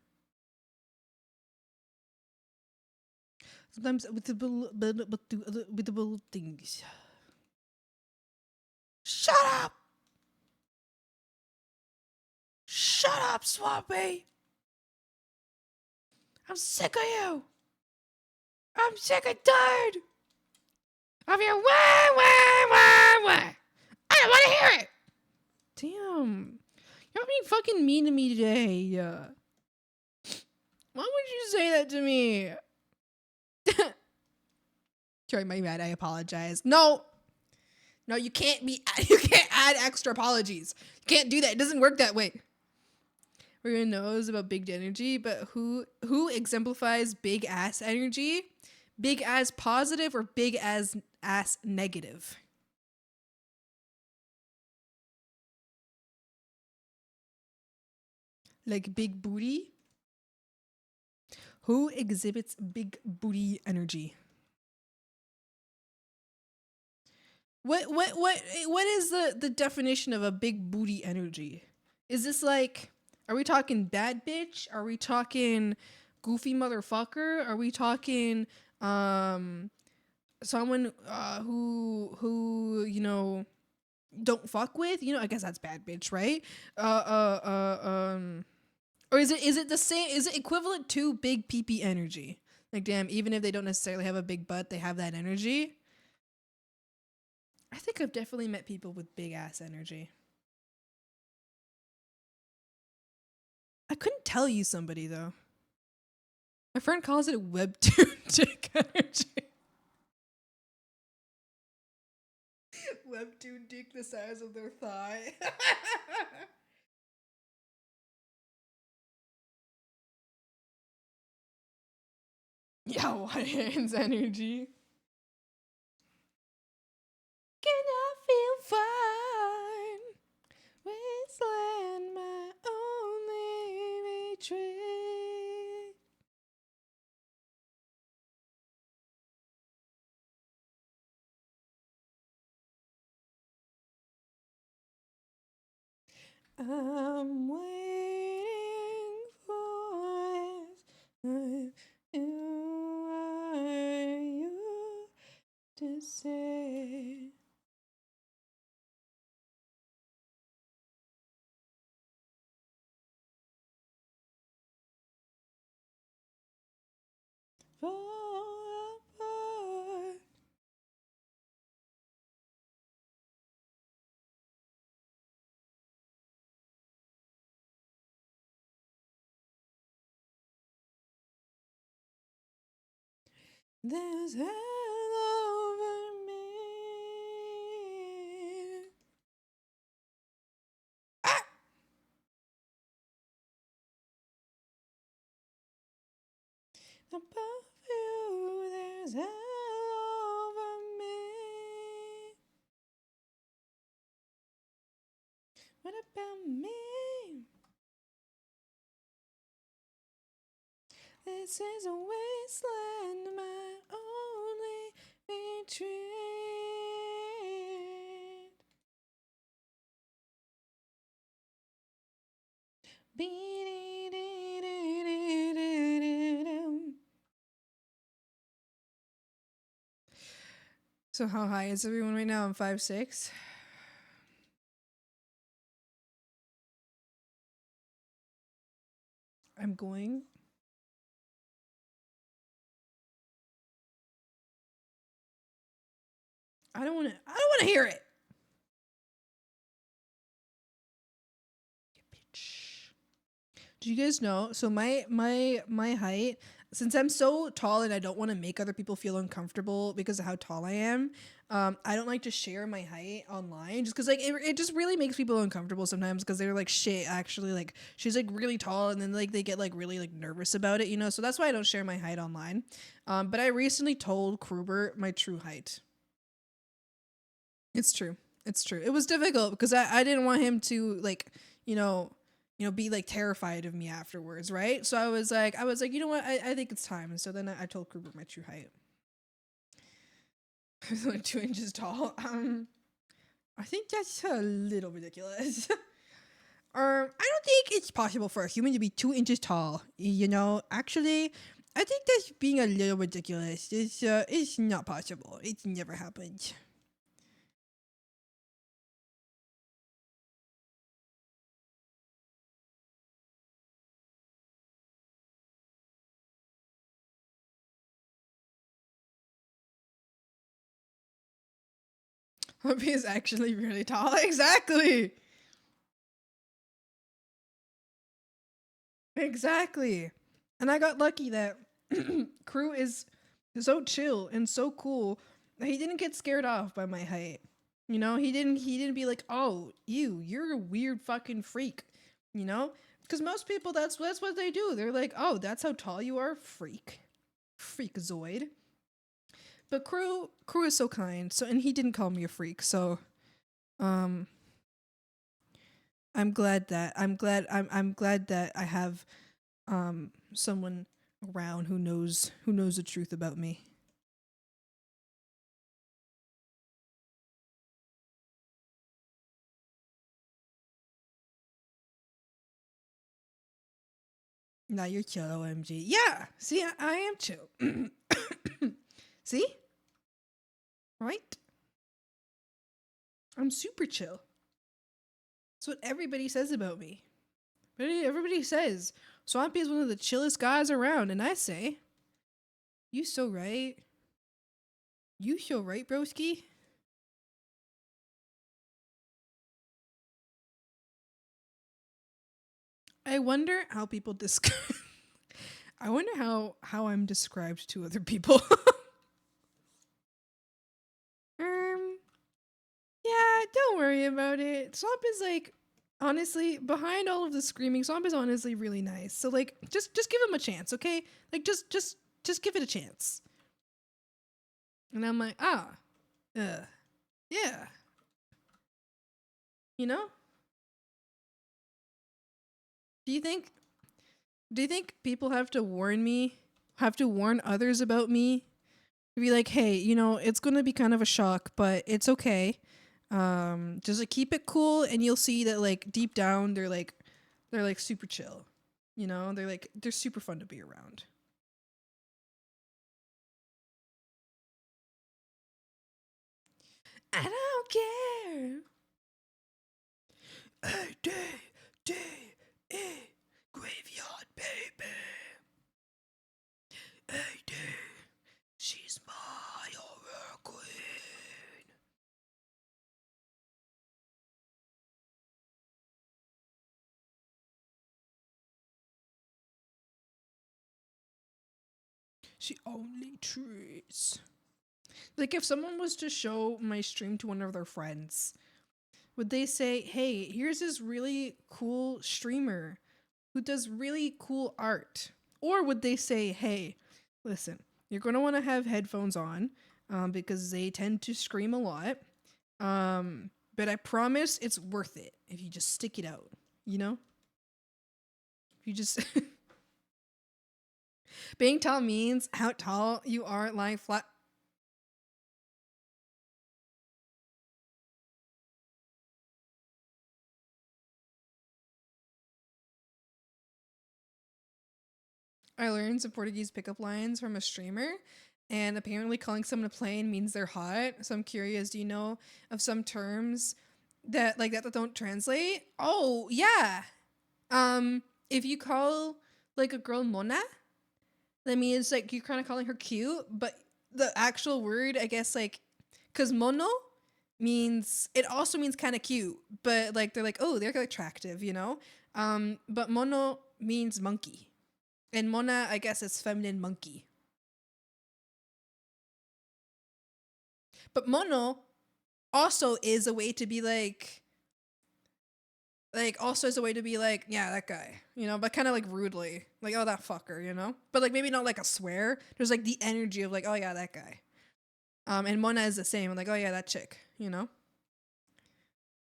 Sometimes reasonable men must do unreasonable things. Shut up! Shut up, Swampy! I'm sick of you! I'm sick and tired of your wah! I don't want to hear it! Damn. You're being fucking mean to me today. Why would you say that to me? Sorry, my bad. I apologize. No, you can't add extra apologies. You can't do that. It doesn't work that way. Everyone knows about big energy, but who exemplifies big ass energy? Big as positive or big as ass negative? Like big booty? Who exhibits big booty energy? What is the definition of a big booty energy? Is this like, are we talking bad bitch? Are we talking goofy motherfucker? Are we talking someone who you know don't fuck with, you know, I guess that's bad bitch, right? Or is it the same? Is it equivalent to big pee energy? Like, damn, even if they don't necessarily have a big butt, they have that energy. I think I've definitely met people with big ass energy. I couldn't tell you somebody though. My friend calls it webtoon dick energy. Webtoon dick the size of their thigh. Yeah, white hands energy. Can I feel fine? Wasteland, my only retreat. I'm waiting for who are you to say? Fall apart. There's hell over me. Ah! Above you, there's hell over me. What about me? This is a wasteland, my only retreat. So how high is everyone right now? I'm 5'6". I'm going. I don't want to hear it. You bitch. Do you guys know? So my height, since I'm so tall and I don't want to make other people feel uncomfortable because of how tall I am, I don't like to share my height online just because like it just really makes people uncomfortable sometimes because they're like, shit, actually, like she's like really tall, and then like they get like really like nervous about it, you know. So that's why I don't share my height online. But I recently told Kruber my true height. It's true. It's true. It was difficult because I didn't want him to like, you know, be like terrified of me afterwards, right? So I was like, you know what? I think it's time. And so then I told Kruber my true height. I was only 2 inches tall. I think that's a little ridiculous. I don't think it's possible for a human to be 2 inches tall. You know, actually, I think that's being a little ridiculous. It's not possible. It's never happened. Hoppy is actually really tall. Exactly. Exactly. And I got lucky that Crew is so chill and so cool that he didn't get scared off by my height. You know, he didn't be like, "Oh, you're a weird fucking freak." You know? Cuz most people that's what they do. They're like, "Oh, that's how tall you are, freak." Freakazoid. But Crew is so kind. So and he didn't call me a freak. So um I'm glad that I have someone around who knows the truth about me. Now you're chill, OMG. Yeah, see, I am chill. See? right? I'm super chill. That's what everybody says about me. Everybody says Swampy is one of the chillest guys around, and I say, you so right. You so right, broski. I wonder how people describe. I wonder how I'm described to other people. Yeah, don't worry about it. Swamp is like, honestly, behind all of the screaming, Swamp is honestly really nice. So like, just give him a chance, okay? Like, just give it a chance. And I'm like, yeah, you know. Do you think people have to warn others about me? Be like, hey, you know, it's gonna be kind of a shock, but it's okay. Just like keep it cool, and you'll see that like deep down they're like super chill. You know, they're super fun to be around. I don't care. A-D-D-E, graveyard baby. A-D, she's my horror queen. She only trees. Like if someone was to show my stream to one of their friends, would they say, hey, here's this really cool streamer who does really cool art? Or would they say, hey, listen, you're going to want to have headphones on because they tend to scream a lot. But I promise it's worth it if you just stick it out, you know? If you just... Being tall means how tall you are lying flat. I learned some Portuguese pickup lines from a streamer, and apparently calling someone a plane means they're hot. So I'm curious, do you know of some terms that don't translate? Oh, yeah. If you call like a girl mona, that means like you're kind of calling her cute, but the actual word, I guess, like, cause mono means, it also means kind of cute, but like they're like, oh, they're attractive, you know. But mono means monkey. And Mona, I guess, is feminine monkey. But mono also is a way to be also is a way to be like, yeah, that guy, you know, but kind of like rudely, like, oh, that fucker, you know, but like maybe not like a swear. There's like the energy of like, oh yeah, that guy. And Mona is the same, like, oh yeah, that chick, you know,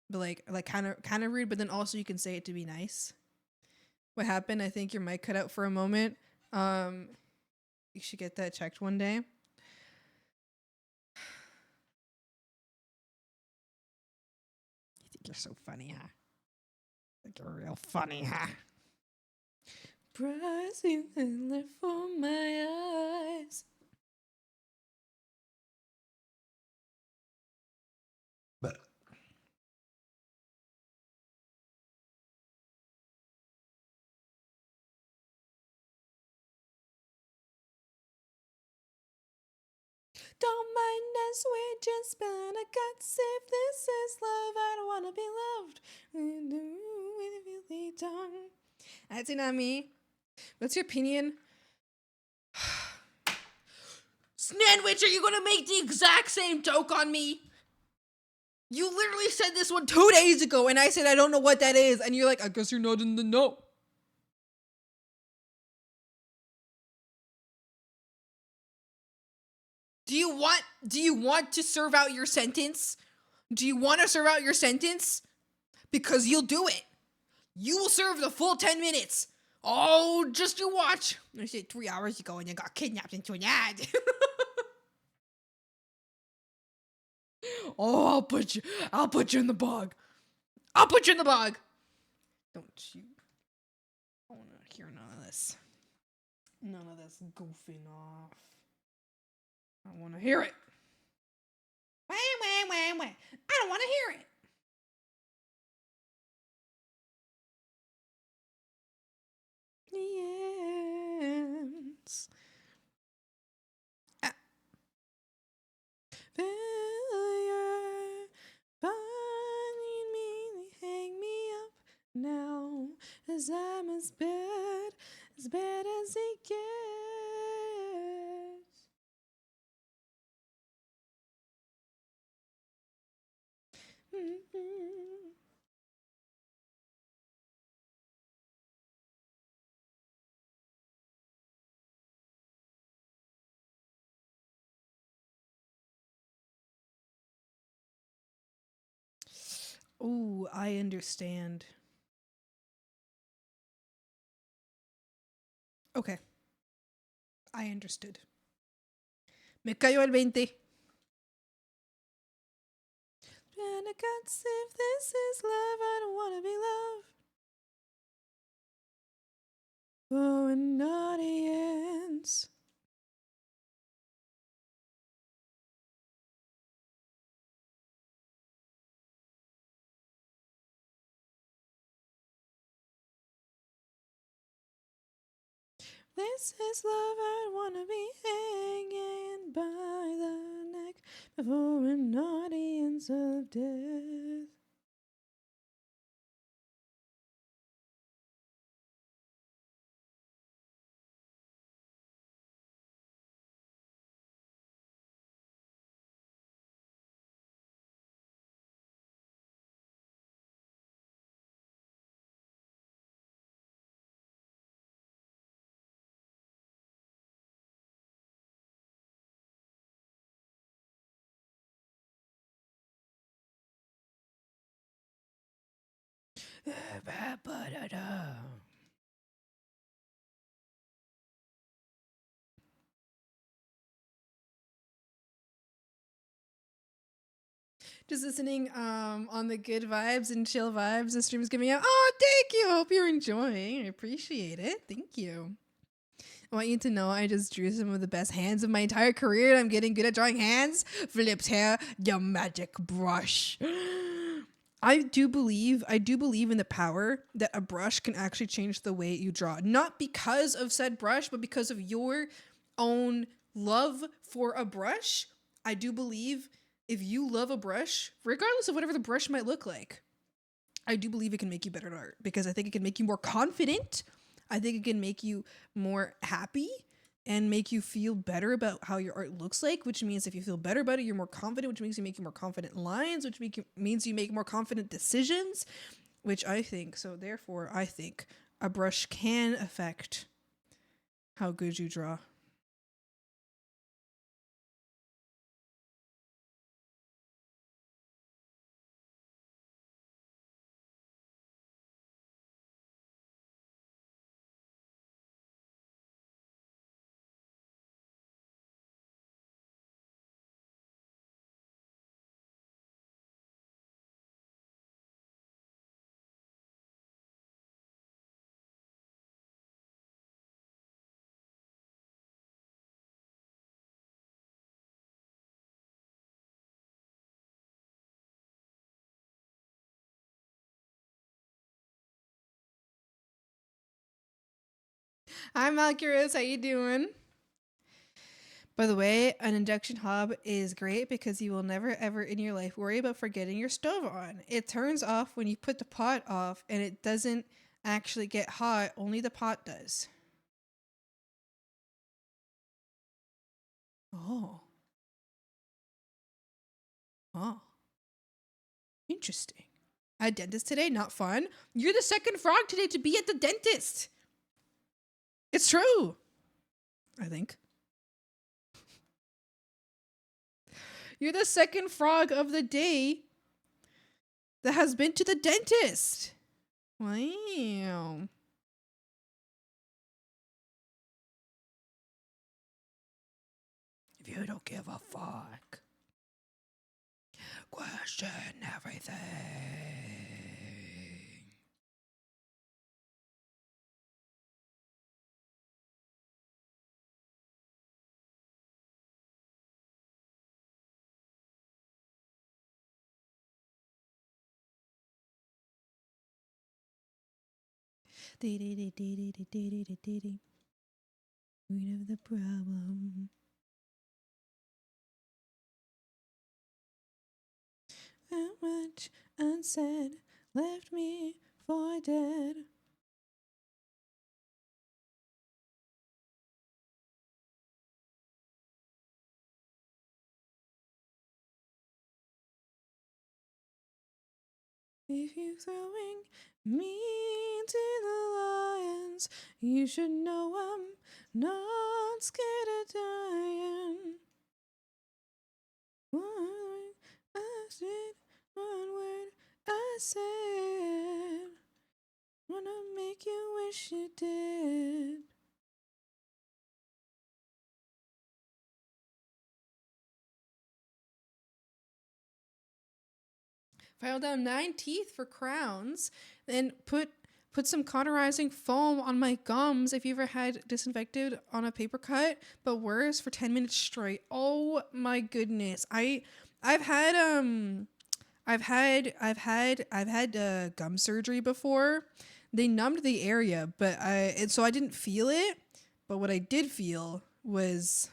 but like kind of rude, but then also you can say it to be nice. What happened? I think your mic cut out for a moment. You should get that checked one day. You think you're so funny, huh? Think you're real funny, huh? Price you and left for my eyes. But Don't mind us, we're just gonna cut. If this is love, I don't wanna be loved. Really done. That's not me. What's your opinion? Sandwich, are you gonna make the exact same joke on me? You literally said this one 2 days ago, and I said I don't know what that is, and you're like, I guess you're not in the know. Do you want to serve out your sentence? Do you want to serve out your sentence? Because you'll do it. You will serve the full 10 minutes. Oh, just you watch. I said 3 hours ago and you got kidnapped into an ad. Oh, I'll put you in the bog. I'll put you in the bog. Don't you. I want to hear none of this. None of this goofing off. I want to hear it. Wah, wah, wah, wah. I don't want to hear it. Yes. Ah. Failure, finding me, hang me up now, as I'm as bad as it gets. Mhm. Ooh, I understand. Okay, I understood. Me cayó el 20. And I can't say if this is love, I don't wanna be loved. Oh, an audience. This is love, I don't wanna be hanging by the neck before an audience of death. Just listening on the good vibes and chill vibes the stream's giving out. Oh, thank you. Hope you're enjoying. I appreciate it. Thank you. I want you to know I just drew some of the best hands of my entire career. I'm getting good at drawing hands. Flipped hair, your magic brush. I do believe in the power that a brush can actually change the way you draw. Not because of said brush, but because of your own love for a brush. I do believe if you love a brush, regardless of whatever the brush might look like, I do believe it can make you better at art because I think it can make you more confident. I think it can make you more happy and make you feel better about how your art looks like, which means if you feel better about it, you're more confident, which means you make more confident lines, which means you make more confident decisions, which I think, so therefore I think a brush can affect how good you draw. Hi Malcurus, how you doing? By the way, an induction hob is great because you will never ever in your life worry about forgetting your stove on. It turns off when you put the pot off and it doesn't actually get hot, only the pot does. Oh. Oh. Interesting. A dentist today? Not fun. You're the second frog today to be at the dentist. It's true. I think. You're the second frog of the day that has been to the dentist. Wow. If you don't give a fuck, question everything. Root of the problem. How much unsaid left me for dead. If you're throwing me to the lions, you should know I'm not scared of dying. One word I said, one word I said, wanna make you wish you did. File down 9 teeth for crowns, then put some cauterizing foam on my gums if you ever had disinfected on a paper cut, but worse, for 10 minutes straight. Oh my goodness. I've had gum surgery before. They numbed the area, so I didn't feel it, but what I did feel was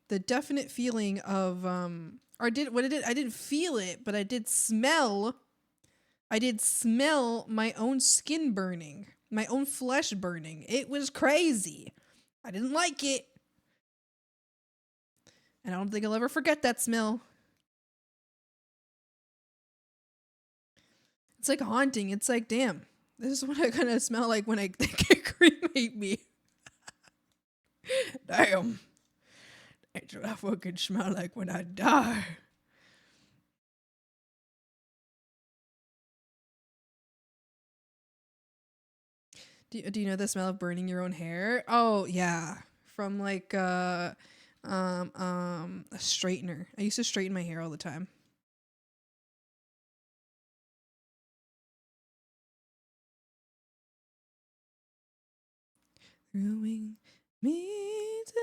the definite feeling of I didn't feel it, but I did smell my own skin burning, my own flesh burning. It was crazy. I didn't like it. And I don't think I'll ever forget that smell. It's like haunting. It's like, damn, this is what I kind of smell like when they cremate me. Damn. That's what I fucking smell like when I die. Do you know the smell of burning your own hair? Oh yeah, from like a straightener. I used to straighten my hair all the time. Throwing me to the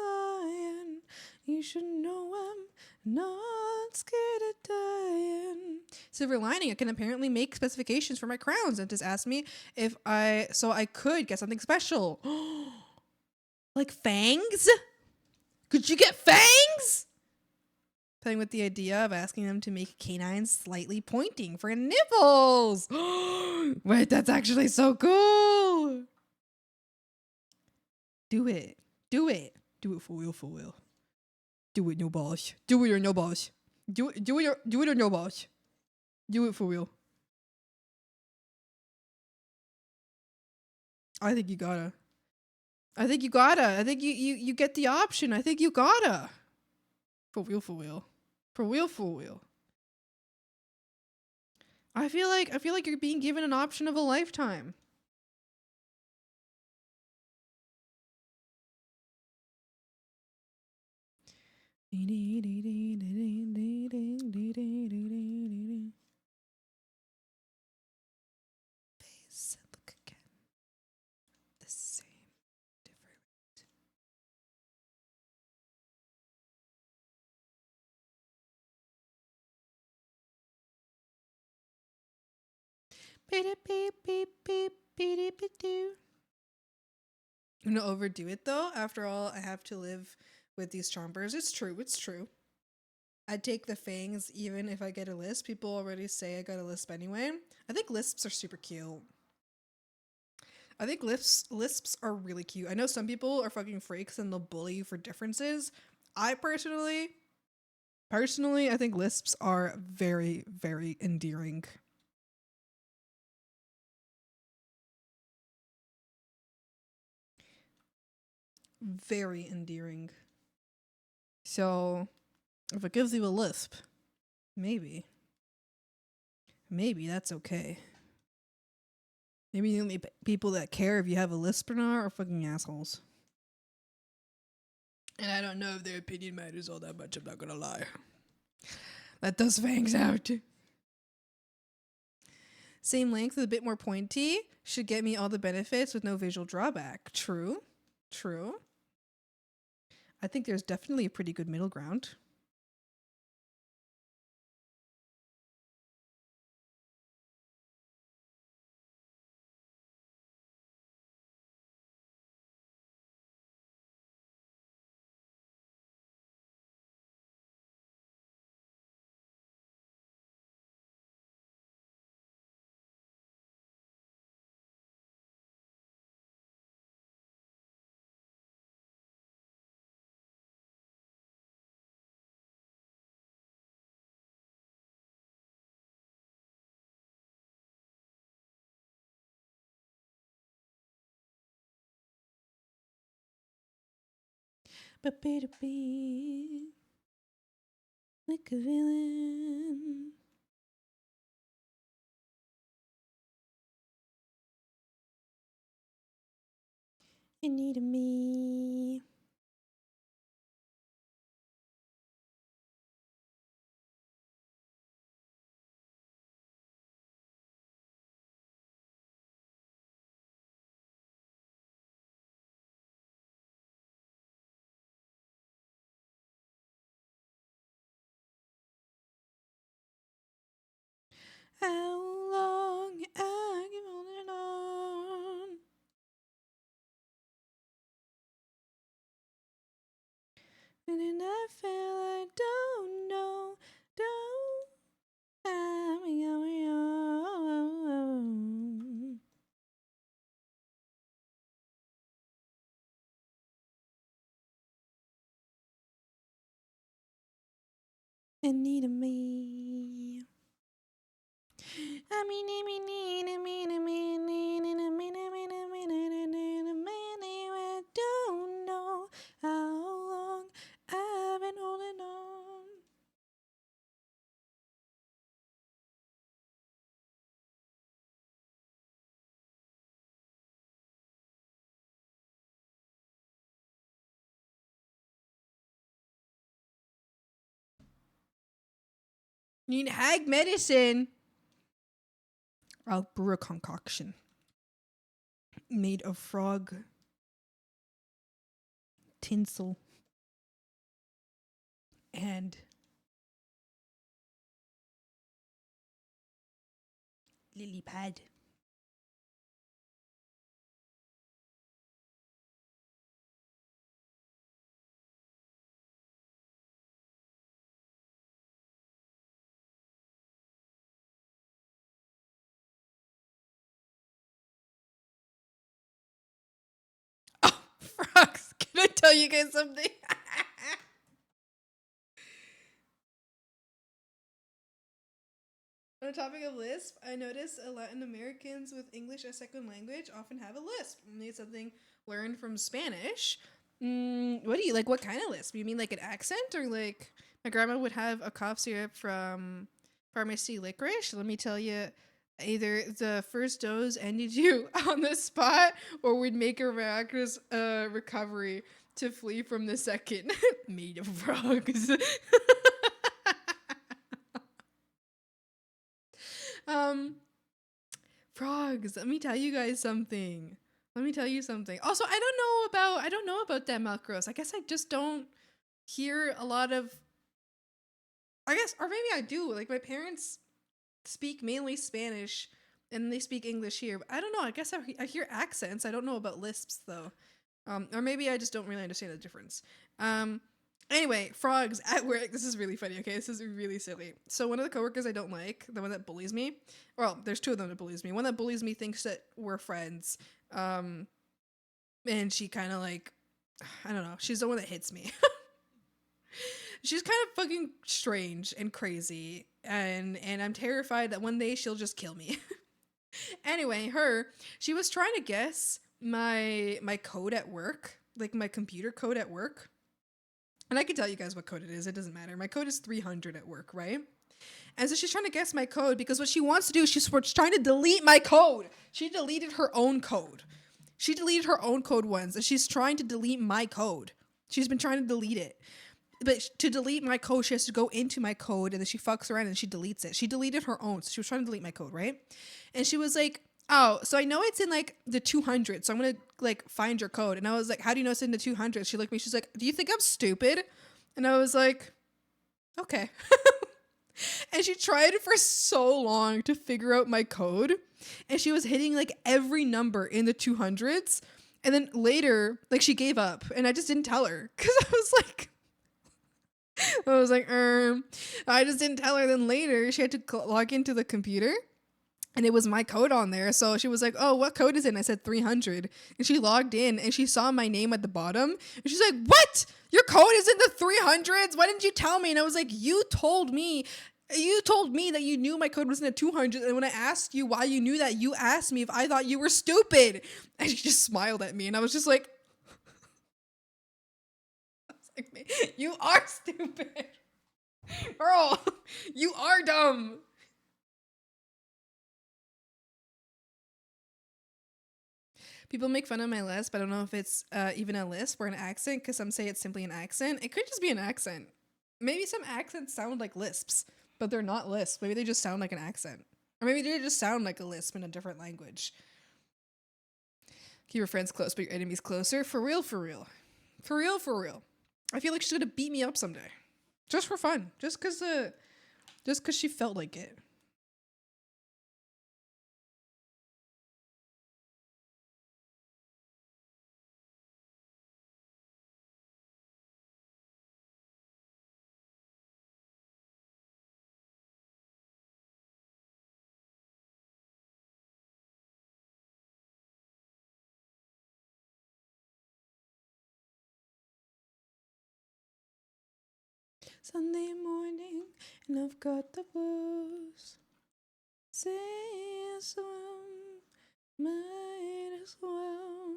lion. You should know I'm not scared of dying. Silver lining, I can apparently make specifications for my crowns and just asked me if I could get something special. Like fangs? Could you get fangs? Playing with the idea of asking them to make canines slightly pointing for nipples. Wait, that's actually so cool. Do it. Do it. Do it for real, for real. Do it, no balls. Do it or no balls. Do it or no balls. Do it for real. I think you gotta. I think you get the option. I think you gotta. For real, for real. For real, for real. I feel like you're being given an option of a lifetime. Face and look again. The same, different. I'm gonna overdo it though. After all, I have to live with these chompers. It's true. It's true. I'd take the fangs even if I get a lisp. People already say I got a lisp anyway. I think lisps are super cute. I think lisps are really cute. I know some people are fucking freaks and they'll bully you for differences. I personally, I think lisps are very, very endearing. Very endearing. So, if it gives you a lisp, maybe that's okay. Maybe the only people that care if you have a lisp or not are fucking assholes. And I don't know if their opinion matters all that much, I'm not gonna lie. Let those fangs out. Same length with a bit more pointy should get me all the benefits with no visual drawback. True. True. I think there's definitely a pretty good middle ground. Ba-ba-da-bee. Like a villain. You need me. How long I keep holding on? And then I feel I don't know, don't have me going on. And need me. I mean, I don't know how long I've been holding on. Need hag medicine. I'll brew a concoction made of frog tinsel and lily pad. Oh, frogs! Can I tell you guys something? On the topic of lisp, I noticed Latin Americans with English as second language often have a lisp. It's something learned from Spanish. What do you like? What kind of lisp? You mean like an accent, or like my grandma would have a cough syrup from Pharmacy Licorice? Let me tell you, either the first dose ended you on the spot, or would make a miraculous recovery to flee from the second. Made of frogs. Frogs, let me tell you guys something. Also, I don't know about that milk roast. I guess I just don't hear a lot of, I guess, or maybe I do. Like, my parents speak mainly Spanish and they speak English here. But I don't know. I guess I hear accents. I don't know about lisps though. Or maybe I just don't really understand the difference. Anyway, frogs at work. This is really funny, okay? This is really silly. So one of the coworkers I don't like, the one that bullies me, well, there's two of them that bullies me. One that bullies me thinks that we're friends. And she kind of like, I don't know, she's the one that hits me. She's kind of fucking strange and crazy. And I'm terrified that one day she'll just kill me. Anyway, she was trying to guess my code at work, like my computer code at work. And I can tell you guys what code it is. It doesn't matter. My code is 300 at work, right? And so she's trying to guess my code because what she wants to do is she's trying to delete my code. She deleted her own code. She deleted her own code once, and she's trying to delete my code. She's been trying to delete it. But to delete my code, she has to go into my code, and then she fucks around and she deletes it. She deleted her own. So she was trying to delete my code, right? And she was like, oh, so I know it's in like the 200. So I'm going to like find your code. And I was like, how do you know it's in the 200? She looked at me. She's like, do you think I'm stupid? And I was like, okay. And she tried for so long to figure out my code. And she was hitting like every number in the 200s. And then later, like she gave up. And I just didn't tell her. Because I was like, I just didn't tell her. Then later, she had to log into the computer. And it was my code on there. So she was like, oh, what code is it? And I said 300. And she logged in and she saw my name at the bottom. And she's like, what? Your code is in the 300s? Why didn't you tell me? And I was like, you told me that you knew my code was in the 200s. And when I asked you why you knew that, you asked me if I thought you were stupid. And she just smiled at me. And I was just like, You are stupid. Girl, you are dumb. People make fun of my lisp. I don't know if it's even a lisp or an accent because some say it's simply an accent. It could just be an accent. Maybe some accents sound like lisps, but they're not lisps. Maybe they just sound like an accent. Or maybe they just sound like a lisp in a different language. Keep your friends close, but your enemies closer. For real, for real. For real, for real. I feel like she's gonna beat me up someday. Just for fun. Just cause she felt like it. Sunday morning, and I've got the blues. Say as well, might as well.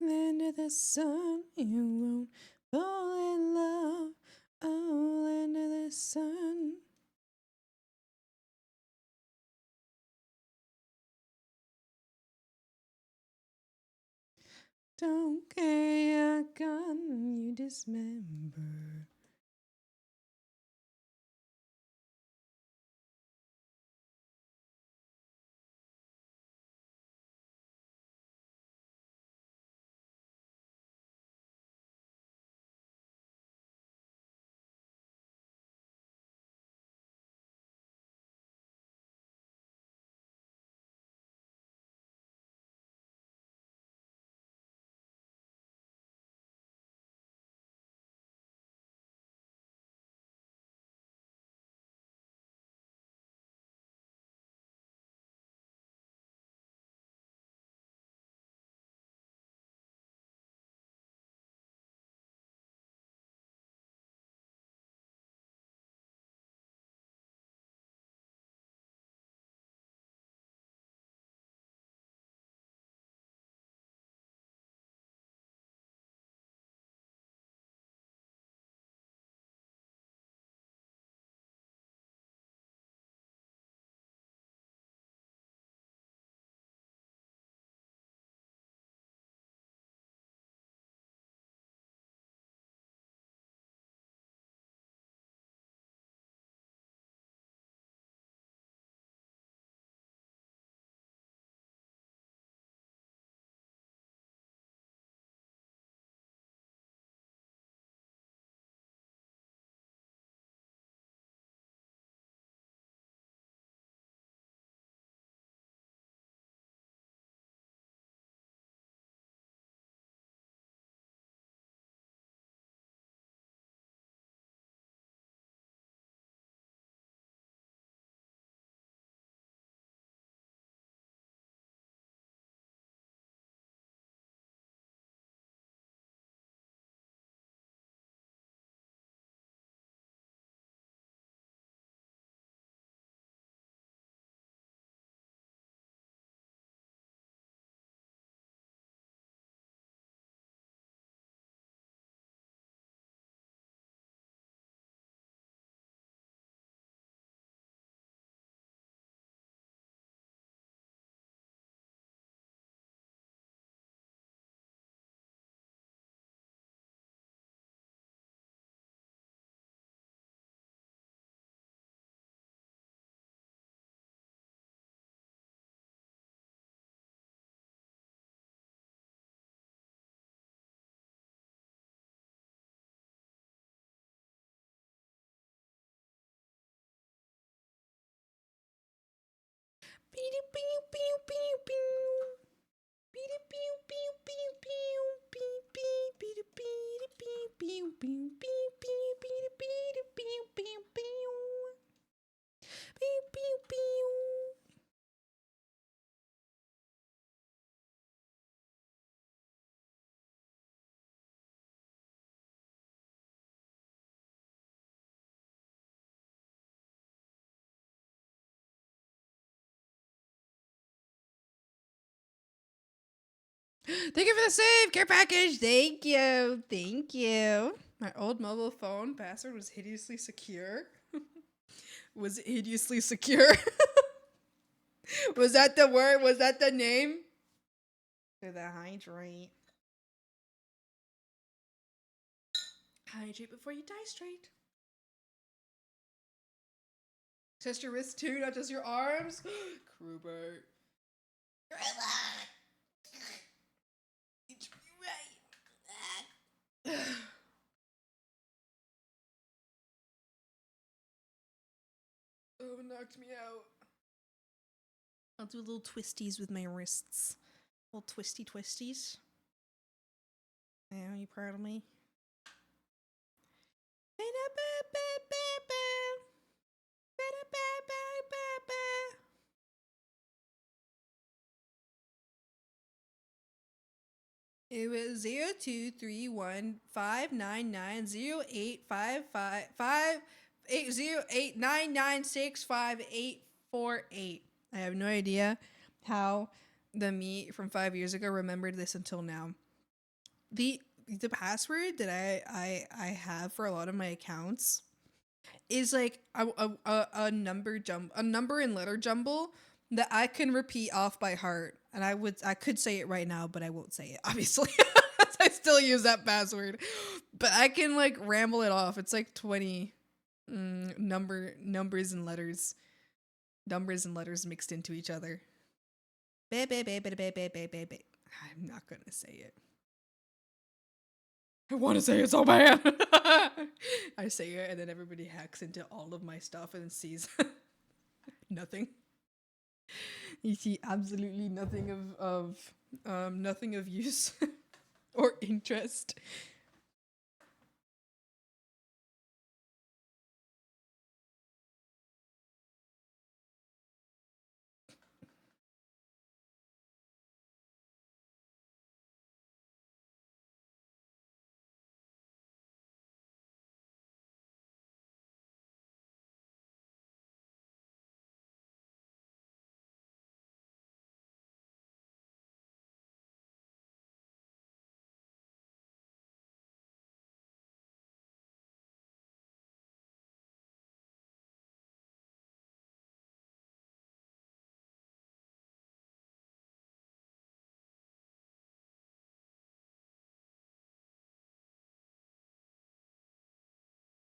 Land of the sun, you won't fall in love. Oh, land of the sun. Don't carry a gun, you dismember. Pew pew pew pew pew. Pew pew pew pew pew. Pew pew pew pew pew pew. Thank you for the save care package. Thank you. Thank you. My old mobile phone password was hideously secure. Was hideously secure. Was that the word? Was that the name? To the hydrate. Hydrate before you die straight. Test your wrists too, not just your arms. Kruber. Oh, it knocked me out. I'll do little twisties with my wrists. Little twisty twisties. Yeah, are you proud of me? It was 0231590855580899658848. I have no idea how the me from 5 years ago remembered this until now. The password that I have for a lot of my accounts is like a number and letter jumble that I can repeat off by heart, and I could say it right now, but I won't say it, obviously. I still use that password, but I can like ramble it off. It's like 20 numbers and letters mixed into each other. I'm not gonna say it. I want to say it so bad. I say it, and then everybody hacks into all of my stuff and sees nothing. You see absolutely nothing nothing of use or interest.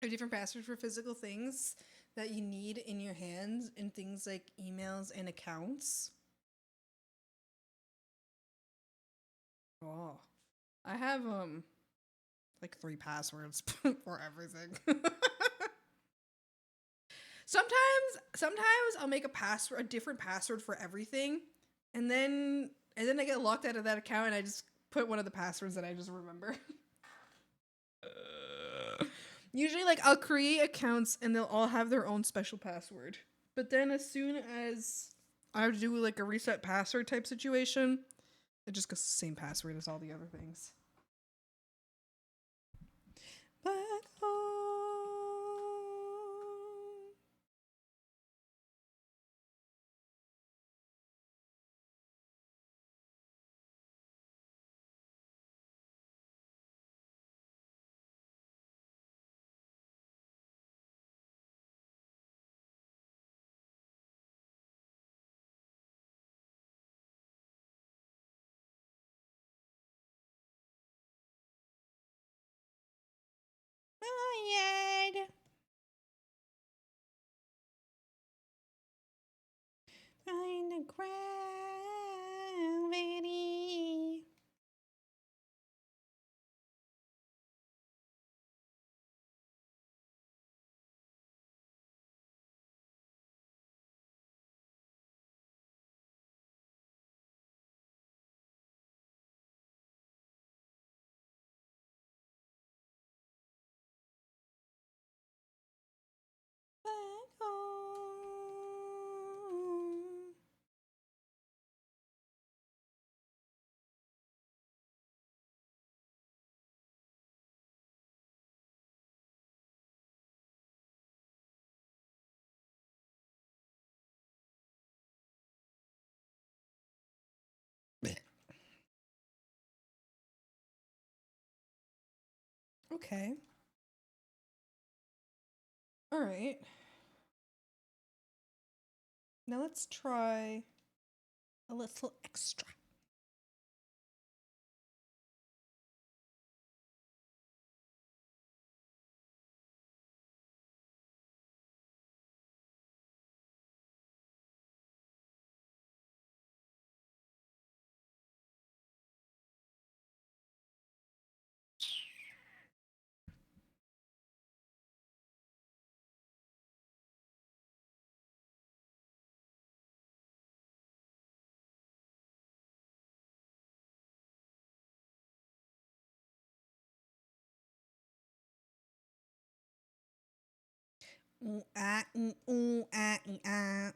Are different passwords for physical things that you need in your hands in things like emails and accounts? Oh, I have like 3 passwords for everything. Sometimes I'll make a different password for everything, and then I get locked out of that account, and I just put one of the passwords that I just remember. Usually, like, I'll create accounts and they'll all have their own special password. But then as soon as I do like a reset password type situation, it just goes the same password as all the other things. Back home. MacLeod. Find the gravity. Back home. Okay. All right. Now let's try a little extra. Ooh, ah, ooh, ah, ah.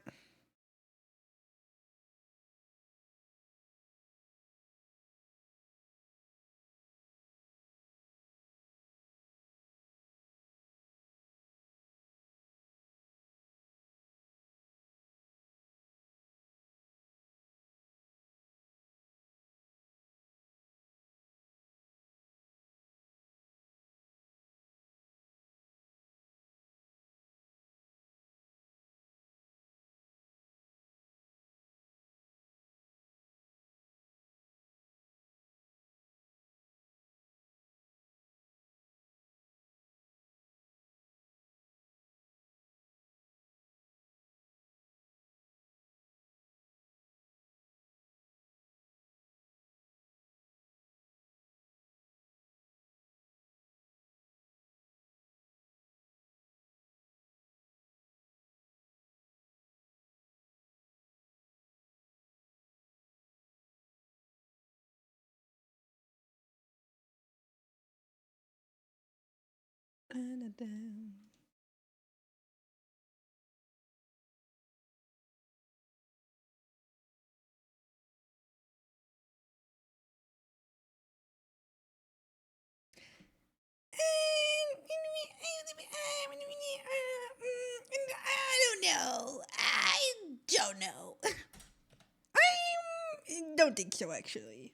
And a down. I don't know. I don't know. I don't think so, actually.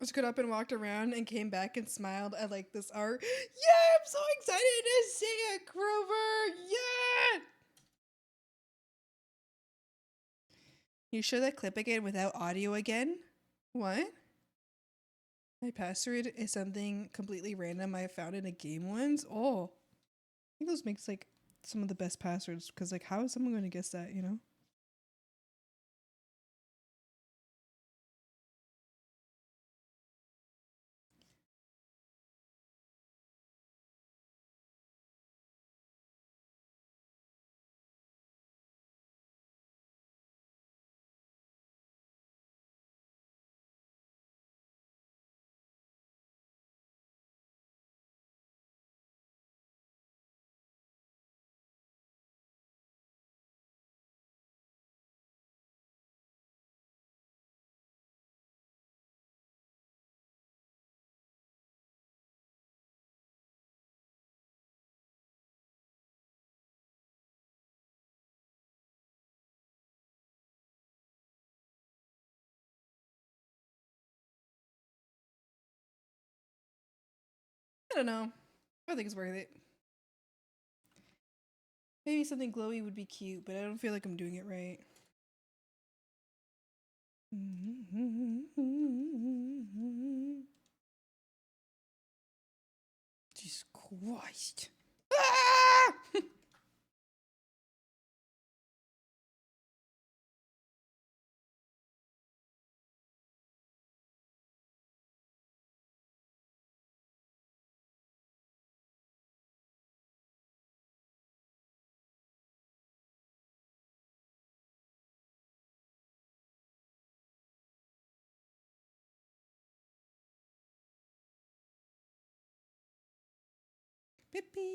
I just got up and walked around and came back and smiled at like this art. Yeah, I'm so excited to see it, Grover. Yeah. You show that clip again without audio again? What? My password is something completely random I found in a game once. Oh, I think those makes like some of the best passwords because like how is someone going to guess that? You know? I don't know. I think it's worth it. Maybe something glowy would be cute, but I don't feel like I'm doing it right. Jesus Christ. Ah! Pew pew.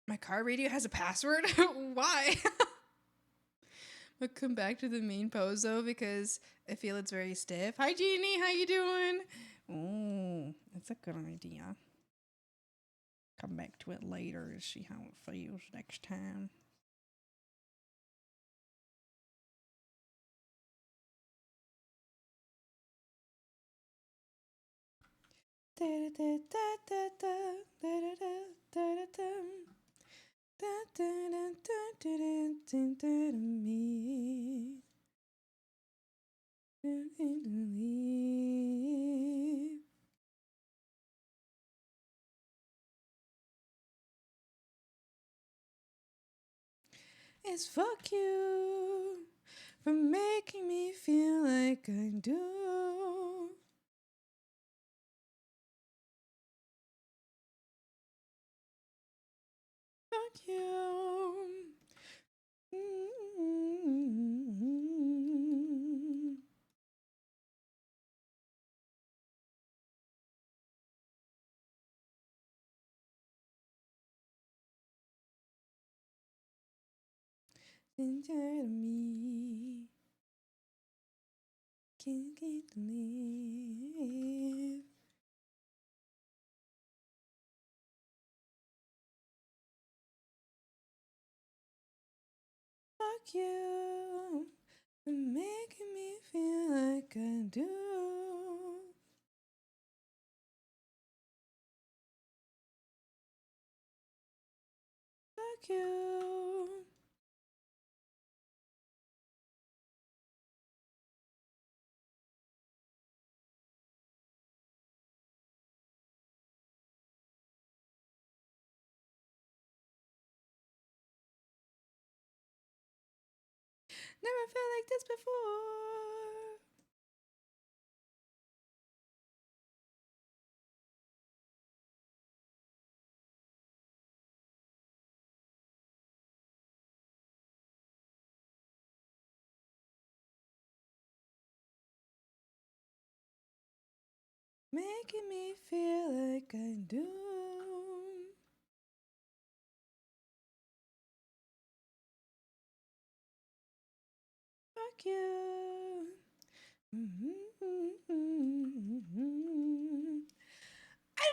My car radio has a password? Why? I'll come back to the main pose though because I feel it's very stiff. Hi Jeannie, how you doing? Oh, that's a good idea. Come back to it later to see how it feels next time. It's fuck you for making me feel like I do. Fuck you. Inside of me, can't get to live. Fuck you for making me feel like I do. Fuck you. Never felt like this before. Making me feel like I do. Fuck you. I don't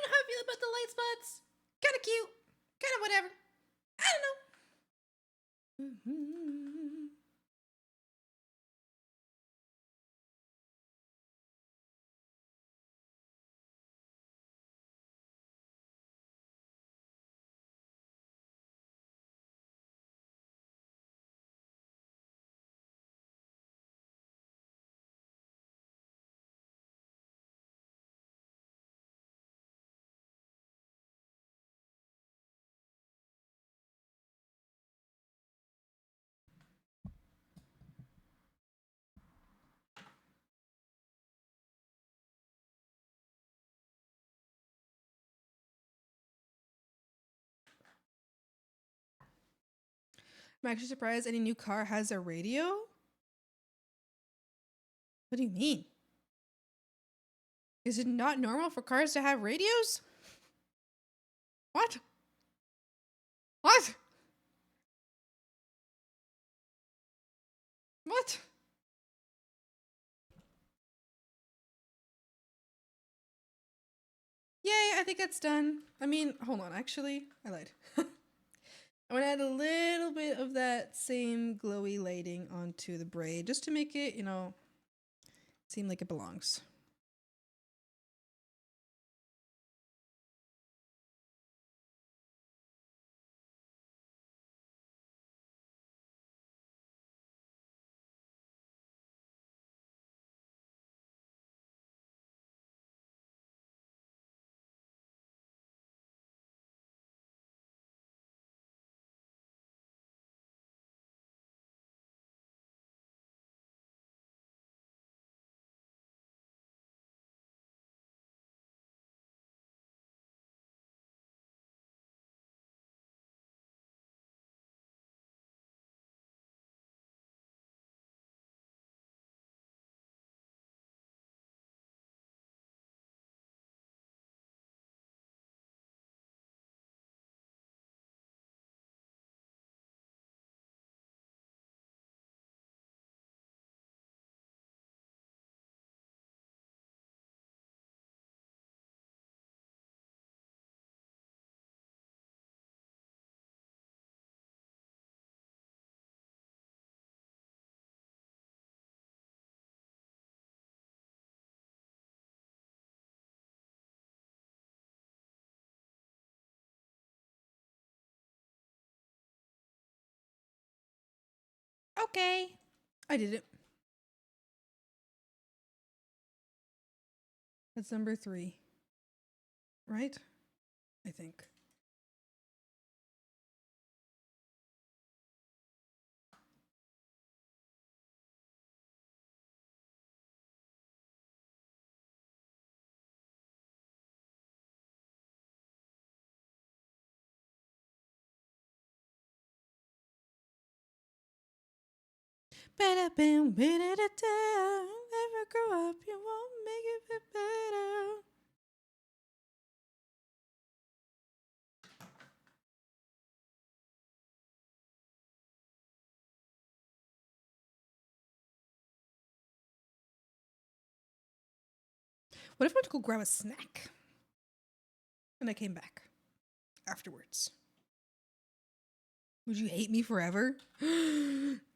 know how I feel about the light spots. Kind of cute. Kind of whatever. I don't know. I'm actually surprised any new car has a radio. What do you mean? Is it not normal for cars to have radios? What? What? What? Yay, I think that's done. I mean, hold on, actually, I lied. I want to add a little bit of that same glowy lighting onto the braid just to make it, seem like it belongs. Okay, I did it. That's number 3, right? I think. Better bam, better down. Never grow up, you won't make it better. What if I went to go grab a snack? And I came back afterwards. Would you hate me forever?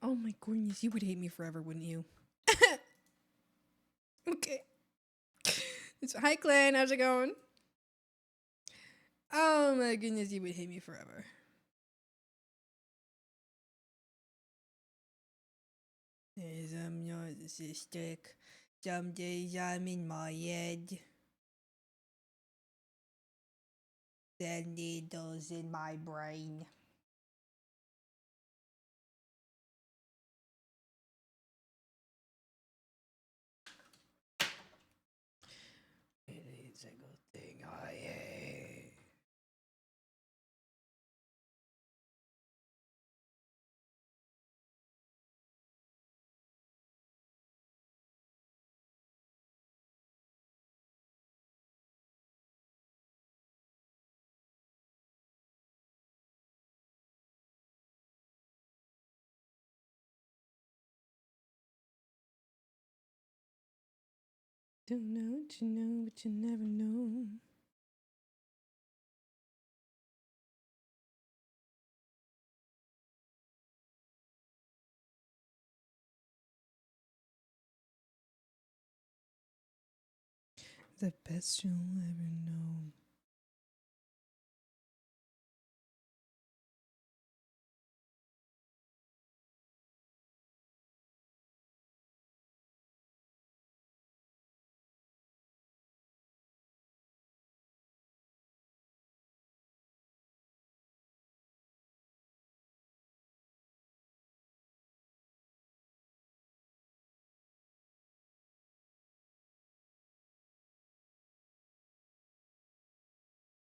Oh my goodness, you would hate me forever, wouldn't you? Okay. So, hi, Clan. How's it going? Oh my goodness, you would hate me forever. I'm narcissistic. Some days I'm in my head. The needles in my brain. Any single thing I hate. Don't know what you know, but you never know. The best you'll ever know.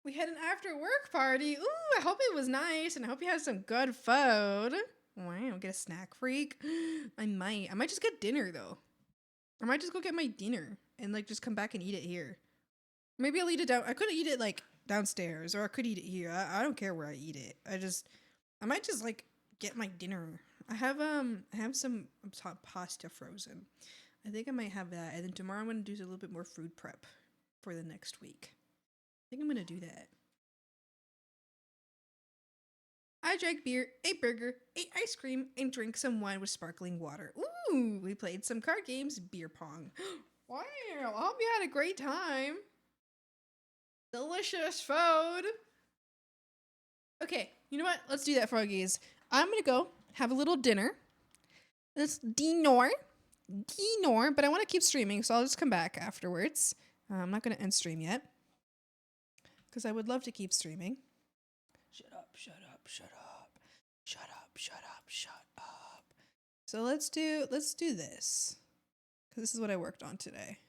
We had an after work party. Ooh, I hope it was nice and I hope you had some good food. Wow, get a snack freak. I might just get dinner though. I might just go get my dinner and like just come back and eat it here. Maybe I'll eat it down. I could eat it like downstairs, or I could eat it here. I don't care where I eat it. I might just like get my dinner. I have some pasta frozen. I think I might have that, and then tomorrow I'm gonna do a little bit more food prep for the next week. I think I'm gonna do that. I drank beer, ate burger, ate ice cream, and drank some wine with sparkling water. Ooh, we played some card games, beer pong. Wow, I hope you had a great time. Delicious food. Okay, you know what? Let's do that, froggies. I'm gonna go have a little dinner. It's dinner, but I want to keep streaming, so I'll just come back afterwards. I'm not gonna end stream yet because I would love to keep streaming. Shut up, shut up, shut up, shut up, shut up, shut up. So let's do this because this is what I worked on today.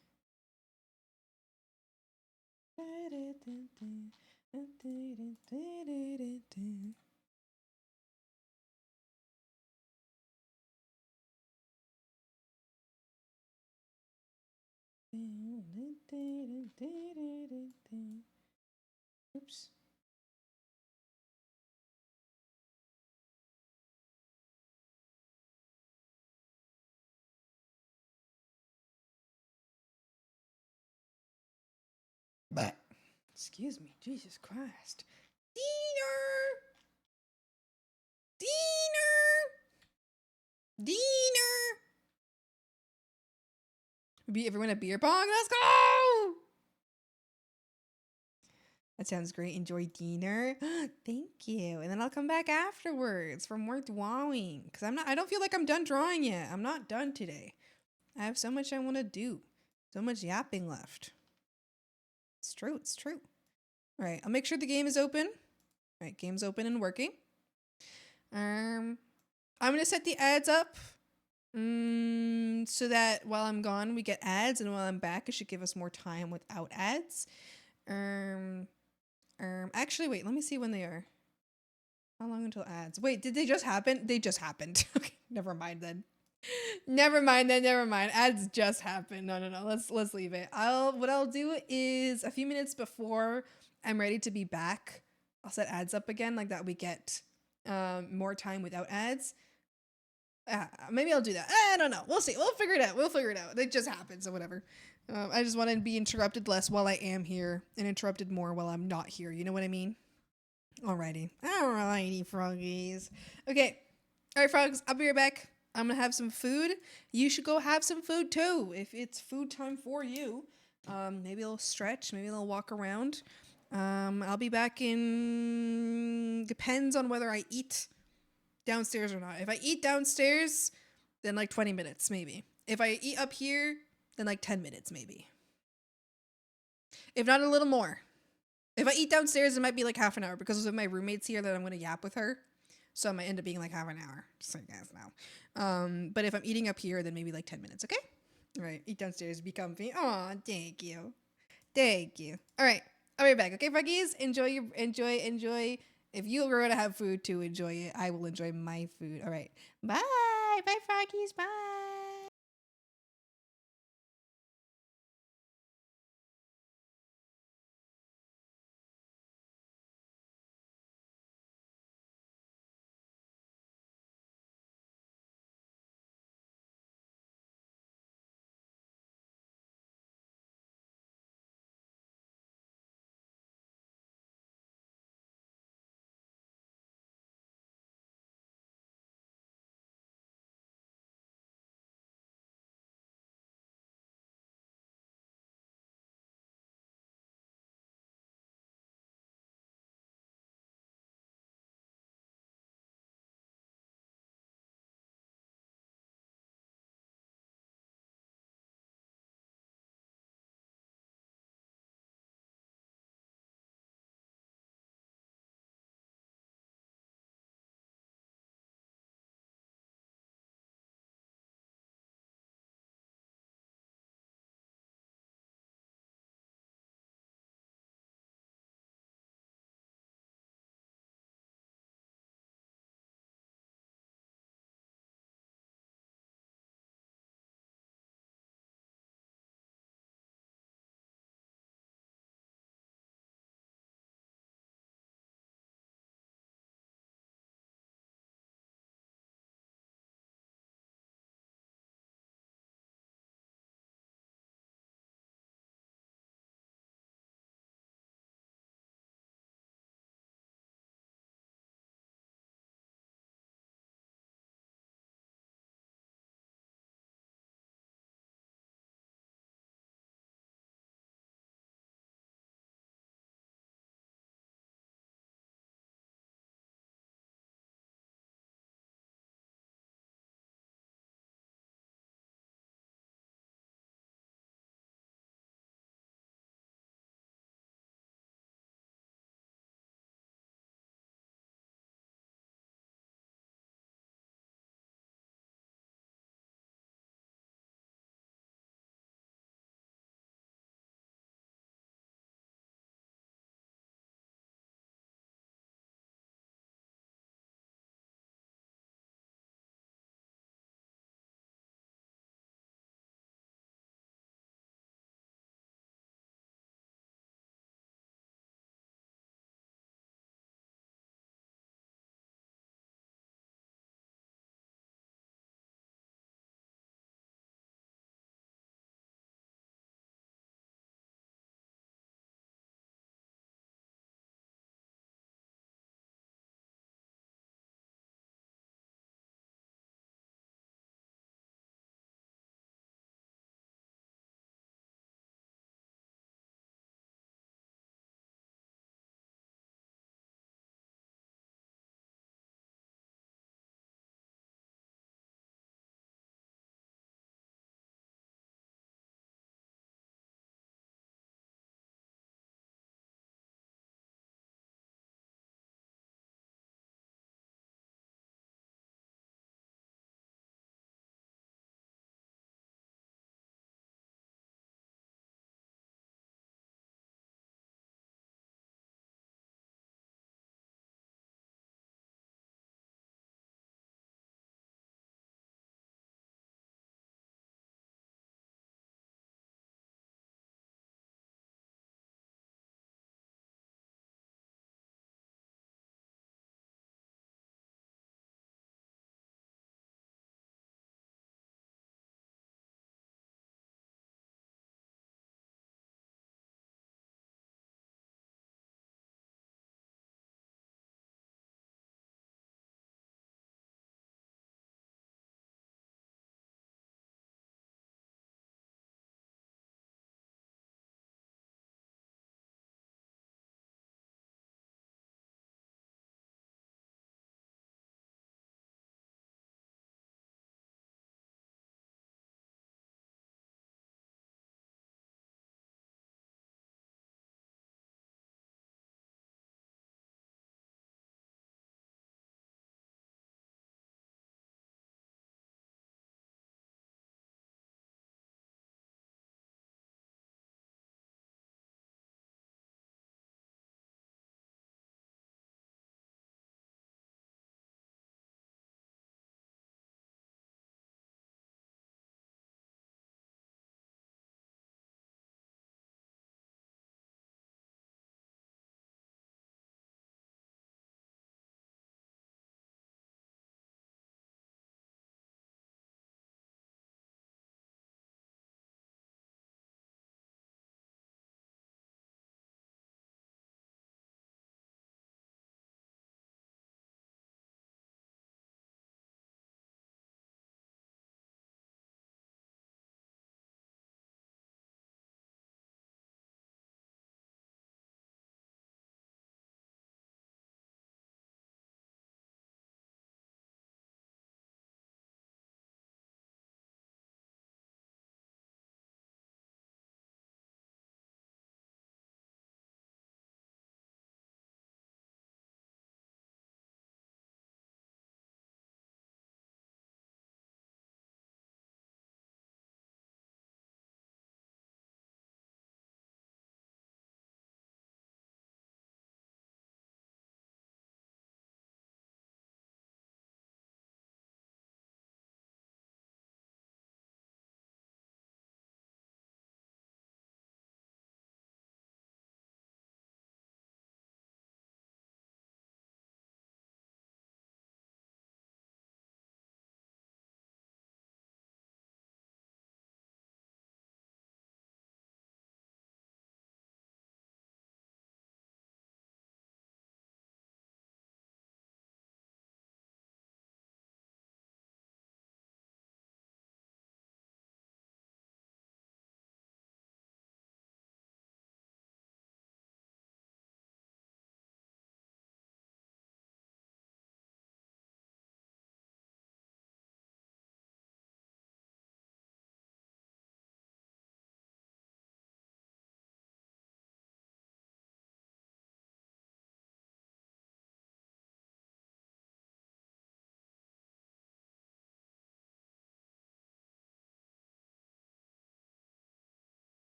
Oops. But Excuse me, Jesus Christ. Diener! Be everyone a beer pong? Let's go! That sounds great. Enjoy dinner. Thank you. And then I'll come back afterwards for more drawing. Because I don't feel like I'm done drawing yet. I'm not done today. I have so much I want to do. So much yapping left. It's true. It's true. All right. I'll make sure the game is open. All right. Game's open and working. I'm going to set the ads up. So that while I'm gone, we get ads. And while I'm back, it should give us more time without ads. Actually, wait, let me see when they are. How long until ads? Wait, did they just happen? They just happened. Okay, never mind then. Never mind. Ads just happened. No. Let's leave it. What I'll do is a few minutes before I'm ready to be back, I'll set ads up again like that we get more time without ads. Maybe I'll do that. I don't know. We'll see. We'll figure it out. It just happens or whatever. I just want to be interrupted less while I am here and interrupted more while I'm not here. You know what I mean? Alrighty, froggies. Okay. All right, frogs. I'll be right back. I'm going to have some food. You should go have some food too. If it's food time for you, maybe a little stretch, maybe a little walk around. I'll be back depends on whether I eat downstairs or not. If I eat downstairs, then like 20 minutes maybe. If I eat up here, then like 10 minutes maybe. If not a little more. If I eat downstairs, it might be like half an hour because of my roommate's here that I'm going to yap with her. So it might end up being like half an hour. Just so you guys know. But if I'm eating up here, then maybe like 10 minutes, okay? All right, eat downstairs, be comfy. Aw, thank you. All right, I'll be right back. Okay, froggies? Enjoy. If you were to have food to enjoy it, I will enjoy my food. All right, bye. Bye, froggies. Bye.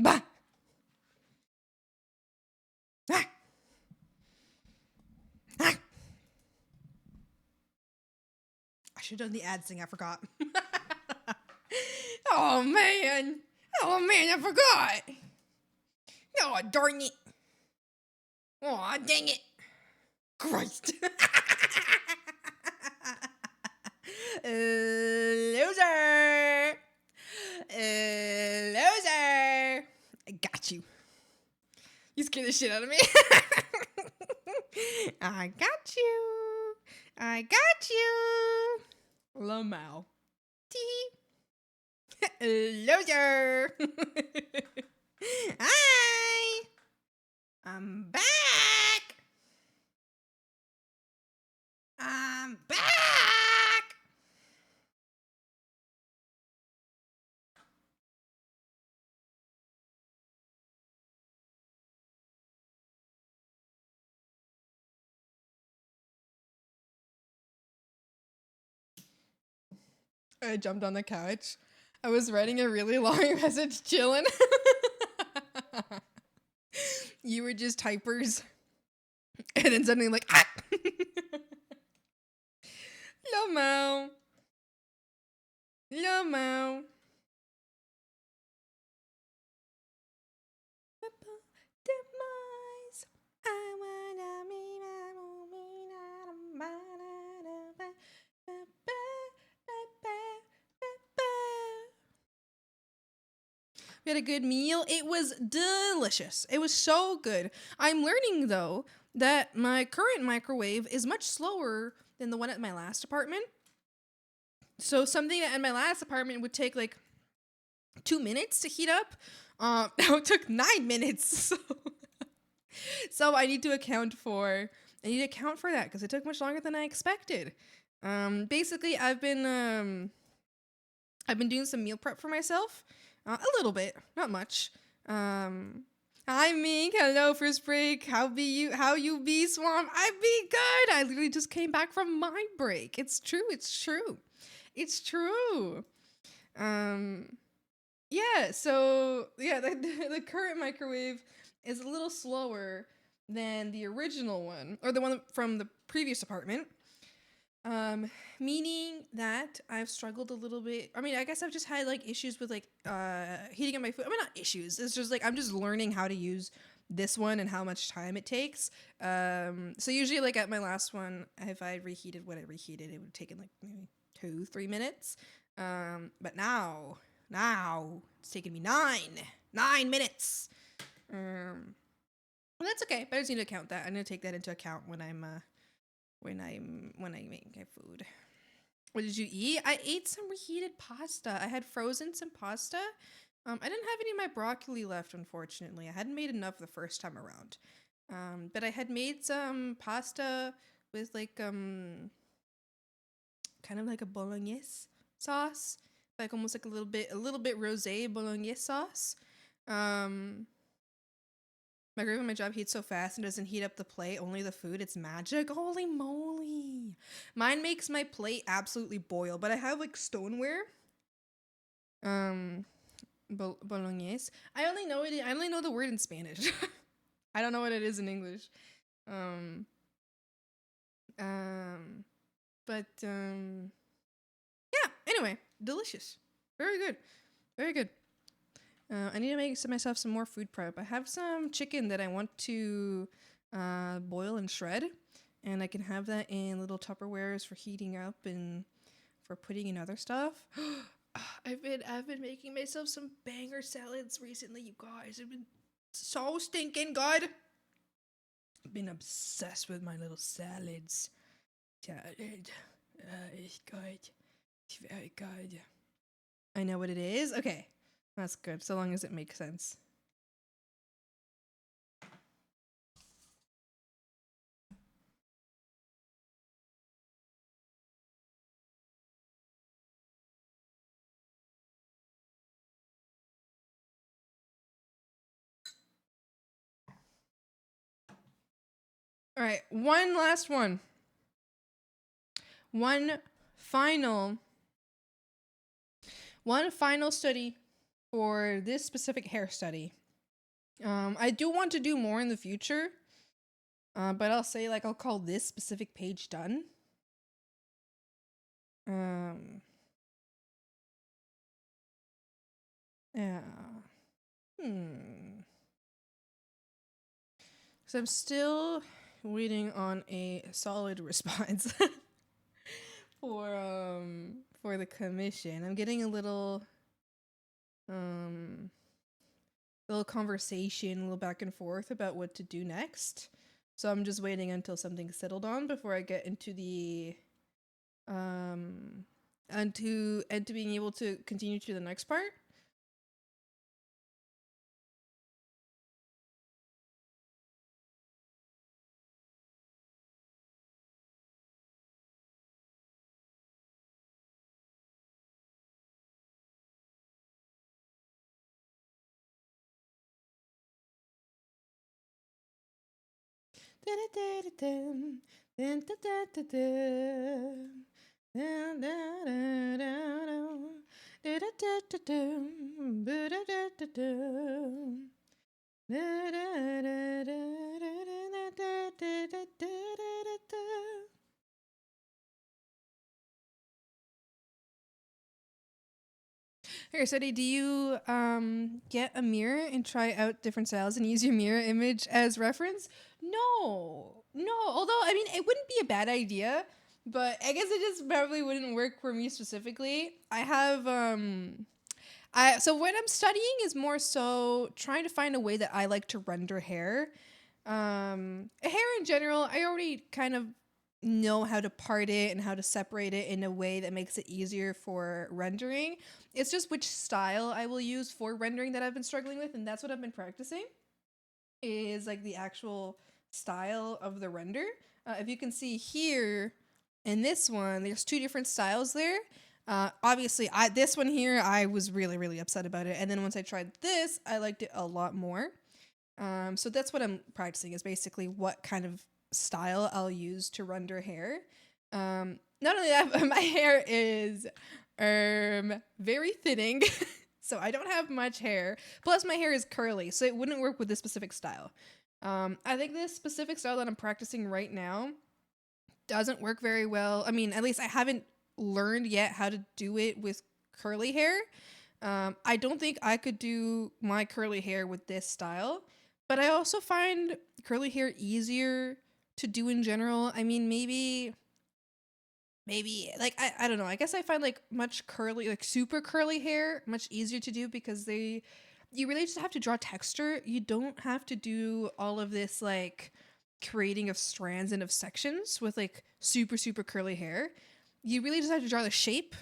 Bah! Ah! Ah! I should have done the ad thing, I forgot. Oh man! Oh man, I forgot! Oh darn it! Oh dang it! Christ! Loser! Loser! I got you. You scared the shit out of me. I got you. I got you. Lamau. Tee. Loser. Hi. I'm back. I'm back. I jumped on the couch. I was writing a really long message chilling. You were just typers. And then suddenly like, ah! Lomo. Lomo. Demise. I wanna be We had a good meal. It was delicious. It was so good. I'm learning though that my current microwave is much slower than the one at my last apartment. So something that in my last apartment would take like 2 minutes to heat up, now it took 9 minutes. So I need to account for that because it took much longer than I expected. Basically, I've been doing some meal prep for myself. A little bit, not much. Hi Mink, hello first break. How you be Swamp? I be good. I literally just came back from my break. It's true. Yeah, so yeah, the current microwave is a little slower than the original one, or the one from the previous apartment. Meaning that I've struggled a little bit. I mean, I guess I've just had like issues with like heating up my food. I mean, not issues. It's just like I'm just learning how to use this one and how much time it takes. So usually like at my last one, if I reheated what I reheated, it would have taken like maybe 2-3 minutes. But now it's taking me 9 minutes. Well, that's okay. But I just need to count that. I'm gonna take that into account when I make my food. What did you eat? I ate some reheated pasta. I had frozen some pasta. I didn't have any of my broccoli left, unfortunately. I hadn't made enough the first time around. But I had made some pasta with like kind of like a bolognese sauce, like almost like a little bit rosé bolognese sauce. My grave at my job heats so fast and doesn't heat up the plate, only the food. It's magic. Holy moly. Mine makes my plate absolutely boil, but I have like stoneware. Bolognese. I only know the word in Spanish. I don't know what it is in English. Yeah, anyway, delicious. Very good. Very good. I need to make myself some more food prep. I have some chicken that I want to boil and shred, and I can have that in little Tupperwares for heating up and for putting in other stuff. I've been making myself some banger salads recently, you guys. I've been so stinking good. I've been obsessed with my little salads. Salad. It's good. It's very good. I know what it is. Okay. That's good, so long as it makes sense. All right, one last one. One final study for this specific hair study. I do want to do more in the future, but I'll say like I'll call this specific page done. Yeah. So I'm still waiting on a solid response for the commission. I'm getting a little conversation, a little back and forth about what to do next. So I'm just waiting until something's settled on before I get into the and to being able to continue to the next part. Here, Seti, do you get a mirror and try out different styles and use your mirror image as reference? No. Although, I mean, it wouldn't be a bad idea, but I guess it just probably wouldn't work for me specifically. I have so what I'm studying is more so trying to find a way that I like to render hair. Hair in general, I already kind of know how to part it and how to separate it in a way that makes it easier for rendering. It's just which style I will use for rendering that I've been struggling with, and that's what I've been practicing, is like the actual style of the render. If you can see here in this one, there's two different styles there. Obviously, this one here, I was really, really upset about it. And then once I tried this, I liked it a lot more. So that's what I'm practicing, is basically what kind of style I'll use to render hair. Not only that, but my hair is very thinning. So I don't have much hair. Plus my hair is curly, so it wouldn't work with this specific style. I think this specific style that I'm practicing right now doesn't work very well. I mean, at least I haven't learned yet how to do it with curly hair. I don't think I could do my curly hair with this style, but I also find curly hair easier to do in general. I mean, maybe like I don't know. I guess I find like much curly, like super curly hair much easier to do because you really just have to draw texture. You don't have to do all of this like creating of strands and of sections with like super curly hair. You really just have to draw the shape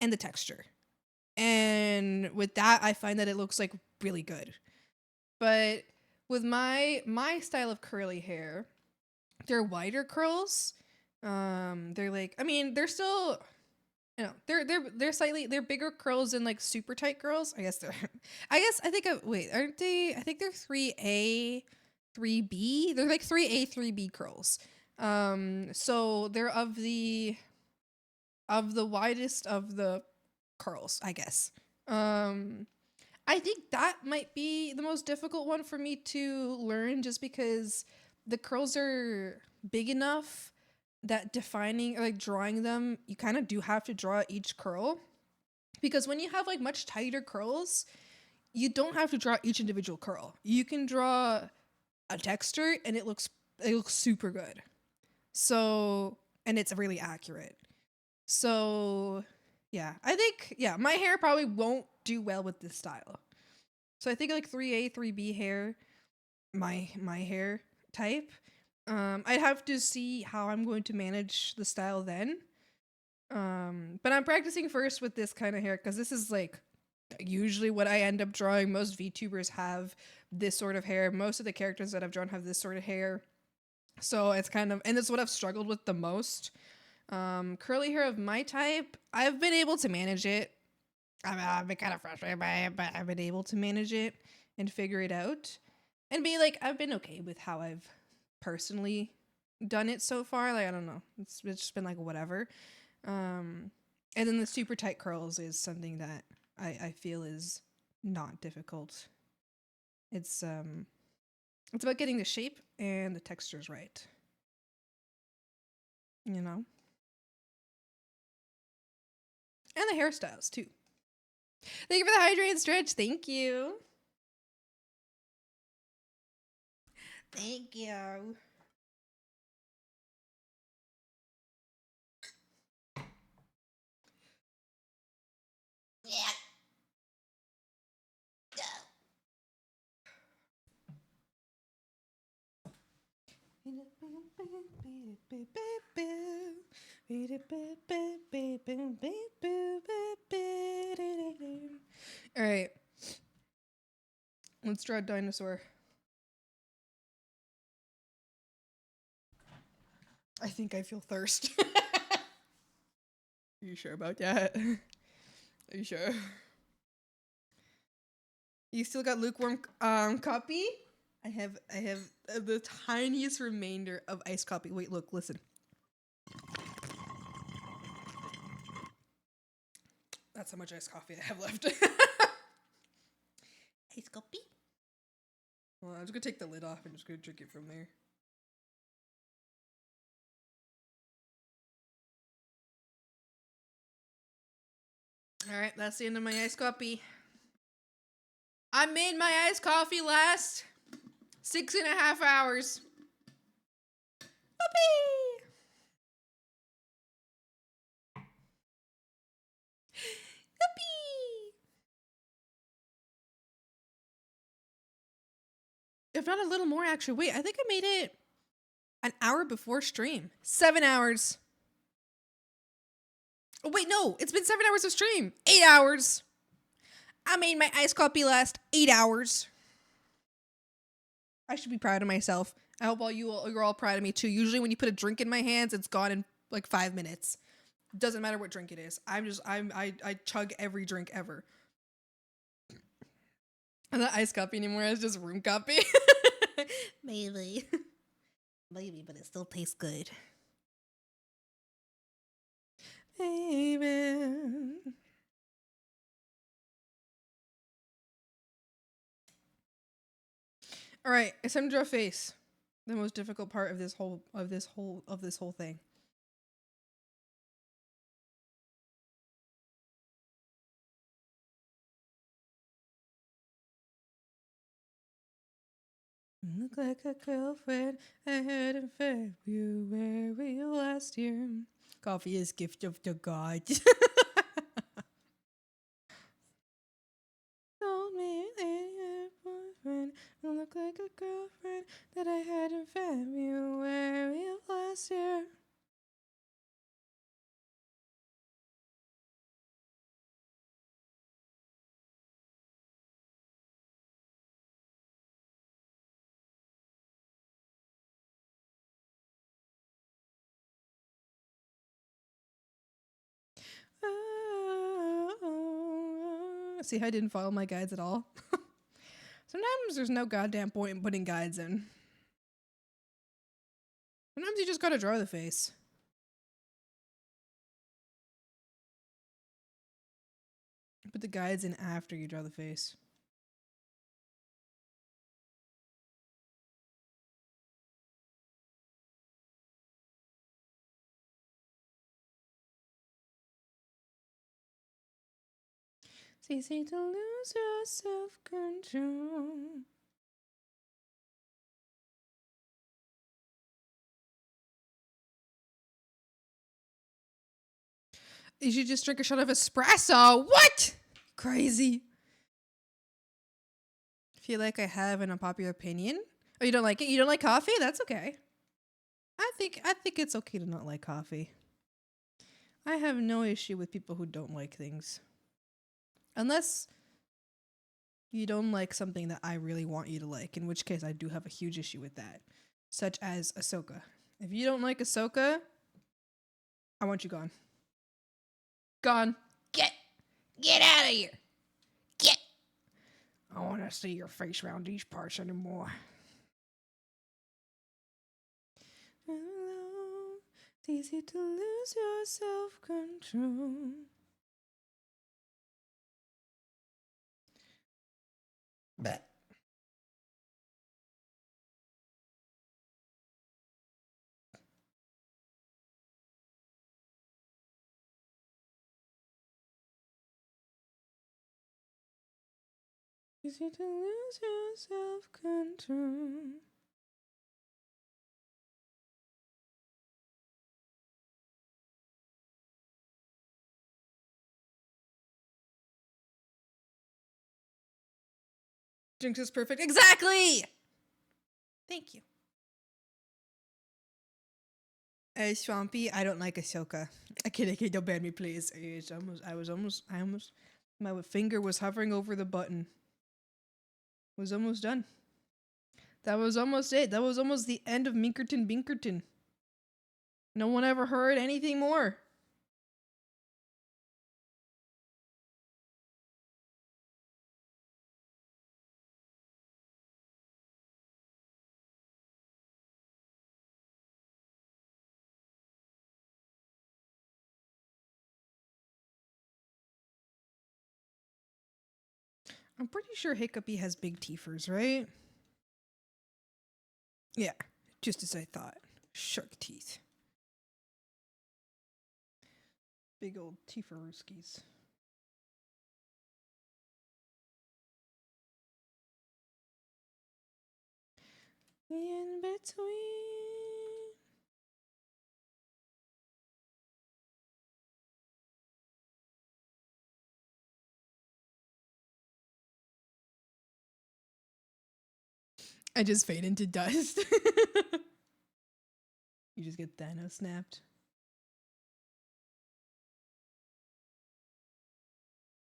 and the texture. And with that, I find that it looks like really good. But with my style of curly hair, they're wider curls. They're like, I mean, they're still, you know, they're bigger curls than like super tight curls. I guess aren't they? I think they're 3A, 3B. They're like 3A, 3B curls. So they're of the widest of the curls, I guess. I think that might be the most difficult one for me to learn, just because the curls are big enough that defining or like drawing them, you kind of do have to draw each curl. Because when you have like much tighter curls, you don't have to draw each individual curl. You can draw a texture and it looks super good. So, and it's really accurate. So, yeah, I think, yeah, my hair probably won't do well with this style. So I think like 3A, 3B hair, my hair type, I'd have to see how I'm going to manage the style then. But I'm practicing first with this kind of hair because this is like usually what I end up drawing. Most VTubers have this sort of hair. Most of the characters that I've drawn have this sort of hair. So it's kind of, and it's what I've struggled with the most. Curly hair of my type, I've been able to manage it. I've been kind of frustrated by it, but I've been able to manage it and figure it out. And be like, I've been okay with how I've personally done it so far. Like, I don't know. It's just been like whatever. And then the super tight curls is something that I feel is not difficult. It's about getting the shape and the textures right. You know? And the hairstyles too. Thank you for the hydrate stretch. Thank you. Thank you. All right. Let's draw a dinosaur. I think I feel thirst. Are you sure about that? Are you sure? You still got lukewarm copy? I have the tiniest remainder of iced coffee. Wait, look, listen. That's how much iced coffee I have left. Iced coffee? Well, I'm just gonna take the lid off and just gonna drink it from there. Alright, that's the end of my iced coffee. I made my iced coffee last 6.5 hours. Whoopee! Whoopee! If not a little more, actually. Wait, I think I made it an hour before stream. 7 hours. Oh, wait, no. It's been 7 hours of stream. 8 hours. I made my iced coffee last 8 hours. I should be proud of myself. I hope you're all proud of me too. Usually when you put a drink in my hands, it's gone in like 5 minutes. Doesn't matter what drink it is. I chug every drink ever. I'm not iced coffee anymore. It's just room coffee. Maybe. Maybe, but it still tastes good. Baby. All right, it's time to draw a face. The most difficult part of this whole thing. Look like a girlfriend I had in February last year. Coffee is gift of the gods. Told me that you had a boyfriend. Look like a girlfriend that I had in February of last year. See how I didn't follow my guides at all? Sometimes there's no goddamn point in putting guides in. Sometimes you just gotta draw the face. Put the guides in after you draw the face. It's easy to lose your self-control. You should just drink a shot of espresso. What? Crazy. Feel like I have an unpopular opinion. Oh, you don't like it? You don't like coffee? That's okay. I think it's okay to not like coffee. I have no issue with people who don't like things. Unless you don't like something that I really want you to like, in which case I do have a huge issue with that. Such as Ahsoka. If you don't like Ahsoka, I want you gone. Gone. Get out of here. Get. I don't want to see your face around these parts anymore. It's easy to lose your self-control. Easy to lose your self-control. Jinx is perfect. Exactly! Thank you. Swampy, I don't like Ahsoka. Okay, don't ban me, please. My finger was hovering over the button. Was almost done. That was almost it. That was almost the end of Minkerton Binkerton. No one ever heard anything more. I'm pretty sure Hiccupy has big teethers, right? Yeah, just as I thought. Shark teeth. Big old teetherooskies. In between. I just fade into dust. You just get Thanos snapped.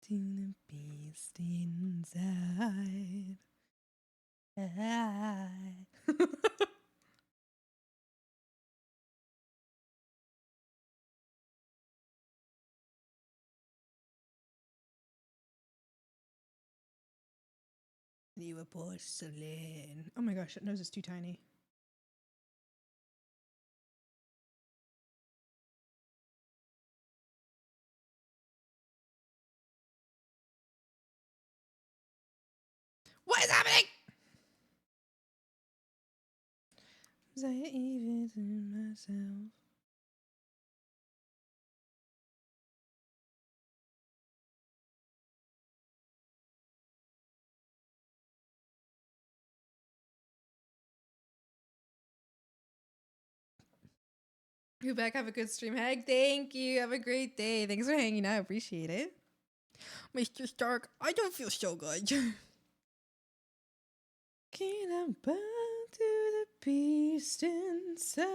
To the beast inside. You were porcelain. Oh my gosh, that nose is too tiny. What is happening? Was I even in myself? You back. Have a good stream, Hag. Thank you. Have a great day. Thanks for hanging out. Appreciate it. Mr. Stark, I don't feel so good. Can I bow to the beast inside?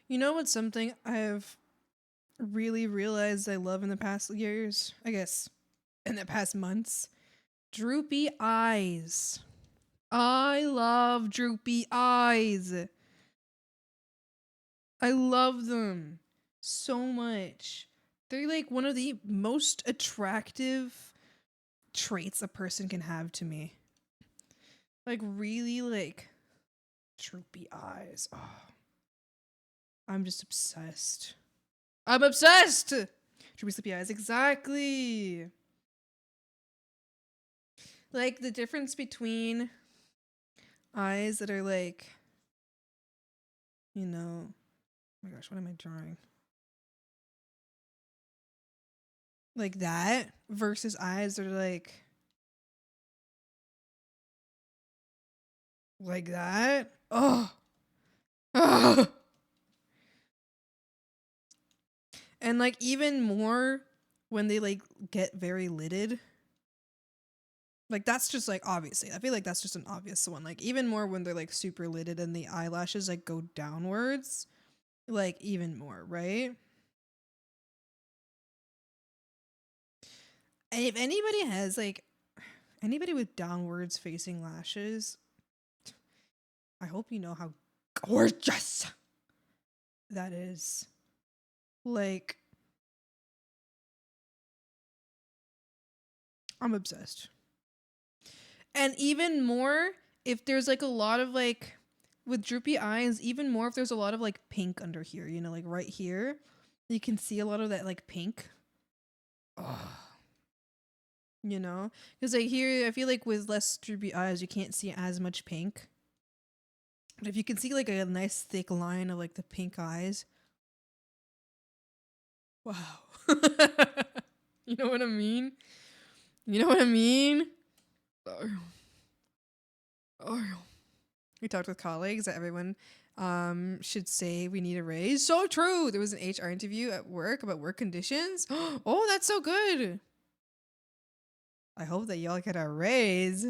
You know what's something I've really realized I love in the past years? I guess in the past months? Droopy eyes. I love droopy eyes. I love them so much. They're like one of the most attractive traits a person can have to me. Like really like droopy eyes. Oh. I'm just obsessed. I'm obsessed! Droopy sleepy eyes, exactly. Like the difference between eyes that are like, you know, oh my gosh, what am I drawing? Like that versus eyes that are like that. Oh. Oh. And like even more when they like get very lidded. Like that's just like obviously. I feel like that's just an obvious one. Like even more when they're like super lidded and the eyelashes like go downwards. Like even more, right? And if anybody has like anybody with downwards facing lashes, I hope you know how gorgeous that is. Like I'm obsessed. And even more if there's like a lot of like with droopy eyes, even more if there's a lot of like pink under here, you know, like right here. You can see a lot of that like pink. Oh. You know? Because like here, I feel like with less droopy eyes, you can't see as much pink. But if you can see like a nice thick line of like the pink eyes. Wow. You know what I mean? You know what I mean? Oh. Oh. We talked with colleagues that everyone should say we need a raise. So true. There was an HR interview at work about work conditions. Oh, that's so good. I hope that y'all get a raise.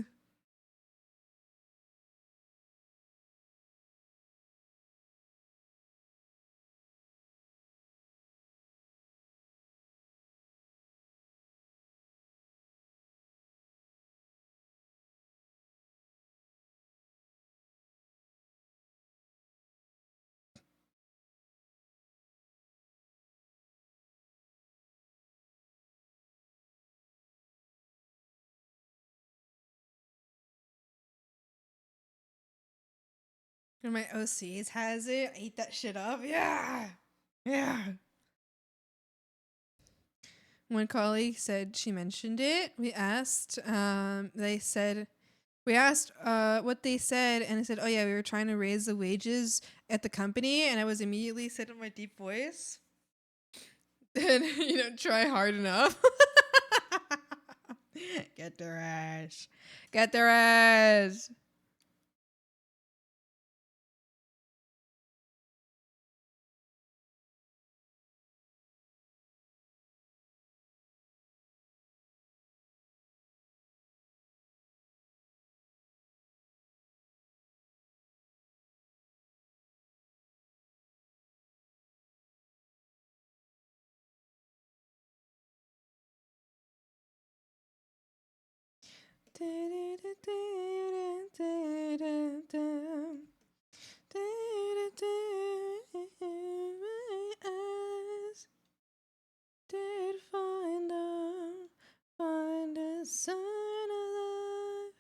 And my OCs has it. I eat that shit up. Yeah. Yeah. One colleague said she mentioned it. We asked, we asked what they said, and they said, oh yeah, we were trying to raise the wages at the company, and I was immediately said in my deep voice, and you don't try hard enough. Get their ass. Get their ass. Did find a sign of life.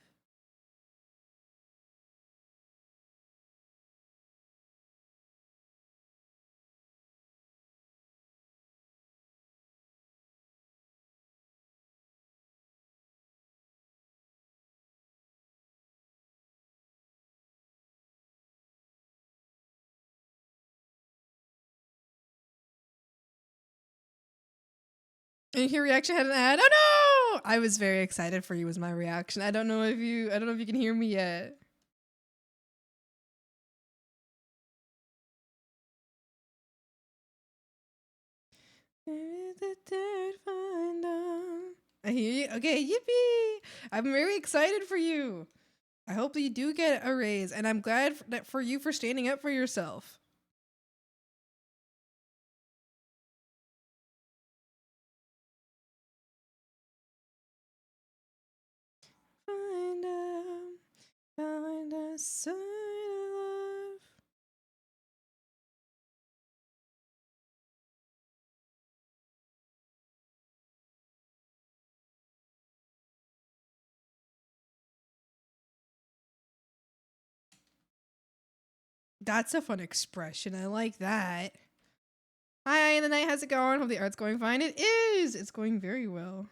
And your reaction had an ad. Oh no! I was very excited for you. Was my reaction. I don't know if you can hear me yet. I hear you. Okay, yippee! I'm very excited for you. I hope that you do get a raise, and I'm glad that for you for standing up for yourself. Find a sign of love. That's a fun expression. I like that. Hi, the night. How's it going? Hope the art's going fine. It is. It's going very well.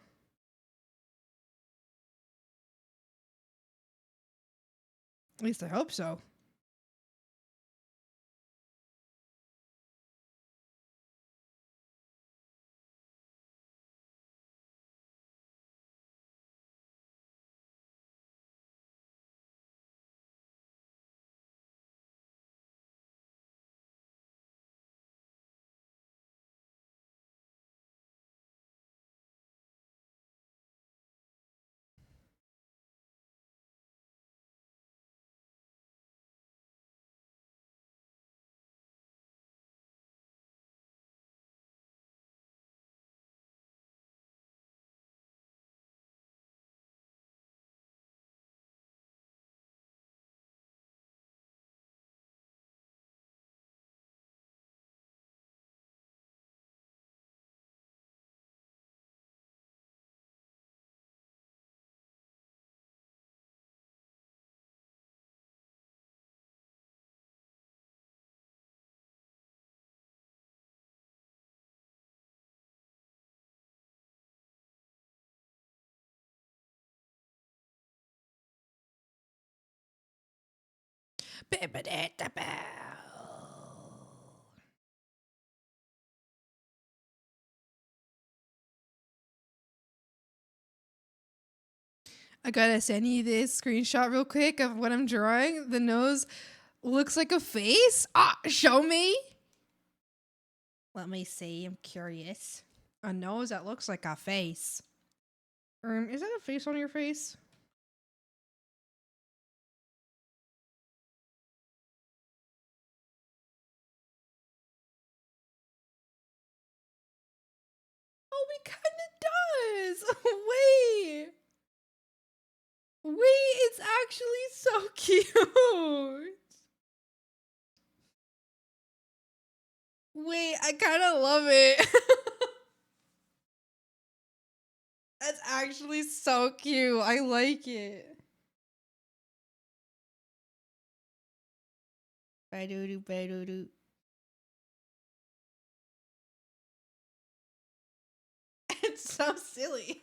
At least I hope so. I gotta send you this screenshot real quick of what I'm drawing. The nose looks like a face. Ah, show me. Let me see. I'm curious. A nose that looks like a face. Is that a face on your face? Oh, we kind of does. Wait. Wait, it's actually so cute. Wait, I kind of love it. That's actually so cute. I like it. Ba-doo-doo, ba-doo-doo. It's so silly.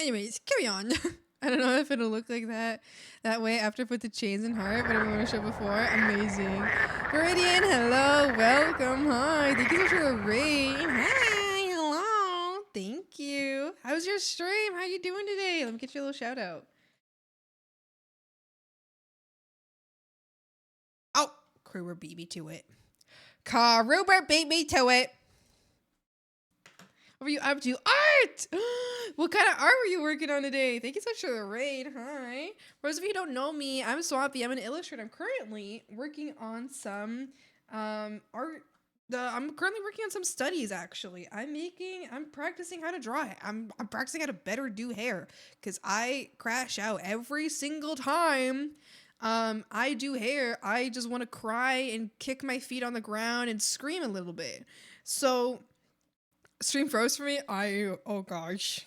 Anyways, carry on. I don't know if it'll look like that way after I put the chains and heart, but I want to show before. Amazing. Viridian, hello, welcome, hi. Thank you so much for the raid. Hi, hello. Thank you. How's your stream? How you doing today? Let me get you a little shout out. Oh, Kruber beat me to it. Kruber beat me to it. What were you up to? Art! What kind of art were you working on today? Thank you so much for the raid. Hi. For those of you who don't know me, I'm Swampy. I'm an illustrator. I'm currently working on some art. I'm currently working on some studies, actually. I'm practicing how to draw. I'm practicing how to better do hair because I crash out every single time I do hair. I just want to cry and kick my feet on the ground and scream a little bit. So stream froze for me. Oh gosh.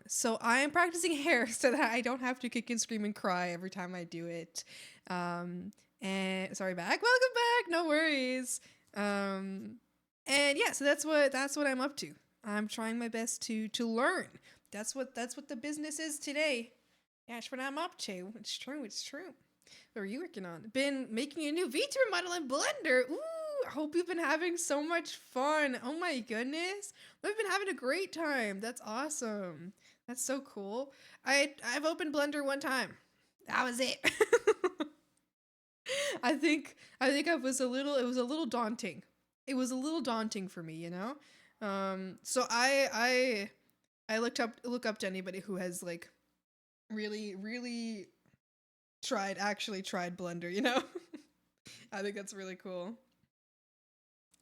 So I am practicing hair so that I don't have to kick and scream and cry every time I do it. And sorry, back. Welcome back. No worries. And yeah, so that's what I'm up to. I'm trying my best to learn. That's what the business is today. That's what I'm up to. It's true. What are you working on? Been making a new VTuber model in Blender. Ooh. I hope you've been having so much fun. Oh my goodness. We've been having a great time. That's awesome. That's so cool. I've opened Blender one time. That was it. I think it was a little daunting. It was a little daunting for me, you know? So I look up to anybody who has like really tried Blender, you know? I think that's really cool.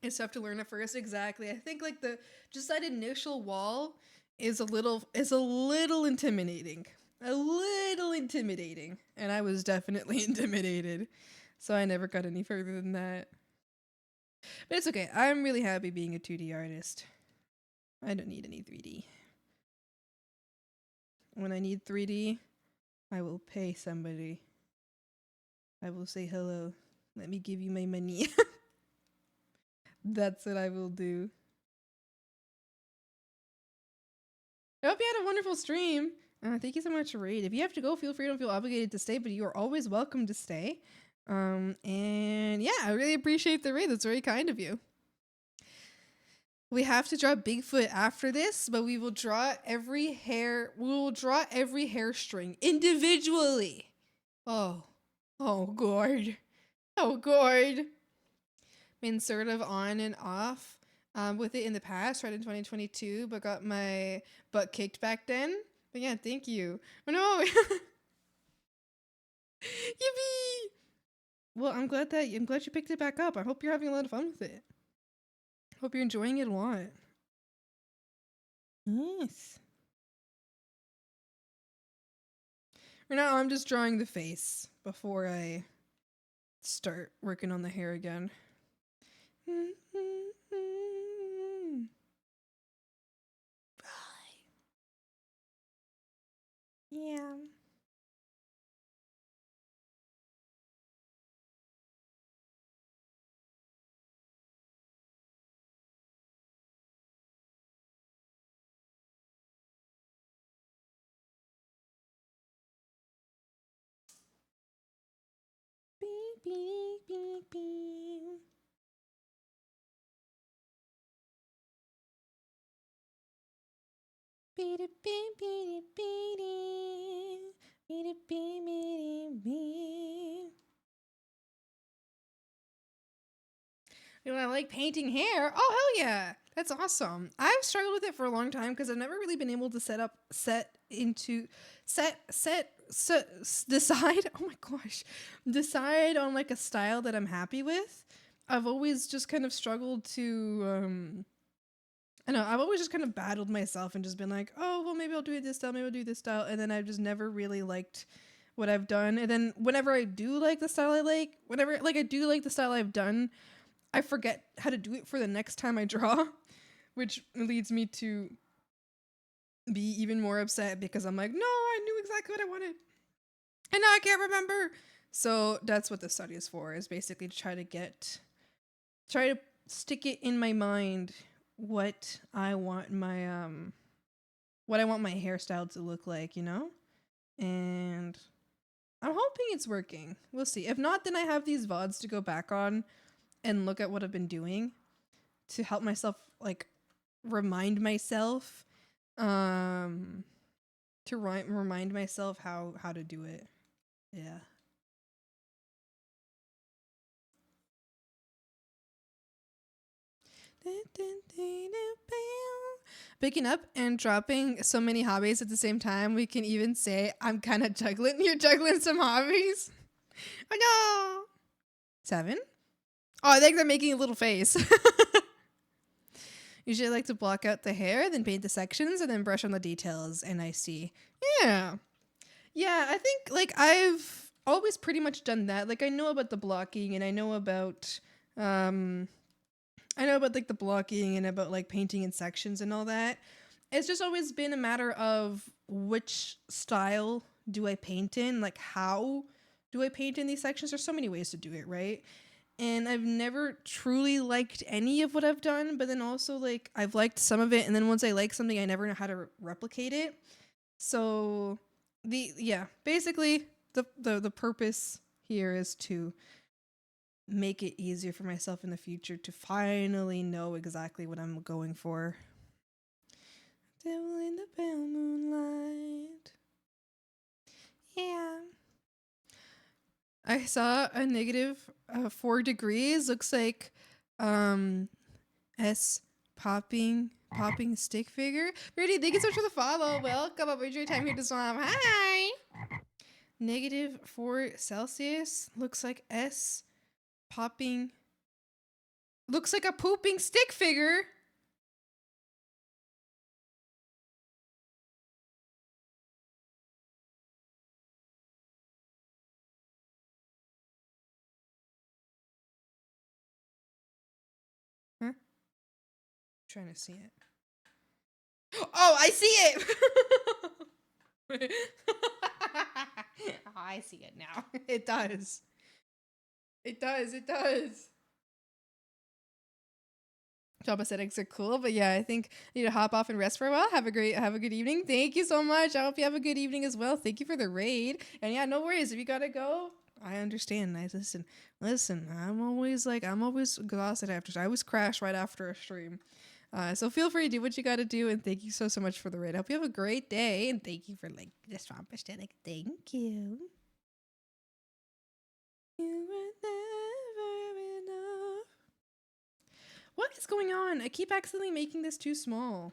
It's tough to learn at first. Exactly. I think like that initial wall is a little intimidating. And I was definitely intimidated. So I never got any further than that. But it's okay. I'm really happy being a 2D artist. I don't need any 3D. When I need 3D, I will pay somebody. I will say hello. Let me give you my money. That's what I will do. I hope you had a wonderful stream. Thank you so much, Raid. If you have to go, feel free. Don't feel obligated to stay, but you are always welcome to stay. And yeah, I really appreciate the raid. That's very kind of you. We have to draw Bigfoot after this, but we will draw every hair. We will draw every hair string individually. Oh God. Oh God. Been sort of on and off with it in the past, right in 2022, but got my butt kicked back then. But yeah, thank you. Oh no. Yippee! Well, I'm glad you picked it back up. I hope you're having a lot of fun with it. Hope you're enjoying it a lot. Nice. Right now, I'm just drawing the face before I start working on the hair again. Bye. Yeah. Beep, beep, beep, beep. Beep, beep, beep, beep, beep. Beep, beep, beep, beep. You know, I like painting hair. Oh, hell yeah. That's awesome. I've struggled with it for a long time because I've never really been able to decide. Oh my gosh. Decide on like a style that I'm happy with. I've always just kind of struggled to, I know, I've always just kind of battled myself and just been like, oh, well, maybe I'll do it this style, maybe I'll do this style. And then I've just never really liked what I've done. And then whenever I do like the style I like, I do like the style I've done, I forget how to do it for the next time I draw, which leads me to be even more upset because I'm like, no, I knew exactly what I wanted. And now I can't remember. So that's what the study is for, is basically to try to stick it in my mind what I want my hairstyle to look like, you know? And I'm hoping it's working. We'll see. If not, then I have these VODs to go back on and look at what I've been doing to help myself, like, remind myself, remind myself how to do it. Yeah. Picking up and dropping so many hobbies at the same time, we can even say I'm kind of juggling. You're juggling some hobbies. Oh no. 7. Oh, I think they're making a little face. Usually I like to block out the hair, then paint the sections, and then brush on the details, and I see. Yeah. Yeah, I think, like, I've always pretty much done that. Like, I know about the blocking, and I know about, like, the blocking and about, like, painting in sections and all that. It's just always been a matter of which style do I paint in? Like, how do I paint in these sections? There's so many ways to do it, right? And I've never truly liked any of what I've done, but then also, like, I've liked some of it, and then once I like something, I never know how to replicate it. So, basically, the purpose here is to make it easier for myself in the future to finally know exactly what I'm going for. Devil in the pale moonlight. Yeah. I saw a negative 4 degrees. Looks like S popping stick figure. Rudy, thank you so much for the follow. Welcome. I'll enjoy your time here to Swamp. Hi. Negative 4 Celsius. Looks like S popping. Looks like a pooping stick figure. Huh? Trying to see it. Oh, I see it. Oh, I see it now. It does. It does. Job aesthetics are cool, but yeah, I think you need to hop off and rest for a while. Have a good evening. Thank you so much. I hope you have a good evening as well. Thank you for the raid. And yeah, no worries. If you gotta go, I understand. Listen, I'm always exhausted after. I always crash right after a stream. So feel free to do what you got to do, and thank you so much for the raid. I hope you have a great day, and thank you for like the swamp aesthetic. Thank you. You were never enough. What is going on? I keep accidentally making this too small.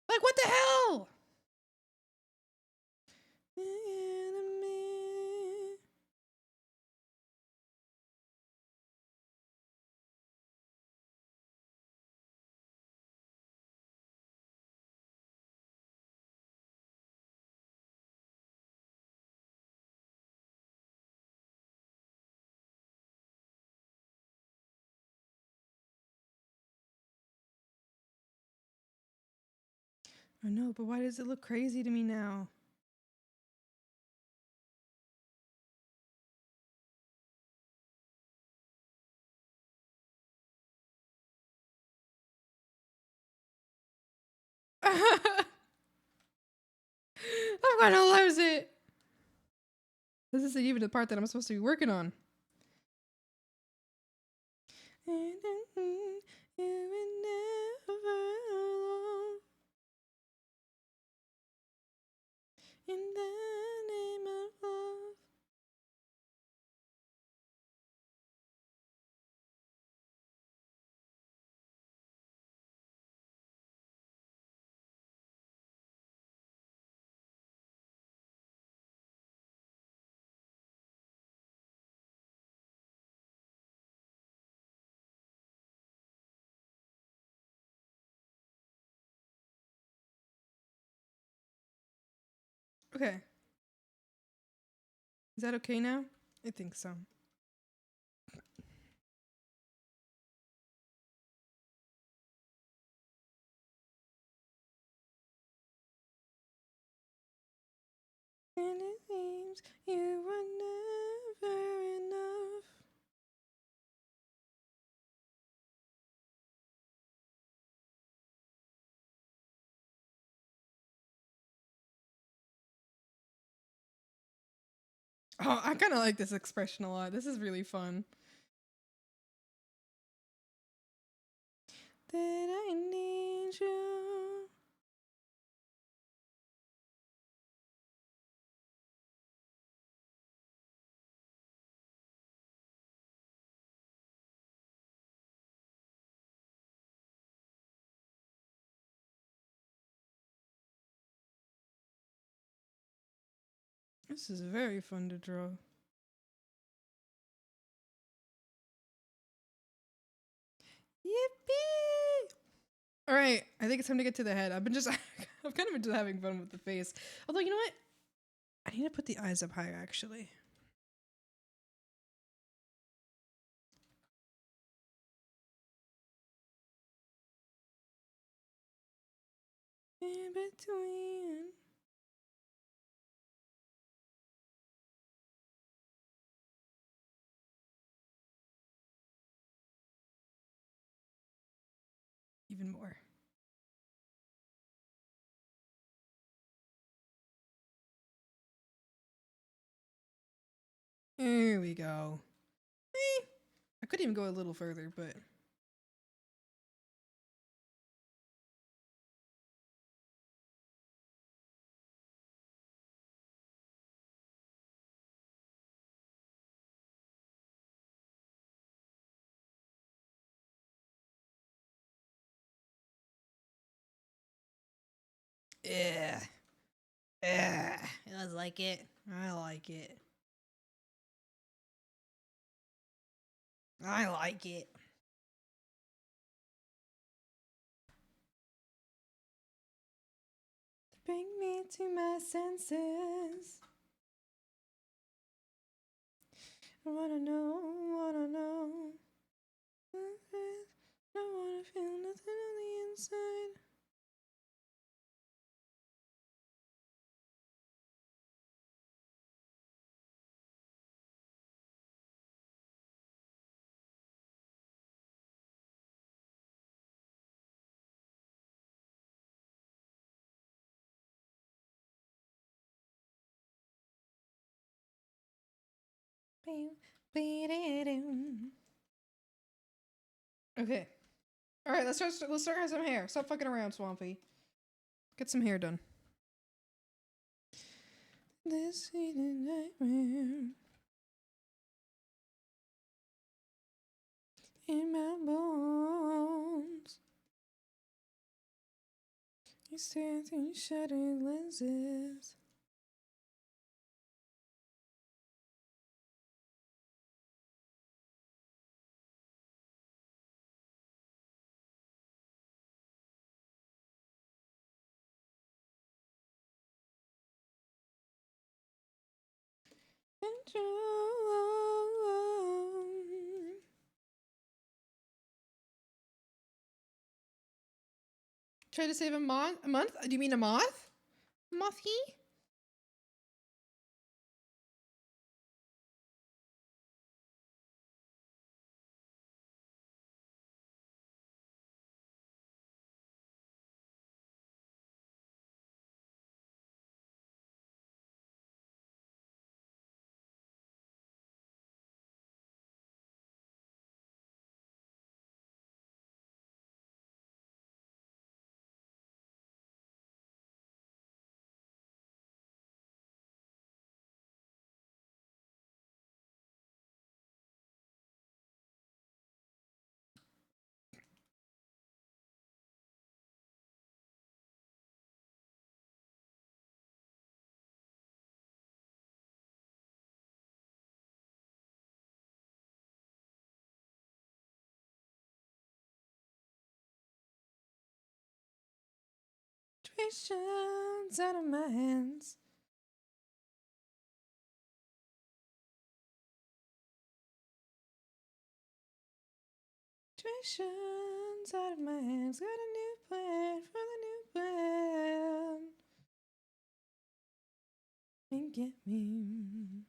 Like, what the hell? I know, but why does it look crazy to me now? I'm gonna lose it. This isn't even the part that I'm supposed to be working on. In the name of love. Okay. Is that okay now? I think so. And it seems you were never enough. Oh, I kind of like this expression a lot. This is really fun. That I need you. This is very fun to draw. Yippee! All right, I think it's time to get to the head. I've kind of been just having fun with the face. Although, you know what? I need to put the eyes up higher, actually. In between. Even more. There we go. I could even go a little further, but yeah. Yeah. It was like it. I like it. I like it. Bring me to my senses. I wanna know, wanna know. I wanna feel nothing on the inside. Okay. All right, let's start have some hair. Stop fucking around, Swampy. Get some hair done. This is a nightmare in my bones. You stare through shattered lenses. Try to save a month? A month? Do you mean a moth? Mothy? Situations out of my hands. Situations out of my hands. Got a new plan for the new plan. And get me.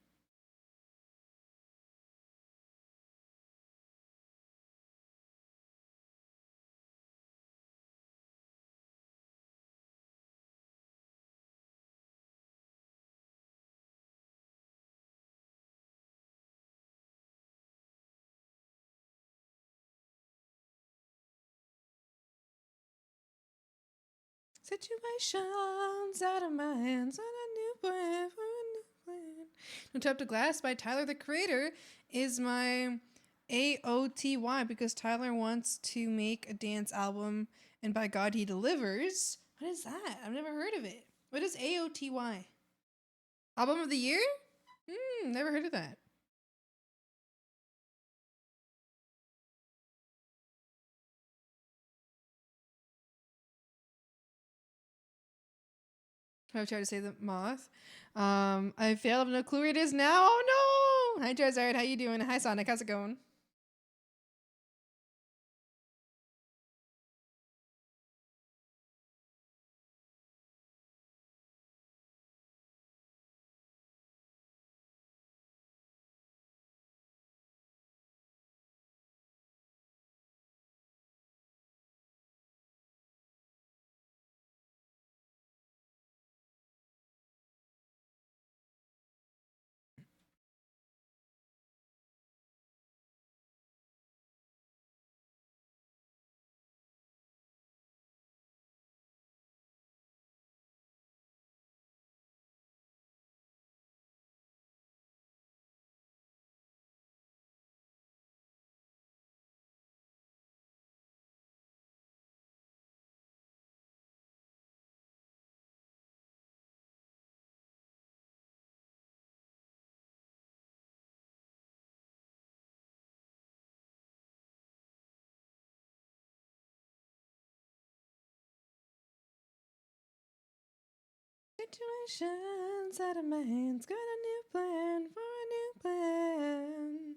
Situations out of my hands on a new plan for a new plan. No Top to Glass by Tyler the Creator is my AOTY because Tyler wants to make a dance album and by God he delivers. What is that? I've never heard of it. What is AOTY? Album of the Year? Never heard of that. I've tried to say the moth. I failed. I have no clue where it is now. Oh no! Hi Charizard, how you doing? Hi Sonic, how's it going? Situations out of my hands. Got a new plan for a new plan.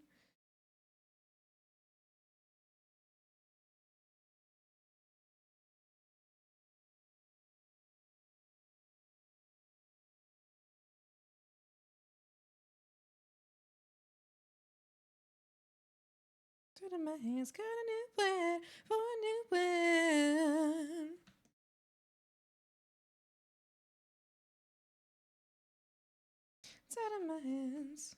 Out of my hands. Got a new plan for a new plan. It's out of my hands.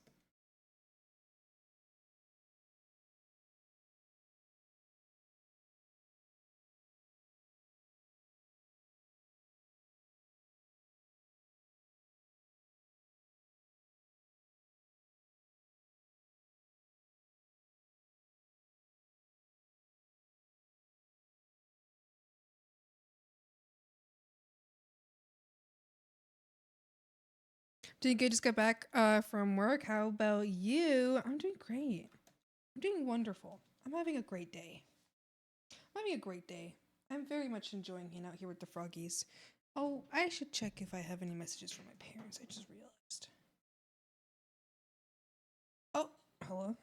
Did you just get back from work? How about you? I'm doing great. I'm doing wonderful. I'm having a great day. I'm having a great day. I'm very much enjoying hanging out here with the froggies. Oh, I should check if I have any messages from my parents. I just realized. Oh, hello.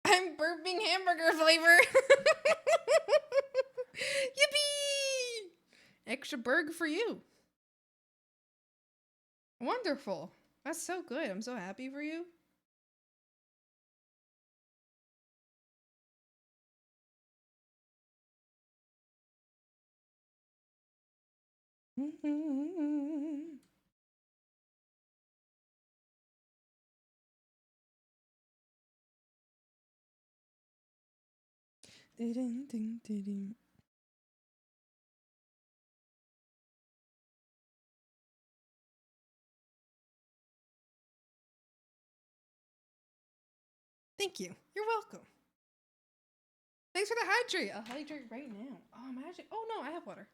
I'm burping hamburger flavor. Yippee! Extra burger for you. Wonderful. That's so good. I'm so happy for you. Thank you. You're welcome. Thanks for the hydrate. I'll hydrate right now. Oh, imagine. Oh no, I have water.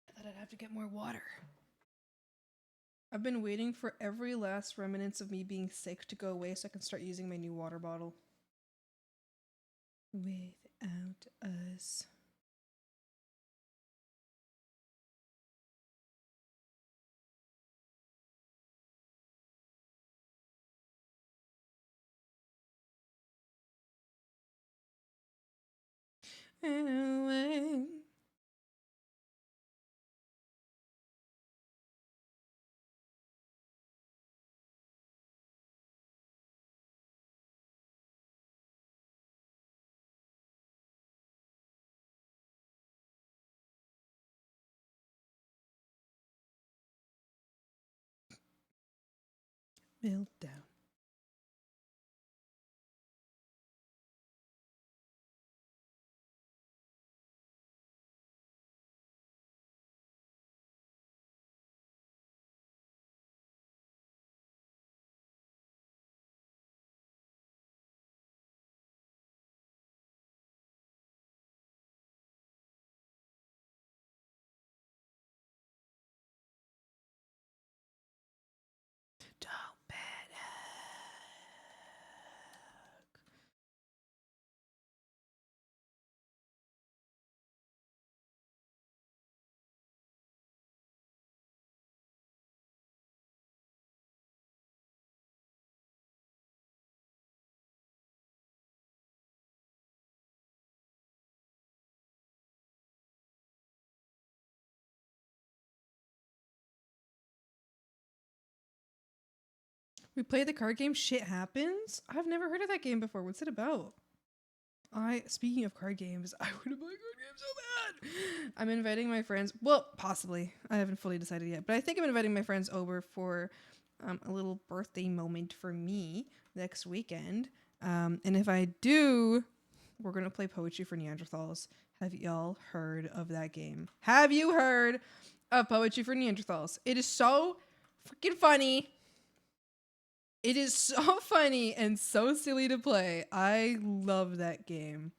I thought I'd have to get more water. I've been waiting for every last remnants of me being sick to go away so I can start using my new water bottle. Without us. Anyway. Meltdown. Don't panic. We play the card game Shit Happens? I've never heard of that game before. What's it about? Speaking of card games, I want to play card games so bad. I'm inviting my friends. Well, possibly. I haven't fully decided yet, but I think I'm inviting my friends over for a little birthday moment for me next weekend. And if I do, we're gonna play Poetry for Neanderthals. Have y'all heard of that game? Have you heard of Poetry for Neanderthals? It is so freaking funny. It is so funny and so silly to play. I love that game.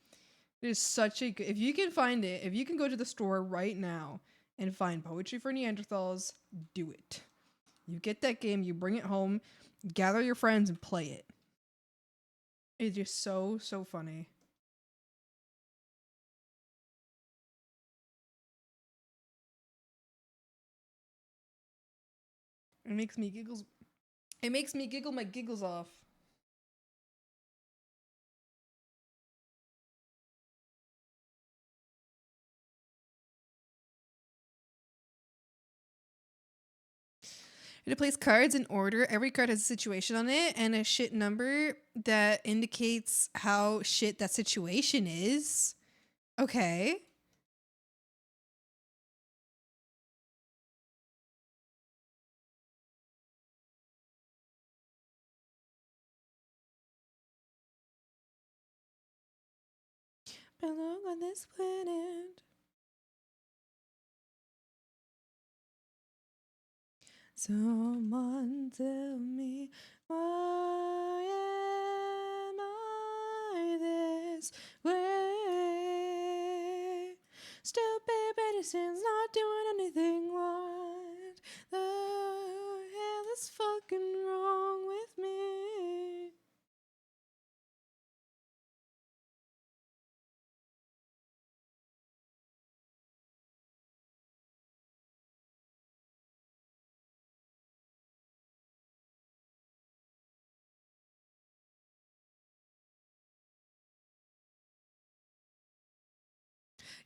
It is such a good... If you can find it, if you can go to the store right now and find Poetry for Neanderthals, do it. You get that game, you bring it home, gather your friends and play it. It is so, so funny. It makes me giggles. It makes me giggle my giggles off. You have to place cards in order. Every card has a situation on it and a shit number that indicates how shit that situation is. Okay. Belong on this planet. Someone tell me, why am I this way? Stupid medicine's not doing anything. What the hell is fucking wrong with me?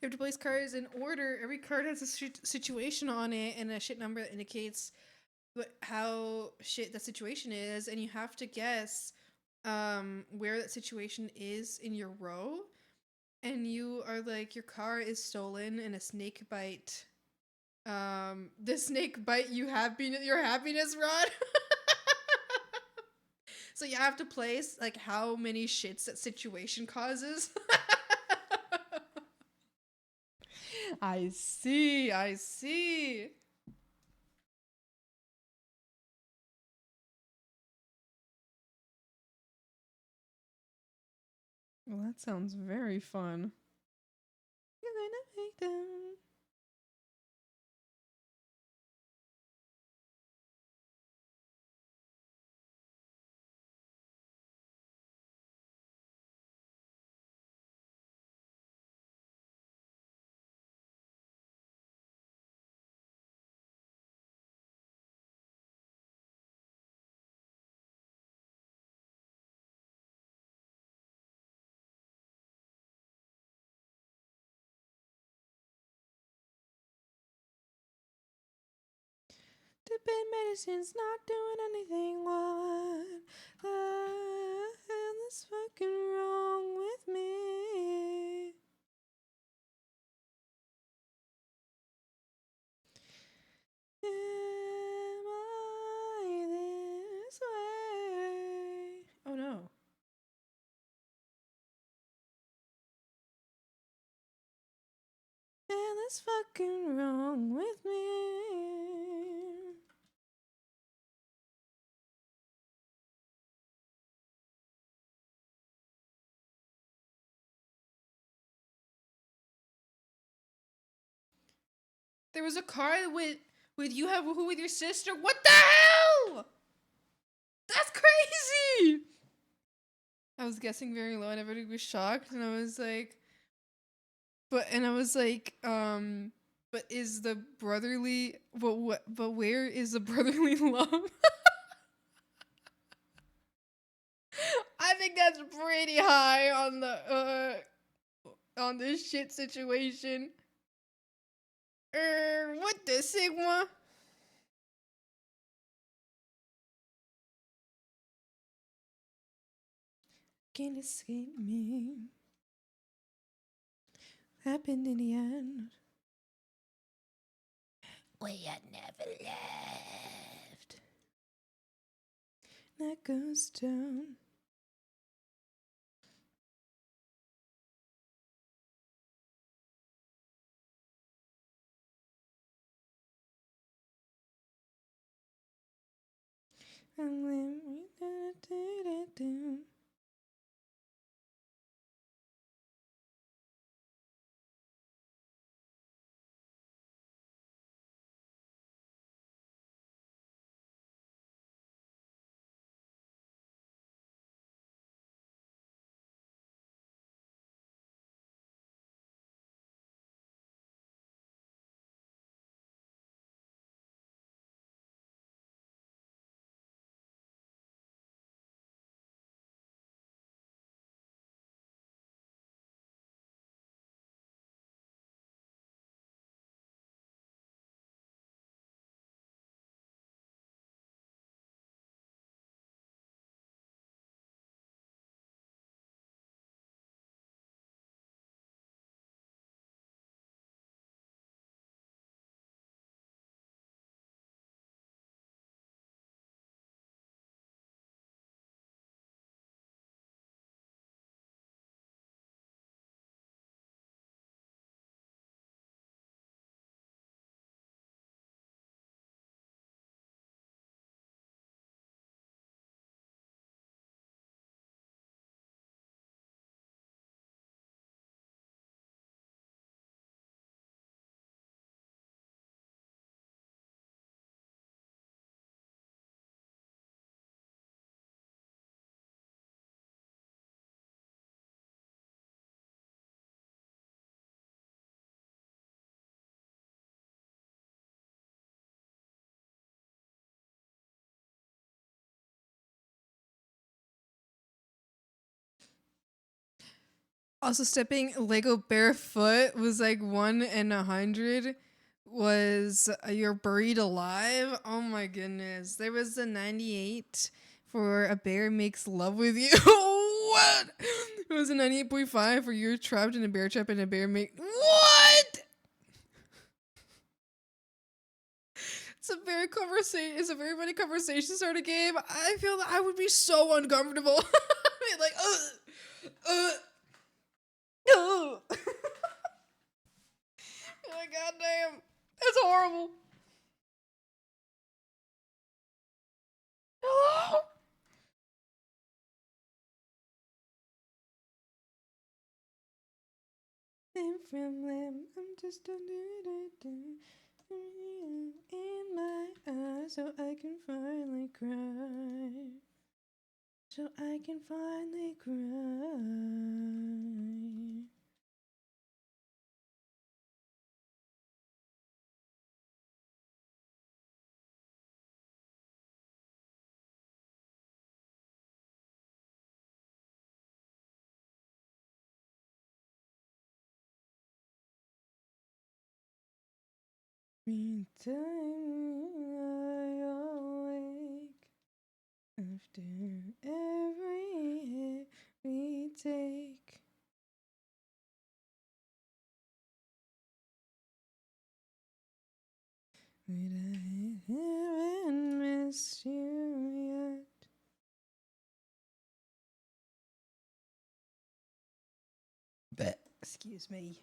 You have to place cards in order. Every card has a situation on it and a shit number that indicates how shit that situation is, and you have to guess where that situation is in your row. And you are like, your car is stolen and a snake bite. The snake bite your happiness rod. So you have to place like how many shits that situation causes. I see. Well, that sounds very fun. You're gonna make them. The bad medicine's not doing anything. What the hell is fucking wrong with me? Am I this way? Oh no. Hell is fucking wrong with me. There was a car with you have who with your sister. What the hell? That's crazy. I was guessing very low and everybody was shocked, and I was like, but is the brotherly but where is the brotherly love? I think that's pretty high on this shit situation. What the Sigma? Can't escape me. Happened in the end. We had never left. That goes down. And then we do. Also, stepping Lego barefoot was like 1 in 100. Was you're buried alive? Oh my goodness. There was a 98 for a bear makes love with you. What? It was a 98.5 for you're trapped in a bear trap and a bear make what? It's a very conversation. It's a very funny conversation starter game. I feel that I would be so uncomfortable. I'd be like, oh. Oh, God damn. It's horrible. Hello? I'm from them. I'm just a in my eyes so I can finally cry. So I can finally cry. Meantime, I awake after every hit we take. But I haven't missed you yet. Bet. Excuse me.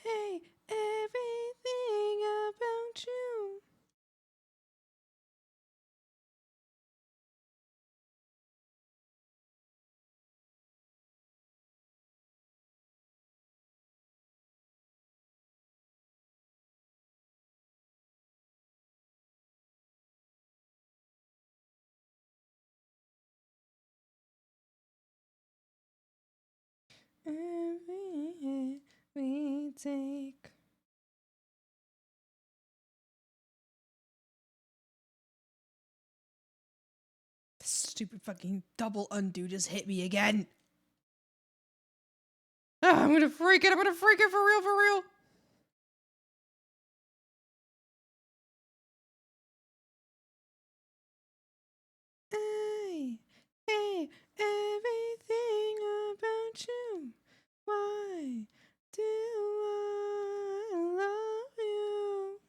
Hey, everything about you. Every hit we take. This stupid fucking double undo just hit me again. Ah, I'm gonna freak it. I'm gonna freak it for real, for real. Hey, everything about you. Why do I love you?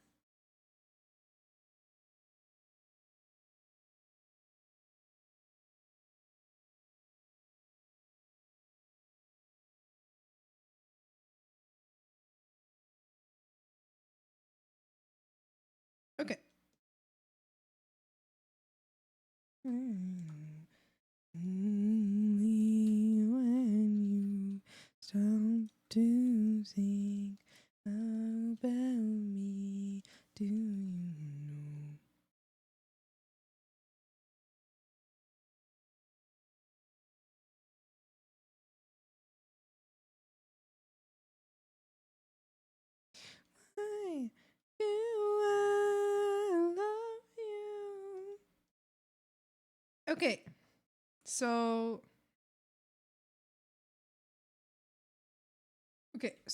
Okay. Only when you stop to think about me do you know. Why do I love you? Okay, so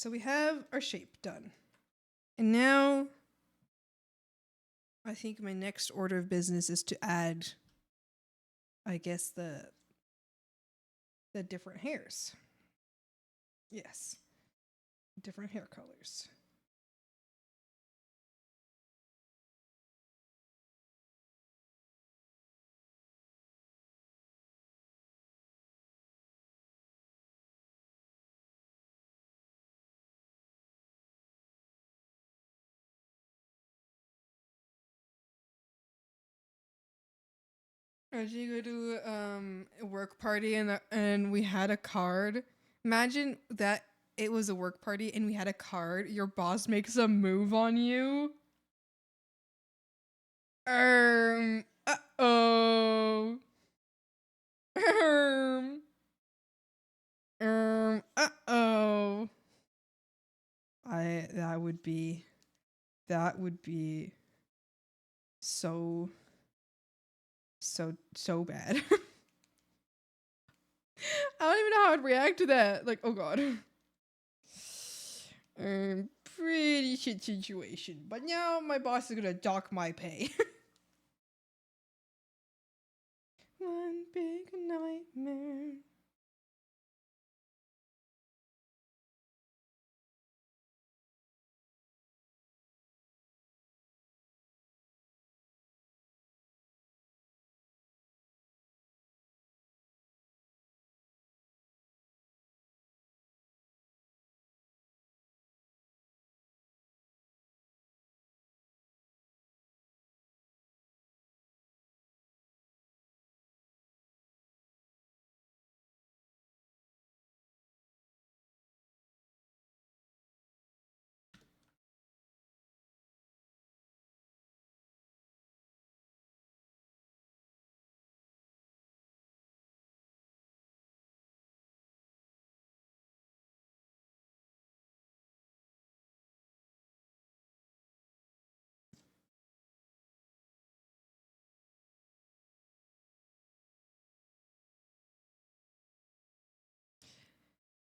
we have our shape done. And now I think my next order of business is to add, I guess, the different hairs. Yes. Different hair colors. Imagine you go to a work party and we had a card. Imagine that it was a work party and we had a card. Your boss makes a move on you. Uh-oh. Uh-oh. That would be so bad. I don't even know how I'd react to that. Like, oh god. Pretty shit situation. But now my boss is gonna dock my pay. One big nightmare.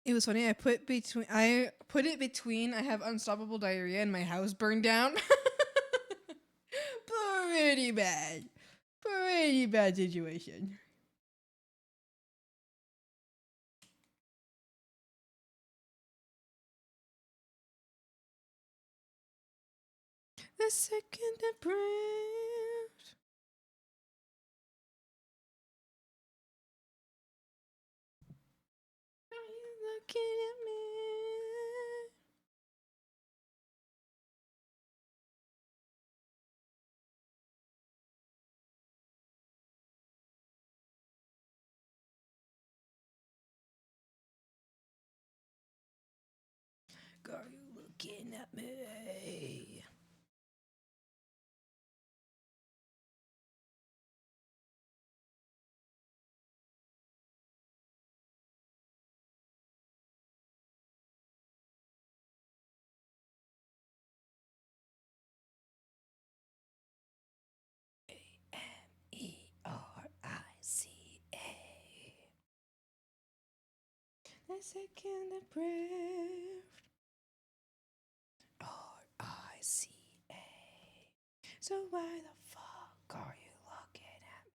It was funny. I put it between I have unstoppable diarrhea and my house burned down. Pretty bad. Pretty bad situation. The second that breath. Are you looking at me? Are you looking at me? A-M-E-R-I-C-A. The second that breath. R-I-C-A. So why the fuck are you looking at me?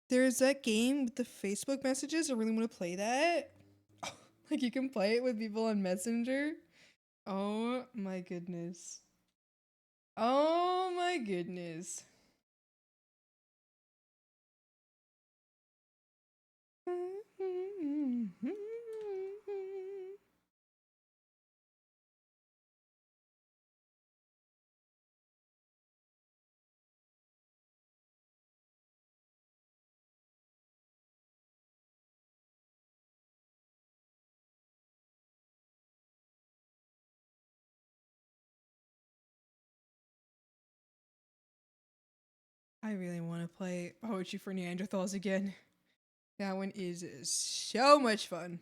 There's that game with the Facebook messages. I really want to play that. Like you can play it with people on Messenger. Oh my goodness. Oh my goodness. I really want to play Poetry for Neanderthals again. That one is so much fun.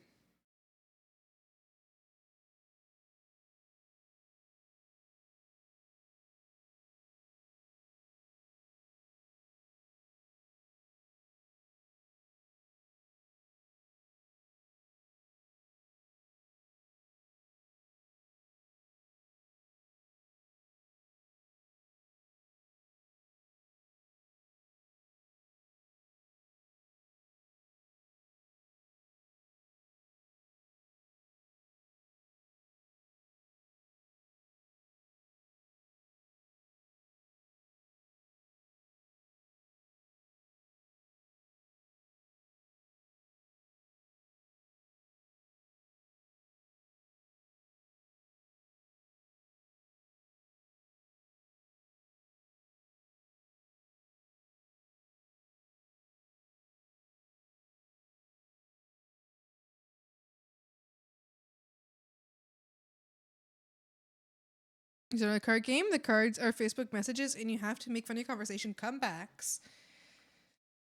Is there a card game? The cards are Facebook messages, and you have to make funny conversation comebacks.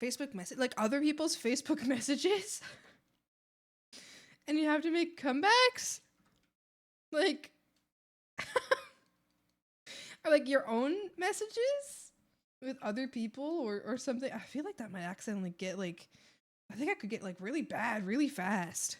Facebook message, like other people's Facebook messages, and you have to make comebacks, like, or like your own messages with other people or something. I feel like that might accidentally get like, I think I could get like really bad really fast.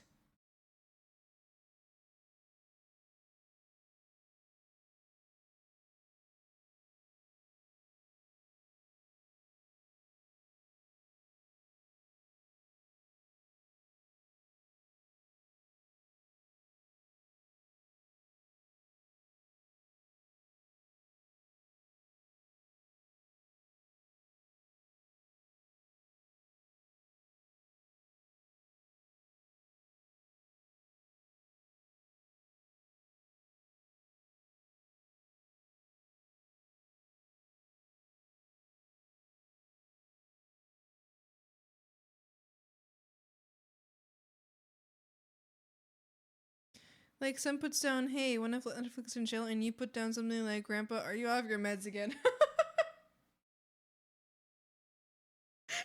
Like some puts down, hey, when Netflix and chill, and you put down something like, Grandpa, are you off your meds again?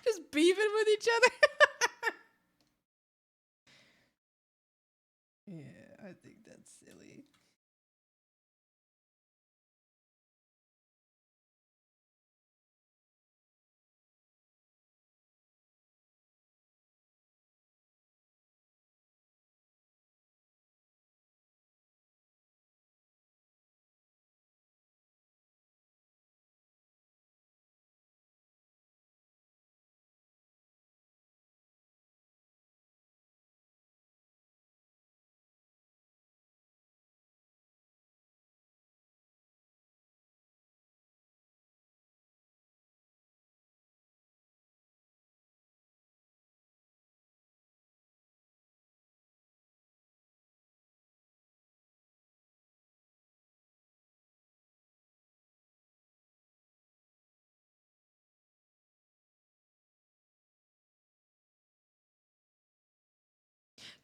Just beefing with each other. Yeah, I think that's silly.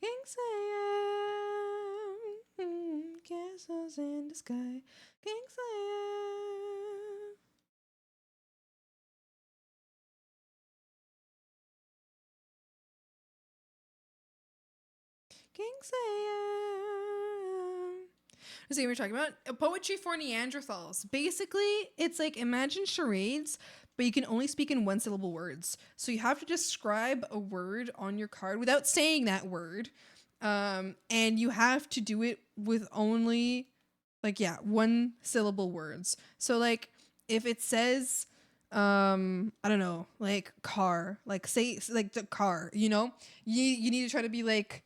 Kingslayer, castles in the sky. Kingslayer. Kingslayer. Let's see what we're talking about. Poetry for Neanderthals. Basically, it's like imagine charades, but you can only speak in one syllable words. So you have to describe a word on your card without saying that word. And you have to do it with only like one syllable words. So like if it says I don't know, like car, like say like the car, you know? You need to try to be like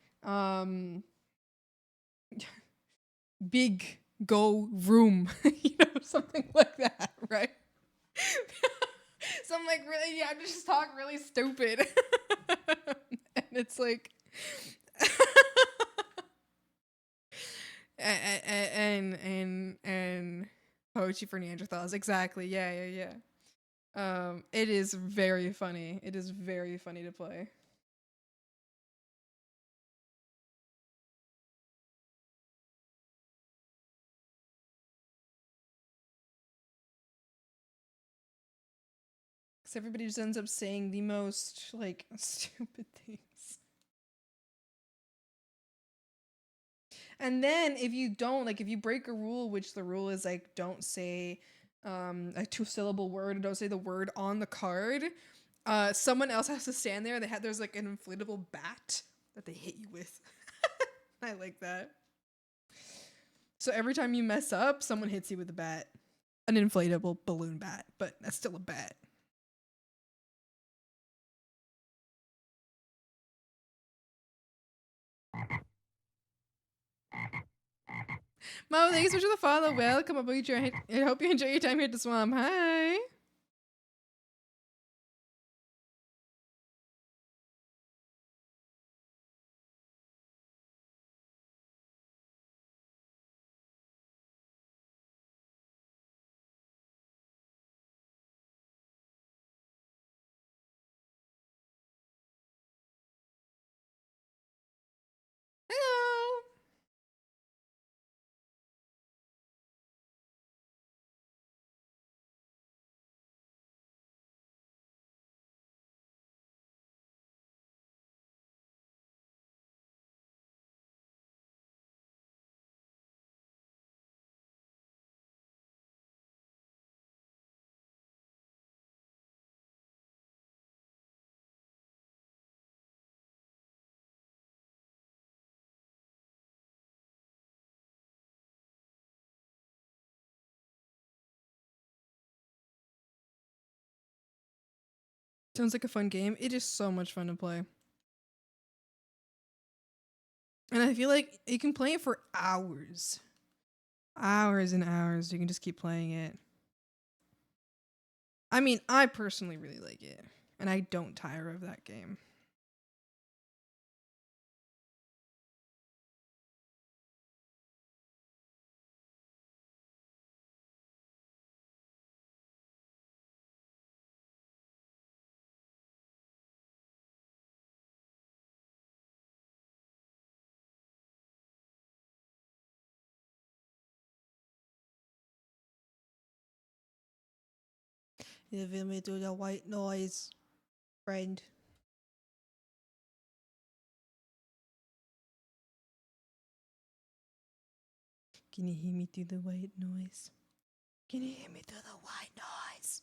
big go room, you know, something like that, right? So I'm like really just talk really stupid. And it's like and poetry for Neanderthals. Exactly. Yeah. It is very funny. It is very funny to play. Because everybody just ends up saying the most like stupid things. And then if you don't, like if you break a rule, which the rule is like don't say a two-syllable word, don't say the word on the card, someone else has to stand there. There's like an inflatable bat that they hit you with. I like that. So every time you mess up, someone hits you with a bat. An inflatable balloon bat, but that's still a bat. Mo, thanks so much for the follow. Welcome. I hope you enjoy your time here at the swamp. Hi. Hello. Sounds like a fun game. It is so much fun to play. And I feel like you can play it for hours. Hours and hours. You can just keep playing it. I mean, I personally really like it. And I don't tire of that game. You feel me through the white noise, friend. Can you hear me through the white noise? Can you hear me through the white noise?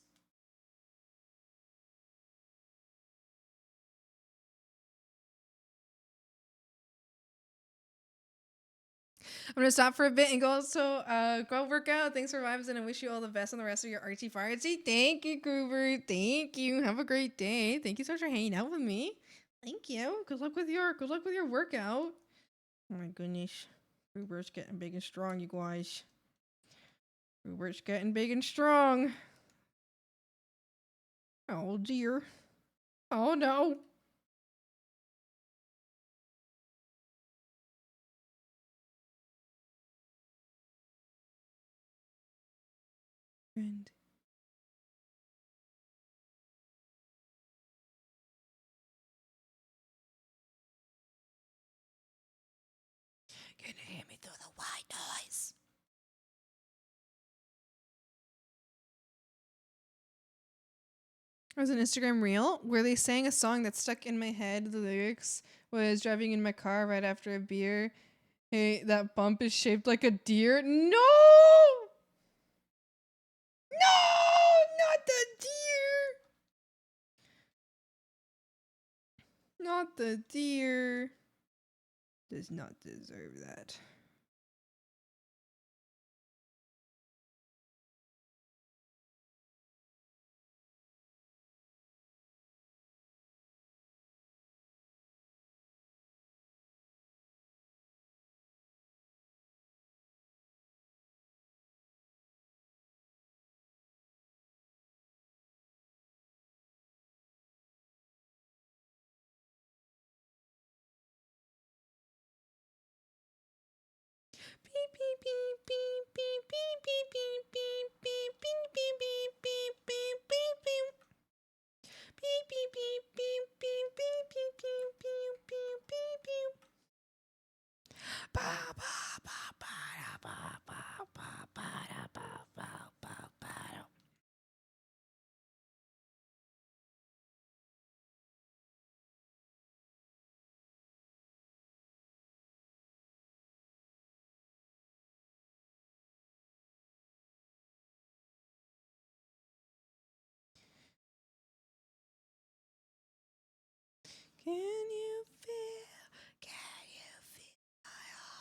I'm gonna stop for a bit and go go work out. Thanks for vibes, and I wish you all the best on the rest of your artsy fartsy. Thank you, Gruber. Thank you. Have a great day. Thank you so much for hanging out with me. Thank you. Good luck with your workout. Oh my goodness. Gruber's getting big and strong, you guys. Gruber's getting big and strong. Oh dear. Oh no. Friend. Can you hear me through the white noise? There was an Instagram reel where they sang a song that stuck in my head. The lyrics was driving in my car right after a beer. Hey, that bump is shaped like a deer. No! No! Not the deer! Not the deer. Does not deserve that. Beep beep beep beep beep beep beep beep beep beep beep beep beep beep beep beep. Beep beep beep beep beep beep beep beep beep beep beep beep. Ba ba ba ba ba ba ba ba ba ba ba ba. Can you feel? Can you feel my heart?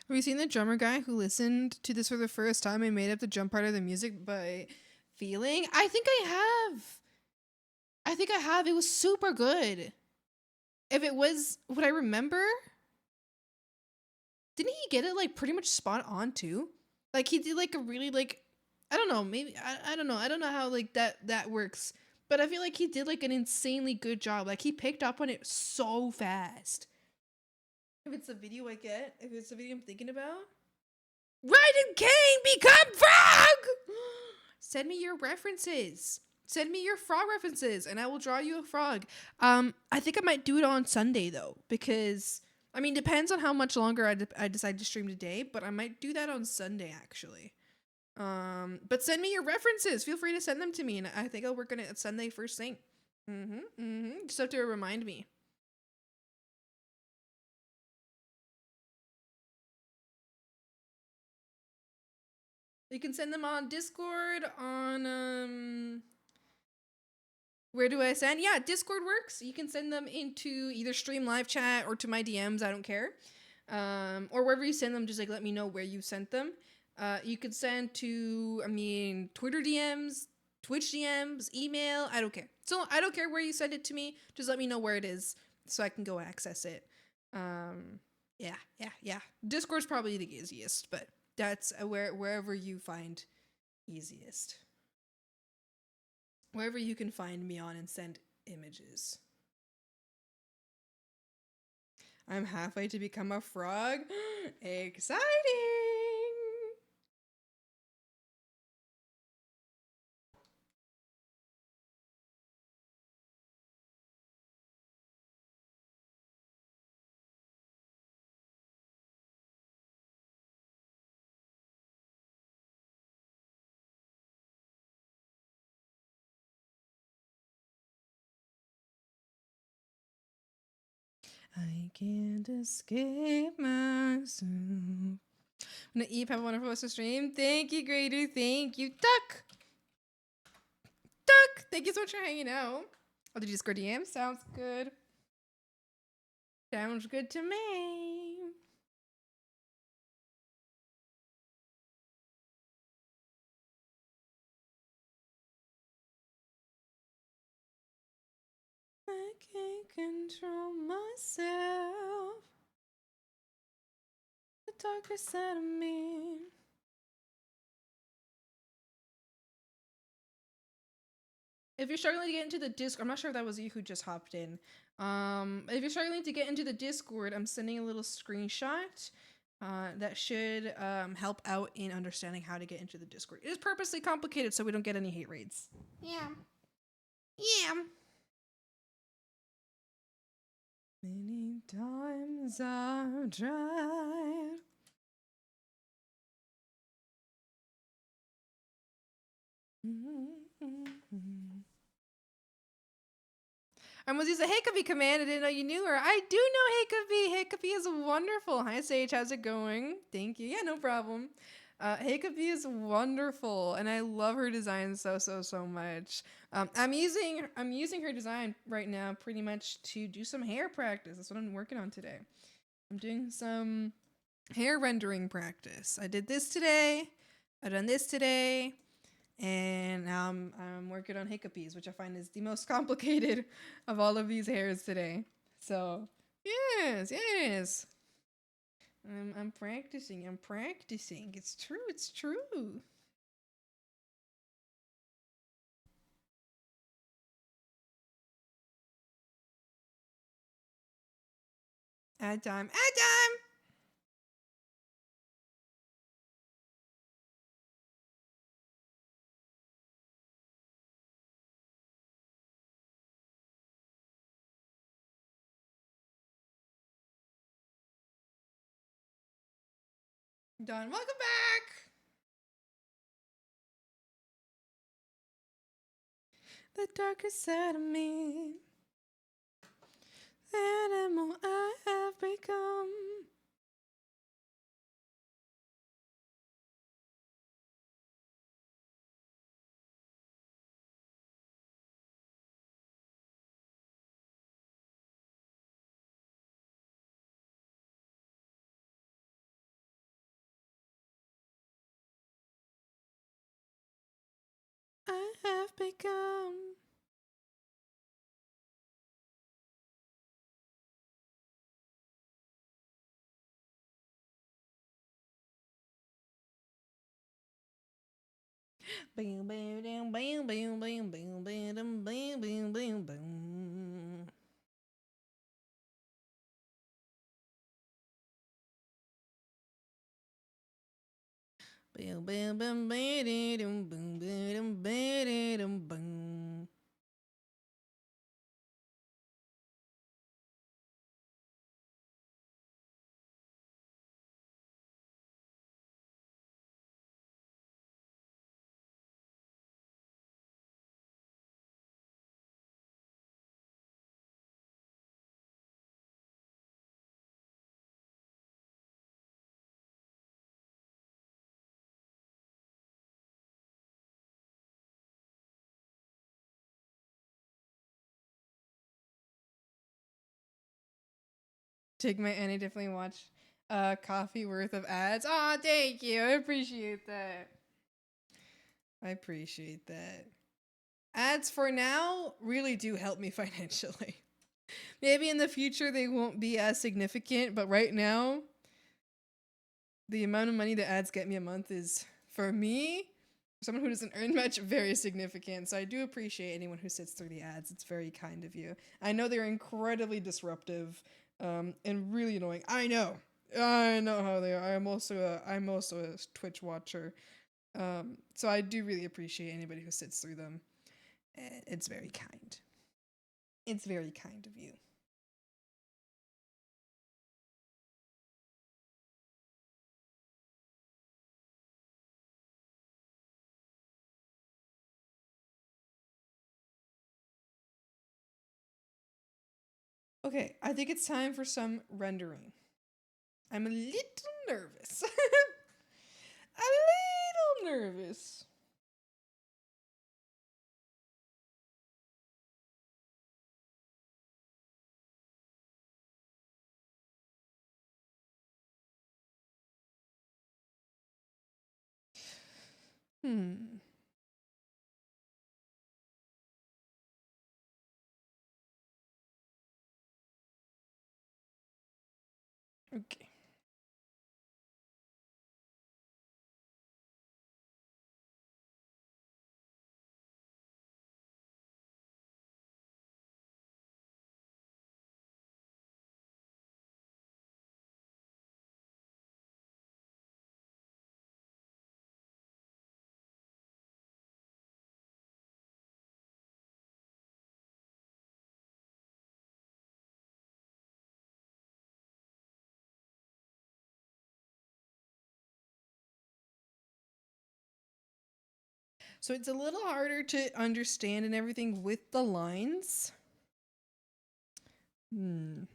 Have you seen the drummer guy who listened to this for the first time and made up the drum part of the music by feeling? I think I have. I think I have. It was super good. If it was what I remember, didn't he get it like pretty much spot on too? Like he did like a really like, I don't know, maybe I don't know. I don't know how like that works. But I feel like he did like an insanely good job. Like he picked up on it so fast. If it's a video I get, if it's a video I'm thinking about. Raiden Kane become frog! Send me your references. Send me your frog references and I will draw you a frog. I think I might do it on Sunday though, because I mean, depends on how much longer I decide to stream today, but I might do that on Sunday actually. But send me your references. Feel free to send them to me, and I think I'll work on it Sunday first thing. Just have to remind me. You can send them on Discord, on where do I send? Yeah, Discord works. You can send them into either stream live chat or to my DMs, I don't care. Or wherever you send them, just like let me know where you sent them. You could send to, I mean, Twitter DMs, Twitch DMs, email, I don't care. So I don't care where you send it to me, just let me know where it is so I can go access it. Yeah. Discord's probably the easiest, but that's wherever you find easiest. Wherever you can find me on and send images. I'm halfway to become a frog. Exciting! I can't escape myself. I'm gonna eat. Have a wonderful stream. Thank you, Grader. Thank you, Duck. Duck. Thank you so much for hanging out. Oh, the Discord DM sounds good. Sounds good to me. I can't control myself. The darker side of me. If you're struggling to get into the Discord, I'm not sure if that was you who just hopped in. If you're struggling to get into the Discord, I'm sending a little screenshot that should help out in understanding how to get into the Discord. It is purposely complicated so we don't get any hate raids. Yeah. Many times I've tried. I almost used a Hiccupy command. I didn't know you knew her. I do know Hiccupy. Hiccupy is wonderful. Hi, Sage. How's it going? Thank you. Yeah, no problem. Hiccupy is wonderful, and I love her design so much. I'm using her design right now pretty much to do some hair practice. That's what I'm working on today. I'm doing some hair rendering practice. I did this today. I've done this today. And now I'm working on Hiccupy's, which I find is the most complicated of all of these hairs today. So, yes. I'm practicing. It's true. Add time. Done. Welcome back. The darker side of me, the animal I have become. I have become Boom, boom, boom, boom, boom, boom, boom, boom, boom, boom, boom, boom. Boom, boom, boom, boom, boom, boom, boom, boom. Take my Annie definitely watch coffee worth of ads. Aw, thank you. I appreciate that. I appreciate that. Ads for now really do help me financially. Maybe in the future they won't be as significant, but right now, the amount of money that ads get me a month is, for me, someone who doesn't earn much, very significant. So I do appreciate anyone who sits through the ads. It's very kind of you. I know they're incredibly disruptive and really annoying. I know how they are. I'm also a Twitch watcher. So I do really appreciate anybody who sits through them. It's very kind. It's very kind of you. Okay, I think it's time for some rendering. I'm a little nervous. A little nervous. Okay. So it's a little harder to understand and everything with the lines. Hmm.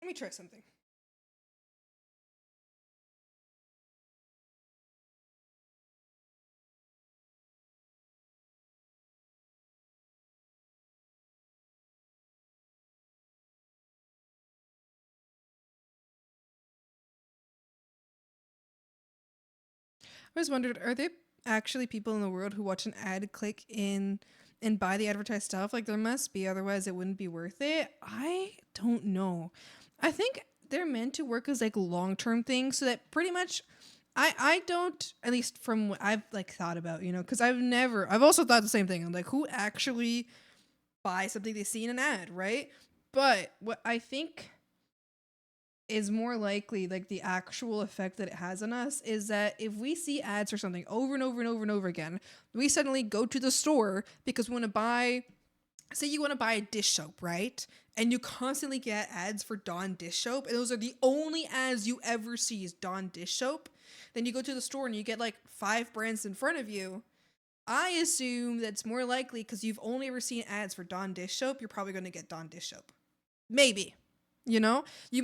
Let me try something. I was wondered, are there actually people in the world who watch an ad, click in, and buy the advertised stuff? Like, there must be, otherwise it wouldn't be worth it. I don't know. I think they're meant to work as like long-term things, so that pretty much I don't, at least from what I've like thought about, because I've also thought the same thing. I'm like, who actually buys something they see in an ad, right? But what I think is more likely, like the actual effect that it has on us, is that if we see ads for something over and over and over and over again, we suddenly go to the store because we want to buy, say you want to buy a dish soap, right? And you constantly get ads for Dawn dish soap, and those are the only ads you ever see is Dawn dish soap. Then you go to the store and you get like 5 brands in front of you. I assume that's more likely because you've only ever seen ads for Dawn dish soap, you're probably going to get Dawn dish soap. Maybe. You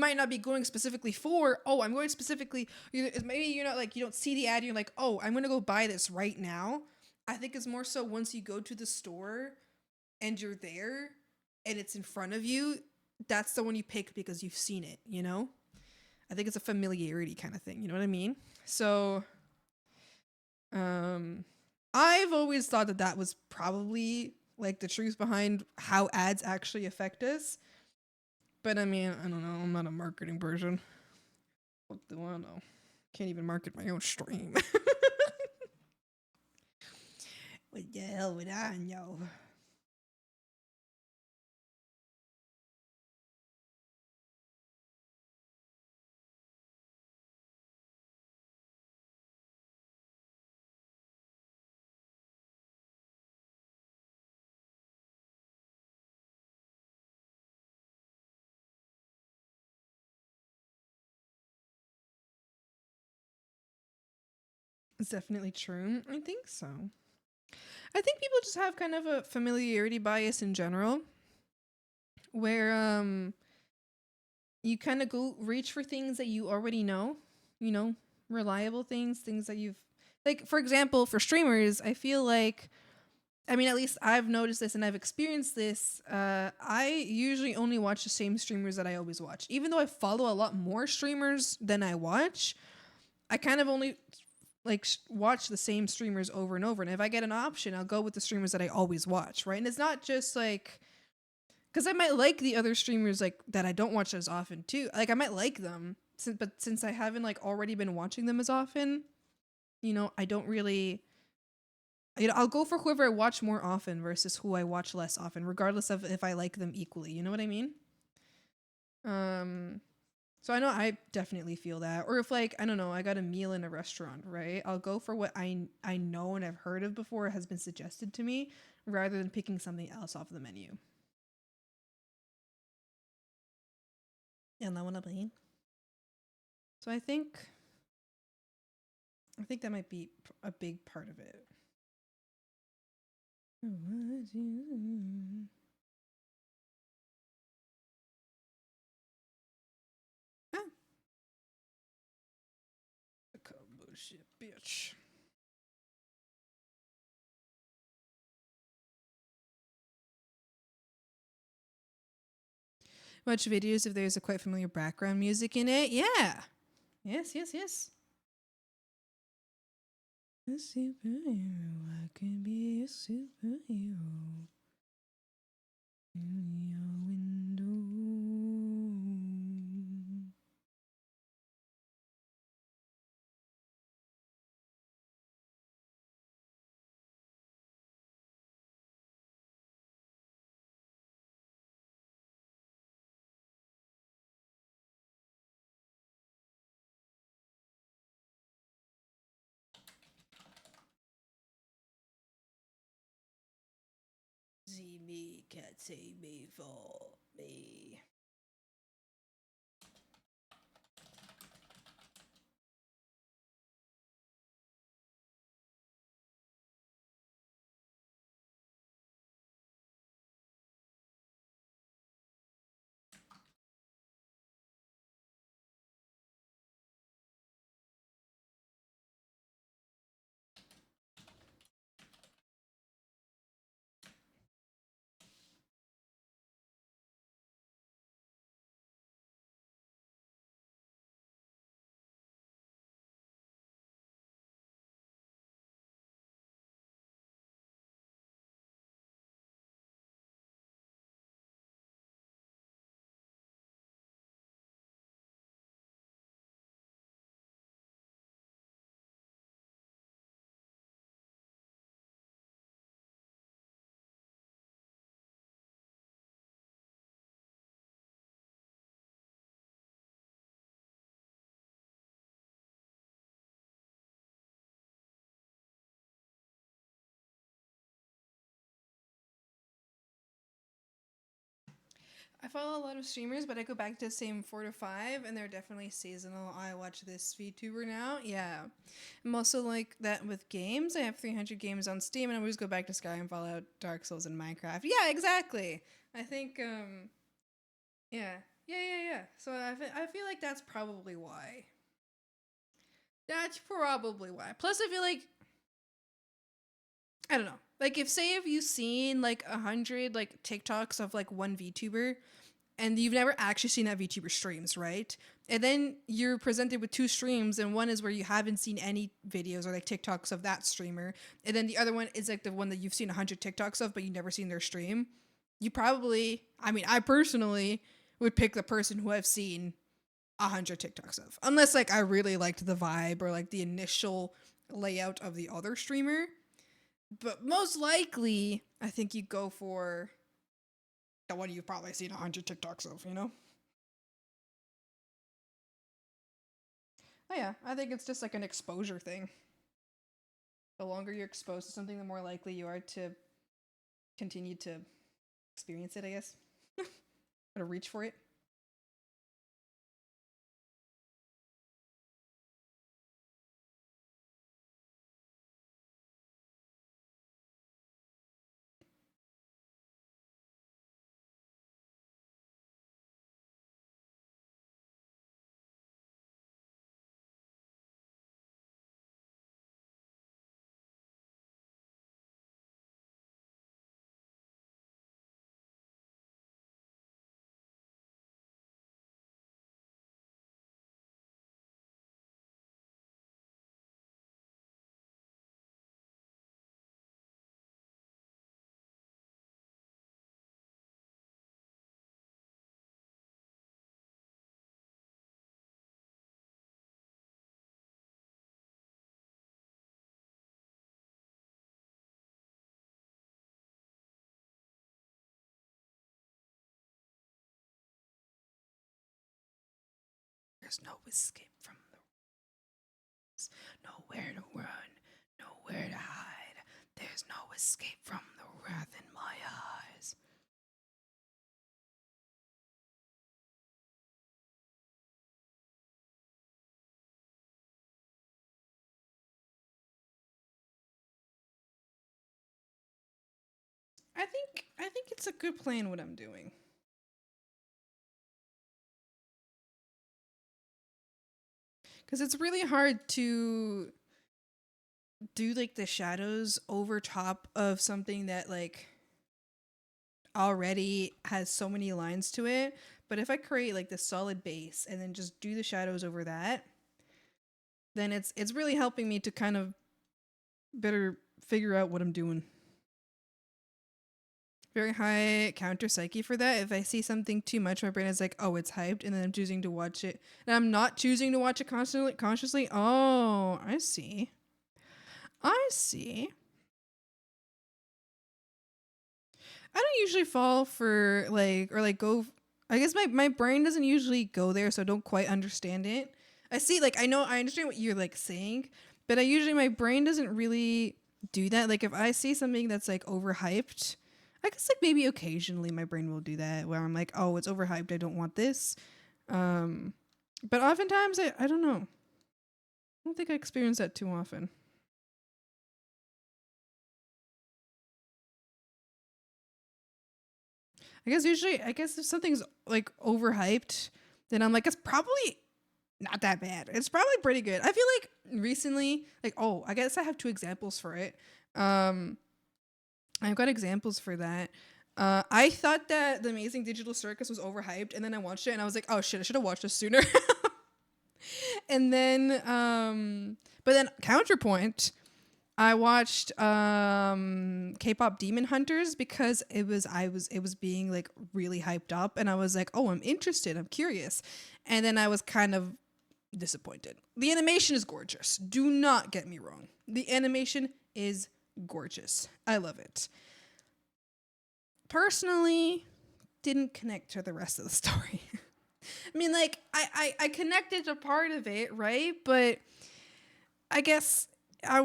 might not be going specifically for, I'm going specifically, maybe you're not like, you don't see the ad, you're like, I'm going to go buy this right now. I think it's more so once you go to the store and you're there and it's in front of you, that's the one you pick because you've seen it, I think it's a familiarity kind of thing. You know what I mean? So, I've always thought that that was probably like the truth behind how ads actually affect us. But I mean, I don't know. I'm not a marketing person. What do I know? Can't even market my own stream. What the hell would I know? It's definitely true. I think so. I think people just have kind of a familiarity bias in general, where you kind of go reach for things that you already know, you know, reliable things, things that you've like, for example, for streamers, I feel like, I mean, at least I've noticed this and I've experienced this. I usually only watch the same streamers that I always watch. Even though I follow a lot more streamers than I watch, I kind of only like watch the same streamers over and over. And if I get an option, I'll go with the streamers that I always watch, right? And it's not just like, because I might like the other streamers like that I don't watch as often too. Like I might like them, but since I haven't like already been watching them as often, you know, I don't really, you know, I'll go for whoever I watch more often versus who I watch less often, regardless of if I like them equally. You know what I mean? So I know I definitely feel that. Or if like, I don't know, I got a meal in a restaurant, right? I'll go for what I know and I've heard of before, has been suggested to me, rather than picking something else off the menu. Yeah, that one up in. So I think that might be a big part of it. Ah. Bullshit, bitch. Watch videos if there's a quite familiar background music in it. Yeah. Yes. A superhero, I could be a superhero. In your window. See me, can't save me for me. I follow a lot of streamers, but I go back to the same 4 to 5, and they're definitely seasonal. I watch this VTuber now. Yeah. I'm also like that with games. I have 300 games on Steam, and I always go back to Skyrim, Fallout, Dark Souls, and Minecraft. Yeah, exactly. I think, yeah. So I feel like that's probably why. That's probably why. Plus, I feel like, I don't know. Like, if you've seen like 100 like TikToks of like one VTuber, and you've never actually seen that VTuber streams, right? And then you're presented with two streams, and one is where you haven't seen any videos or like TikToks of that streamer, and then the other one is like the one that you've seen 100 TikToks of, but you've never seen their stream. You probably, I mean, I personally would pick the person who I've seen 100 TikToks of, unless like I really liked the vibe or like the initial layout of the other streamer. But most likely, I think you go for the one you've probably seen 100 TikToks of, you know? Oh yeah, I think it's just like an exposure thing. The longer you're exposed to something, the more likely you are to continue to experience it, I guess. Or to reach for it. There's no escape from the rules. Nowhere to run, nowhere to hide. There's no escape from the wrath in my eyes. I think it's a good plan what I'm doing. Because it's really hard to do like the shadows over top of something that like already has so many lines to it. But if I create like the solid base and then just do the shadows over that, then it's really helping me to kind of better figure out what I'm doing. Very high counter psyche for that. If I see something too much, my brain is like, oh, it's hyped, and then I'm choosing to watch it. And I'm not choosing to watch it consciously. Oh, I see. I see. I don't usually fall for like, or like go, I guess my brain doesn't usually go there, so I don't quite understand it. I see, like, I understand what you're like saying, but my brain doesn't really do that. Like if I see something that's like overhyped, I guess like maybe occasionally my brain will do that where I'm like, oh, it's overhyped, I don't want this. But oftentimes I don't know. I don't think I experience that too often. I guess if something's like overhyped, then I'm like, it's probably not that bad. It's probably pretty good. I feel like recently, like, oh, I guess I have two examples for it. I've got examples for that. I thought that The Amazing Digital Circus was overhyped, and then I watched it, and I was like, oh shit, I should have watched this sooner. And then, but then counterpoint, I watched K-pop Demon Hunters because it was being like really hyped up, and I was like, oh, I'm interested, I'm curious, and then I was kind of disappointed. The animation is gorgeous. Do not get me wrong. The animation is gorgeous. I love it. Personally, didn't connect to the rest of the story. I mean, like, I connected to part of it, right? But I guess I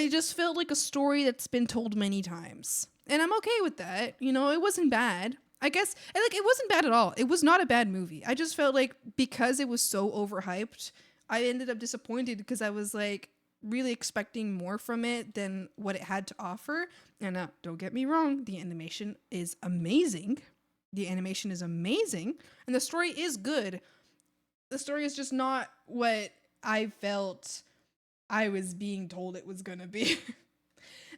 just felt like a story that's been told many times. And I'm okay with that. You know, it wasn't bad. I guess, and like, it wasn't bad at all. It was not a bad movie. I just felt like because it was so overhyped, I ended up disappointed because I was like really expecting more from it than what it had to offer. And don't get me wrong, the animation is amazing. The animation is amazing. And the story is good. The story is just not what I felt I was being told it was gonna be.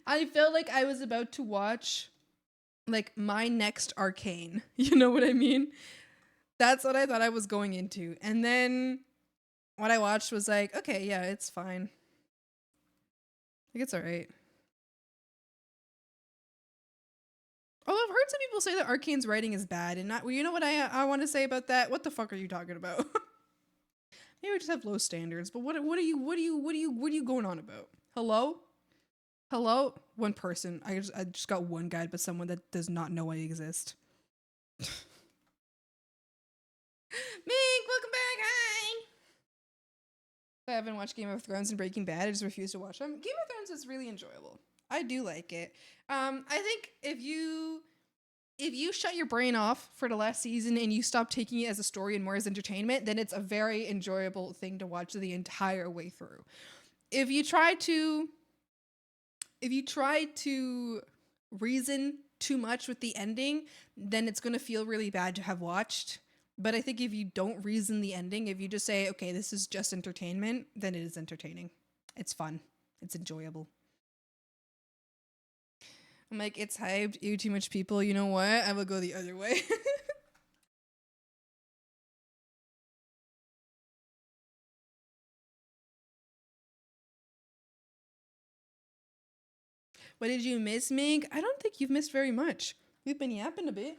I felt like I was about to watch like my next Arcane. You know what I mean? That's what I thought I was going into. And then what I watched was like, okay, yeah, it's fine. Like, it's alright. Although I've heard some people say that Arcane's writing is bad, and not. Well, you know what I want to say about that? What the fuck are you talking about? Maybe we just have low standards. But what are you going on about? Hello? Hello? One person. I just got one guide, but someone that does not know I exist. Mink, welcome back. Hi. I haven't watched Game of Thrones and Breaking Bad. I just refuse to watch them. Game of Thrones is really enjoyable. I do like it. I think if you shut your brain off for the last season and you stop taking it as a story and more as entertainment, then it's a very enjoyable thing to watch the entire way through. If you try to reason too much with the ending, then it's going to feel really bad to have watched. But I think if you don't reason the ending, if you just say, okay, this is just entertainment, then it is entertaining. It's fun. It's enjoyable. I'm like, it's hyped, ew, too much people. You know what? I will go the other way. What did you miss, Mig? I don't think you've missed very much. We've been yapping a bit.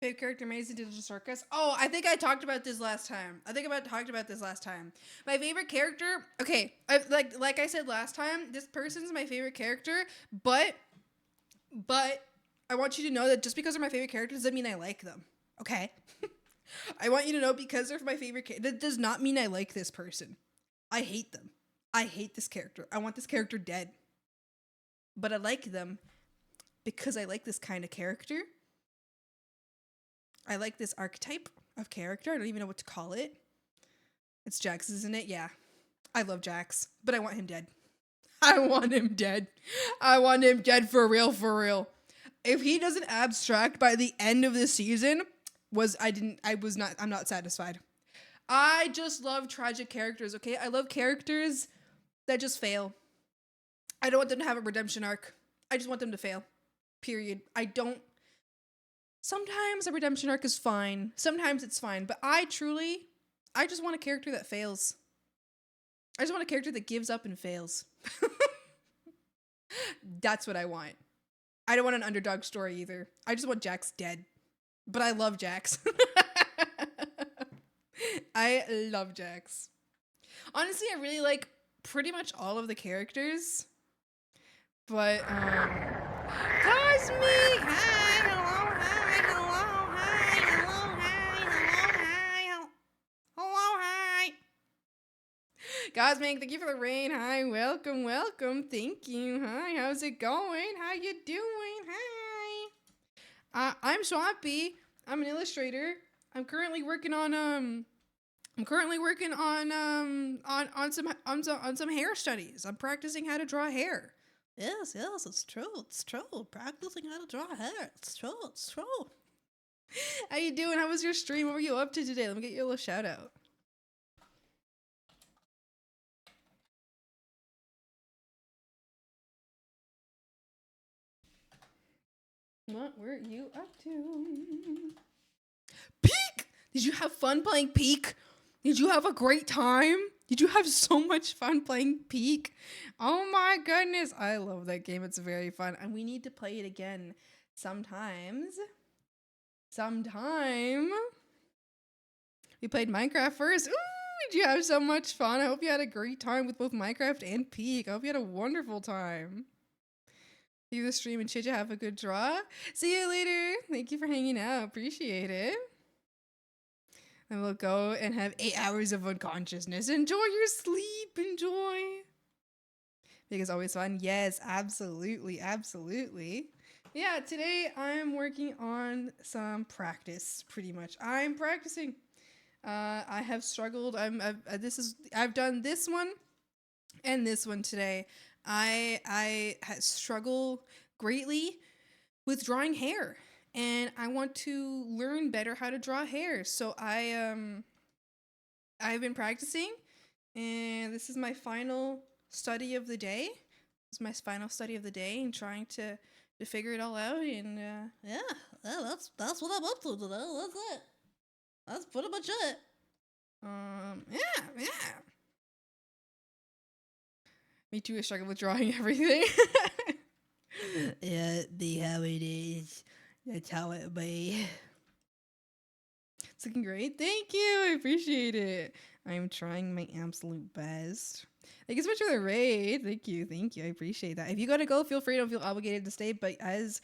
Favorite character Amazing Digital Circus. Oh, I think I talked about this last time. My favorite character. Okay, like I said last time, this person's my favorite character, but I want you to know that just because they're my favorite character doesn't mean I like them. Okay, I want you to know because they're my favorite character, that does not mean I like this person. I hate them. I hate this character. I want this character dead. But I like them because I like this kind of character. I like this archetype of character. I don't even know what to call it. It's Jax, isn't it? Yeah. I love Jax, but I want him dead. I want him dead. I want him dead for real, for real. If he doesn't abstract by the end of the season, I'm not satisfied. I just love tragic characters, okay? I love characters that just fail. I don't want them to have a redemption arc. I just want them to fail. Period. Sometimes a redemption arc is fine. Sometimes it's fine. But I just want a character that fails. I just want a character that gives up and fails. That's what I want. I don't want an underdog story either. I just want Jax dead. But I love Jax. I love Jax. Honestly, I really like pretty much all of the characters. But, Cosmic! Hi, hello, hi, hello, hi, hello, hi, hello, hi. Cosmic, thank you for the rain. Hi, welcome, welcome. Thank you. Hi, how's it going? How you doing? Hi. I'm Swampy. I'm an illustrator. I'm currently working on some hair studies. I'm practicing how to draw hair. Yes, it's true. It's true. Practicing how to draw hair. It's true. It's true. How you doing? How was your stream? What were you up to today? Let me get you a little shout out. What were you up to? Peak! Did you have fun playing Peak? Did you have a great time? Did you have so much fun playing Peak? Oh my goodness. I love that game. It's very fun. And we need to play it again sometimes. Sometime. We played Minecraft first. Ooh, did you have so much fun? I hope you had a great time with both Minecraft and Peak. I hope you had a wonderful time. Leave the stream and Chija, have a good draw. See you later. Thank you for hanging out. Appreciate it. And we'll go and have 8 hours of unconsciousness. Enjoy your sleep. Enjoy. Because always fun. Yes, absolutely. Absolutely. Yeah, today I'm working on some practice pretty much. I'm practicing. I have struggled. I've done this one and this one today. I struggle greatly with drawing hair. And I want to learn better how to draw hair. So I've been practicing, and this is my final study of the day. This is my final study of the day, and trying to figure it all out. And Yeah, that's what I'm up to today. That's it. That's pretty much it. Yeah. Me too. I struggle with drawing everything. Yeah, be how it is. That's how it be. It's looking great. Thank you. I appreciate it. I'm trying my absolute best. Thank you so much for the raid. Thank you. I appreciate that. If you gotta go, feel free. Don't feel obligated to stay. But as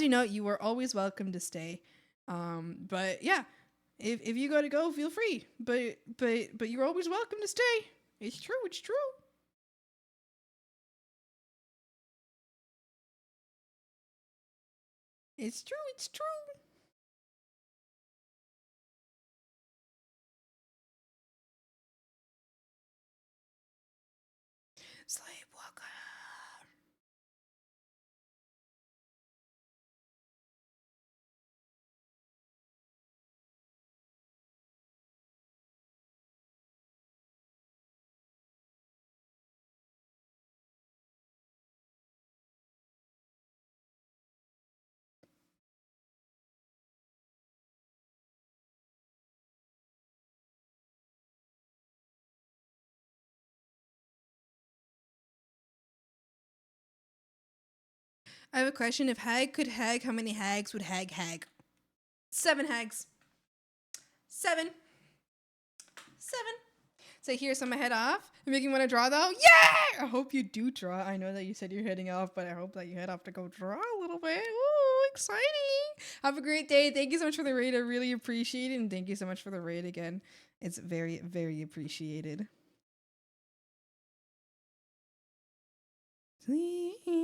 you know, you are always welcome to stay. But yeah, if you gotta go, feel free. But you're always welcome to stay. It's true. It's true. It's true. It's true. Sleepwalker. I have a question. If Hag could hag, how many hags would Hag hag? 7 hags. 7. So here's some head off. You making want to draw though? Yeah! I hope you do draw. I know that you said you're heading off, but I hope that you head off to go draw a little bit. Ooh, exciting. Have a great day. Thank you so much for the raid. I really appreciate it. And thank you so much for the raid again. It's very, very appreciated. Sleepwalker.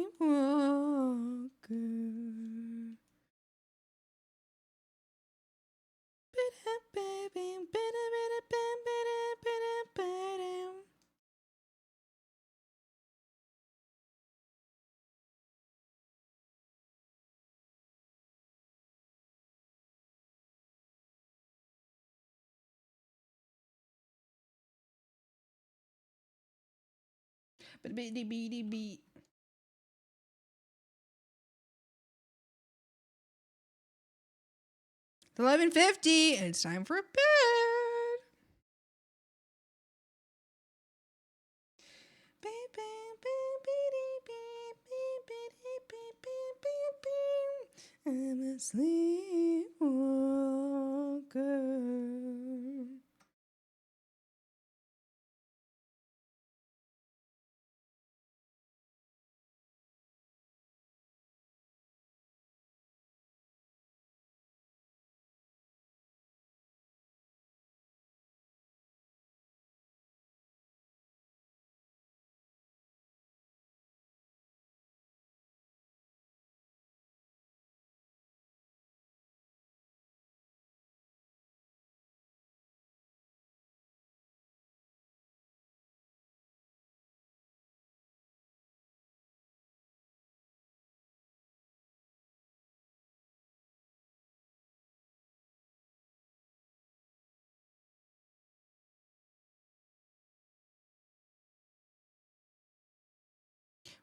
Beat. 11:50 and it's time for a bed. sleepwalker.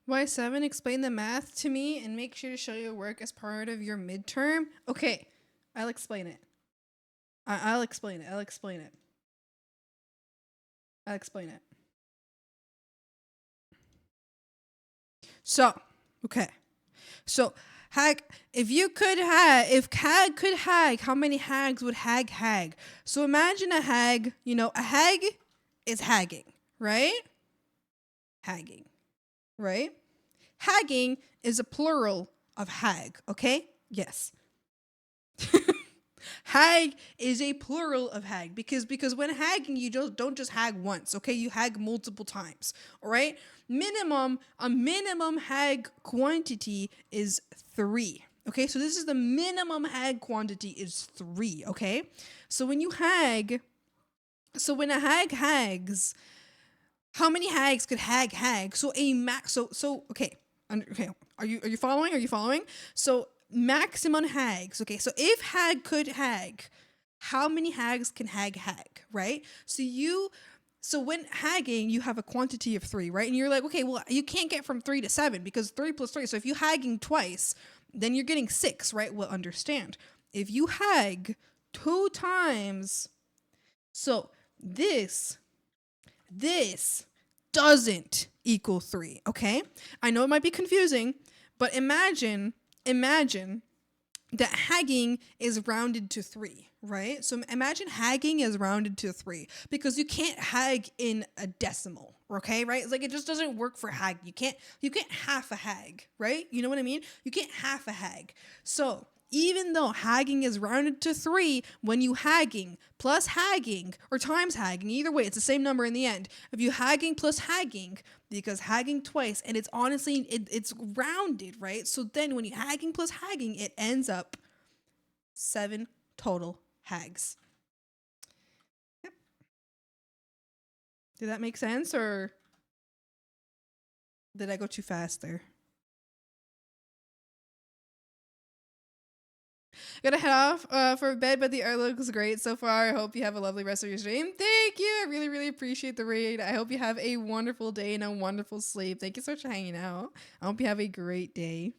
Y7, explain the math to me and make sure to show your work as part of your midterm. Okay, I'll explain it. I'll explain it. I'll explain it. I'll explain it. So, okay. So, hag, if hag could hag, how many hags would hag? So imagine a hag, a hag is hagging, right? Hagging, right? Hagging is a plural of hag, okay? Yes. Hag is a plural of hag because when hagging you don't just hag once, okay? You hag multiple times, all right? A minimum hag quantity is 3. Okay? So this is the minimum hag quantity is 3, okay? So when a hag hags, how many hags could hag? So a max okay. Okay. Are you following? So maximum hags. Okay, so if hag could hag, how many hags can hag, right? So when hagging, you have a quantity of 3, right? And you're like, okay, well, you can't get from 3 to 7 because 3 plus 3. So if you hagging twice, then you're getting 6, right? Well, understand. If you hag 2 times, so this doesn't equal 3, okay? I know it might be confusing, but imagine that hagging is rounded to 3, right? So imagine hagging is rounded to 3 because you can't hag in a decimal, okay? Right? It's like it just doesn't work for hag. You can't half a hag, right? You know what I mean? You can't half a hag. So even though hagging is rounded to 3, when you hagging plus hagging or times hagging, either way, it's the same number in the end. If you hagging plus hagging, because hagging twice, and it's honestly, it's rounded, right? So then when you hagging plus hagging, it ends up 7 total hags. Yep. Did that make sense, or did I go too fast there? Gonna head off for bed, but the art looks great so far. I hope you have a lovely rest of your stream. Thank you. I really, really appreciate the raid. I hope you have a wonderful day and a wonderful sleep. Thank you so much for hanging out. I hope you have a great day.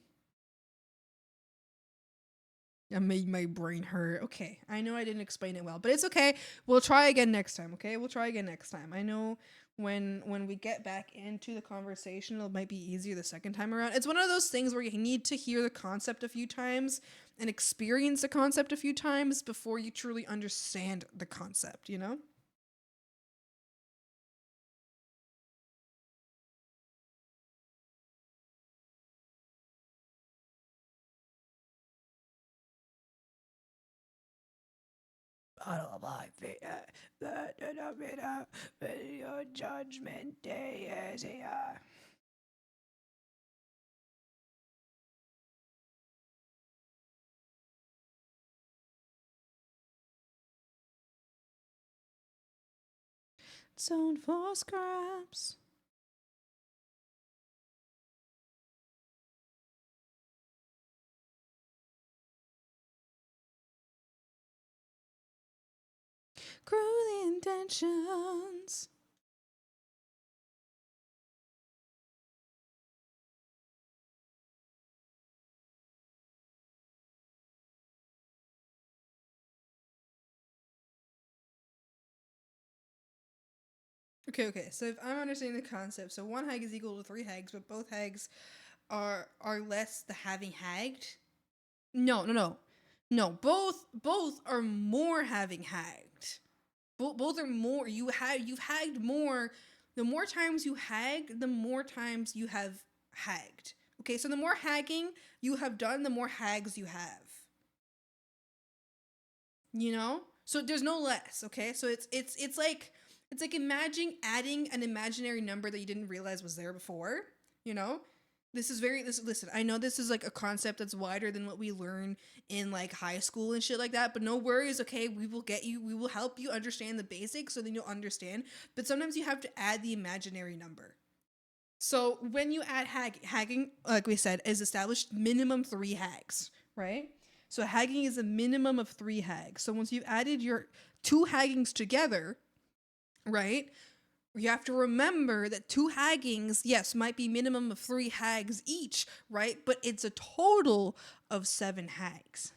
I made my brain hurt. Okay, I know I didn't explain it well, but it's okay. We'll try again next time, okay? We'll try again next time. I know when we get back into the conversation, it might be easier the second time around. It's one of those things where you need to hear the concept a few times and experience the concept a few times before you truly understand the concept, you know? Out of my feet, your judgment day is here. Zone for scraps. Cruel intentions. Okay. So if I'm understanding the concept, so 1 hag is equal to 3 hags, but both hags are less the having hagged. No. No, both are more having hagged. Both are more. You've hagged more. The more times you hag, the more times you have hagged. Okay, so the more hagging you have done, the more hags you have. You know? So there's no less, okay? So it's like imagine adding an imaginary number that you didn't realize was there before, you know? Listen, I know this is like a concept that's wider than what we learn in like high school and shit like that, but no worries, okay? We will help you understand the basics so then you'll understand. But sometimes you have to add the imaginary number. So when you add hagging, like we said, is established minimum 3 hags, right? So hagging is a minimum of 3 hags. So once you've added your 2 haggings together, right? You have to remember that 2 haggings, yes, might be minimum of 3 hags each, right? But it's a total of 7 hags.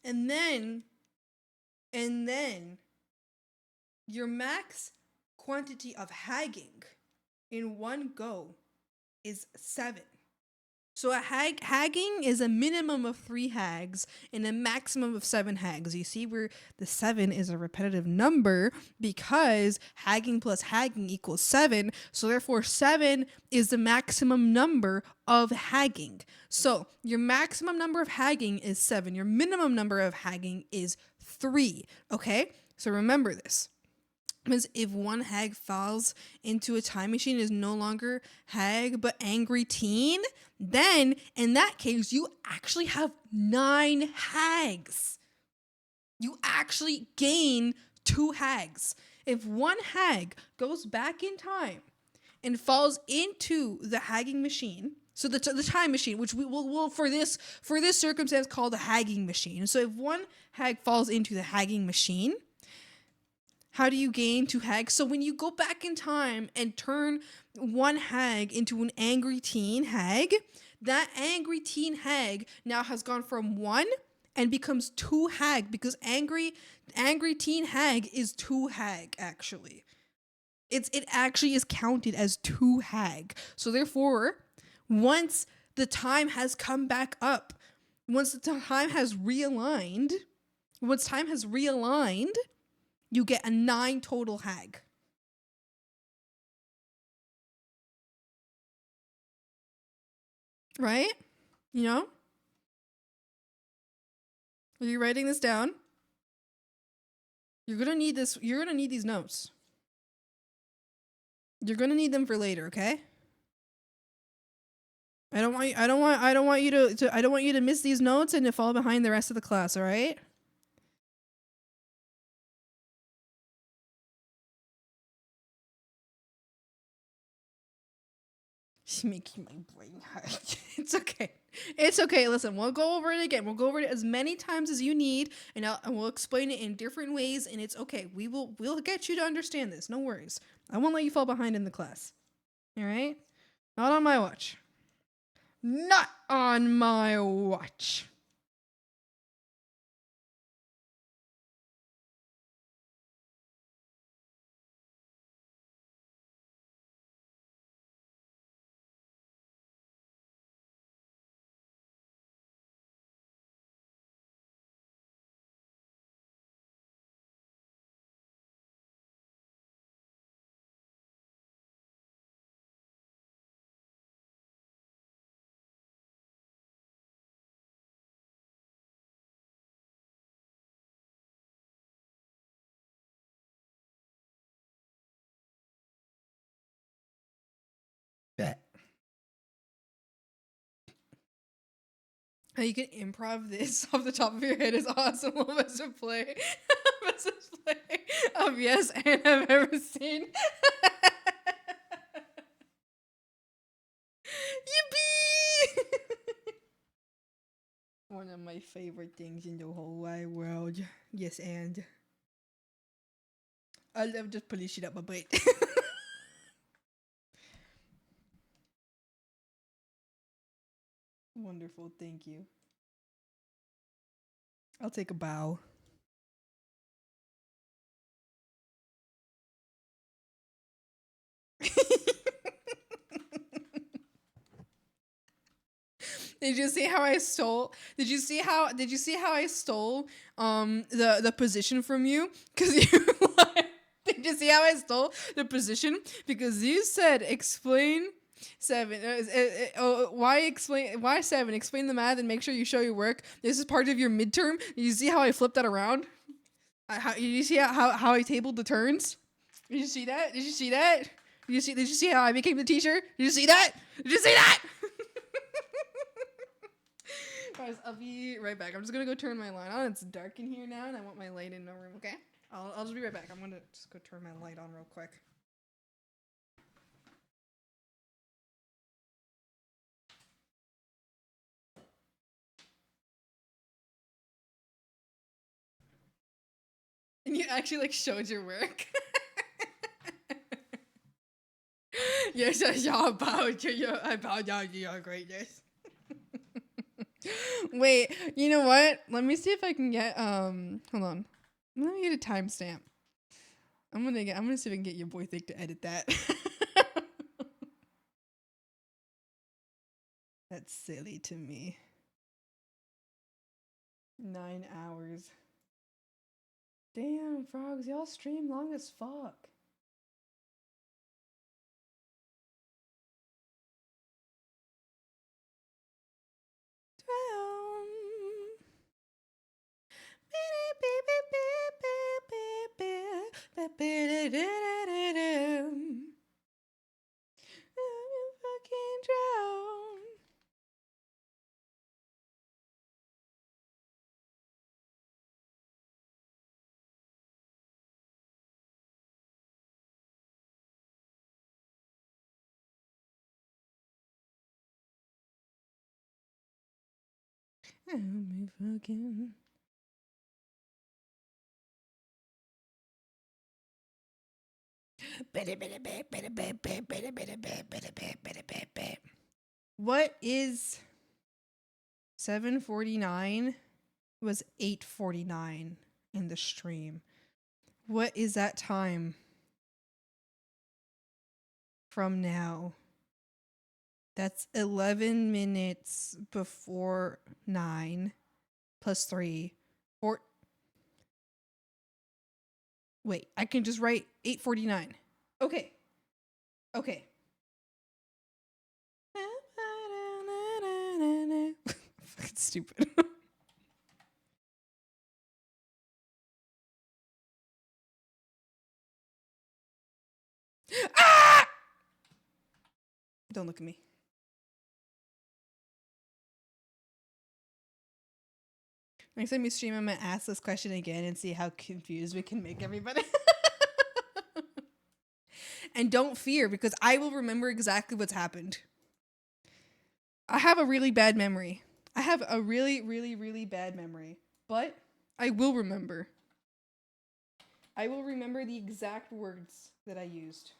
And then your max quantity of hagging in one go is 7. So a hagging is a minimum of 3 hags and a maximum of 7 hags. You see where the 7 is a repetitive number because hagging plus hagging equals 7. So therefore 7 is the maximum number of hagging. So your maximum number of hagging is 7. Your minimum number of hagging is 3. Okay? So remember this. Because if one hag falls into a time machine is no longer hag but angry teen, then in that case you actually have 9 hags. You actually gain 2 hags. If one hag goes back in time and falls into the hagging machine, so the time machine, which we will for this circumstance call the hagging machine. So if one hag falls into the hagging machine, how do you gain 2 hags? So when you go back in time and turn one hag into an angry teen hag, that angry teen hag now has gone from 1 and becomes 2 hag because angry teen hag is 2 hag actually. It actually is counted as 2 hag. So therefore, once the time has come back up, once the time has realigned, you get a 9 total hag. Right? You know? Are you writing this down? You're gonna need this. You're gonna need these notes. You're gonna need them for later, okay? I don't want you to miss these notes and to fall behind the rest of the class, all right? She's making my brain hurt. It's okay. It's okay. Listen, we'll go over it again. We'll go over it as many times as you need, and we'll explain it in different ways. And it's okay. We'll get you to understand this. No worries. I won't let you fall behind in the class. All right? Not on my watch. Not on my watch. Bet. How you can improv this off the top of your head is awesome. Let's play. Let's play of yes and I've ever seen. Yippee! One of my my favorite things in the whole wide world. Yes, and I love just putting shit up my butt. Wonderful, thank you. I'll take a bow. Did you see how I stole? Did you see how I stole the position from you? Cuz you did you see how I stole the position? Because you said explain 7. Why 7? Explain the math and make sure you show your work. This is part of your midterm. You see how I flipped that around? You see how I tabled the turns? Did you see that? Did you see that? Did you see how I became the teacher? Did you see that? Did you see that? Guys, I'll be right back. I'm just gonna go turn my light on. It's dark in here now, and I want my light in the room. Okay, I'll just be right back. I'm gonna just go turn my light on real quick. And you actually like showed your work. Yes, I bow down to your greatness. Wait, you know what? Let me see if I can get hold on. Let me get a timestamp. I'm gonna see if I can get your boy Thick to edit that. That's silly to me. 9 hours. Damn, frogs, y'all stream long as fuck. Fucking drown. I'll be fucking. What is 7:49? Was 8:49 in the stream. What is that time from now? That's 11 minutes before 9 plus 3. 4. Wait, I can just write 8:49. Okay. Okay. Fucking stupid. Ah! Don't look at me. Next time you stream, I'm gonna ask this question again and see how confused we can make everybody. And don't fear, because I will remember exactly what's happened. I have a really bad memory. I have a really, really, really bad memory. But I will remember. I will remember the exact words that I used.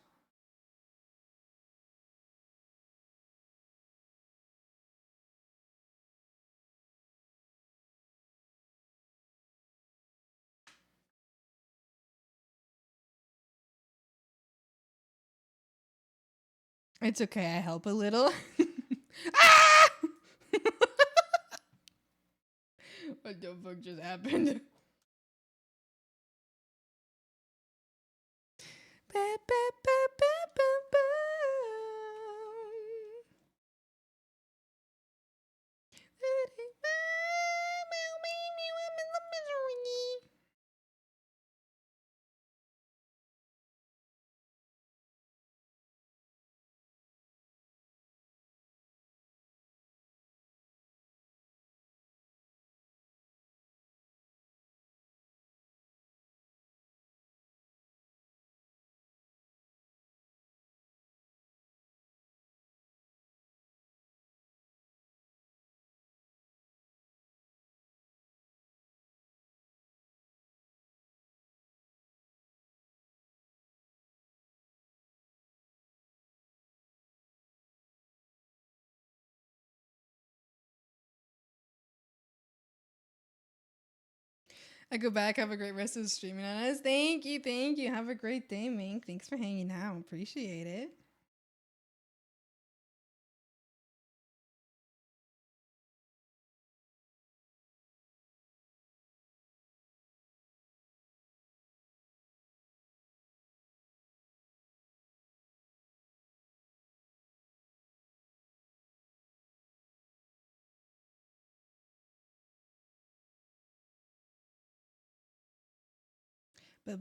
It's okay, I help a little. Ah! What the fuck just happened? I go back. Have a great rest of the streaming on us. Thank you. Thank you. Have a great day, Mink. Thanks for hanging out. Appreciate it. Hi,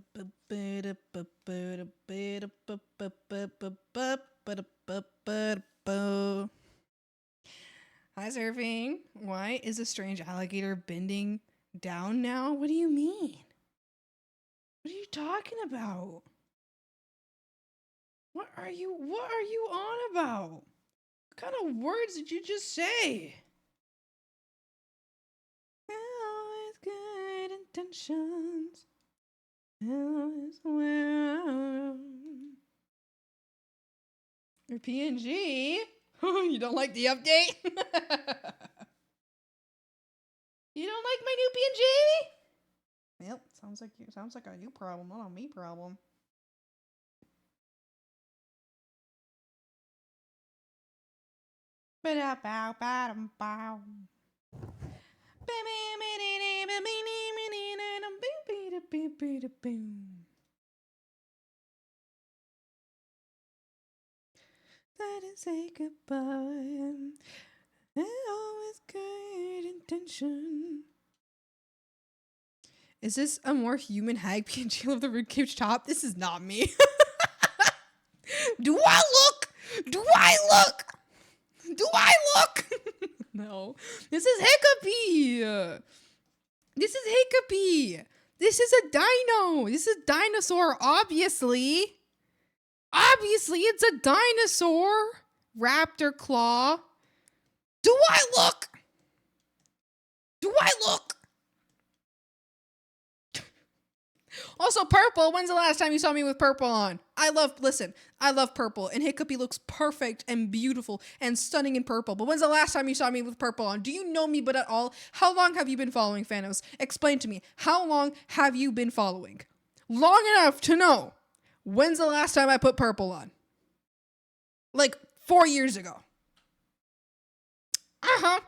surfing. Why is a strange alligator bending down now? What do you mean? What are you talking about? What are you on about? What kind of words did you just say? Always good intentions. Always well. Your PNG? You don't like the update? You don't like my new PNG? Well, sounds like a you problem, not a me problem. Ba-da-bow-ba-dum-bow. Let us say goodbye. Always good intention. Is this a more human hag PNG of the ribcage top? This is not me. Do I look? Do I look? Do I look? No. This is Hiccupy. This is Hiccupy. This is a dino. This is a dinosaur, obviously. Obviously, it's a dinosaur. Raptor claw. Do I look? Do I look? Also, purple. When's the last time you saw me with purple on? I love purple. And Hiccupy looks perfect and beautiful and stunning in purple. But when's the last time you saw me with purple on? Do you know me but at all? How long have you been following, Phanos? Explain to me. How long have you been following? Long enough to know. When's the last time I put purple on? Like 4 years ago. Uh-huh.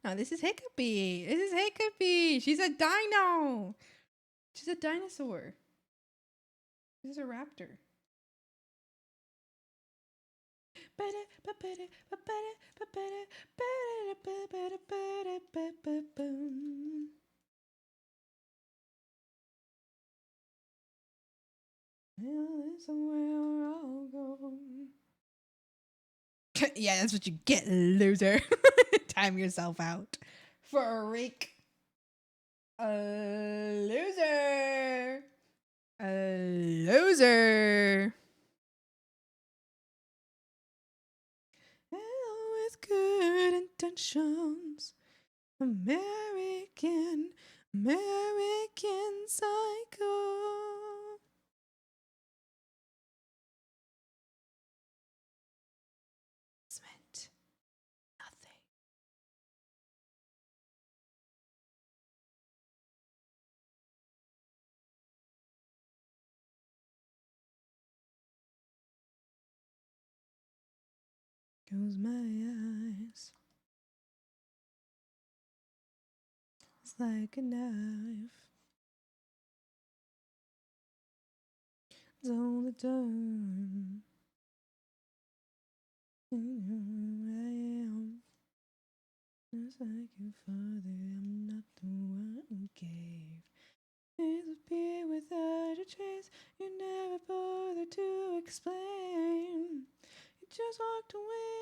No, this is Hiccupy. This is Hiccupy. She's a dino. She's a dinosaur. She's a raptor. Yeah, that's what you get, loser. Time yourself out. Freak. A loser. A loser. Always good intentions. American Psycho. It's meant nothing. Close my eyes. It's like a knife. It's all the time. You know who I am. Just like your father, I'm not the one who gave. Disappear without a trace. You never bothered to explain. You just walked away.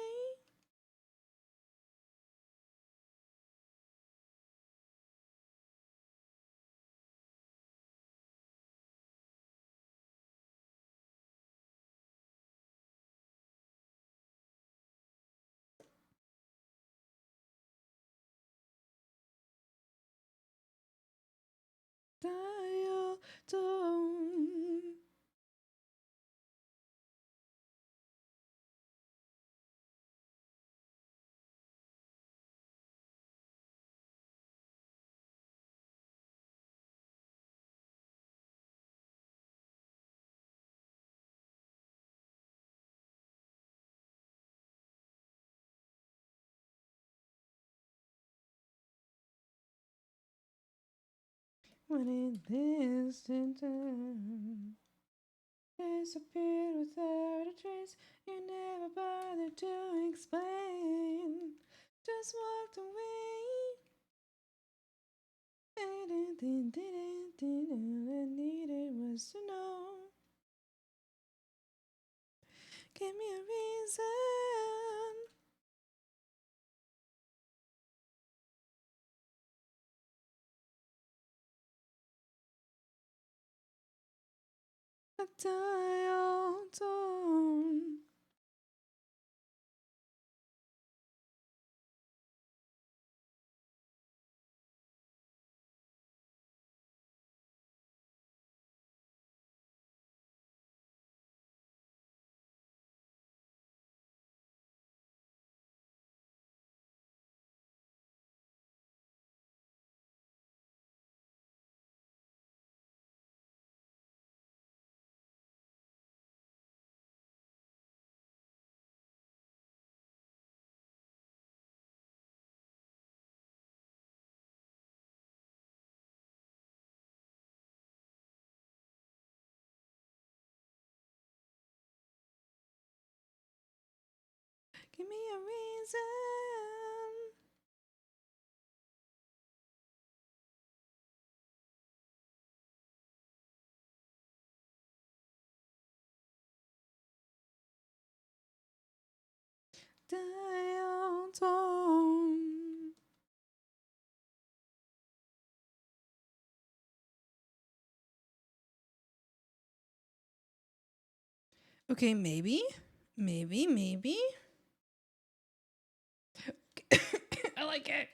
Dial tone. When it distant disappeared without a trace, you never bothered to explain. Just walked away. All I needed was to know. Give me a reason. A dial tone. Give me a reason. Dial tone. Okay, maybe. Maybe. I like it.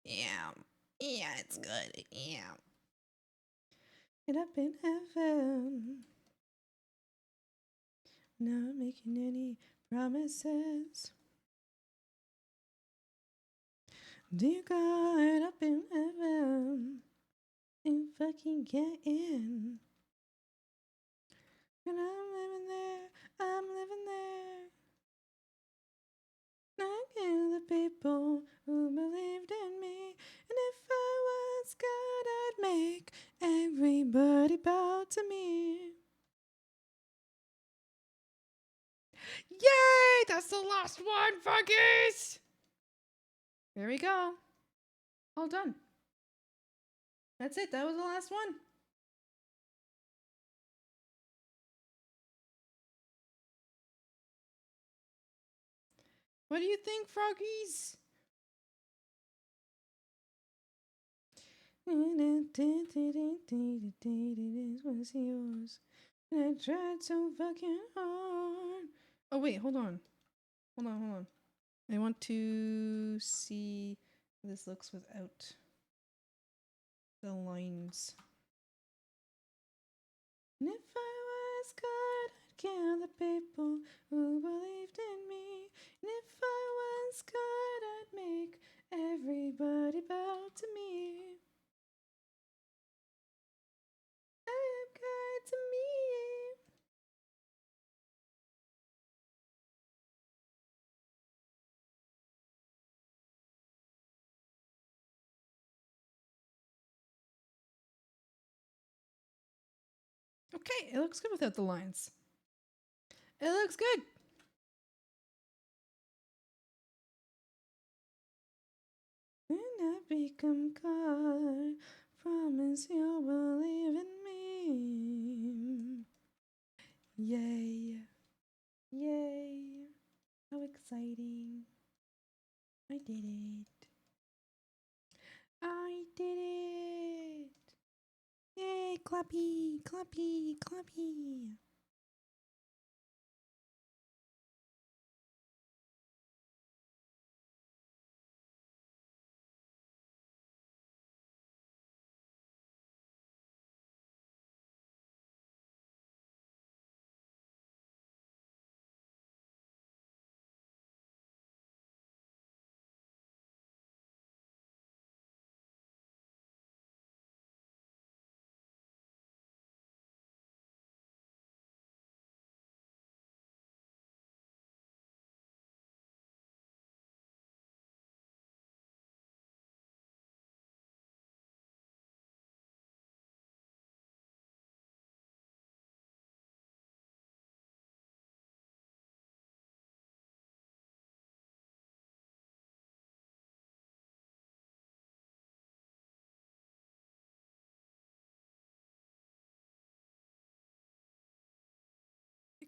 Yeah. Yeah, it's good. Yeah. It up in heaven. Not making any promises. Dear God, up in heaven. And fucking get in. And I'm living there. I'm living there. I kill the people who believed in me. And if I was God, I'd make everybody bow to me. Yay! That's the last one, Froggies! There we go. All done. That's it. That was the last one. What do you think, Froggies? This was yours. I tried so fucking hard. Oh, wait, hold on. Hold on. I want to see how this looks without the lines. And if I was God, I'd kill the people who believed in me. And if I was God, I'd make everybody bow to me. I am God to me. Okay, it looks good without the lines. It looks good. When I become God, promise you'll believe in me. Yay. Yay. How exciting. I did it. I did it. Yay, clappy, clappy, clappy.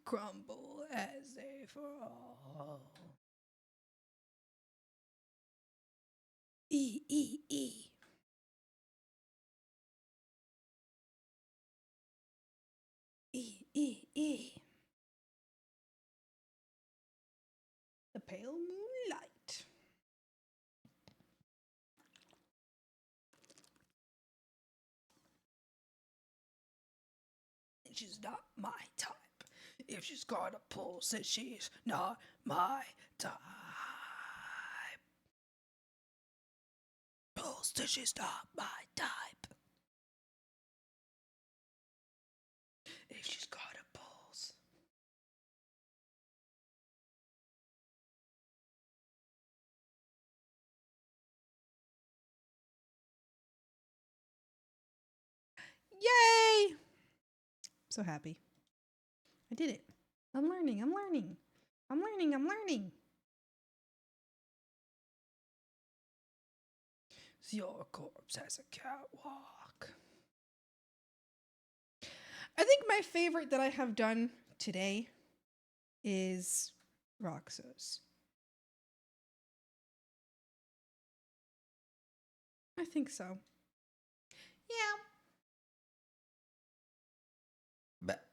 crumble as they fall. E, E, E. E, E, E. The pale moonlight. She's not my type. If she's got a pulse, then she's not my type. Pulse, then she's not my type. If she's got a pulse. Yay! So happy. I did it. I'm learning. I'm learning. I'm learning. I'm learning. Your corpse has a catwalk. I think my favorite that I have done today is Roxas. I think so. Yeah. But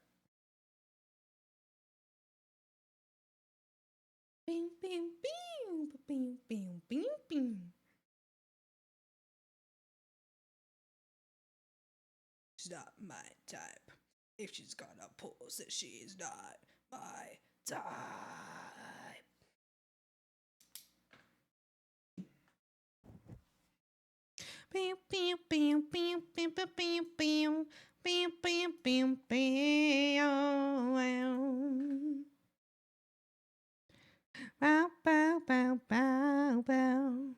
bing bing bing bing bing bing bing. She's not my type. If she's got a pulse, then she is not my type. Bam bam bam bam bam bam bam bam bam bam bam bam. Bow bow bow bow bow.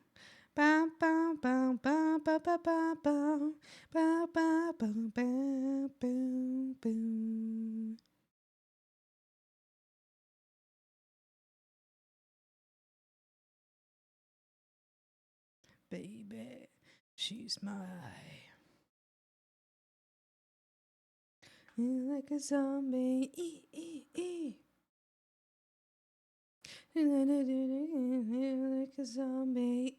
Bow bow bow bow bow bow bow bow. Bow bow bow bow bow bow. Baby, she's my. Like a zombie, like a zombie,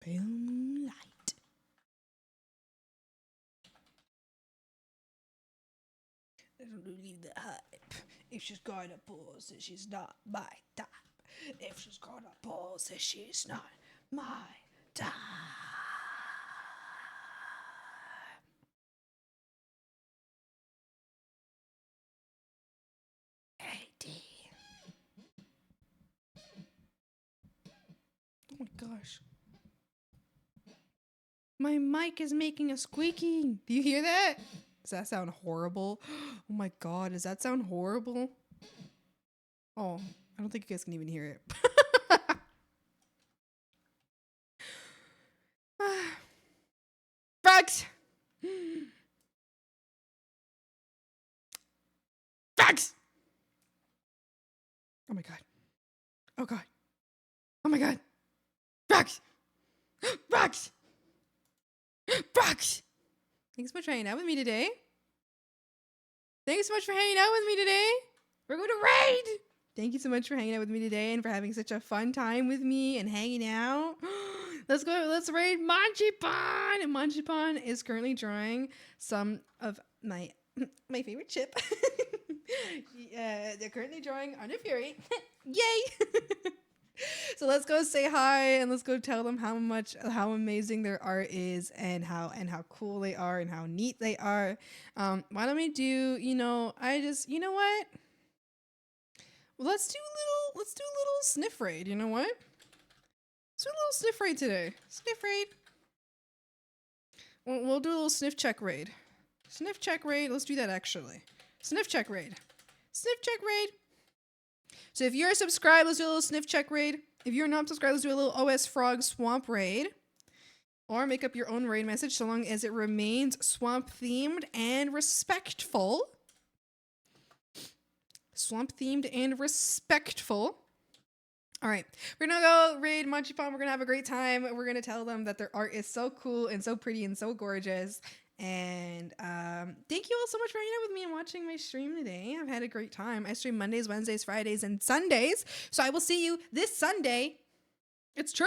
pale moonlight. I don't believe the hype. If she's got a pulse, then she's not my type. If she's got a pulse, then she's not my type. Oh my gosh. My mic is making a squeaking. Do you hear that? Does that sound horrible? Oh my god, does that sound horrible? Oh, I don't think you guys can even hear it. Frogs! Frogs! Oh my god. Oh god. Oh my god. Frogs! Frogs! Frogs! Thanks so much for hanging out with me today. Thanks so much for hanging out with me today. We're going to raid! Thank you so much for hanging out with me today and for having such a fun time with me and hanging out. Let's go. Let's raid Manchipan. And Manchipan is currently drawing some of my favorite chip. They're currently drawing Under Fury. Yay! So let's go say hi and let's go tell them how amazing their art is and how cool they are and how neat they are. Why don't we do, you know what? Well, let's do a little sniff raid. You know what? Let's do a little sniff raid today. Sniff raid. We'll do a little sniff check raid. Sniff check raid. Let's do that actually. Sniff check raid. Sniff check raid. So if you're subscribed, let's do a little sniff check raid. If you're not subscribed, let's do a little OS Frog Swamp raid. Or make up your own raid message so long as it remains swamp themed and respectful. Swamp themed and respectful. All right, we're gonna go raid Manchipan. We're gonna have a great time. We're gonna tell them that their art is so cool and so pretty and so gorgeous. And thank you all so much for hanging out with me and watching my stream today. I've had a great time. I stream Mondays, Wednesdays, Fridays, and Sundays. So I will see you this Sunday. It's true.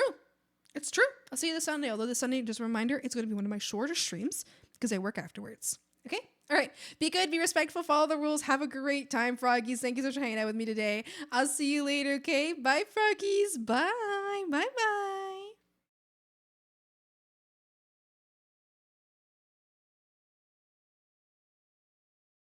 It's true. I'll see you this Sunday. Although this Sunday, just a reminder, it's going to be one of my shorter streams because I work afterwards. Okay? All right. Be good. Be respectful. Follow the rules. Have a great time, Froggies. Thank you so much for hanging out with me today. I'll see you later, okay? Bye, Froggies. Bye. Bye-bye.